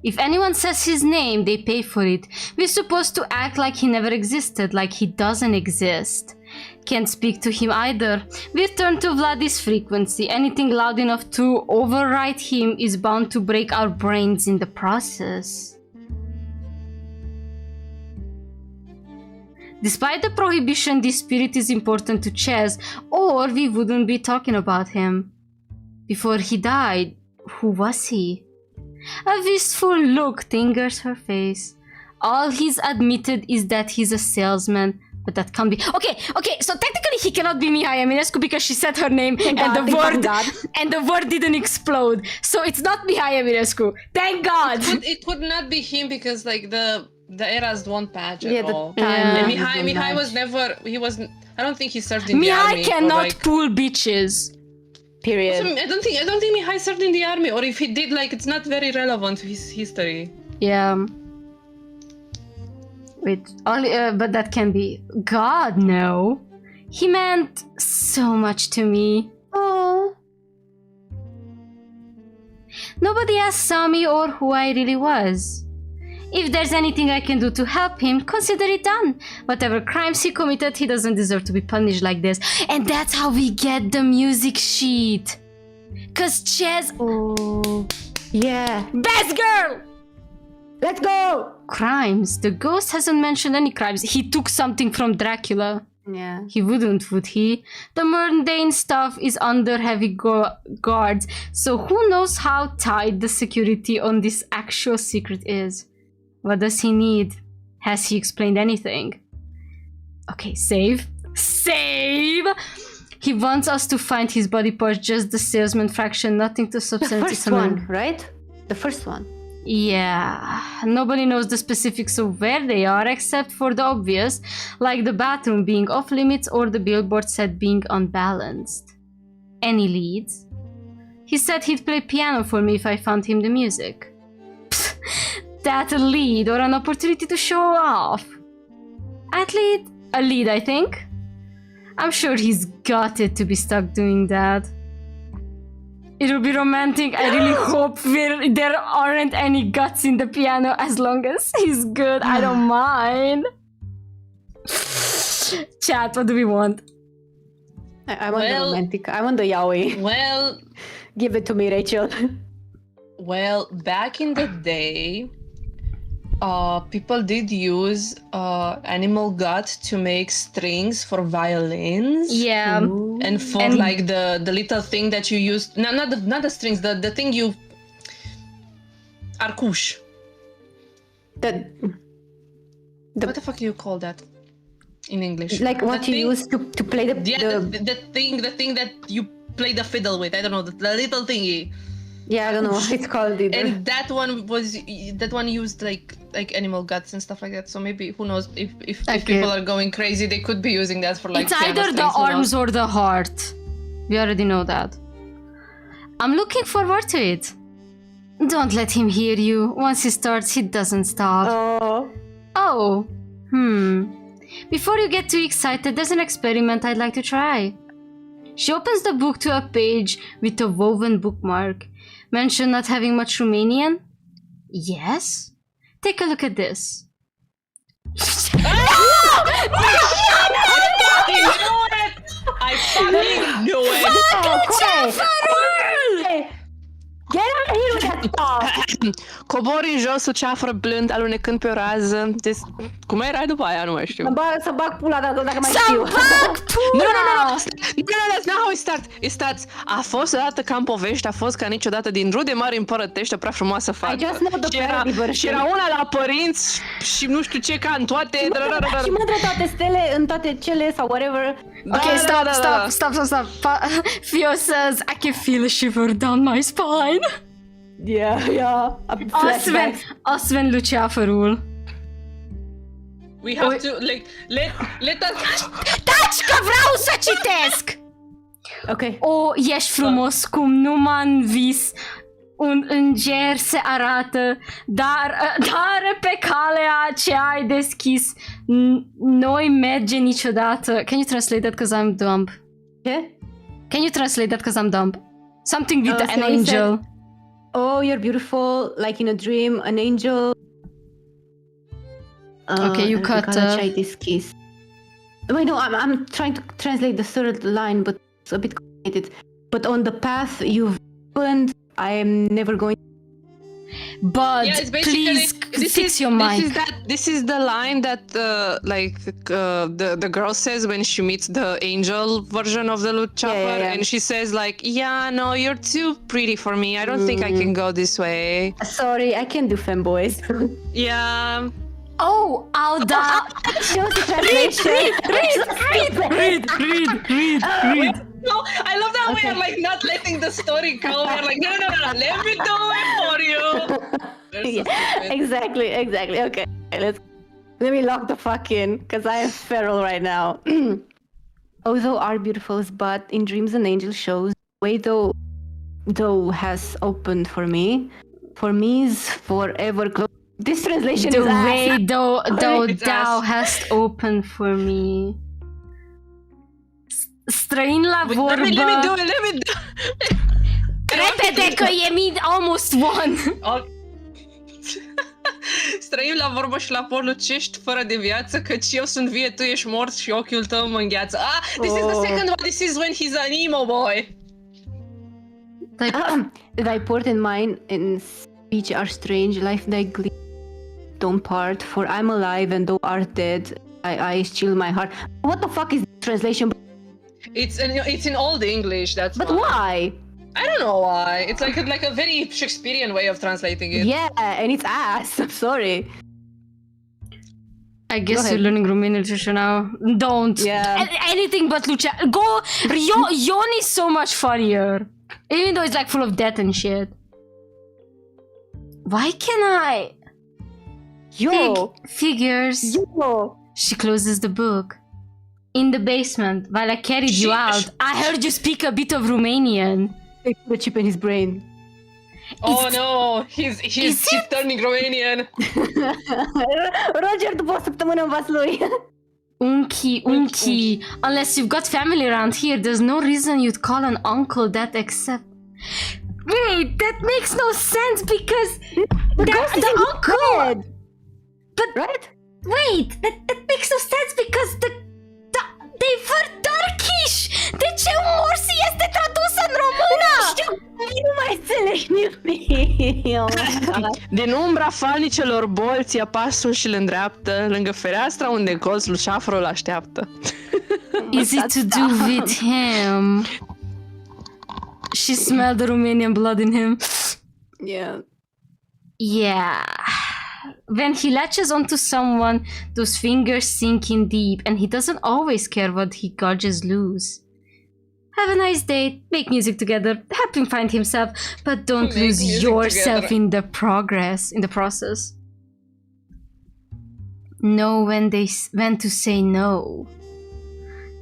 If anyone says his name, they pay for it. We're supposed to act like he never existed, like he doesn't exist. Can't speak to him either. We turn to Vlad's frequency. Anything loud enough to override him is bound to break our brains in the process. Despite the prohibition, this spirit is important to Chaz, or we wouldn't be talking about him. Before he died, who was he? A wistful look tingles her face. All he's admitted is that he's a salesman, but that can't be. Okay, so technically he cannot be Mihai Eminescu because she said her name and the word didn't explode. So it's not Mihai Eminescu. Thank God. It could not be him because like the eras don't patch at all. Yeah. And Mihai was never. He wasn't. I don't think he served in the army. Mihai cannot like, pull bitches. Period. I don't think Mihai served in the army, or if he did, like it's not very relevant to his history. Yeah. Wait, but that can be. God, no. He meant so much to me. Oh. Nobody asked Sami or who I really was. If there's anything I can do to help him, consider it done. Whatever crimes he committed, he doesn't deserve to be punished like this. And that's how we get the music sheet. Cause Chaz... Oh. Yeah. Best girl! Let's go! Crimes. The ghost hasn't mentioned any crimes. He took something from Dracula. Yeah. He wouldn't, would he? The mundane stuff is under heavy guards, so who knows how tight the security on this actual secret is. What does he need? Has he explained anything? Okay, save. Save! He wants us to find his body parts, just the salesman fraction, nothing to The substantiate. first one, right? The first one. Yeah, nobody knows the specifics of where they are except for the obvious, like the bathroom being off limits or the billboard set being unbalanced. Any leads? He said he'd play piano for me if I found him the music. Psst, that a lead or an opportunity to show off? At least a lead, I think. I'm sure he's got it to be stuck doing that. It'll be romantic. I really hope there aren't any guts in the piano as long as he's good. I don't mind. Chat, what do we want? I want the romantic. I want the yaoi. Well, give it to me, Rachel. Well, back in the day, people did use animal gut to make strings for violins. Yeah. Ooh. And for like the little thing that you use, not the strings, the thing you arcush. What the fuck do you call that in English? Like what the you use to play the the thing that you play the fiddle with. I don't know, the little thingy. Yeah, I don't know what it's called either. And that one used like animal guts and stuff like that. So maybe who knows if people are going crazy, they could be using that for like. It's either the arms or the heart. We already know that. I'm looking forward to it. Don't let him hear you. Once he starts, he doesn't stop. Oh. Before you get too excited, there's an experiment I'd like to try. She opens the book to a page with a woven bookmark. Mention not having much Romanian? Yes? Take a look at this. I fucking knew it! Hey, get out of here with that stuff! Cobori în jos, luceafără blând, alunecând pe o rază. Deci, cum era după aia? Nu mai știu. Să bag pula dacă mai știu. Să bag pula! Nu, that's not how it starts. A fost odată ca în povești, a fost ca niciodată din rude mari împărătești, o prea frumoasă fată. I just know the parody version. Și era una la părinți și nu știu ce, ca în toate... Și mă între toate stele, în toate cele sau whatever. Okay, stop. Theo says, I can feel a shiver down my spine. Yeah. Osven Luceafărul. We have to, like, let us... Taci că vreau să citesc! Ok. O, ești frumos cum numai în vis un înger se arată, dar pe calea ce ai deschis noi merge niciodată. Can you translate that because I'm dumb? Yeah? Can you translate that because I'm dumb? Something with an so he angel. said, oh, you're beautiful, like in a dream, an angel. Okay, you cut. Try this kiss. Wait, no, I'm trying to translate the third line, but it's a bit complicated. But on the path you've opened, I am never going. But Yeah, it's basically- please fix your mic. This is the line that the girl says when she meets the angel version of the luchafar, Yeah. and she says like, yeah, no, you're too pretty for me. I don't think I can go this way. Sorry, I can't do femboys. Yeah. Oh, Alda. Shows the translation. Read. No, I love that we are like not letting the story go. We're like, no, let me do it for you. They're so stupid. Exactly. Okay, let me lock the fuck in, because I am feral right now. Although are beautiful, but in dreams an angel shows. Way though has opened for me is forever closed. This translation The is way ass. thou It's thou ass. hast opened for me. Străin la Let vorbă. me do it. Repede că e almost won. Străim la vorbă și la por lucești fără de viață, căci eu sunt vie, tu ești mort și ochiul tău mă îngheață. This is the second one. This is when he's an emo boy. Thy port and mine in speech are strange. Life thy glee don't part. For I'm alive and thou art dead. I chill my heart. What the fuck is this translation? It's in old English. That's But why. why? I don't know why. It's like a very Shakespearean way of translating it. Yeah, and it's ass. I'm sorry. I guess Go you're ahead. learning Romanian literature now. Don't. Yeah. Anything but Lucia. Go. Yon is so much funnier. Even though it's like full of death and shit. Why can I? Yo. Figures. Yo. She closes the book. In the basement, while I carried you out, I heard you speak a bit of Romanian. They put a chip in his brain. Oh no, he's turning Romanian. Roger, după o săptămână în vas lui. Unchi. Unless you've got family around here, there's no reason you'd call an uncle that except... Wait, that makes no sense because... the uncle... But... Right? Wait, that makes no sense because they were Turkish! De ce morsi este tradus în română? Nu mai înțeleg nimic. Oh my God. Din umbra falnicelor bolți ia pasul și îl îndreaptă lângă fereastra unde colț luceafărul așteaptă. Is it to do with him? She smelled the Romanian blood in him. Yeah. Yeah. When he latches onto someone, those fingers sink in deep, and he doesn't always care what he gouges loose. Have a nice day, make music together, help him find himself, but don't Make lose music yourself together. in the process. Know when to say no.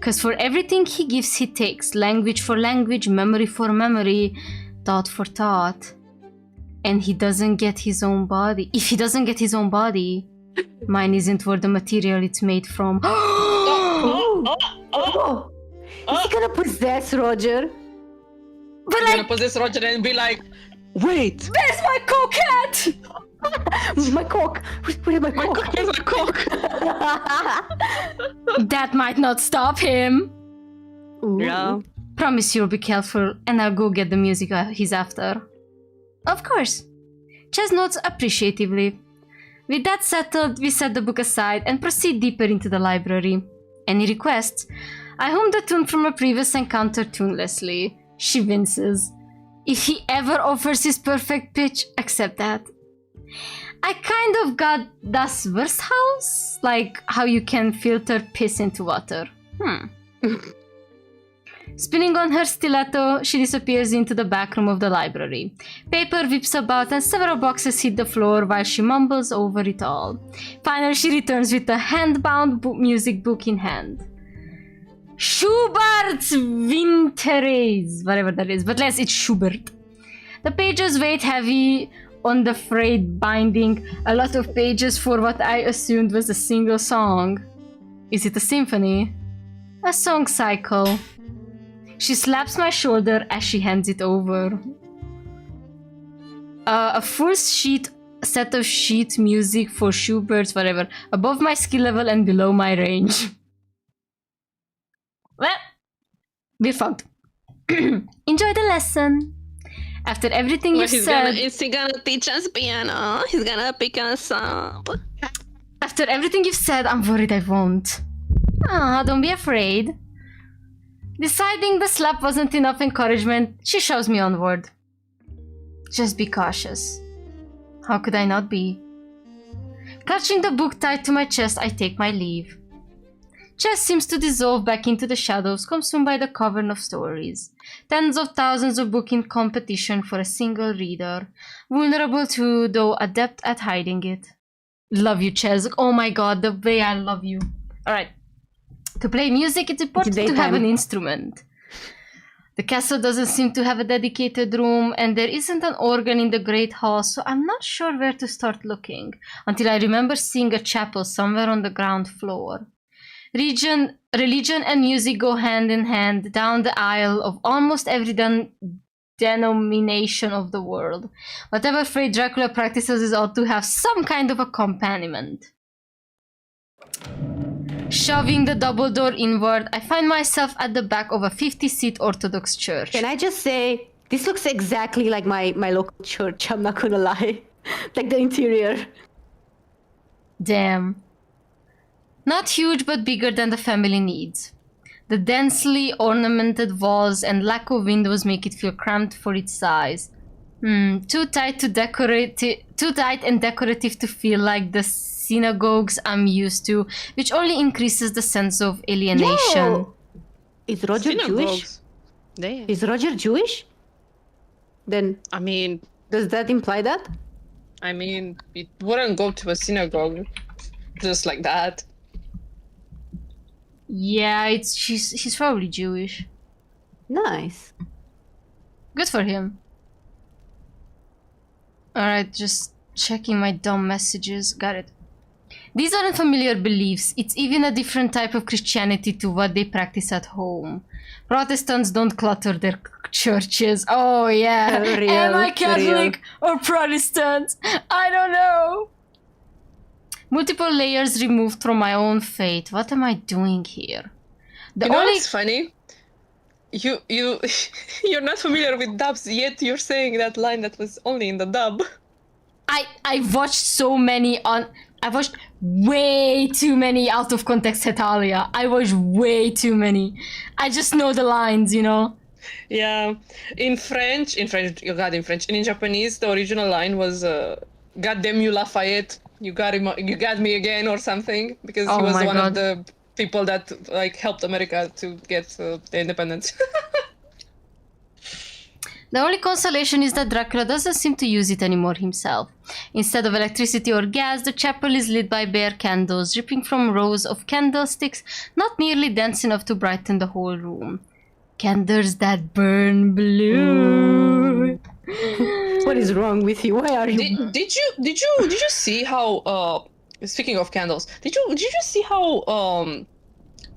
Cause for everything he gives he takes, language for language, memory for memory, thought for thought. And he doesn't get his own body. If he doesn't get his own body, mine isn't worth the material it's made from. Oh. Is he gonna possess Roger? But I'm gonna like, possess Roger and be like, Wait! where's my coquette? My cock. Where's my cock? where's my cock? That might not stop him. Ooh. Yeah. Promise you'll be careful, and I'll go get the music he's after. Of course. Ches nods appreciatively. With that settled, we set the book aside and proceed deeper into the library. Any requests? I hummed a tune from a previous encounter tunelessly. She winces. If he ever offers his perfect pitch, accept that. I kind of got das Wirtshaus, like how you can filter piss into water. Spinning on her stiletto, she disappears into the back room of the library. Paper whips about and several boxes hit the floor while she mumbles over it all. Finally, she returns with a hand-bound music book in hand. Schubert's Winterreise, whatever that is, but less it's Schubert. The pages weighed heavy on the frayed binding, a lot of pages for what I assumed was a single song. Is it a symphony? A song cycle. She slaps my shoulder as she hands it over. A full set of sheet music for Schubert's whatever, above my skill level and below my range. Well, we're fucked. Enjoy the lesson. After everything you've said... Is he gonna teach us piano? He's gonna pick us up. After everything you've said, I'm worried I won't. Ah, don't be afraid. Deciding the slap wasn't enough encouragement, she shoves me onward. Just be cautious. How could I not be? Clutching the book tight to my chest, I take my leave. Chess seems to dissolve back into the shadows, consumed by the cavern of stories. Tens of thousands of books in competition for a single reader, vulnerable to, though adept at hiding it. Love you, Ches. Oh my god, the way I love you. Alright. To play music, it's important to have an instrument. The castle doesn't seem to have a dedicated room, and there isn't an organ in the Great Hall, so I'm not sure where to start looking, until I remember seeing a chapel somewhere on the ground floor. Religion and music go hand in hand down the aisle of almost every denomination of the world. Whatever Fray Dracula practices is ought to have some kind of accompaniment. Shoving the double door inward, I find myself at the back of a 50-seat Orthodox church. Can I just say, this looks exactly like my local church, I'm not gonna lie. Like the interior. Damn. Not huge, but bigger than the family needs. The densely ornamented walls and lack of windows make it feel cramped for its size. Too tight and decorative to feel like the synagogues I'm used to, which only increases the sense of alienation. Yo! Is Roger Jewish? Damn. Is Roger Jewish? Then, I mean, does that imply that? I mean, it wouldn't go to a synagogue just like that. Yeah, he's probably Jewish. Nice. Good for him. Alright, just checking my dumb messages. Got it. These aren't familiar beliefs. It's even a different type of Christianity to what they practice at home. Protestants don't clutter their churches. Oh yeah. Real, Am I Catholic or Protestant? I don't know. Multiple layers removed from my own fate. What am I doing here? You know what's funny? You're not familiar with dubs, yet you're saying that line that was only in the dub. I watched so many I watched way too many out of context Hetalia. I watched way too many. I just know the lines, you know? Yeah. In French, in French. In Japanese, the original line was, God damn you, Lafayette. You got me again, or something, because he was one of the people that like helped America to get the independence. The only consolation is that Dracula doesn't seem to use it anymore himself. Instead of electricity or gas, the chapel is lit by bare candles, dripping from rows of candlesticks, not nearly dense enough to brighten the whole room. Candles that burn blue. What is wrong with you? Why are you? Did you see how? Speaking of candles, did you see how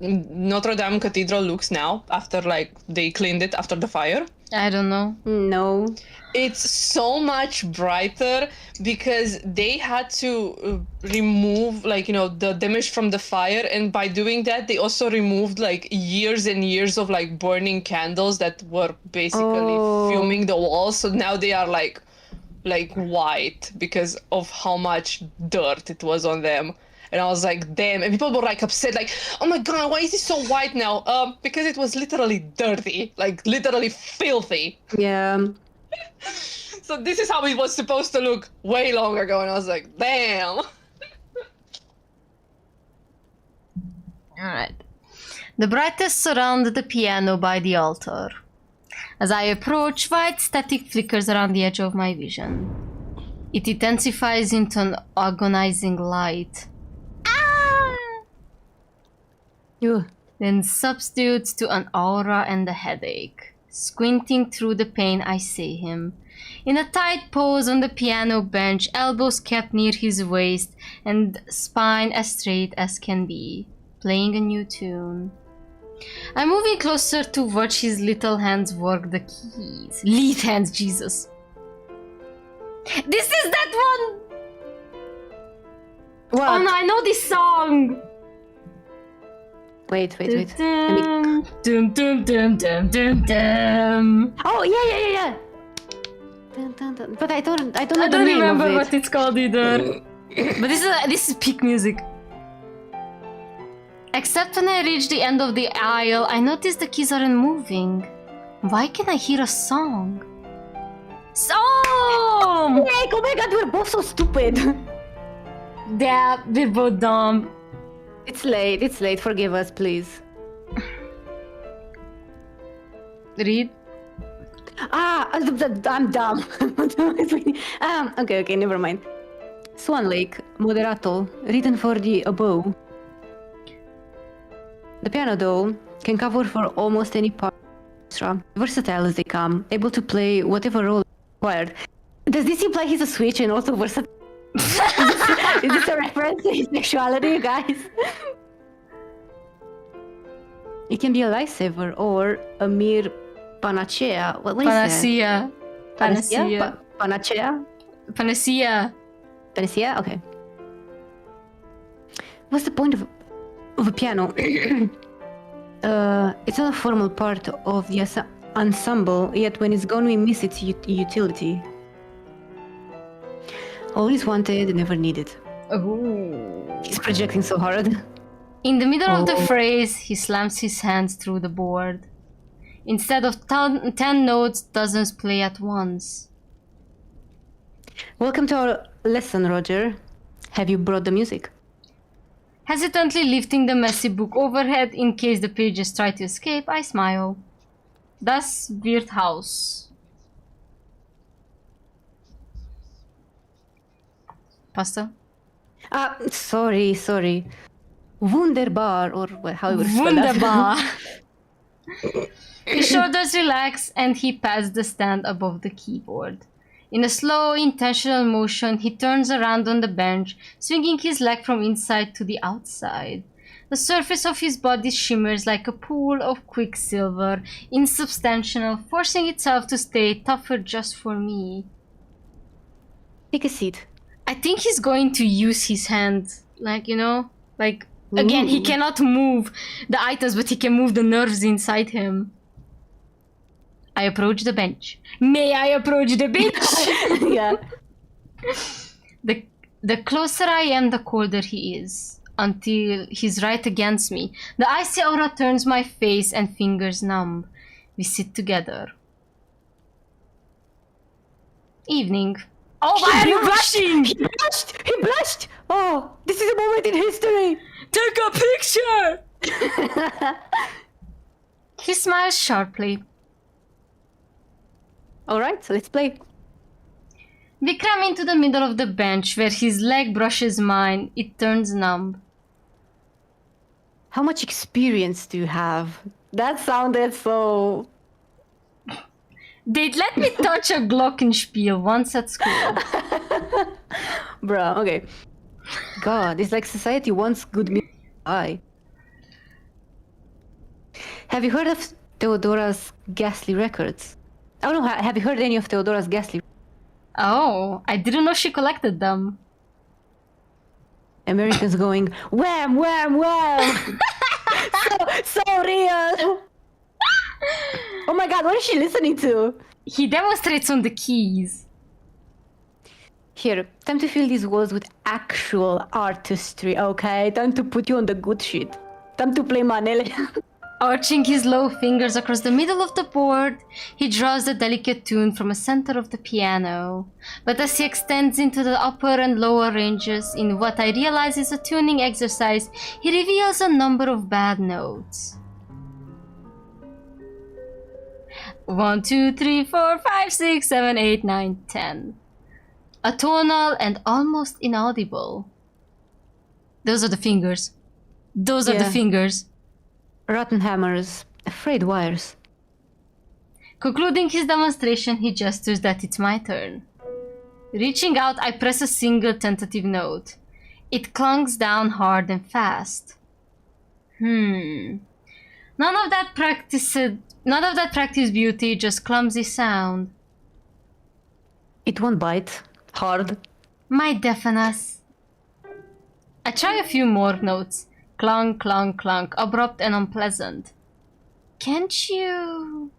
Notre Dame Cathedral looks now after like they cleaned it after the fire? I don't know. No. It's so much brighter because they had to remove like, you know, the damage from the fire, and by doing that they also removed like years and years of like burning candles that were basically fuming the walls, so now they are like like white because of how much dirt it was on them. And I was like, damn. And people were like upset, like, oh my god, why is it so white now? Because it was literally dirty, like literally filthy. Yeah. So this is how it was supposed to look way long ago. And I was like, damn. Alright. The brightest surround the piano by the altar. As I approach, white static flickers around the edge of my vision. It intensifies into an agonizing light. You. Then substitutes to an aura and a headache. Squinting through the pain, I see him. In a tight pose on the piano bench, elbows kept near his waist, and spine as straight as can be, playing a new tune. I'm moving closer to watch his little hands work the keys. Lead hands, Jesus. This is that one! What? Oh no, I know this song! Wait. Let me... Dum dum dum dum dum dum. Oh yeah. Dun, dun, dun. But I don't know I the don't name remember of it. what it's called either. But this is peak music. Except when I reach the end of the aisle, I notice the keys aren't moving. Why can I hear a song? Song! Like, oh my god, we're both so stupid. Yeah, we're both dumb. It's late. Forgive us, please. Read. I'm dumb. Okay, never mind. Swan Lake, Moderato, written for the above. The piano, though, can cover for almost any part. Versatile as they come, able to play whatever role required. Does this imply he's a switch and also versatile? Is this a reference to his sexuality, you guys? It can be a lifesaver or a mere panacea. What is Panacea. that? Panacea. Panacea? Panacea. Panacea? Okay. What's the point of a piano? It's not a formal part of the ensemble, yet when it's gone we miss its utility. Always wanted, never needed. Oh. He's projecting so hard. In the middle of the phrase, he slams his hands through the board. Instead of 10 notes, dozens play at once. Welcome to our lesson, Roger. Have you brought the music? Hesitantly lifting the messy book overhead in case the pages try to escape, I smile. Das Wirtshaus. Pasta? Sorry. Wunderbar, or however you spell that. Wunderbar. His shoulders relax and he pats the stand above the keyboard. In a slow, intentional motion, he turns around on the bench, swinging his leg from inside to the outside. The surface of his body shimmers like a pool of quicksilver, insubstantial, forcing itself to stay tougher just for me. Take a seat. I think he's going to use his hand, again, he cannot move the items, but he can move the nerves inside him. I approach the bench. May I approach the bench? Yeah. The closer I am, the colder he is, until he's right against me. The icy aura turns my face and fingers numb. We sit together. Evening. Oh, why are you blushing? He blushed! Oh, this is a moment in history! Take a picture! He smiles sharply. Alright, so let's play. We cram into the middle of the bench where his leg brushes mine. It turns numb. How much experience do you have? That sounded so... They'd let me touch a glockenspiel once at school. Bruh, okay. God, it's like society wants good music. Have you heard of Theodora's ghastly records? Oh no, have you heard any of Theodora's ghastly? Oh, I didn't know she collected them. Americans going, wham, wham, wham! so real! Oh my god, what is she listening to? He demonstrates on the keys. Here, time to fill these walls with actual artistry, okay? Time to put you on the good shit. Time to play Manele. Arching his low fingers across the middle of the board, he draws a delicate tune from the center of the piano. But as he extends into the upper and lower ranges in what I realize is a tuning exercise, he reveals a number of bad notes. 1, 2, 3, 4, 5, 6, 7, 8, 9, 10. Atonal and almost inaudible. Those are the fingers. Those are the fingers. Rotten hammers, frayed wires. Concluding his demonstration, he gestures that it's my turn. Reaching out, I press a single tentative note. It clunks down hard and fast. None of that practice beauty, just clumsy sound. It won't bite. Hard. My deafness. I try a few more notes. Clunk, clunk, clunk, abrupt and unpleasant. Can't you...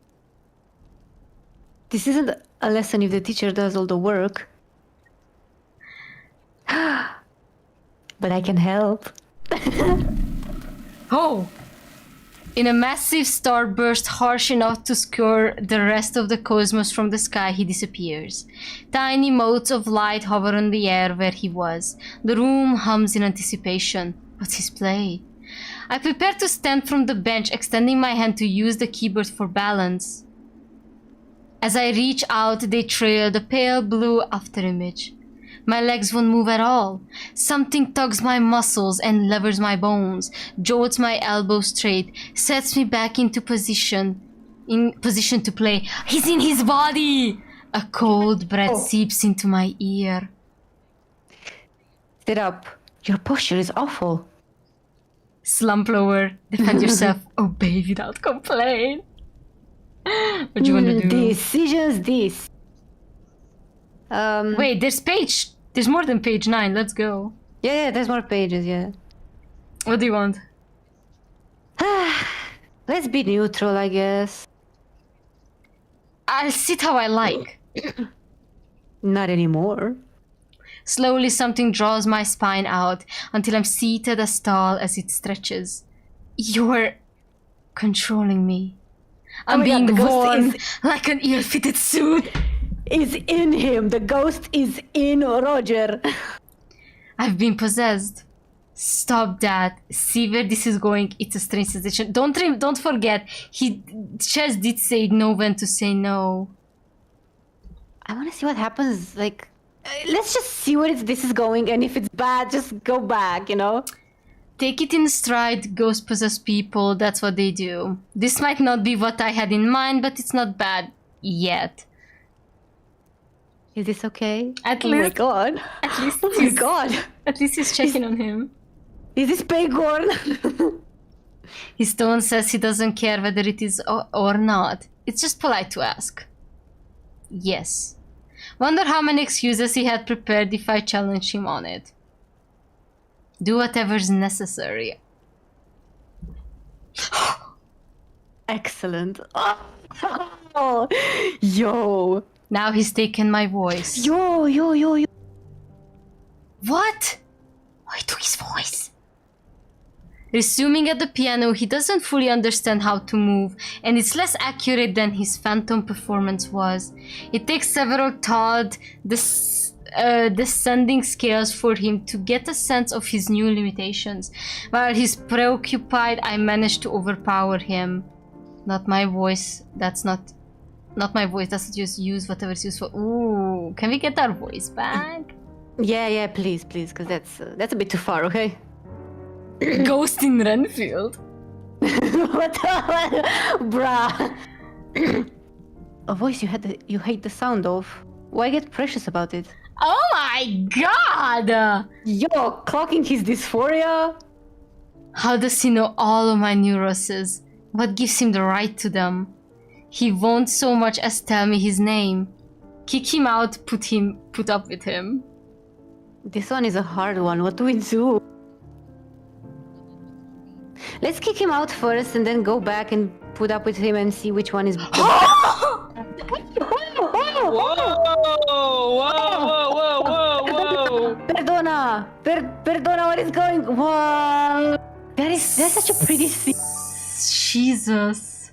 This isn't a lesson if the teacher does all the work. But I can help. Oh! In a massive starburst harsh enough to skewer the rest of the cosmos from the sky, he disappears. Tiny motes of light hover in the air where he was. The room hums in anticipation. What's his play? I prepare to stand from the bench, extending my hand to use the keyboard for balance. As I reach out, they trail the pale blue afterimage. My legs won't move at all. Something tugs my muscles and levers my bones, jolts my elbows straight, sets me back into position to play. He's in his body! A cold breath seeps into my ear. Sit up. Your posture is awful. Slump lower. Defend yourself. Obey without complaint. What do you want to do? Decisions, this. Wait, there's more than page 9. Let's go. Yeah, there's more pages, yeah. What do you want? Let's be neutral, I guess. I'll sit how I like. Not anymore. Slowly something draws my spine out until I'm seated as tall as it stretches. You're controlling me. I'm being worn like an ill-fitted suit. Is in him. The ghost is in Roger. I've been possessed. Stop that. See where this is going. It's a strange sensation. Don't forget. Chess did say know when to say no. I want to see what happens. Like, let's just see where this is going, and if it's bad, just go back, you know? Take it in stride, ghost-possessed people. That's what they do. This might not be what I had in mind, but it's not bad yet. Is this okay? At least. My god. At least. Oh my god. At least he's checking on him. Is this Pegorn? His tone says he doesn't care whether it is or not. It's just polite to ask. Yes. Wonder how many excuses he had prepared if I challenge him on it. Do whatever's necessary. Excellent. Oh. Yo. Now he's taken my voice. Yo. What? Oh, he took his voice. Resuming at the piano, he doesn't fully understand how to move, and it's less accurate than his phantom performance was. It takes several taut, descending scales for him to get a sense of his new limitations. While he's preoccupied, I manage to overpower him. Not my voice. That's not my voice. That's just use whatever it's used for. Ooh, can we get our voice back? Yeah, please, because that's a bit too far, okay? Ghost in Renfield. What the Bruh. A voice you hate the sound of. Why get precious about it? Oh my god! Yo, clocking his dysphoria? How does he know all of my neuroses? What gives him the right to them? He won't so much as tell me his name. Kick him out, put up with him. This one is a hard one. What do we do? Let's kick him out first and then go back and put up with him and see which one is the best. Whoa! Perdona, what is going? Wow, that's such a pretty scene. Jesus.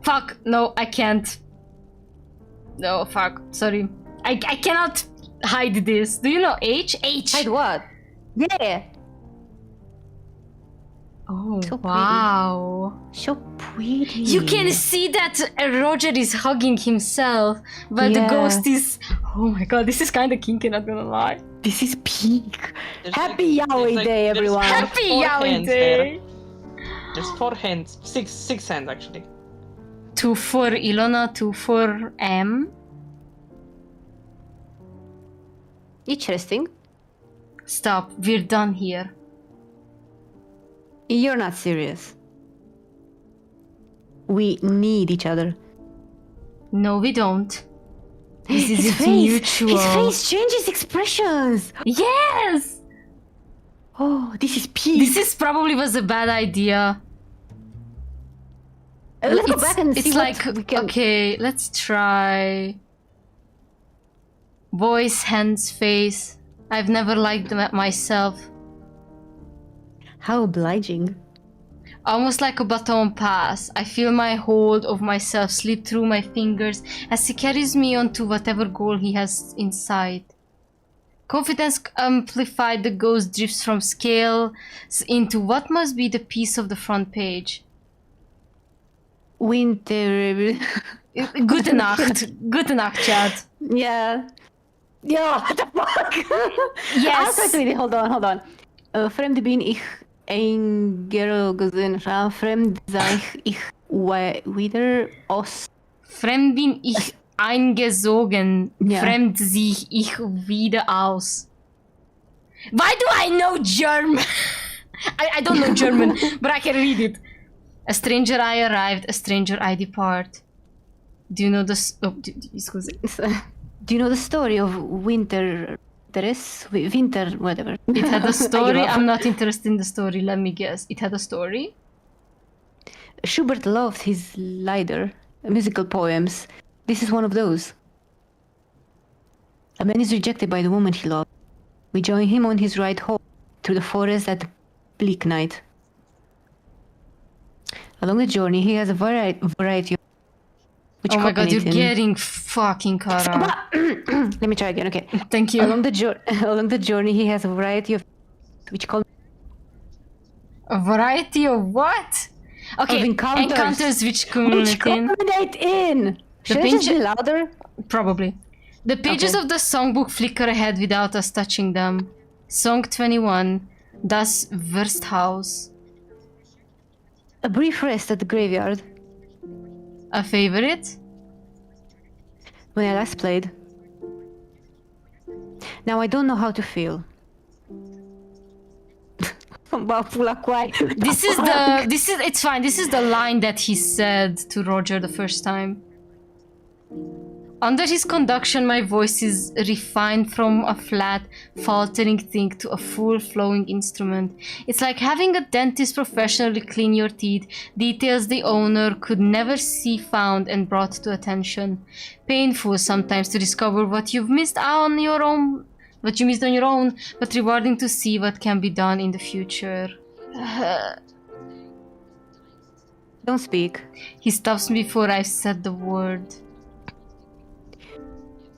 Fuck, no, I can't. No, fuck, sorry. I cannot hide this. Do you know H? H. Hide what? Yeah. Oh, So wow. So pretty. You can see that Roger is hugging himself, but the Yeah. ghost is... Oh my god, this is kind of kinky, not gonna lie. This is peak. There's Happy like- Yowie there's like- Day, there's everyone. four- Happy four Yowie hands Day! there. There's 4 hands. Six hands actually. 2 for Ilona, 2 for M. Interesting. Stop, we're done here. You're not serious. We need each other. No, we don't. This is His mutual. His face changes expressions. Yes! Oh, this is peak. This is probably was a bad idea. Let's go It's- back and see it's what like, we can. okay, let's try voice, hands, face. I've never liked them at myself. How obliging. Almost like a baton pass. I feel my hold of myself slip through my fingers as he carries me on to whatever goal he has in sight. Confidence amplified, the ghost drifts from scales into what must be the piece of the front page. Winter. Gute Nacht. Gute Nacht, chat. Yeah. Yo, what the fuck? Yes. Also, wait, hold on. Vreemd bin ich eingerogen, fremd sei ich wieder aus. Fremd bin ich eingesogen. Ja. Fremd sehe ich wieder aus. Why do I know German? I don't know German, but I can read it. A stranger I arrived, a stranger I depart. Do you know the... Oh, scusi. Do you know the story of Winter? Winter, whatever. It had a I story. give up. I'm not interested in the story. Let me guess. It had a story? Schubert loved his Lieder, musical poems. This is one of those. A man is rejected by the woman he loved. We join him on his ride home through the forest at bleak night. Along the journey, he has a variety of... Which Oh my god, you're accompanied him. getting fucking cut off. Let me try again, okay. Thank you. Along the journey, he has a variety of... Which call... A variety of what? Okay, Of encounters. which Which culminate in... culminate in... Should I just pinch- be louder? Probably. The pages Okay. of the songbook flicker ahead without us touching them. Song 21, Das Wirtshaus. A brief rest at the graveyard. A favorite? When I last played. Now I don't know how to feel. It's fine. This is the line that he said to Roger the first time. Under his conduction, my voice is refined from a flat, faltering thing to a full, flowing instrument. It's like having a dentist professionally clean your teeth, details the owner could never see found and brought to attention. Painful sometimes to discover what you've missed on your own, what you missed on your own, but rewarding to see what can be done in the future. Don't speak. He stops me before I said the word.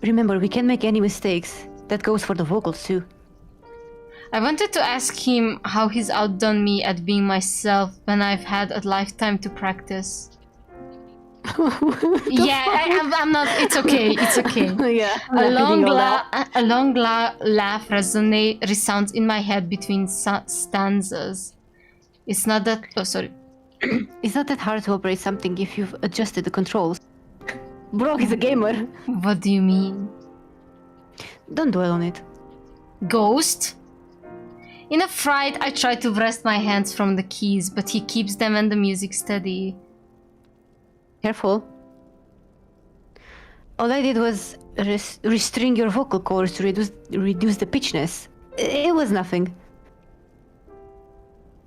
Remember, we can't make any mistakes. That goes for the vocals too. I wanted to ask him how he's outdone me at being myself when I've had a lifetime to practice. I'm not. It's okay. It's okay. Yeah. A long laugh resounds in my head between stanzas. It's not that. Oh, sorry. It's not that hard to operate something if you've adjusted the controls. Bro, he's a gamer. What do you mean? Don't dwell on it. Ghost? In a fright, I try to wrest my hands from the keys, but he keeps them and the music steady. Careful. All I did was restring your vocal cords to reduce the pitchness. It was nothing.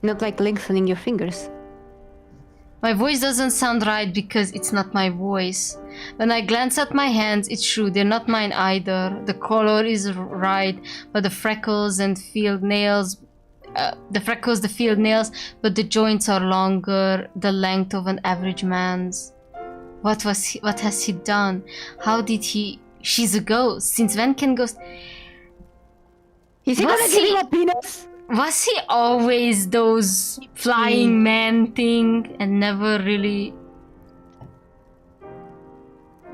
Not like lengthening your fingers. My voice doesn't sound right because it's not my voice. When I glance at my hands, it's true, they're not mine either. The color is right, but the freckles and field nails, the field nails, but the joints are longer, the length of an average man's. What has he done? How did he... She's a ghost. Since when can ghosts... Is he gonna give him a penis? Was he always those flying man thing and never really...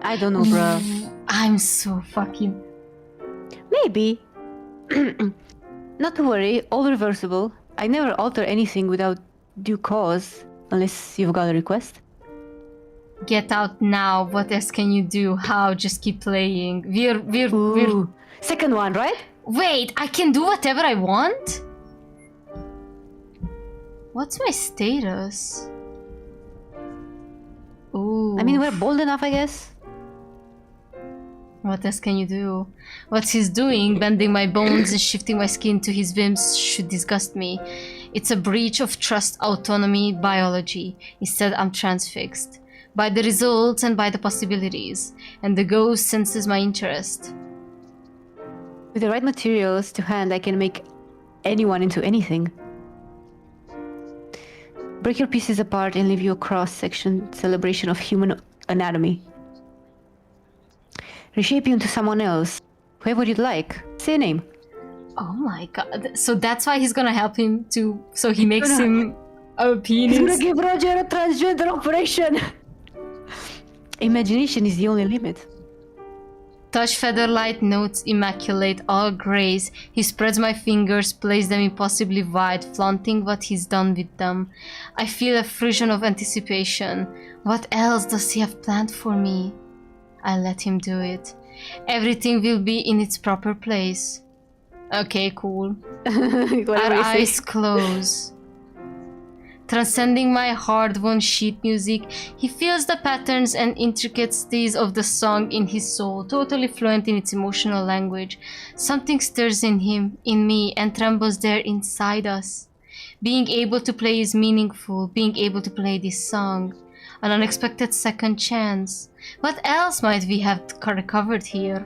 I don't know, bro. I'm so fucking... Maybe. Not to worry, all reversible. I never alter anything without due cause, unless you've got a request. Get out now. What else can you do? How? Just keep playing. Ooh. Second one, right? Wait, I can do whatever I want? What's my status? Ooh. I mean, we're bold enough, I guess. What else can you do? What he's doing, bending my bones and shifting my skin to his whims, should disgust me. It's a breach of trust, autonomy, biology. Instead, I'm transfixed. By the results and by the possibilities. And the ghost senses my interest. With the right materials to hand, I can make anyone into anything. Break your pieces apart and leave you a cross-section celebration of human anatomy. Reshape you into someone else, whoever you'd like. Say a name. Oh my god. So that's why he's gonna help him to... So he makes him a penis. He's gonna give Roger a transgender operation! Imagination is the only limit. Touch featherlight notes immaculate, all grace. He spreads my fingers, plays them impossibly wide, flaunting what he's done with them. I feel a frisson of anticipation. What else does he have planned for me? I'll let him do it. Everything will be in its proper place. Okay, cool. Our eyes close. Transcending my hard-won sheet music, he feels the patterns and intricacies of the song in his soul, totally fluent in its emotional language. Something stirs in him, in me, and trembles there inside us. Being able to play is meaningful, being able to play this song. An unexpected second chance. What else might we have recovered here?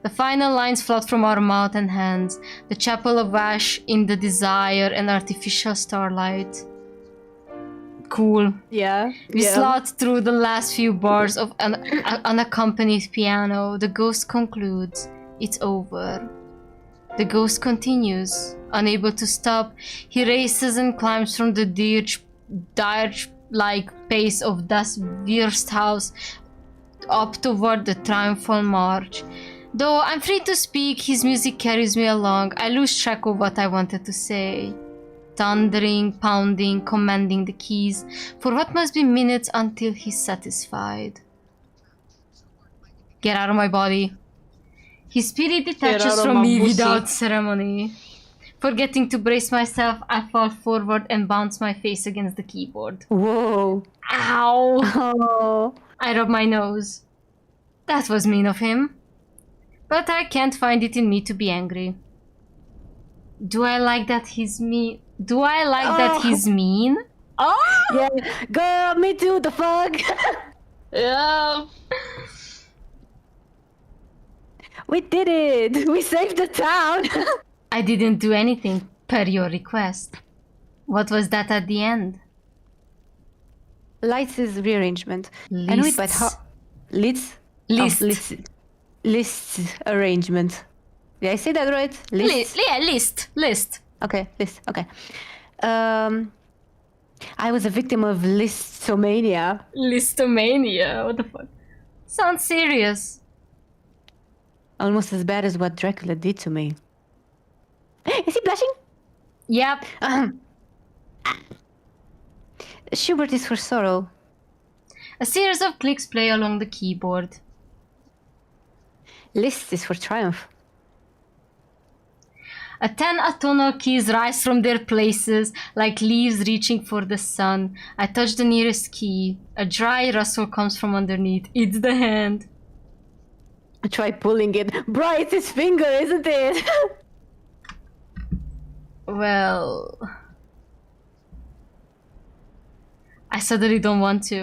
The final lines float from our mouth and hands, the chapel of ash in the desire and artificial starlight. Cool. Yeah. We slot through the last few bars of an unaccompanied piano. The ghost concludes. It's over. The ghost continues. Unable to stop, he races and climbs from the dirge-like pace of das Wirtshaus up toward the triumphal march. Though I'm free to speak, his music carries me along. I lose track of what I wanted to say. Thundering, pounding, commanding the keys, for what must be minutes until he's satisfied. Get out of my body. His spirit detaches from me without ceremony. Forgetting to brace myself, I fall forward and bounce my face against the keyboard. Whoa. Ow! Oh. I rub my nose. That was mean of him. But I can't find it in me to be angry. Do I like that he's mean? Do I like that he's mean? Oh! Yeah, girl, me too, the fuck? Yeah. We did it! We saved the town! I didn't do anything per your request. What was that at the end? Lights is rearrangement. Lists. I know it, but how... Lists? List. Oh, lists arrangement. Did I say that right? Lists? List. Okay, list, okay. I was a victim of listomania. Listomania, what the fuck? Sounds serious. Almost as bad as what Dracula did to me. Is he blushing? Yep. Schubert is for sorrow. A series of clicks play along the keyboard. Liszt is for triumph. 10 atonal keys rise from their places like leaves reaching for the sun. I touch the nearest key. A dry rustle comes from underneath. It's the hand. Try pulling it. Bro, it's his finger, isn't it? Well... I suddenly don't want to.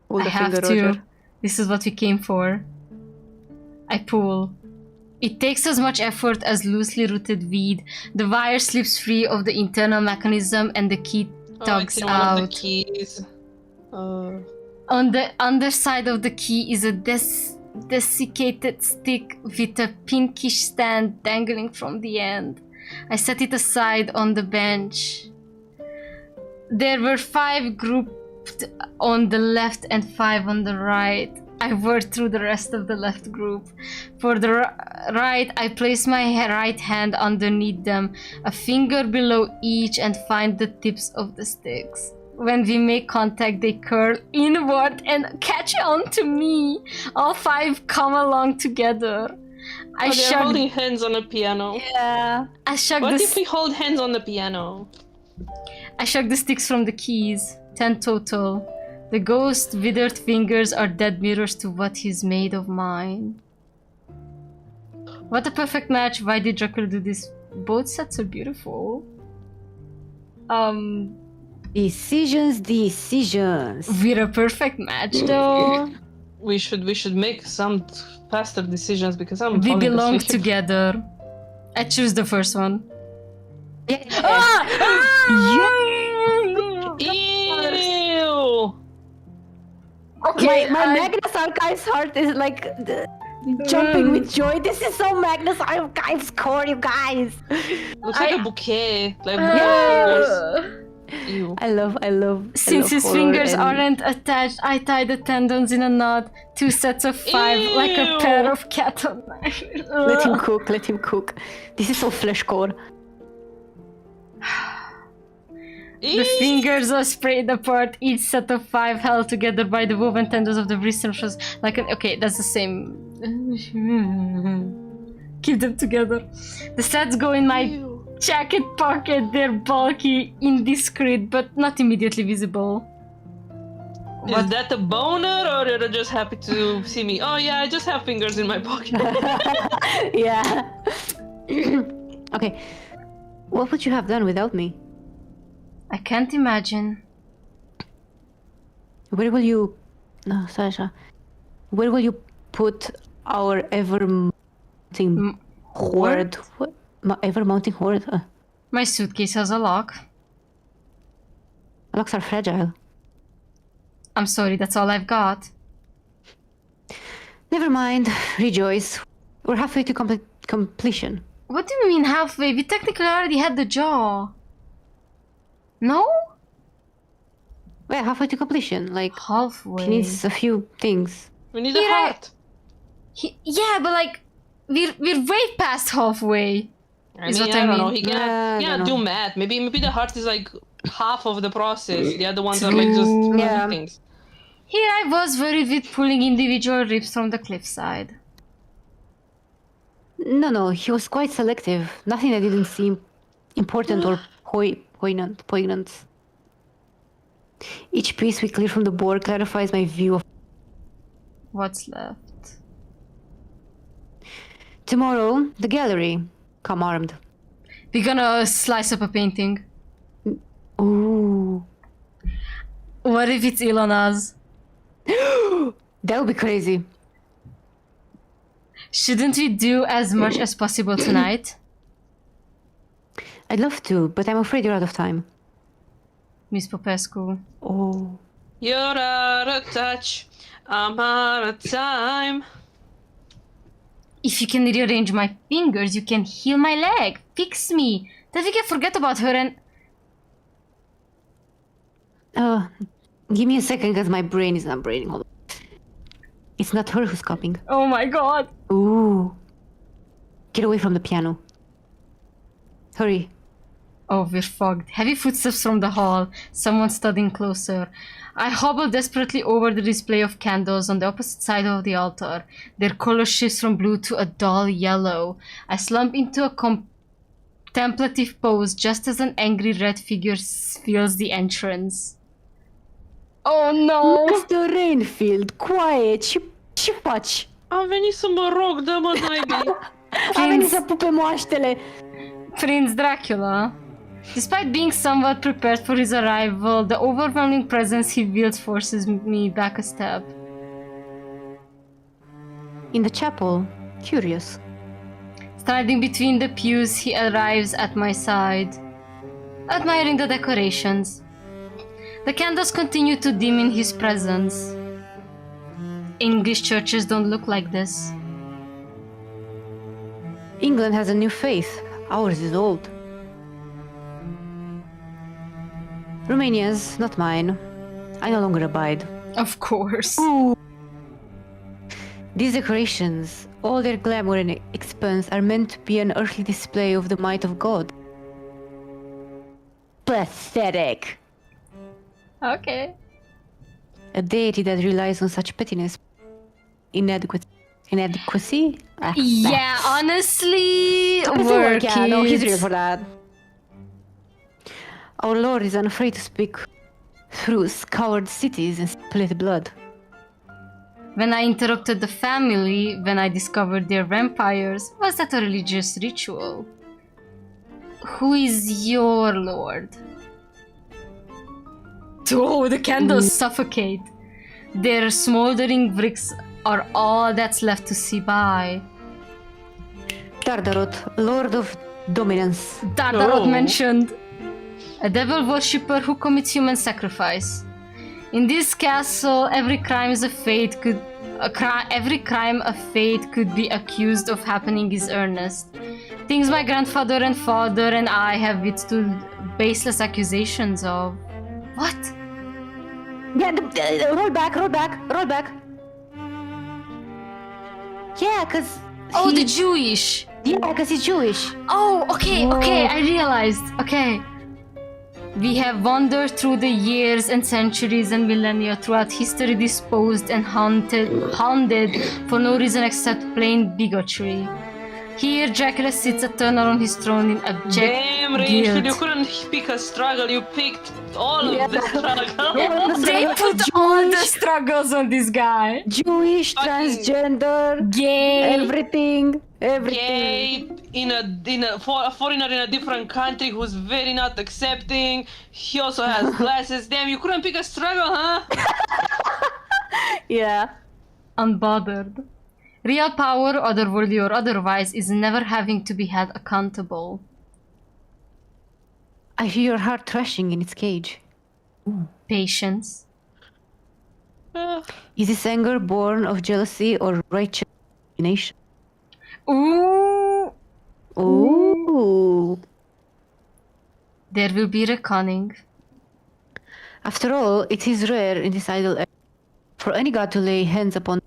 Pull I the have finger, to. Roger. This is what we came for. I pull. It takes as much effort as loosely rooted weed. The wire slips free of the internal mechanism and the key tugs it's in one of the out. keys. On the underside of the key is a desiccated stick with a pinkish stand dangling from the end. I set it aside on the bench. There were 5 grouped on the left and 5 on the right. I worked through the rest of the left group. For the right, I place my right hand underneath them, a finger below each, and find the tips of the sticks. When we make contact, they curl inward and catch on to me. All 5 come along together. They're holding hands on a piano. Yeah. I shook What the if we hold hands on the piano? I shook the sticks from the keys. 10 total. The ghost's withered fingers are dead mirrors to what he's made of mine. What a perfect match. Why did Dracula do this? Both sets are beautiful. Decisions. We're a perfect match though. We should make some faster decisions because I'm We falling belong asleep. together. I choose the first one. Yeah. Ew! Okay, My Magnus Archives heart is like jumping with joy. This is so Magnus Archives core, you guys. Looks like a bouquet. Like Ew. I love. Since his horror fingers and- aren't attached, I tie the tendons in a knot. 2 sets of 5, like a Ew. pair of cat o' knives. Let him cook. This is so flesh core. The fingers are sprayed apart, each set of 5 held together by the woven tendons of the wrist and wrists. Like okay, that's the same. Keep them together. The sets go in my jacket pocket. They're bulky, indiscreet, but not immediately visible. Is that a boner or you're just happy to see me? Oh yeah, I just have fingers in my pocket. Yeah. Okay. What would you have done without me? I can't imagine. Where will you... No, Sasha. Where will you put our ever-mounting hoard? What? Ever-mounting hoard? My suitcase has a lock. Locks are fragile. I'm sorry, that's all I've got. Never mind. Rejoice. We're halfway to completion. What do you mean halfway? We technically already had the jaw. No? We're halfway to completion. Like, Halfway. he needs a few things. We need a Here heart. Yeah, but like, we're way past halfway. I is mean, what I I don't know. mean. He cannot, I he cannot don't do know. math. Maybe the heart is like half of the process. The other ones are like just True. Yeah. other things. Here I was worried with pulling individual ribs from the cliffside. No, he was quite selective. Nothing that didn't seem important or poignant. Each piece we clear from the board clarifies my view of... What's left? Tomorrow, the gallery. Come armed. We're gonna slice up a painting. Ooh. What if it's Ilona's? That would be crazy. Shouldn't we do as much as possible tonight? I'd love to, but I'm afraid you're out of time. Miss Popescu. Oh. You're out of touch. I'm out of time. If you can rearrange my fingers, you can heal my leg. Fix me. Then we can forget about her and... Give me a second, because my brain is not braining. Hold on. It's not her who's copying. Oh my god. Ooh. Get away from the piano. Hurry. Oh, we're fogged. Heavy footsteps from the hall. Someone studying closer. I hobble desperately over the display of candles on the opposite side of the altar. Their color shifts from blue to a dull yellow. I slump into a contemplative pose just as an angry red figure fills the entrance. Oh no! Mr. Rainfield, quiet, și faci? Am venit să mă rog, dă-mă naibii. A venit să pupe moaștele. Prince Dracula. Despite being somewhat prepared for his arrival, the overwhelming presence he wields forces me back a step. In the chapel, curious. Striding between the pews, he arrives at my side, admiring the decorations. The candles continue to dim in his presence. English churches don't look like this. England has a new faith. Ours is old. Romania's, not mine. I no longer abide. Of course. These decorations, all their glamour and expense, are meant to be an earthly display of the might of God. Pathetic. Okay. A deity that relies on such pettiness. Inadequacy? Yeah, honestly, work yeah, no, he's it. real for that. Our Lord is unafraid to speak through scoured cities and split blood. When I interrupted the family, when I discovered their vampires, was that a religious ritual? Who is your lord? Oh, the candles suffocate. Their smoldering bricks are all that's left to see by. Dardarot, Lord of Dominance. Dardarot mentioned. A devil worshipper who commits human sacrifice. In this castle, every crime a fate could be accused of happening is earnest. Things my grandfather and father and I have withstood baseless accusations of. What? Yeah, roll back. Yeah, cause Oh, the Jewish. Yeah, cause he's Jewish. Oh, okay, I realized. Okay. We have wandered through the years and centuries and millennia throughout history, disposed and hounded for no reason except plain bigotry. Here, Dracula sits eternal on his throne in abject Damn, Rachel, you guilt. couldn't pick a struggle, you picked all of the struggle. They put all the struggles on this guy. Jewish, Fucking transgender, Gay. everything. Gay, a foreigner in a different country who's very not accepting. He also has glasses. Damn, you couldn't pick a struggle, huh? Yeah. Unbothered. Real power, otherworldly or otherwise, is never having to be held accountable. I hear your heart thrashing in its cage. Patience. Is this anger born of jealousy or righteous indignation? Ooh. Ooh. There will be reckoning. After all, it is rare in this idle age for any god to lay hands upon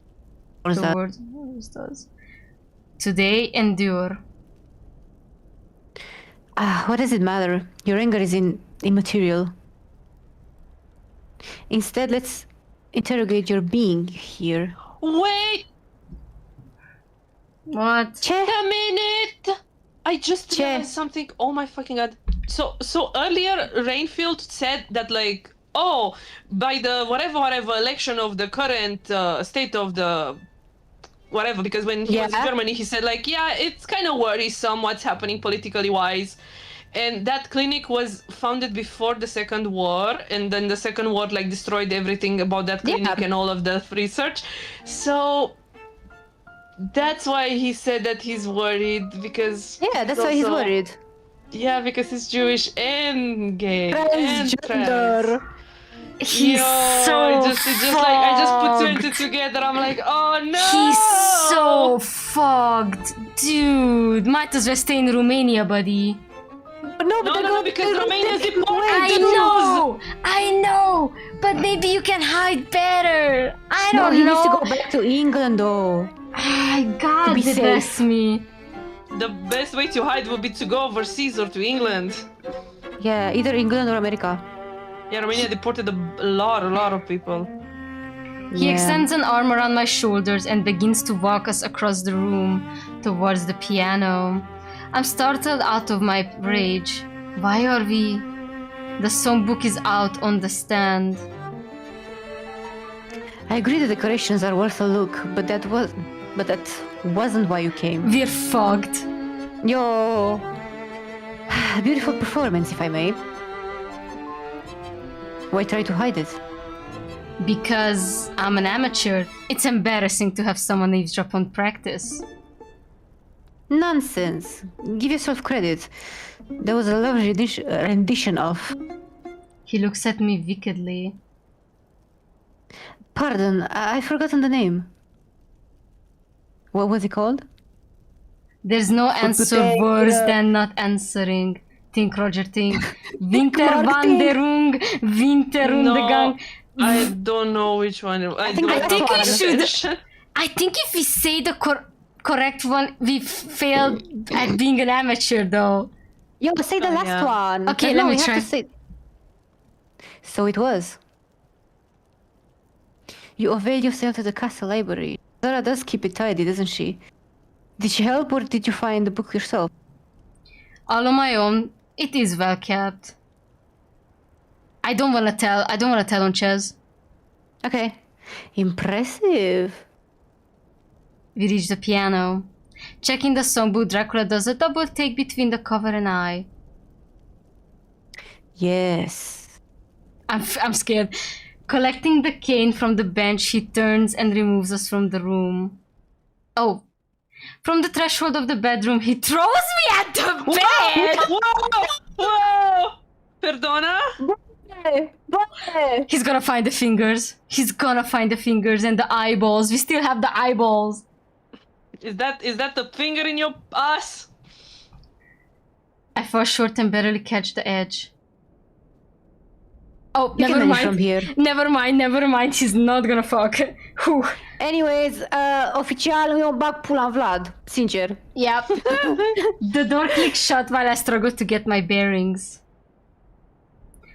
or The that. word does. Today, endure. What does it matter? Your anger is immaterial. Instead, let's interrogate your being here. Wait What? Che? a minute! I just Che. realized something. Oh my fucking god. So earlier, Rainfield said that, like, oh, by the whatever election of the current state of the whatever, because when he was in Germany, he said, like, yeah, it's kind of worrisome what's happening politically wise. And that clinic was founded before the Second War, and then the Second War, like, destroyed everything about that clinic and all of the research. So that's why he said that he's worried, because Yeah, that's why he's also- worried. Yeah, because he's Jewish and gay and trans. Transgender. He's so I just put two and two together. I'm like, oh no! He's so fucked, dude. Might as well stay in Romania, buddy. No, because Romania is deported. I know, but maybe you can hide better. I No, don't he know. needs to go back to England, though. God be bless safe. me. The best way to hide would be to go overseas or to England. Yeah, either England or America. Yeah, Romania deported a lot of people. He extends an arm around my shoulders and begins to walk us across the room towards the piano. I'm startled out of my rage. Why are we? The songbook is out on the stand. I agree the decorations are worth a look, but that wasn't why you came. We're fucked. Yo. A beautiful performance, if I may. Why try to hide it? Because I'm an amateur. It's embarrassing to have someone eavesdrop on practice. Nonsense. Give yourself credit. That was a lovely rendition of... He looks at me wickedly. Pardon, I've forgotten the name. What was it called? There's no answer worse than not answering. Think, Roger, think. Winterwanderung, Winteruntergang. No, I don't know which one. I think we should. I think if we say the correct one, we failed at being an amateur, though. Yo, say the last one. Okay, let me try. So it was. You availed yourself to the castle library. Zara does keep it tidy, doesn't she? Did she help, or did you find the book yourself? All on my own. It is well kept. I don't wanna tell on Chaz. Okay. Impressive. We reach the piano. Checking the songbook, Dracula does a double take between the cover and I. Yes. I'm scared. Collecting the cane from the bench, he turns and removes us from the room. Oh. From the threshold of the bedroom, he throws me at the bed! Whoa! Perdona? He's gonna find the fingers. He's gonna find the fingers and the eyeballs. We still have the eyeballs. Is that the finger in your ass? I fall short and barely catch the edge. Oh, You never can manage mind. from here. Never mind. He's not gonna fuck. Whew. Anyways, oficial, eu bag pula în Vlad. Sincer. Yep. The door clicks shut while I struggle to get my bearings.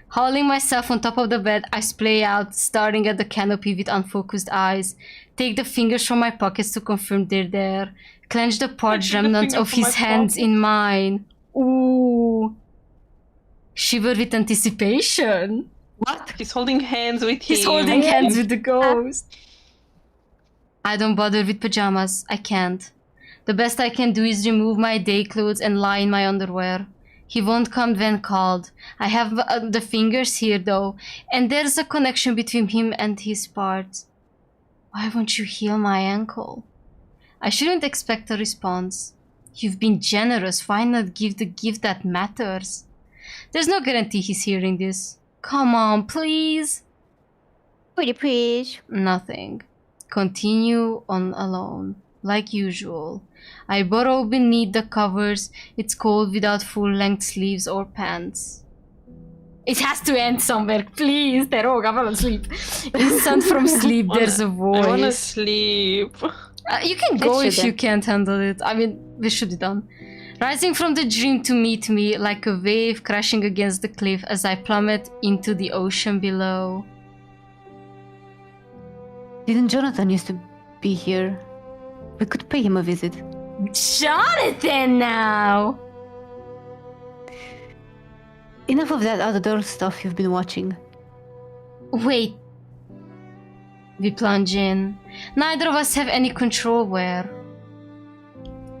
Hauling myself on top of the bed, I splay out, staring at the canopy with unfocused eyes. Take the fingers from my pockets to confirm they're there. Clench the parched remnants of his hands in mine. Ooh. Shiver with anticipation. What? He's holding hands with him. He's holding hands with the ghost. I don't bother with pajamas. I can't. The best I can do is remove my day clothes and lie in my underwear. He won't come when called. I have the fingers here though, and there's a connection between him and his parts. Why won't you heal my ankle? I shouldn't expect a response. You've been generous. Why not give the gift that matters? There's no guarantee he's hearing this. Come on, please. Pretty please. Nothing. Continue on alone, like usual. I burrow beneath the covers. It's cold without full-length sleeves or pants. It has to end somewhere, please. Te rog, I wanna sleep. Instant from sleep, there's a voice. I wanna sleep. You can go if you can't handle it. I mean, we should be done. Rising from the dream to meet me like a wave crashing against the cliff as I plummet into the ocean below. Didn't Jonathan used to be here? We could pay him a visit. Jonathan now! Enough of that outdoor stuff you've been watching. Wait. We plunge in. Neither of us have any control where.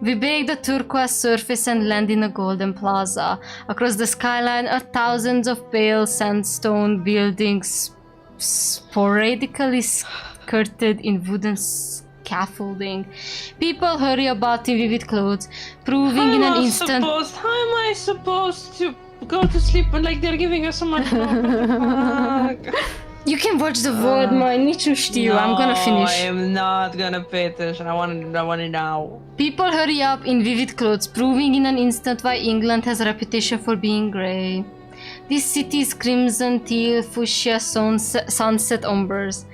We break the turquoise surface and land in a golden plaza. Across the skyline are thousands of pale sandstone buildings sporadically skirted in wooden scaffolding. People hurry about in vivid clothes, proving in an instant... How am I supposed to go to sleep when like they're giving us so much more? You can watch the word, my nici nu știu. I'm gonna finish. I am not gonna pay attention. I want it now. People hurry up in vivid clothes, proving in an instant why England has a reputation for being grey. This city's crimson, teal, fuchsia, sunset umbers,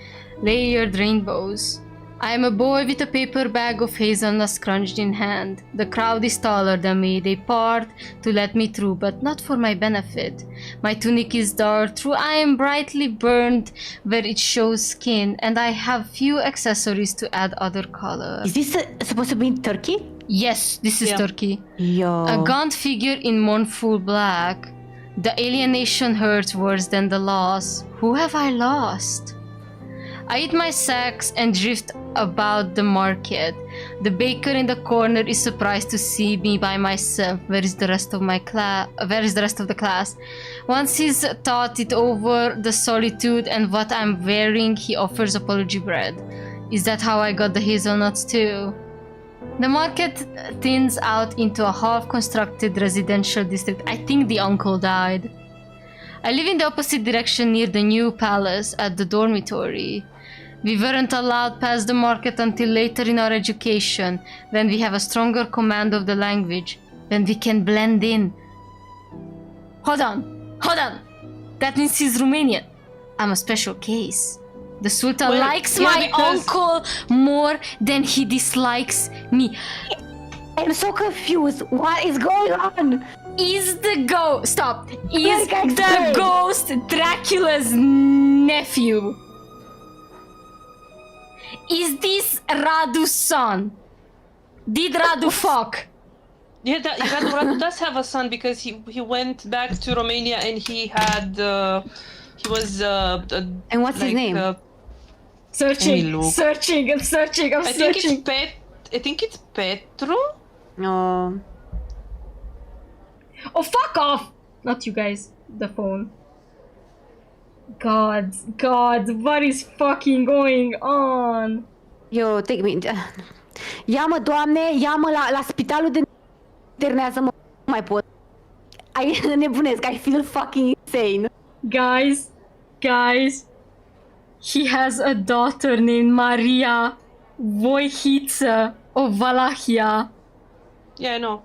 layered rainbows. I am a boy with a paper bag of hazelnuts scrunched in hand. The crowd is taller than me. They part to let me through, but not for my benefit. My tunic is dark. True, I am brightly burned where it shows skin, and I have few accessories to add other color. Is this supposed to be in Turkey? Yes, this is Turkey. Yo. A gaunt figure in mournful black. The alienation hurts worse than the loss. Who have I lost? I eat my sacks and drift about the market. The baker in the corner is surprised to see me by myself. Where is the rest of the class? Once he's thought it over, the solitude and what I'm wearing, he offers apology bread. Is that how I got the hazelnuts too? The market thins out into a half-constructed residential district. I think the uncle died. I live in the opposite direction near the new palace at the dormitory. We weren't allowed past the market until later in our education, when we have a stronger command of the language, when we can blend in. Hold on. That means he's Romanian. I'm a special case. The Sultan likes my uncle more than he dislikes me. I'm so confused. What is going on? Is the ghost... Stop. Is the ghost Dracula's nephew? Is this Radu's son? Did Radu fuck? Yeah, Radu does have a son because he went back to Romania and he had he was and what's his name? Searching. I'm searching. I think it's Petru. No. Oh, fuck off! Not you guys. The phone. God, what is fucking going on? Yo, take me. Ia-mă, Doamne, ia-mă la spitalul de internează, mă, mai pot. Nebunesc, I feel fucking insane. Guys, he has a daughter named Maria Voihiță of Valahia. Yeah, I know.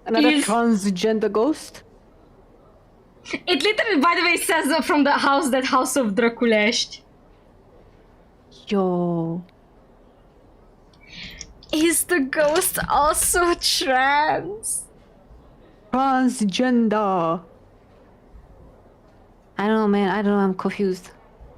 Another transgender ghost? It literally, by the way, says from the house, that house of Drăculești. Yo. Is the ghost also trans? Transgender. I don't know, man. I don't know. I'm confused.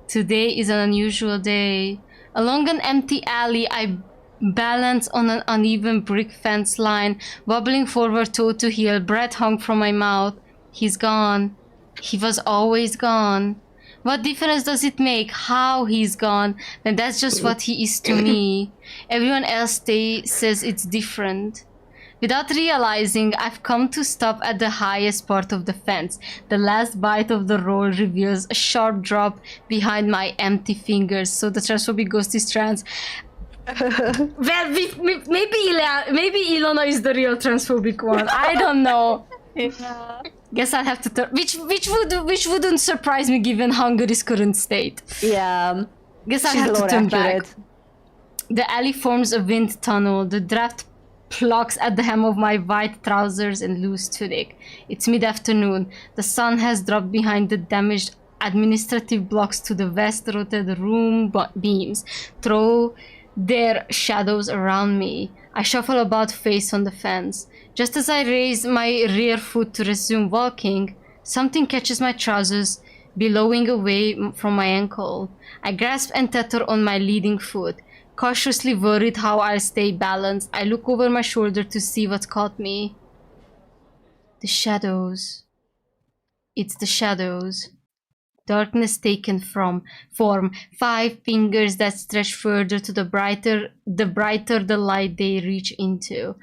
Today is an unusual day. Along an empty alley, I balance on an uneven brick fence line, wobbling forward toe to heel, breath hung from my mouth. He's gone. He was always gone. What difference does it make how he's gone when that's just what he is to me? Everyone else says it's different. Without realizing, I've come to stop at the highest part of the fence. The last bite of the roll reveals a sharp drop behind my empty fingers, so the transphobic ghost is trans. Well, maybe Ilona is the real transphobic one. I don't know. Yeah. Guess I'll have to turn. Which wouldn't surprise me given Hungary's current state. Yeah. Guess I'll have to turn back. The alley forms a wind tunnel. The draft plucks at the hem of my white trousers and loose tunic. It's mid-afternoon. The sun has dropped behind the damaged administrative blocks to the west. Rotated room beams throw their shadows around me. I shuffle about face on the fence. Just as I raise my rear foot to resume walking, something catches my trousers, billowing away from my ankle. I grasp and tether on my leading foot. Cautiously worried how I'll stay balanced, I look over my shoulder to see what caught me. The shadows. It's the shadows. Darkness taken from form. 5 fingers that stretch further to the brighter the light they reach into.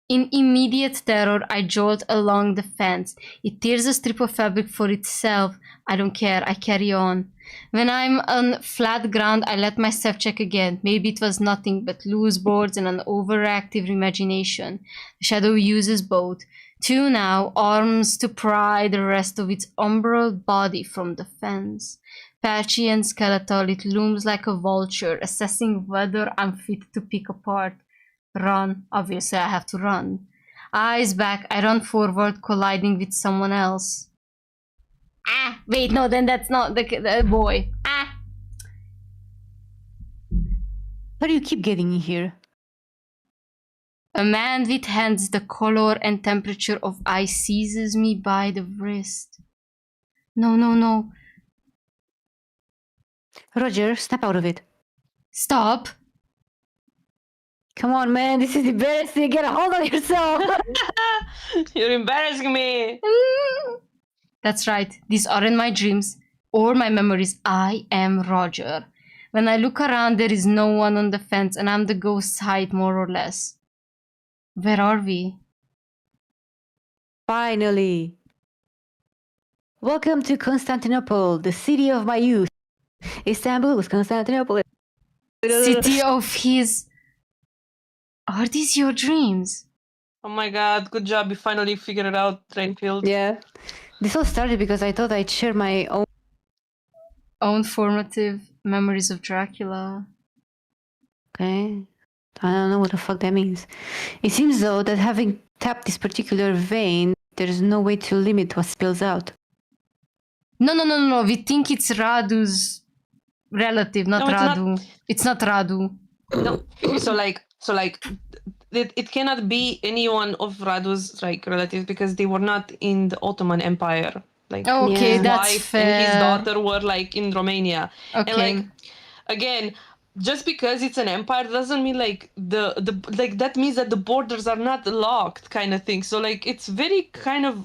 In immediate terror, I jolt along the fence. It tears a strip of fabric for itself. I don't care. I carry on. When I'm on flat ground, I let myself check again. Maybe it was nothing but loose boards and an overactive imagination. The shadow uses both. 2 now, arms to pry the rest of its umbral body from the fence. Patchy and skeletal, it looms like a vulture, assessing whether I'm fit to pick apart. Run. Obviously, I have to run. Eyes back, I run forward, colliding with someone else. Ah, wait, no, then that's not the boy. Ah. How do you keep getting in here? A man with hands the color and temperature of ice seizes me by the wrist. No. Roger, snap out of it. Stop. Come on, man, this is embarrassing. Get a hold of yourself. You're embarrassing me. That's right. These aren't my dreams or my memories. I am Roger. When I look around, there is no one on the fence, and I'm the ghost's height, more or less. Where are we? Finally. Welcome to Constantinople, the city of my youth. Istanbul was Constantinople. City of his... Are these your dreams? Oh my god, good job. You finally figured it out, Trainfield. Yeah. This all started because I thought I'd share my Own formative memories of Dracula. Okay. I don't know what the fuck that means. It seems though that having tapped this particular vein, there's no way to limit what spills out. No. We think it's Radu's relative, not No, it's not. Radu. It's not Radu. No. So like it cannot be anyone of Radu's like relatives because they were not in the Ottoman Empire. Like Okay, Yeah. that's wife fair. and his daughter were like in Romania. Okay. And like again, just because it's an empire doesn't mean like the like that means that the borders are not locked kind of thing. So like it's very kind of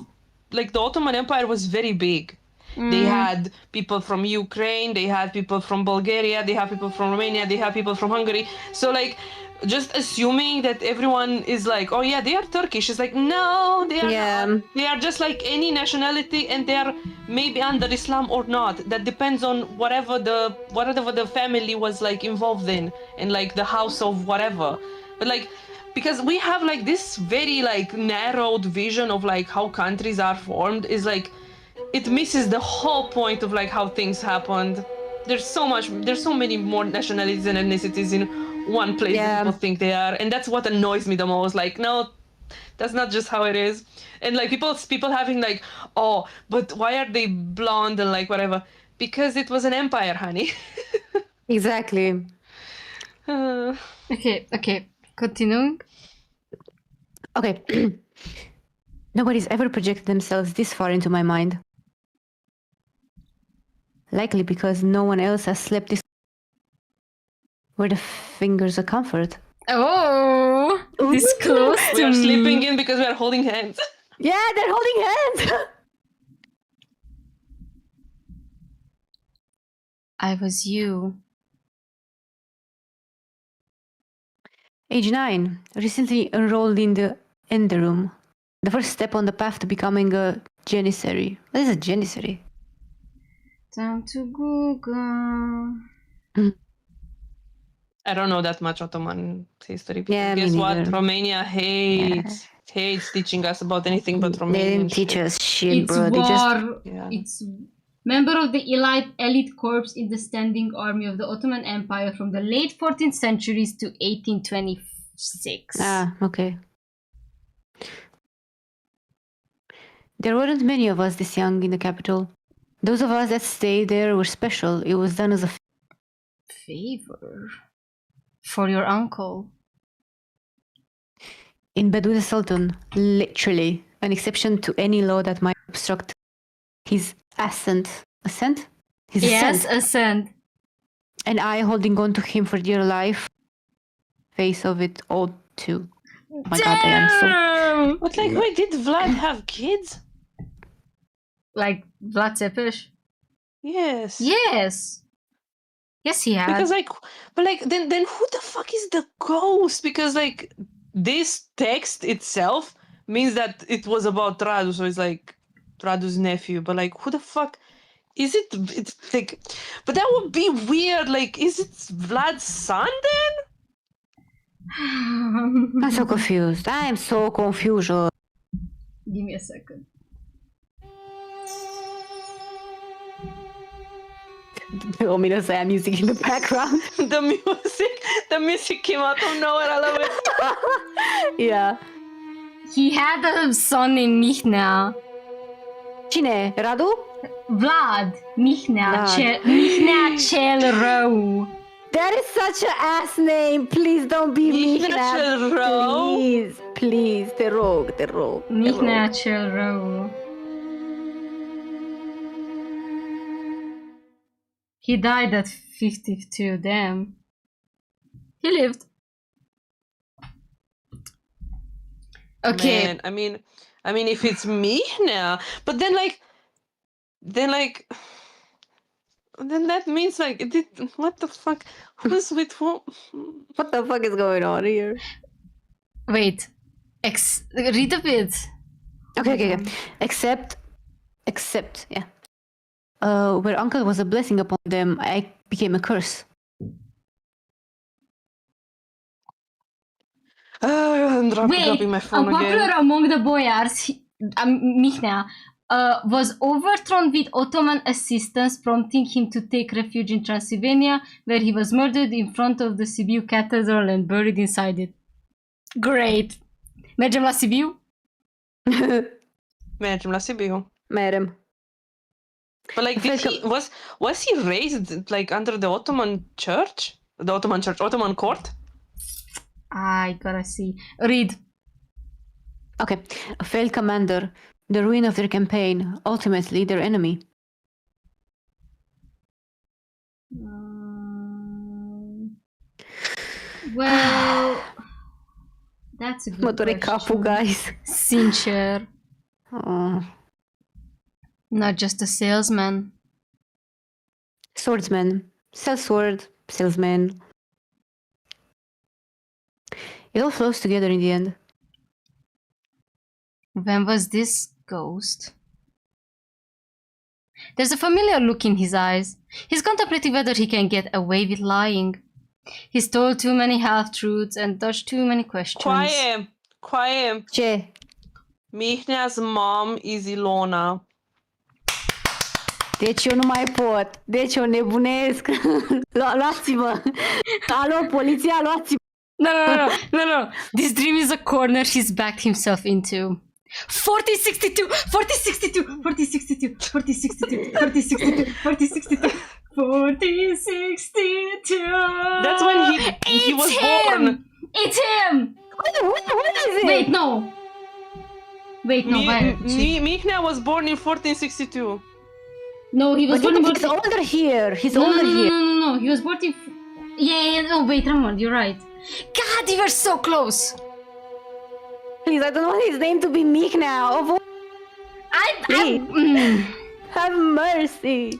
like the Ottoman Empire was very big. They had people from Ukraine, they had people from Bulgaria, they have people from Romania, they have people from Hungary. So like just assuming that everyone is like, oh yeah, they are Turkish. It's like, no, they are not. They are just like any nationality and they are maybe under Islam or not. That depends on whatever the family was like involved in and like the house of whatever. But like because we have like this very like narrowed vision of like how countries are formed is like it misses the whole point of like how things happened. There's so many more nationalities and ethnicities in one place than people think they are, and that's what annoys me the most. Like, no, that's not just how it is. And like people having like, oh, but why are they blonde and like whatever? Because it was an empire, honey. Exactly. Okay. Continuing. Okay. Nobody's ever projected themselves this far into my mind. Likely because no one else has slept this. Where the fingers of comfort. Oh, this close to We are me. sleeping in because we are holding hands. Yeah, they're holding hands. I was you. Age 9. Recently enrolled in the Ender Room. The first step on the path to becoming a janissary. What is a janissary? Time to Google. I don't know that much Ottoman history. Because Yeah, me guess what? neither. Romania hates teaching us about anything but They Romanian didn't teach shit. us shit, It's bro. They just Yeah. It's member of the elite corps in the standing army of the Ottoman Empire from the late 14th centuries to 1826. okay. There weren't many of us this young in the capital. Those of us that stayed there were special. It was done as a Favor for your uncle. in bed with the Sultan, literally an exception to any law that might obstruct his ascent. Ascent? His Yes, ascent. ascent. And I holding on to him for dear life. Face of it all too. Oh my god, I am so. Damn! But like, wait, did Vlad have kids? Like Vlad Tepes? Yes. Yes. Yes, he had. Because like, but like, then who the fuck is the ghost? Because like, this text itself means that it was about Radu, so it's like Radu's nephew. But like, who the fuck is it? It's like, but that would be weird. Like, is it Vlad's son then? I'm so confused. I am so confused. Give me a second. The ominous music in the background. the music came out of nowhere. I love it. Yeah. He had a son in Mihnea. Cine? Radu? Vlad. Mihnea. Vlad. Mihnea cel rău. That is such an ass name. Please don't be Mihnea cel rău? Please. Te rog. Mihnea cel rău. He died at 52, damn. He lived. Okay. Man, I mean, if it's me now, but then like, then that means like what the fuck? Who's with who? What the fuck is going on here? Wait. Read a bit. Okay. Except, yeah. Where uncle was a blessing upon them, I became a curse. I'm dropping my phone unpopular again. among the boyars, Mihnea, was overthrown with Ottoman assistance, prompting him to take refuge in Transylvania, where he was murdered in front of the Sibiu Cathedral and buried inside it. Great! Mergem la Sibiu? Mergem la Sibiu. Merem. But like, was he raised like under the Ottoman Church? Ottoman court? I gotta see. Read. Okay. A failed commander, the ruin of their campaign, ultimately their enemy. Well, that's a good Motore capu, question. guys. Sincer. Oh. Not just a salesman. Swordsman. Sell sword. Salesman. It all flows together in the end. When was this ghost? There's a familiar look in his eyes. He's contemplating whether he can get away with lying. He's told too many half-truths and dodged too many questions. Quiet. Ce? Mihnea's mom is Ilona. Deci eu nu mai pot. Deci eu nebunesc. Luați-mă. Alo, poliția, luați-mă. No. This dream is a corner he's backed himself into. 4062. That's when he was born. It's him! What is it? Wait, no. Mihnea was born in 1462. No, he was born in... He's older here. No. He was born in... Yeah, no, wait, Ramon, you're right. God, you were so close. Please, I don't want his name to be Meek now. Have mercy.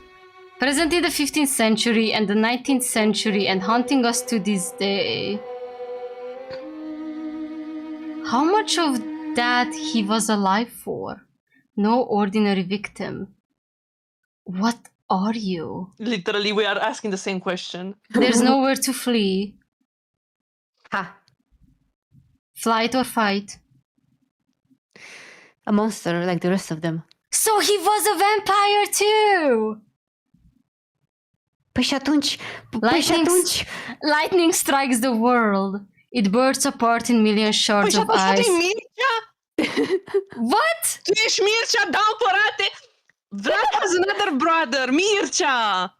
Present in the 15th century and the 19th century and haunting us to this day. How much of that he was alive for? No ordinary victim. What are you? Literally, we are asking the same question. There's nowhere to flee. Ha. Flight or fight. A monster like the rest of them. So he was a vampire too! Păi și atunci... Lightning strikes the world. It bursts apart in million shards of ice. What? Tu ești Mircea, da, părate! Vlad has another brother, Mircea!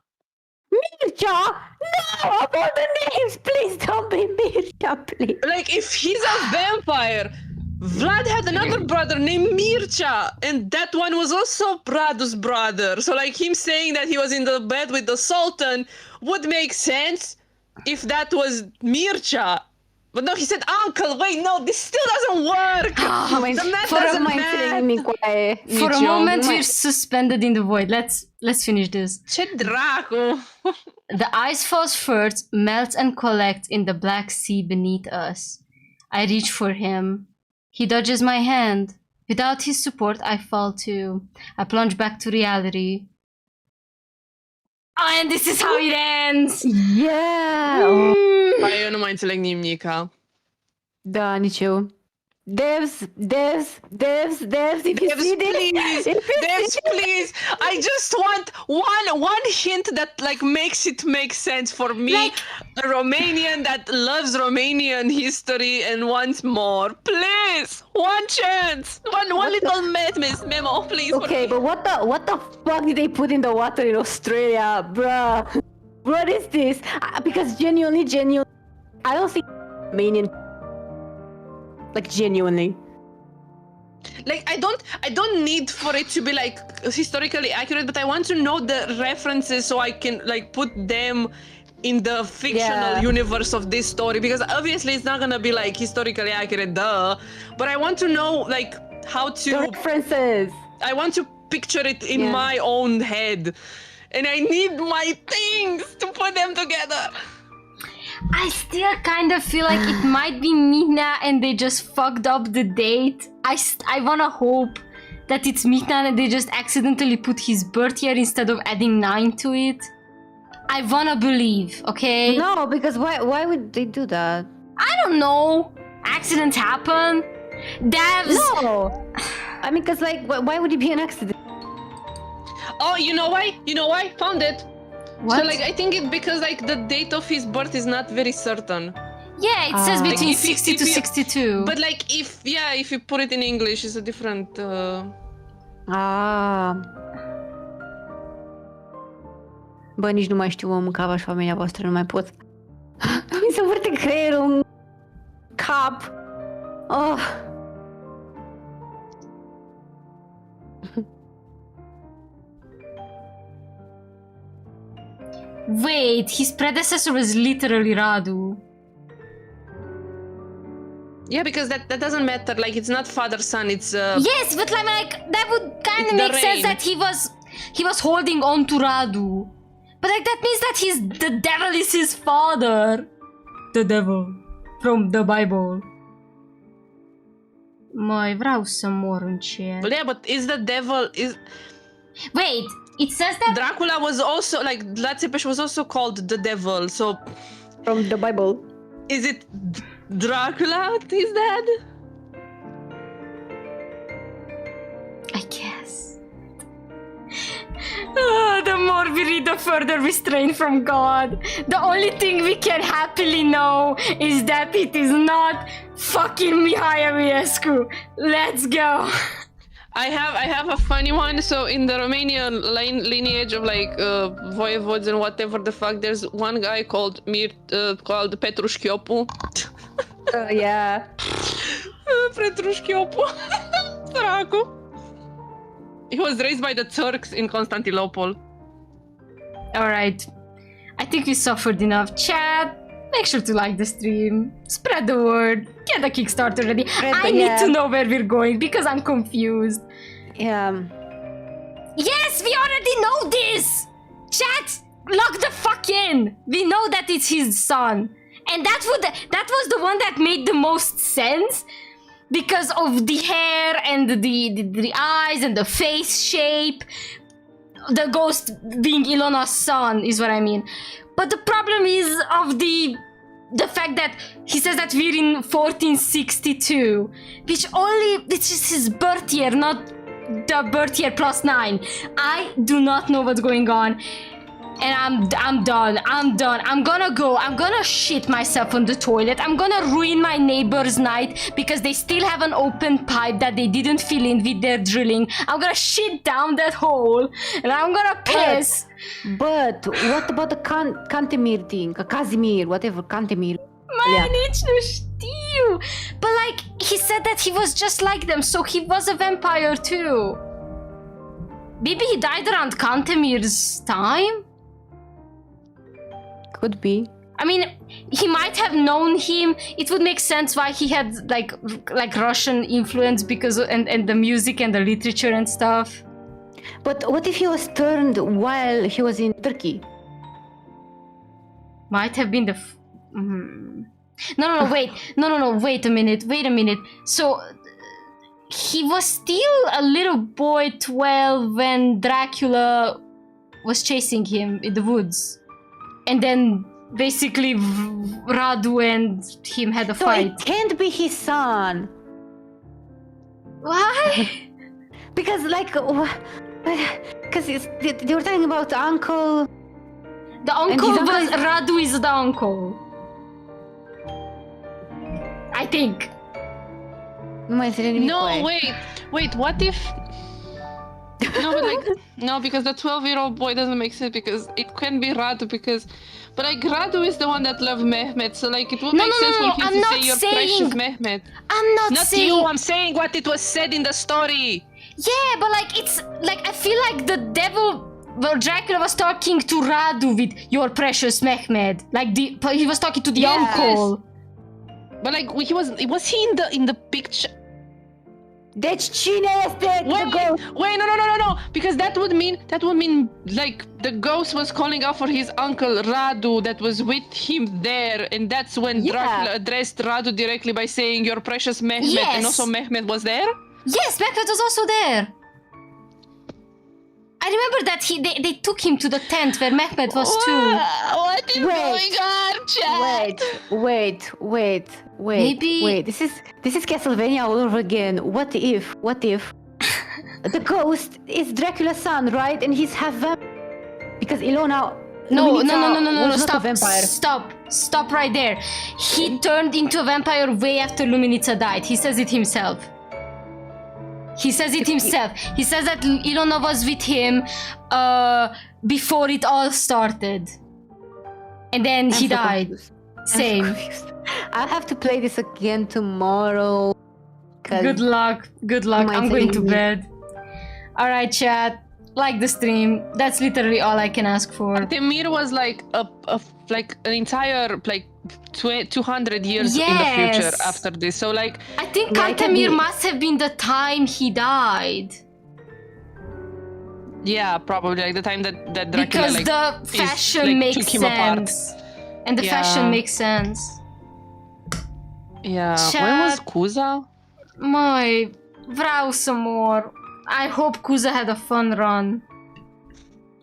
Mircea? No, of all the names, please don't be Mircea, please. Like, if he's a vampire, Vlad had another brother named Mircea, and that one was also Radu's brother. So, like, him saying that he was in the bed with the Sultan would make sense if that was Mircea. But no, he said uncle. Wait, no, this still doesn't work. The math doesn't match. For a moment, we're suspended in the void. Let's finish this. Ce dracu! The ice falls first, melts and collects in the Black Sea beneath us. I reach for him. He dodges my hand. Without his support, I fall too. I plunge back to reality. Oh, and this is how it ends! Yeah! Eu nu mai înțeleg nimica. Da, nici eu. Devs, if you see this, Devs, please! I just want one hint that like makes it make sense for me, like, a Romanian that loves Romanian history and wants more. Please, one chance, one little memo, please. Okay, but what the fuck did they put in the water in Australia, bruh? What is this? Because genuinely, I don't think Romanian. Like genuinely. Like I don't need for it to be like historically accurate, but I want to know the references so I can like put them in the fictional universe of this story, because obviously it's not gonna be like historically accurate, duh. But I want to know like how to the references. I want to picture it in my own head. and I need my things to put them together. I still kind of feel like it might be Mihna and they just fucked up the date. I wanna hope that it's Mihna and they just accidentally put his birth year instead of adding 9 to it. I wanna believe, okay? No, because why would they do that? I don't know. Accidents happen. Devs. No. I mean, because like, why would it be an accident? Oh, you know why? You know why? Found it. What? So like, I think it's because like the date of his birth is not very certain. Yeah, it says between Like, if you- 60 to if you- 62. But like, if you put it in English, it's a different. Bă, nici nu mai știu cum mâncava și familia voastră, nu mai pot. Mi se vârte creierul în cap. Oh. Wait, his predecessor was literally Radu. Yeah, because that doesn't matter. Like, it's not father son. It's Yes, but like that would kind It's of the make sense rain. that he was holding on to Radu. But like that means that the devil is his father. The devil from the Bible. Mai vreau să mor în cer. But yeah, but is the devil is Wait, it says that Dracula was also like Vlad Țepeș was also called the devil. So From the Bible. is it Dracula his dad? I guess. The more we read, the further we strain from God. The only thing we can happily know is that it is not fucking Mihai Emiescu. Let's go. I have a funny one. So in the Romanian lineage of like voivodes and whatever the fuck, there's one guy called called Petruș Chiopu. Yeah. Petruș Chiopu. Săracu. He was raised by the Turks in Constantinople. Alright. I think we suffered enough. Chat, make sure to like the stream. Spread the word. Get the Kickstarter ready. I need to know where we're going because I'm confused. Yeah. Yes, we already know this! Chat, lock the fuck in! We know that it's his son. And that was the one that made the most sense because of the hair and the eyes and the face shape. The ghost being Ilona's son is what I mean. But the problem is of the fact that he says that we're in 1462, which is his birth year, not the birth year plus 9. I do not know what's going on. And I'm done. I'm gonna shit myself on the toilet. I'm gonna ruin my neighbor's night because they still have an open pipe that they didn't fill in with their drilling. I'm gonna shit down that hole and I'm gonna piss. But what about the Cantemir thing? Casimir, whatever, Cantemir. Man, nici nu știu. But like, he said that he was just like them, so he was a vampire too. Maybe he died around Cantemir's time? Could be. I mean, he might have known him. It would make sense why he had like Russian influence because and the music and the literature and stuff. But what if he was turned while he was in Turkey? Might have been the. No, wait. No, wait a minute. So he was still a little boy, 12, when Dracula was chasing him in the woods. And then basically Radu and him had a fight. So it can't be his son. Why? Because like, because they were talking about the uncle. The uncle was Radu is the uncle. I think. No, wait. What if? No, but like, no, because the 12-year-old boy doesn't make sense because it can be Radu but like Radu is the one that loved Mehmet, so like it would make sense for him to say your precious Mehmet. I'm not saying. Not you. I'm saying what it was said in the story. Yeah, but like it's like I feel like the devil. Well, Dracula was talking to Radu with your precious Mehmet. Like he was talking to the uncle. But like was he in the picture? Deci cine este the ghost? Wait, no. Because that would mean like the ghost was calling out for his uncle Radu that was with him there, and that's when Dracula addressed Radu directly by saying your precious Mehmet, Yes. and also Mehmet was there? Yes, Mehmet was also there. I remember that they took him to the tent where Mehmet was too. What is going on, chat? Wait. Maybe- Wait. This is Castlevania all over again. What if the ghost is Dracula's son, right? And he's half vampire. Because Ilona No, Luminita was not a stop, vampire. stop right there. He turned into a vampire way after Luminita died. He says it himself. He says that Ilona was with him before it all started. And then he died. Same. I'll have to play this again tomorrow. Good luck. I'm going to bed. Alright, chat. Like the stream. That's literally all I can ask for. Temir was like like an entire like 200 years in the future after this. So like I think Kantemir must have been the time he died. yeah, probably like the time that Dracula Because like the fashion like, makes took him apart. sense. And the fashion makes sense. Yeah. Chat. When was Kuza? Mai, vreau some more. I hope Kuza had a fun run.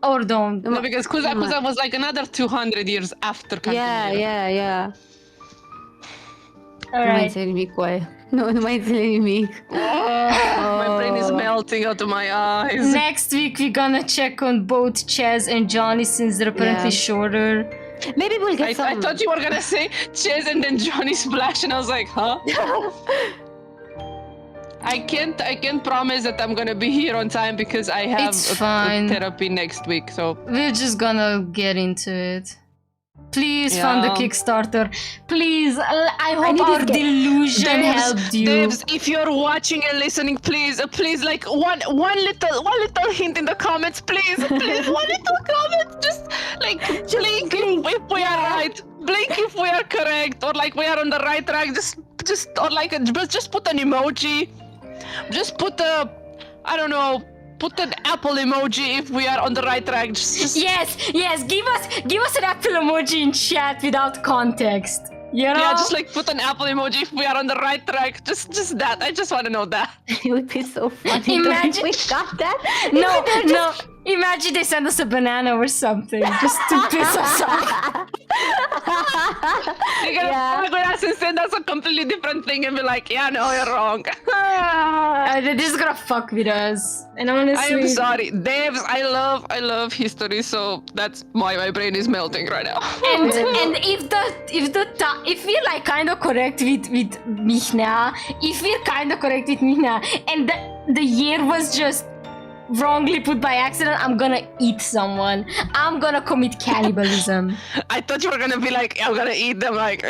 Or don't. No, because Kuza was like another 200 years after Kantemir. Yeah. Alright. Nu mai înțeleg nimic, coaie. Nu mai înțeleg nimic. My brain is melting out of my eyes. Next week we're gonna check on both Chaz and Johnny since they're apparently shorter. Maybe we'll get some... I thought you were gonna say Chaz and then Johnny Splash, and I was like, huh? I can't promise that I'm gonna be here on time because I have It's a fine. therapy next week, so... We're just gonna get into it. Please fund the Kickstarter. Please, I hope our delusion helped you. Devs, if you're watching and listening, please, like one little hint in the comments, please, one little comment, just like blink if we are right, blink if we are correct, or like we are on the right track. Just put an emoji, just put put an apple emoji if we are on the right track. Just... Yes, give us an apple emoji in chat without context. You know? Yeah, just like put an apple emoji if we are on the right track. Just that. I just want to know that. It would be so funny. Imagine we got that. No. Imagine they send us a banana or something just to piss us off. They're gonna fuck with us and send us a completely different thing and be like, yeah, no, you're wrong. They're just gonna fuck with us. And honestly, I'm sorry, Devs. I love history, so that's why my brain is melting right now. And if we're like kind of correct with Michna, and the year was just wrongly put by accident, I'm gonna eat someone. I'm gonna commit cannibalism. I thought you were gonna be like, I'm gonna eat them, like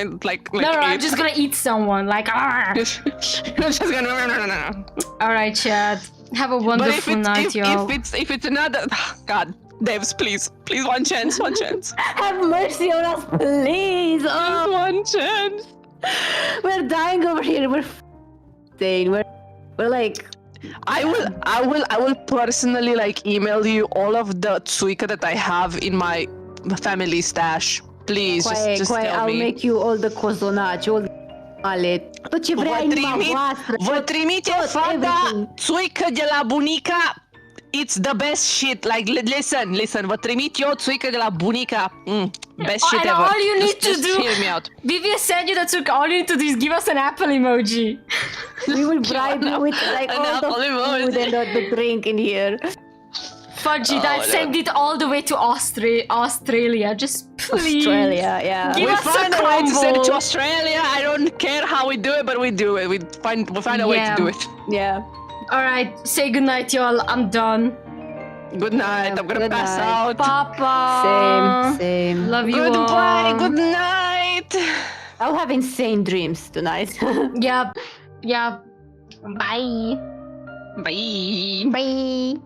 No, I'm just gonna eat someone. Like, just gonna no. All right, chat. Have a wonderful night, y'all. If it's another, God, Devs, please, one chance. Have mercy on us, please. Oh, One chance. we're dying over here. We're insane. We're like. I will personally like email you all of the tsuika that I have in my family stash. Please, just tell I'll me. make you all the cozonaci, all the ale, tot ce vrea inima voastră. Vă trimite fata tsuică de la bunica. It's the best shit. Like, listen. Vă trimit eu tsuică de la bunica. Best shit ever. All you need just to do, hear me out. Vivian said you that all you need to do is give us an apple emoji. We will bribe you with like An all the apple food emoji. and the drink in here. Fudge it, I'll send it all the way to Australia. Just please. Australia, yeah. Give We us find a a way to send it to crumble. Australia. I don't care how we do it, but we do it. We find a way to do it. Yeah. All right, say goodnight, y'all. I'm done. Good night. I'm gonna Good pass night. out. Papa. Same. Love you Goodbye. all. Good night. I'll have insane dreams tonight. Yep. Bye. Bye. Bye.